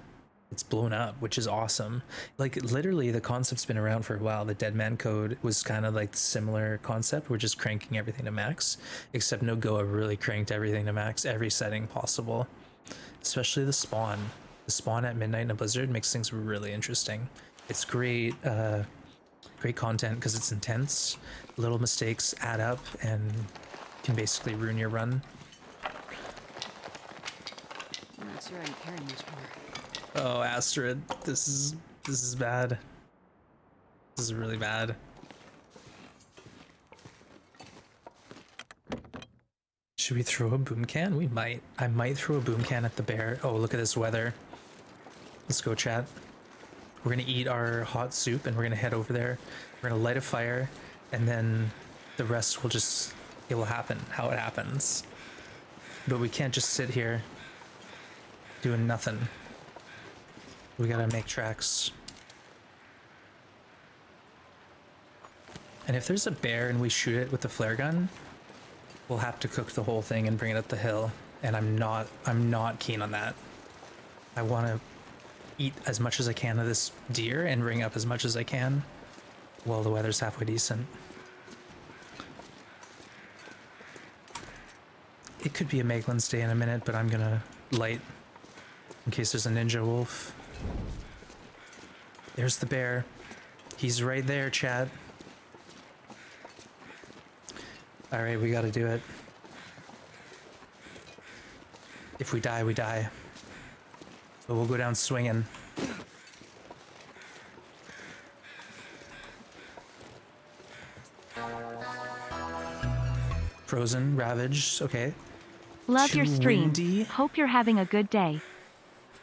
it's blown up, which is awesome. Like literally the concept's been around for a while. The Dead Man Code was kind of like the similar concept. We're just cranking everything to max, except NoGoA really cranked everything to max, every setting possible, especially the spawn. The spawn at midnight in a blizzard makes things really interesting. It's great, great content because it's intense. Little mistakes add up and can basically ruin your run. I'm not sure I can carry much more. Oh, Astrid, this is bad. This is really bad. Should we throw a boom can? We might. I might throw a boom can at the bear. Oh, look at this weather. Let's go, chat. We're gonna eat our hot soup and we're gonna head over there. We're gonna light a fire, and then the rest will just, it will happen how it happens. But we can't just sit here doing nothing. We gotta make tracks. And if there's a bear and we shoot it with the flare gun, we'll have to cook the whole thing and bring it up the hill. And I'm not keen on that. I want to eat as much as I can of this deer and bring up as much as I can while the weather's halfway decent. It could be a Meglin's day in a minute, but I'm gonna light in case there's a ninja wolf. There's the bear. He's right there, chat. All right, we gotta do it. If we die, we die. But we'll go down swinging. Frozen, ravaged, okay. Love Too your stream. windy? Hope you're having a good day.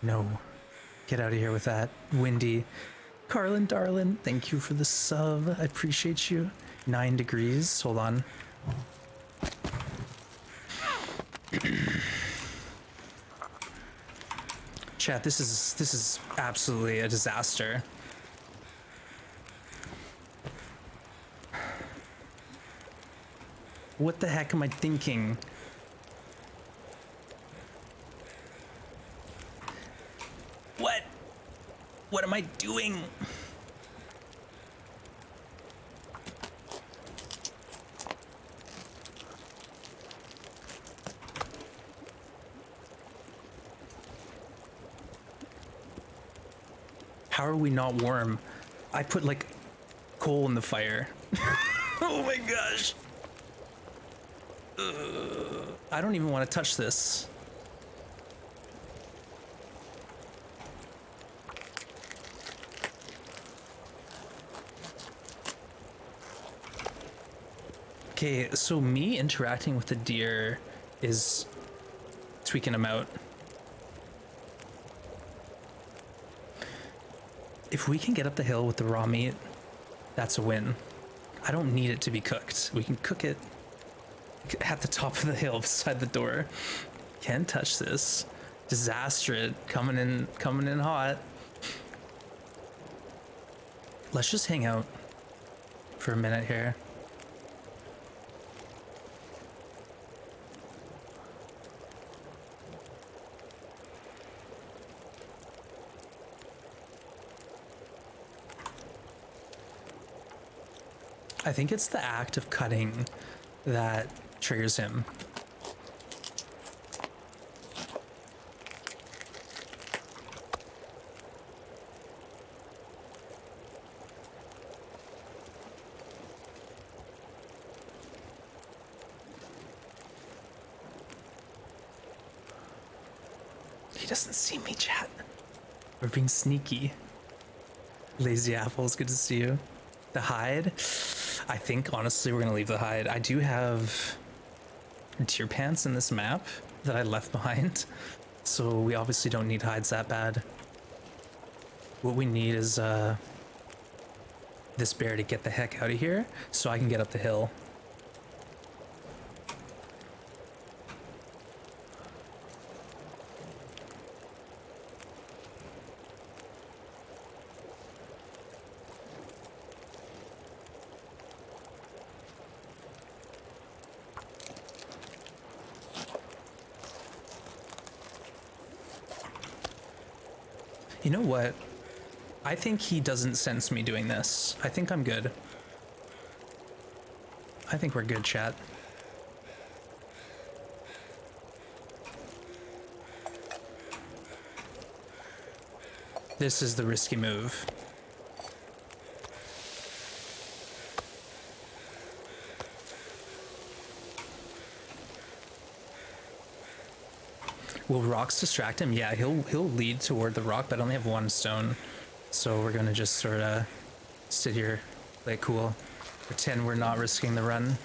No. Get out of here with that. Windy. Carlin, darling, thank you for the sub. I appreciate you. 9 degrees. Hold on. Chat, this is absolutely a disaster. What the heck am I thinking? What am I doing? How are we not warm? I put like coal in the fire. Oh my gosh. I don't even want to touch this. Okay, so me interacting with the deer is tweaking them out. If we can get up the hill with the raw meat, that's a win. I don't need it to be cooked. We can cook it at the top of the hill beside the door. Can't touch this. Disaster coming in hot. Let's just hang out for a minute here. I think it's the act of cutting that triggers him. he doesn't see me, chat. We're being sneaky. Lazy Apples, good to see you. The hide? I think, honestly, we're going to leave the hide. I do have deer pants in this map that I left behind, so we obviously don't need hides that bad. What we need is this bear to get the heck out of here so I can get up the hill. You know what? I think he doesn't sense me doing this. I think I'm good. I think we're good, chat. This is the risky move. Will rocks distract him? Yeah, he'll lead toward the rock, but I only have one stone. So we're gonna just sort of sit here, play it cool, pretend we're not risking the run.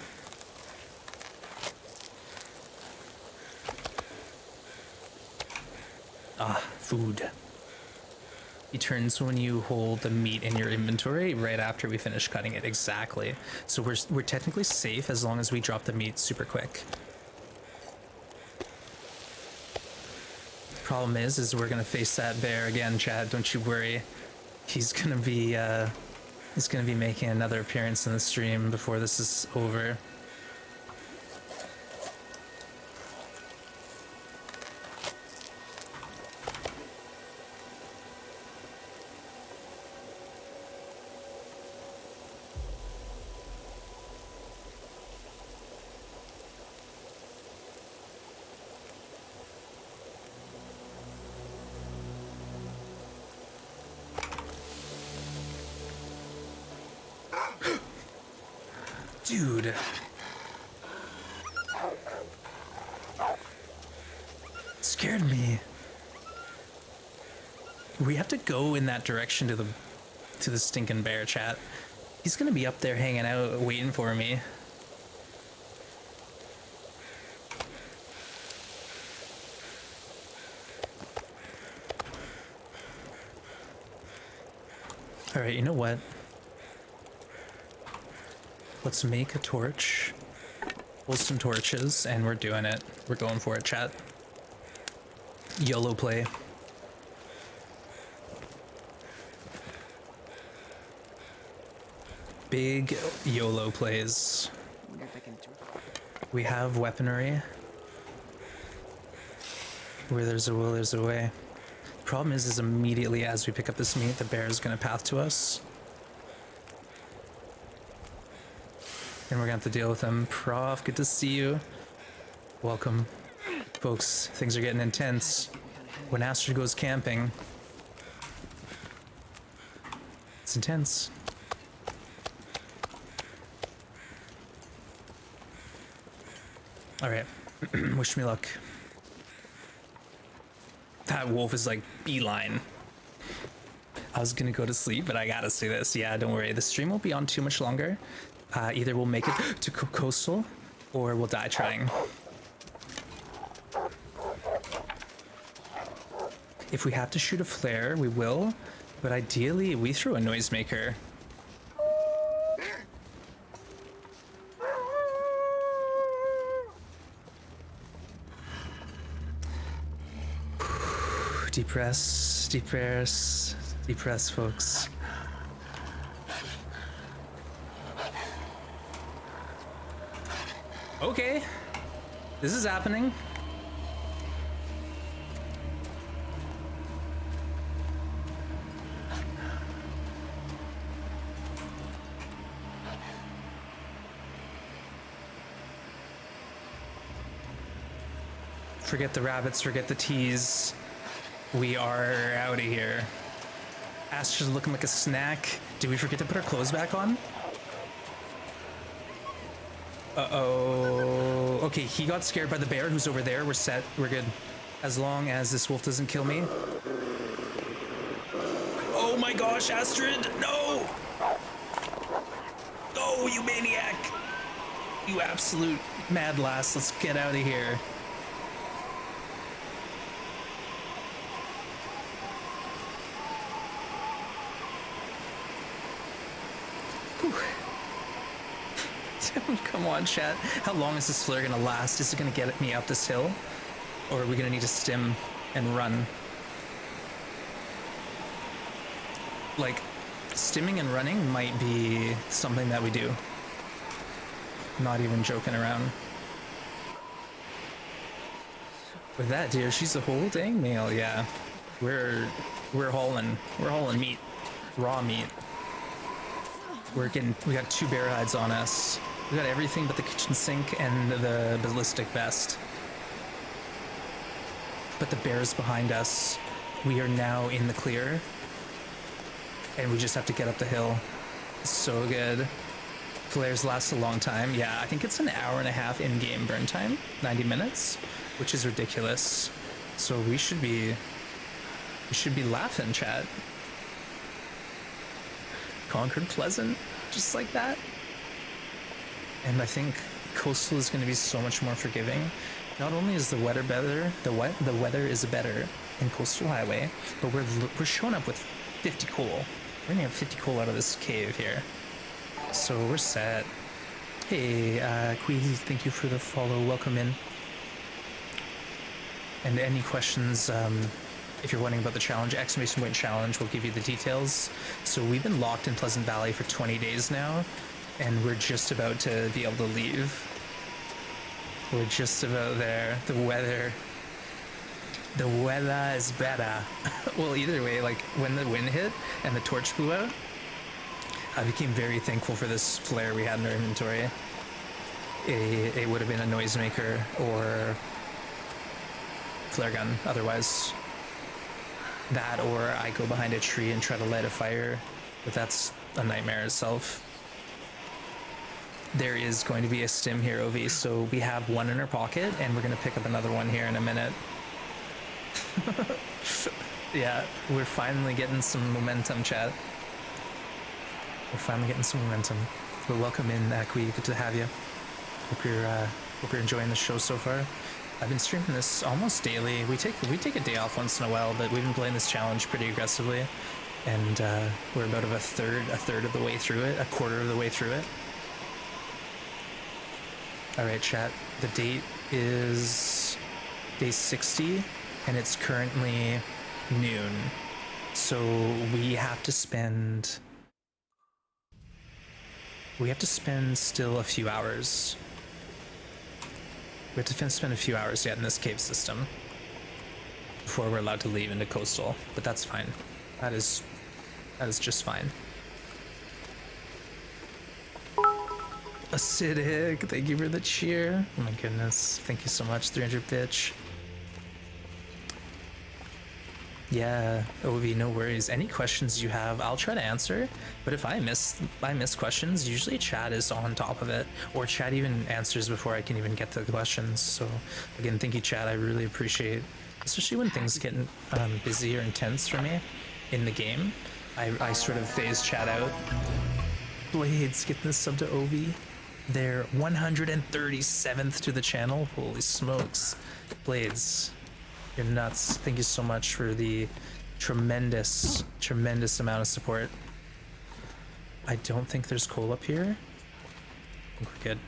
Ah, food. He turns when you hold the meat in your inventory right after we finish cutting it. Exactly. So we're technically safe as long as we drop the meat super quick. Problem is we're gonna face that bear again, Chad. Don't you worry. He's gonna be making another appearance in the stream before this is over. Dude. It scared me. We have to go in that direction to the stinking bear, chat. He's gonna be up there hanging out waiting for me. All right, you know what? Let's make a torch, pull some torches, and we're doing it. We're going for it, chat. YOLO play. Big YOLO plays. We have weaponry. Where there's a will, there's a way. Problem is immediately as we pick up this meat, the bear is gonna path to us. And we're gonna have to deal with him. Prof, good to see you. Welcome. Folks, things are getting intense. When Astrid goes camping, it's intense. All right, wish me luck. That wolf is like beeline. I was gonna go to sleep, but I gotta see this. Yeah, don't worry. The stream won't be on too much longer. Either we'll make it to coastal, or we'll die trying. If we have to shoot a flare, we will, but ideally we throw a noisemaker. Deep rest, deep rest, deep rest, folks. Okay, this is happening. Forget the rabbits, forget the teas. We are out of here. Astrid's looking like a snack. Did we forget to put our clothes back on? Uh-oh. Okay, he got scared by the bear who's over there. We're set. We're good. As long as this wolf doesn't kill me. Oh my gosh, Astrid, no! No, you maniac! You absolute mad lass, let's get out of here. Come on, chat. How long is this flare gonna last? Is it gonna get me up this hill? Or are we gonna need to stim and run? Like, stimming and running might be something that we do. Not even joking around. With that deer, she's a whole dang male, yeah. We're hauling meat. Raw meat. We got 2 bear hides on us. We got everything but the kitchen sink and the ballistic vest. But the bear's behind us. We are now in the clear. And we just have to get up the hill. So good. Flares last a long time. Yeah, I think it's an hour and a half in-game burn time. 90 minutes, which is ridiculous. So we should be laughing, chat. Conquered Pleasant, just like that. And I think Coastal is going to be so much more forgiving. Not only is the weather better, the weather is better in Coastal Highway, but we're showing up with 50 coal. We're gonna have 50 coal out of this cave here, so we're set. Hey, Queasy, thank you for the follow. Welcome in. And any questions? If you're wondering about the challenge, exclamation point challenge will give you the details. So we've been locked in Pleasant Valley for 20 days now, and we're just about to be able to leave. We're just about there. The weather is better. Well, either way, like when the wind hit and the torch blew out, I became very thankful for this flare we had in our inventory. It would have been a noisemaker or flare gun otherwise. That, or I go behind a tree and try to light a fire, but that's a nightmare itself. There is going to be a stim here, OV, so we have one in our pocket, and we're going to pick up another one here in a minute. Yeah, we're finally getting some momentum, chat. We're finally getting some momentum. But welcome in, Akwi. Good to have you. Hope you're enjoying the show so far. I've been streaming this almost daily. We take a day off once in a while, but we've been playing this challenge pretty aggressively, and we're about a third of the way through it, a quarter of the way through it. All right, chat. The date is day 60, and it's currently noon. So we have to spend still a few hours. We have to spend a few hours yet in this cave system before we're allowed to leave into Coastal, but that's fine. That is just fine. Acidic, thank you for the cheer. Oh my goodness, thank you so much, 300 bitch. Yeah, OV, no worries. Any questions you have, I'll try to answer. But if I miss questions, usually chat is on top of it, or chat even answers before I can even get to the questions. So again, thank you, chat. I really appreciate, especially when things get busy or intense for me in the game. I sort of phase chat out. Blades, get this sub to OV. They're 137th to the channel. Holy smokes, Blades. You're nuts. Thank you so much for the tremendous amount of support. I don't think there's coal up here. I think we're good.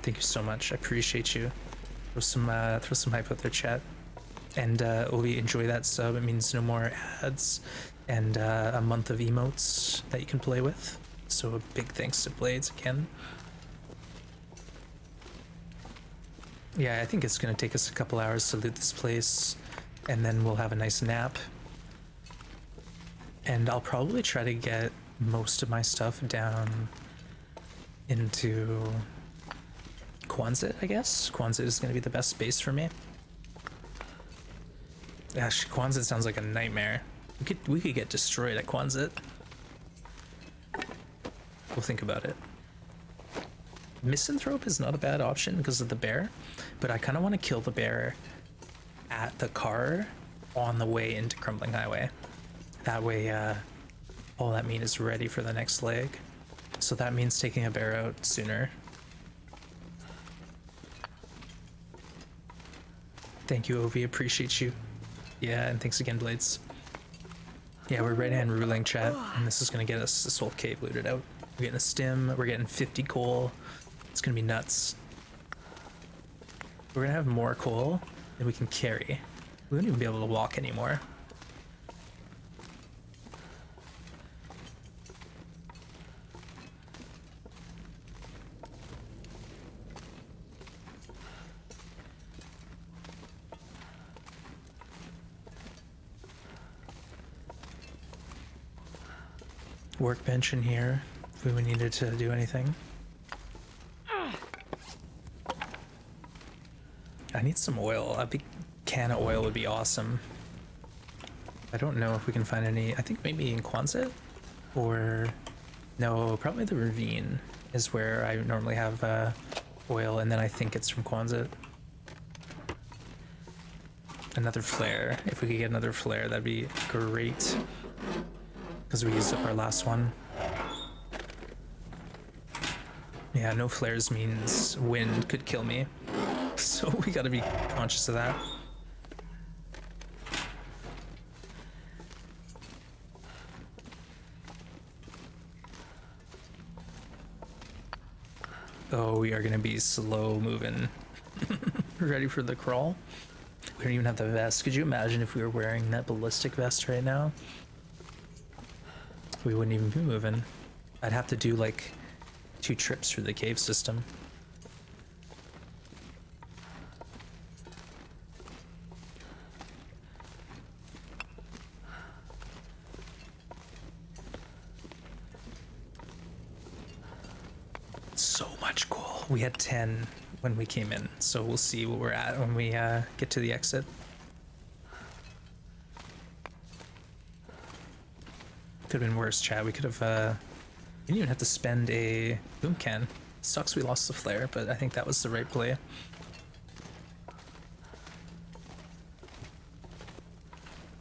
Thank you so much. I appreciate you. Throw some hype out there, chat. And Ovi, enjoy that sub. It means no more ads and a month of emotes that you can play with. So a big thanks to Blades again. Yeah, I think it's gonna take us a couple hours to loot this place, and then we'll have a nice nap. And I'll probably try to get most of my stuff down into Quonset, I guess. Quonset is gonna be the best space for me. Gosh, Quonset sounds like a nightmare. We could get destroyed at Quonset. We'll think about it. Misanthrope is not a bad option because of the bear, but I kind of want to kill the bear at the car on the way into Crumbling Highway. That way, all that meat is ready for the next leg. So that means taking a bear out sooner. Thank you, Ovi. Appreciate you. Yeah, and thanks again, Blades. Yeah, we're right-hand ruling, chat, and this is gonna get us this whole cave looted out. We're getting a stim, we're getting 50 coal. It's gonna be nuts. We're gonna have more coal than we can carry. We won't even be able to walk anymore. Workbench in here if we needed to do anything. I need some oil. A big can of oil would be awesome. I don't know if we can find any. I think maybe in Quonset, or no, probably the ravine is where I normally have oil, and then I think it's from Quonset. Another flare. If we could get another flare, that'd be great. Because we used up our last one. Yeah, no flares means wind could kill me. So we gotta be conscious of that. Oh, we are gonna be slow moving. Ready for the crawl? We don't even have the vest. Could you imagine if we were wearing that ballistic vest right now? We wouldn't even be moving. I'd have to do like 2 trips through the cave system. So much coal. We had 10 when we came in, so we'll see what we're at when we get to the exit. Could have been worse, chat. We could have, didn't even have to spend a boom can. Sucks we lost the flare, but I think that was the right play.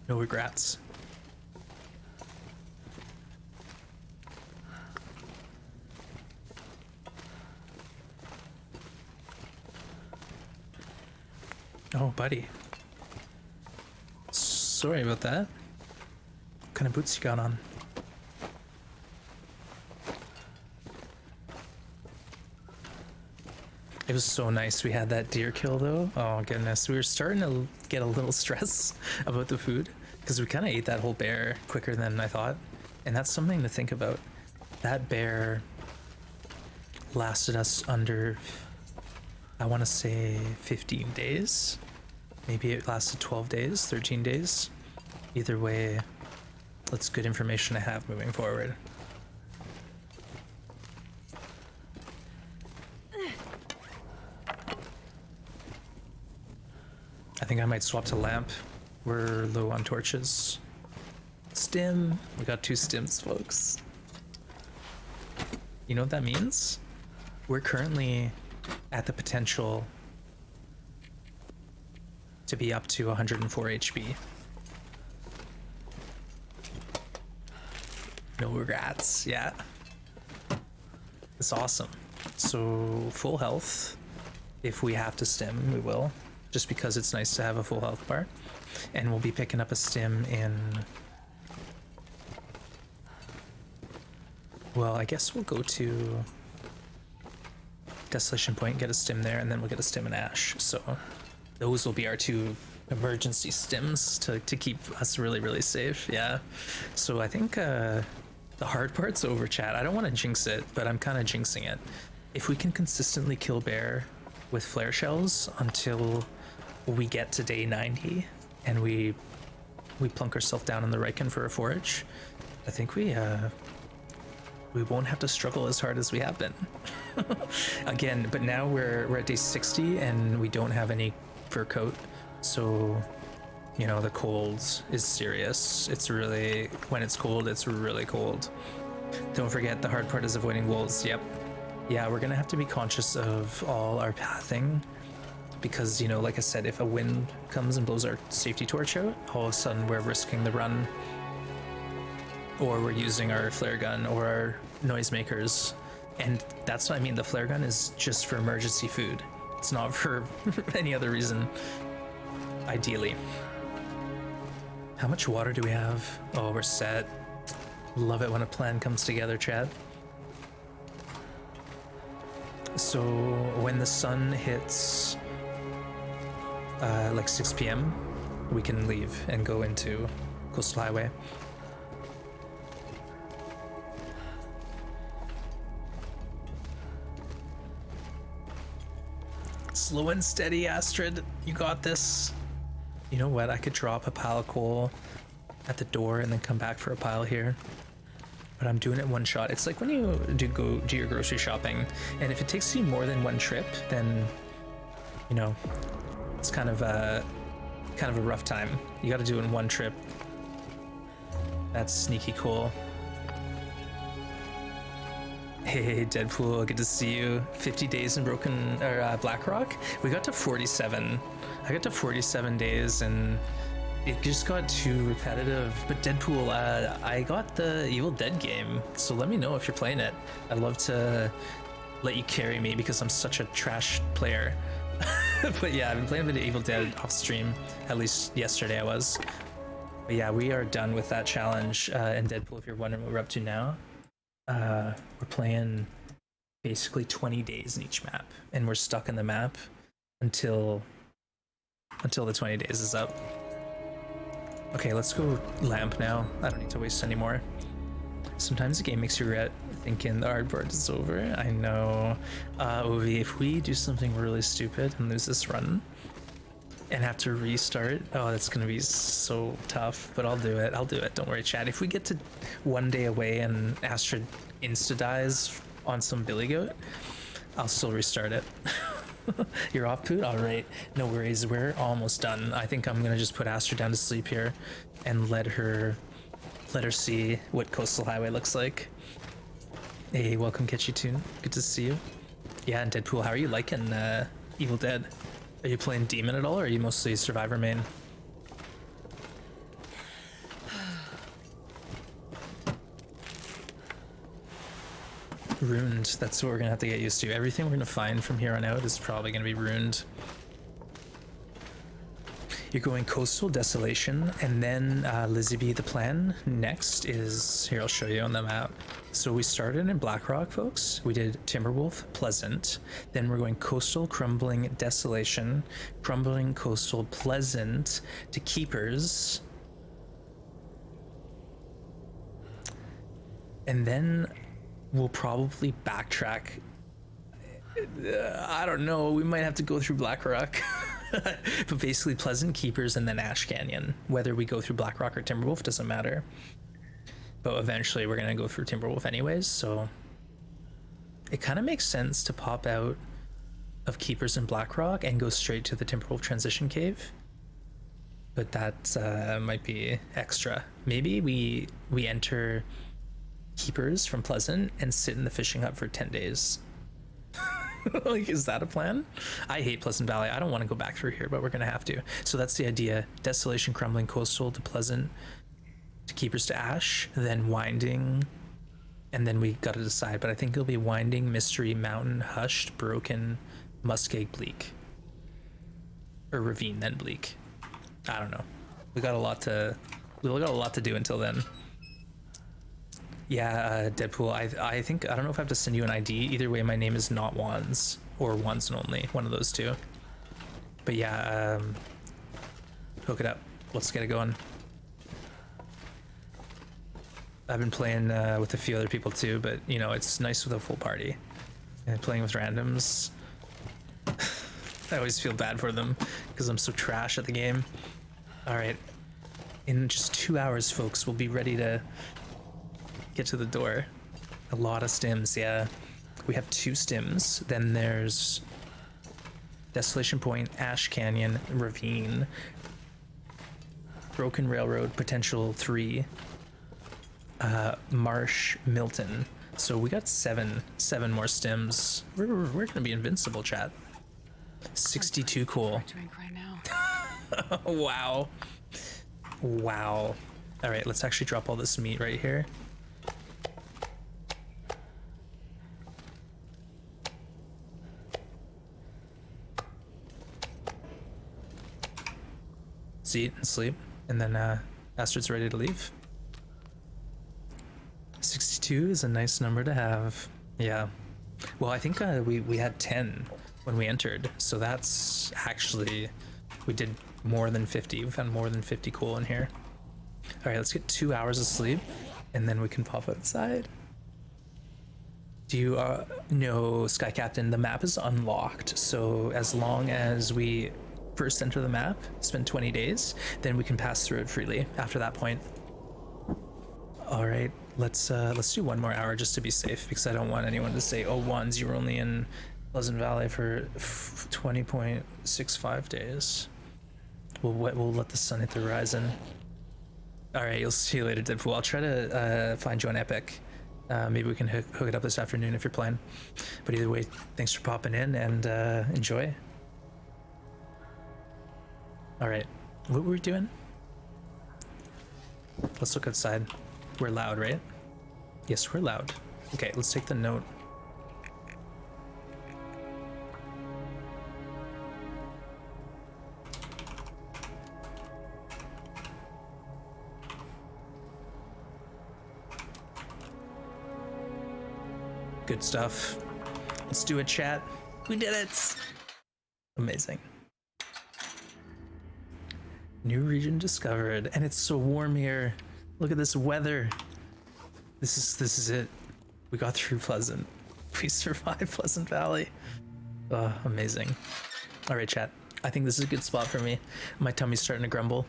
No regrets. Oh, buddy. Sorry about that. What kind of boots you got on? It was so nice we had that deer kill though. Oh goodness, we were starting to get a little stress about the food because we kind of ate that whole bear quicker than I thought. And that's something to think about. That bear lasted us under, I want to say 15 days. Maybe it lasted 12 days, 13 days. Either way, that's good information to have moving forward. I think I might swap to lamp. We're low on torches. Stim. We got 2 stims, folks. You know what that means? We're currently at the potential to be up to 104 HP. No regrets, yeah. It's awesome. So full health. If we have to stim, we will. Just because it's nice to have a full health bar. And we'll be picking up a stim in... Well, I guess we'll go to Desolation Point, get a stim there, and then we'll get a stim in Ash. So those will be our 2 emergency stims to keep us really, really safe. Yeah. So I think the hard part's over, chat. I don't want to jinx it, but I'm kind of jinxing it. If we can consistently kill bear with flare shells until we get to day 90 and we plunk ourselves down in the Riken for a forage, I think we won't have to struggle as hard as we have been. Again, but now we're at day 60 and we don't have any fur coat, so you know the cold is serious. It's really, when it's cold, it's really cold. Don't forget the hard part is avoiding wolves. Yep. Yeah, we're gonna have to be conscious of all our pathing because, you know, like I said, if a wind comes and blows our safety torch out, all of a sudden we're risking the run, or we're using our flare gun or our noisemakers. And that's what I mean, the flare gun is just for emergency food. It's not for any other reason, ideally. How much water do we have? Oh, we're set. Love it when a plan comes together, chat. So when the sun hits like 6 p.m, we can leave and go into Coastal Highway. Slow and steady, Astrid. You got this. You know what? I could drop a pile of coal at the door and then come back for a pile here. But I'm doing it one shot. It's like when you do your grocery shopping, and if it takes you more than one trip, then, you know, it's kind of a rough time. You got to do it in one trip. That's sneaky cool. Hey, Deadpool, good to see you. 50 days in Blackrock. We got to 47. I got to 47 days and it just got too repetitive. But Deadpool, I got the Evil Dead game, so let me know if you're playing it. I'd love to let you carry me because I'm such a trash player. But yeah, I've been playing a bit of Evil Dead off stream. At least yesterday I was. But yeah, we are done with that challenge. And Deadpool, if you're wondering what we're up to now, we're playing basically 20 days in each map, and we're stuck in the map until the 20 days is up. Okay, let's go lamp now. I don't need to waste any more. Sometimes the game makes you regret thinking the hardboard is over. I know. Ovi, if we do something really stupid and lose this run and have to restart, oh, that's gonna be so tough, but I'll do it. Don't worry, chat. If we get to one day away and Astrid insta-dies on some billy goat, I'll still restart it. You're off, Poot? All right, no worries. We're almost done. I think I'm gonna just put Astrid down to sleep here and let her see what Coastal Highway looks like. Hey, welcome, Kitschy Toon. Good to see you. Yeah, and Deadpool, how are you liking Evil Dead? Are you playing Demon at all, or are you mostly Survivor main? Ruined, that's what we're gonna have to get used to. Everything we're gonna find from here on out is probably gonna be ruined. You're going Coastal, Desolation, and then Lizzie B, the plan next is, here I'll show you on the map. So we started in Blackrock, folks. We did Timberwolf, Pleasant. Then we're going Coastal, Crumbling, Desolation, Crumbling, Coastal, Pleasant to Keepers. And then we'll probably backtrack. I don't know, we might have to go through Blackrock. But basically Pleasant, Keepers, and then Ash Canyon. Whether we go through Blackrock or Timberwolf doesn't matter. But eventually we're gonna go through Timberwolf anyways, so it kind of makes sense to pop out of Keepers and Blackrock and go straight to the Timberwolf transition cave. But that might be extra. Maybe we enter Keepers from Pleasant and sit in the fishing hut for 10 days. Like, is that a plan? I hate Pleasant Valley. I don't want to go back through here, but we're gonna have to. So that's the idea. Desolation, Crumbling, Coastal to Pleasant to Keepers to Ash, then Winding, and then we gotta decide, but I think it'll be Winding, Mystery, Mountain, Hushed, Broken, Muskeg, Bleak, or Ravine, then Bleak. I don't know. We got a lot to do until then. Yeah, Deadpool, I think, I don't know if I have to send you an ID. Either way, my name is not Wands, or Wands and Only, one of those two. But yeah, hook it up. Let's get it going. I've been playing with a few other people too, but you know, it's nice with a full party. And playing with randoms, I always feel bad for them because I'm so trash at the game. All right, in just 2 hours, folks, we'll be ready to get to the door. A lot of stims, yeah. We have 2 stims. Then there's Desolation Point, Ash Canyon, Ravine, Broken Railroad, potential 3, Marsh, Milton. So we got seven more stims. We're gonna be invincible, chat. 62 cool. Drink right now. Wow. Wow. All right, let's actually drop all this meat right here. Let's eat and sleep, and then Astrid's ready to leave. 62 is a nice number to have. Yeah. Well, I think we had 10 when we entered, so that's actually, we did more than 50. We found more than 50 coal in here. All right, let's get 2 hours of sleep, and then we can pop outside. Do you know, Sky Captain, the map is unlocked, so as long as we first enter the map, spend 20 days, then we can pass through it freely after that point. All right, let's do 1 more hour just to be safe, because I don't want anyone to say, oh, Wands, you were only in Pleasant Valley for 20.65 days. We'll let the sun hit the horizon. All right, you'll see you later, Deadpool. I'll try to find you on Epic. Maybe we can hook it up this afternoon if you're playing. But either way, thanks for popping in, and enjoy. All right, what were we doing? Let's look outside. We're loud, right? Yes, we're loud. Okay, let's take the note. Good stuff. Let's do it, chat. We did it. Amazing. New region discovered, and it's so warm here. Look at this weather. This is it. We got through Pleasant. We survived Pleasant Valley. Amazing. All right, chat. I think this is a good spot for me. My tummy's starting to grumble,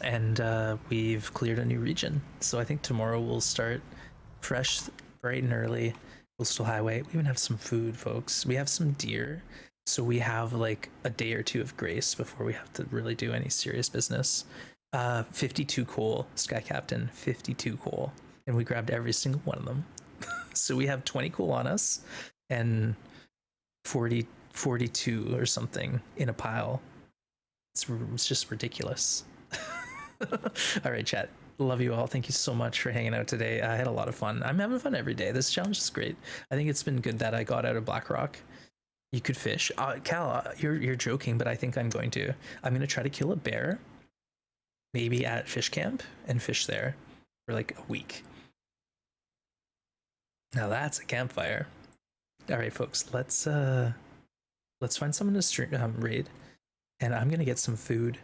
and we've cleared a new region. So I think tomorrow we'll start fresh, bright and early. Coastal Highway. We even have some food, folks. We have some deer. So we have like a day or two of grace before we have to really do any serious business. 52 coal, Sky Captain, 52 coal. And we grabbed every single one of them. So we have 20 coal on us and 42 or something in a pile. It's just ridiculous. All right, chat. Love you all. Thank you so much for hanging out today. I had a lot of fun. I'm having fun every day. This challenge is great. I think it's been good that I got out of Blackrock. You could fish. Cal, you're joking, but I think I'm going to try to kill a bear, maybe at fish camp, and fish there for like a week. Now that's a campfire. All right, folks, let's find someone to stream raid, and I'm gonna get some food,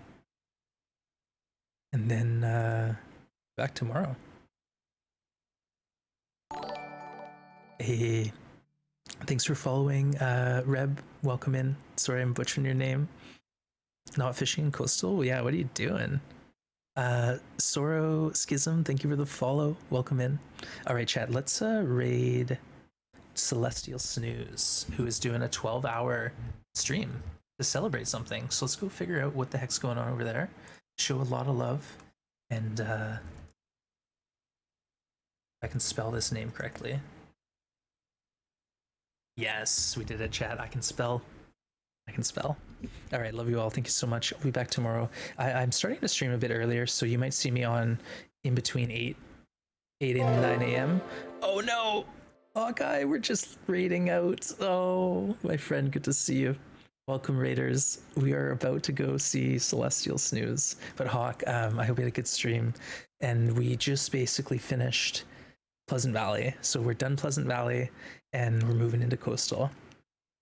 and then back tomorrow. Hey, thanks for following, Reb. Welcome in. Sorry, I'm butchering your name. Not fishing in coastal. Yeah, what are you doing? Soro Schism, thank you for the follow. Welcome in. All right, chat. Let's raid Celestial Snooze, who is doing a 12-hour stream to celebrate something. So let's go figure out what the heck's going on over there. Show a lot of love, and I can spell this name correctly. Yes, we did it, chat. I can spell. All right, love you all. Thank you so much. I'll be back tomorrow. I'm starting to stream a bit earlier, so you might see me on in between 8 and 9 a.m. Oh no! Hawkeye, we're just raiding out. Oh, my friend, good to see you. Welcome, raiders. We are about to go see Celestial Snooze. But Hawk, I hope you had a good stream. And we just basically finished Pleasant Valley. So we're done Pleasant Valley, and we're moving into Coastal.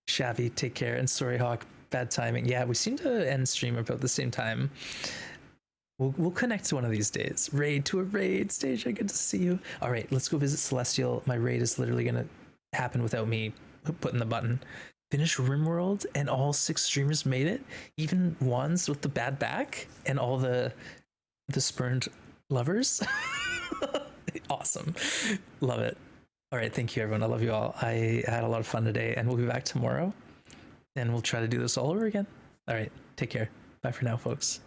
Shabby, take care. And sorry, Hawk, bad timing. Yeah, we seem to end stream about the same time. We'll connect one of these days. Raid to a raid stage. Good to see you. All right, let's go visit Celestial. My raid is literally going to happen without me putting the button. Finish RimWorld, and all 6 streamers made it. Even ones with the bad back and all the spurned lovers. Awesome. Love it. All right, thank you, everyone. I love you all. I had a lot of fun today, and we'll be back tomorrow, and we'll try to do this all over again. All right, take care. Bye for now, folks.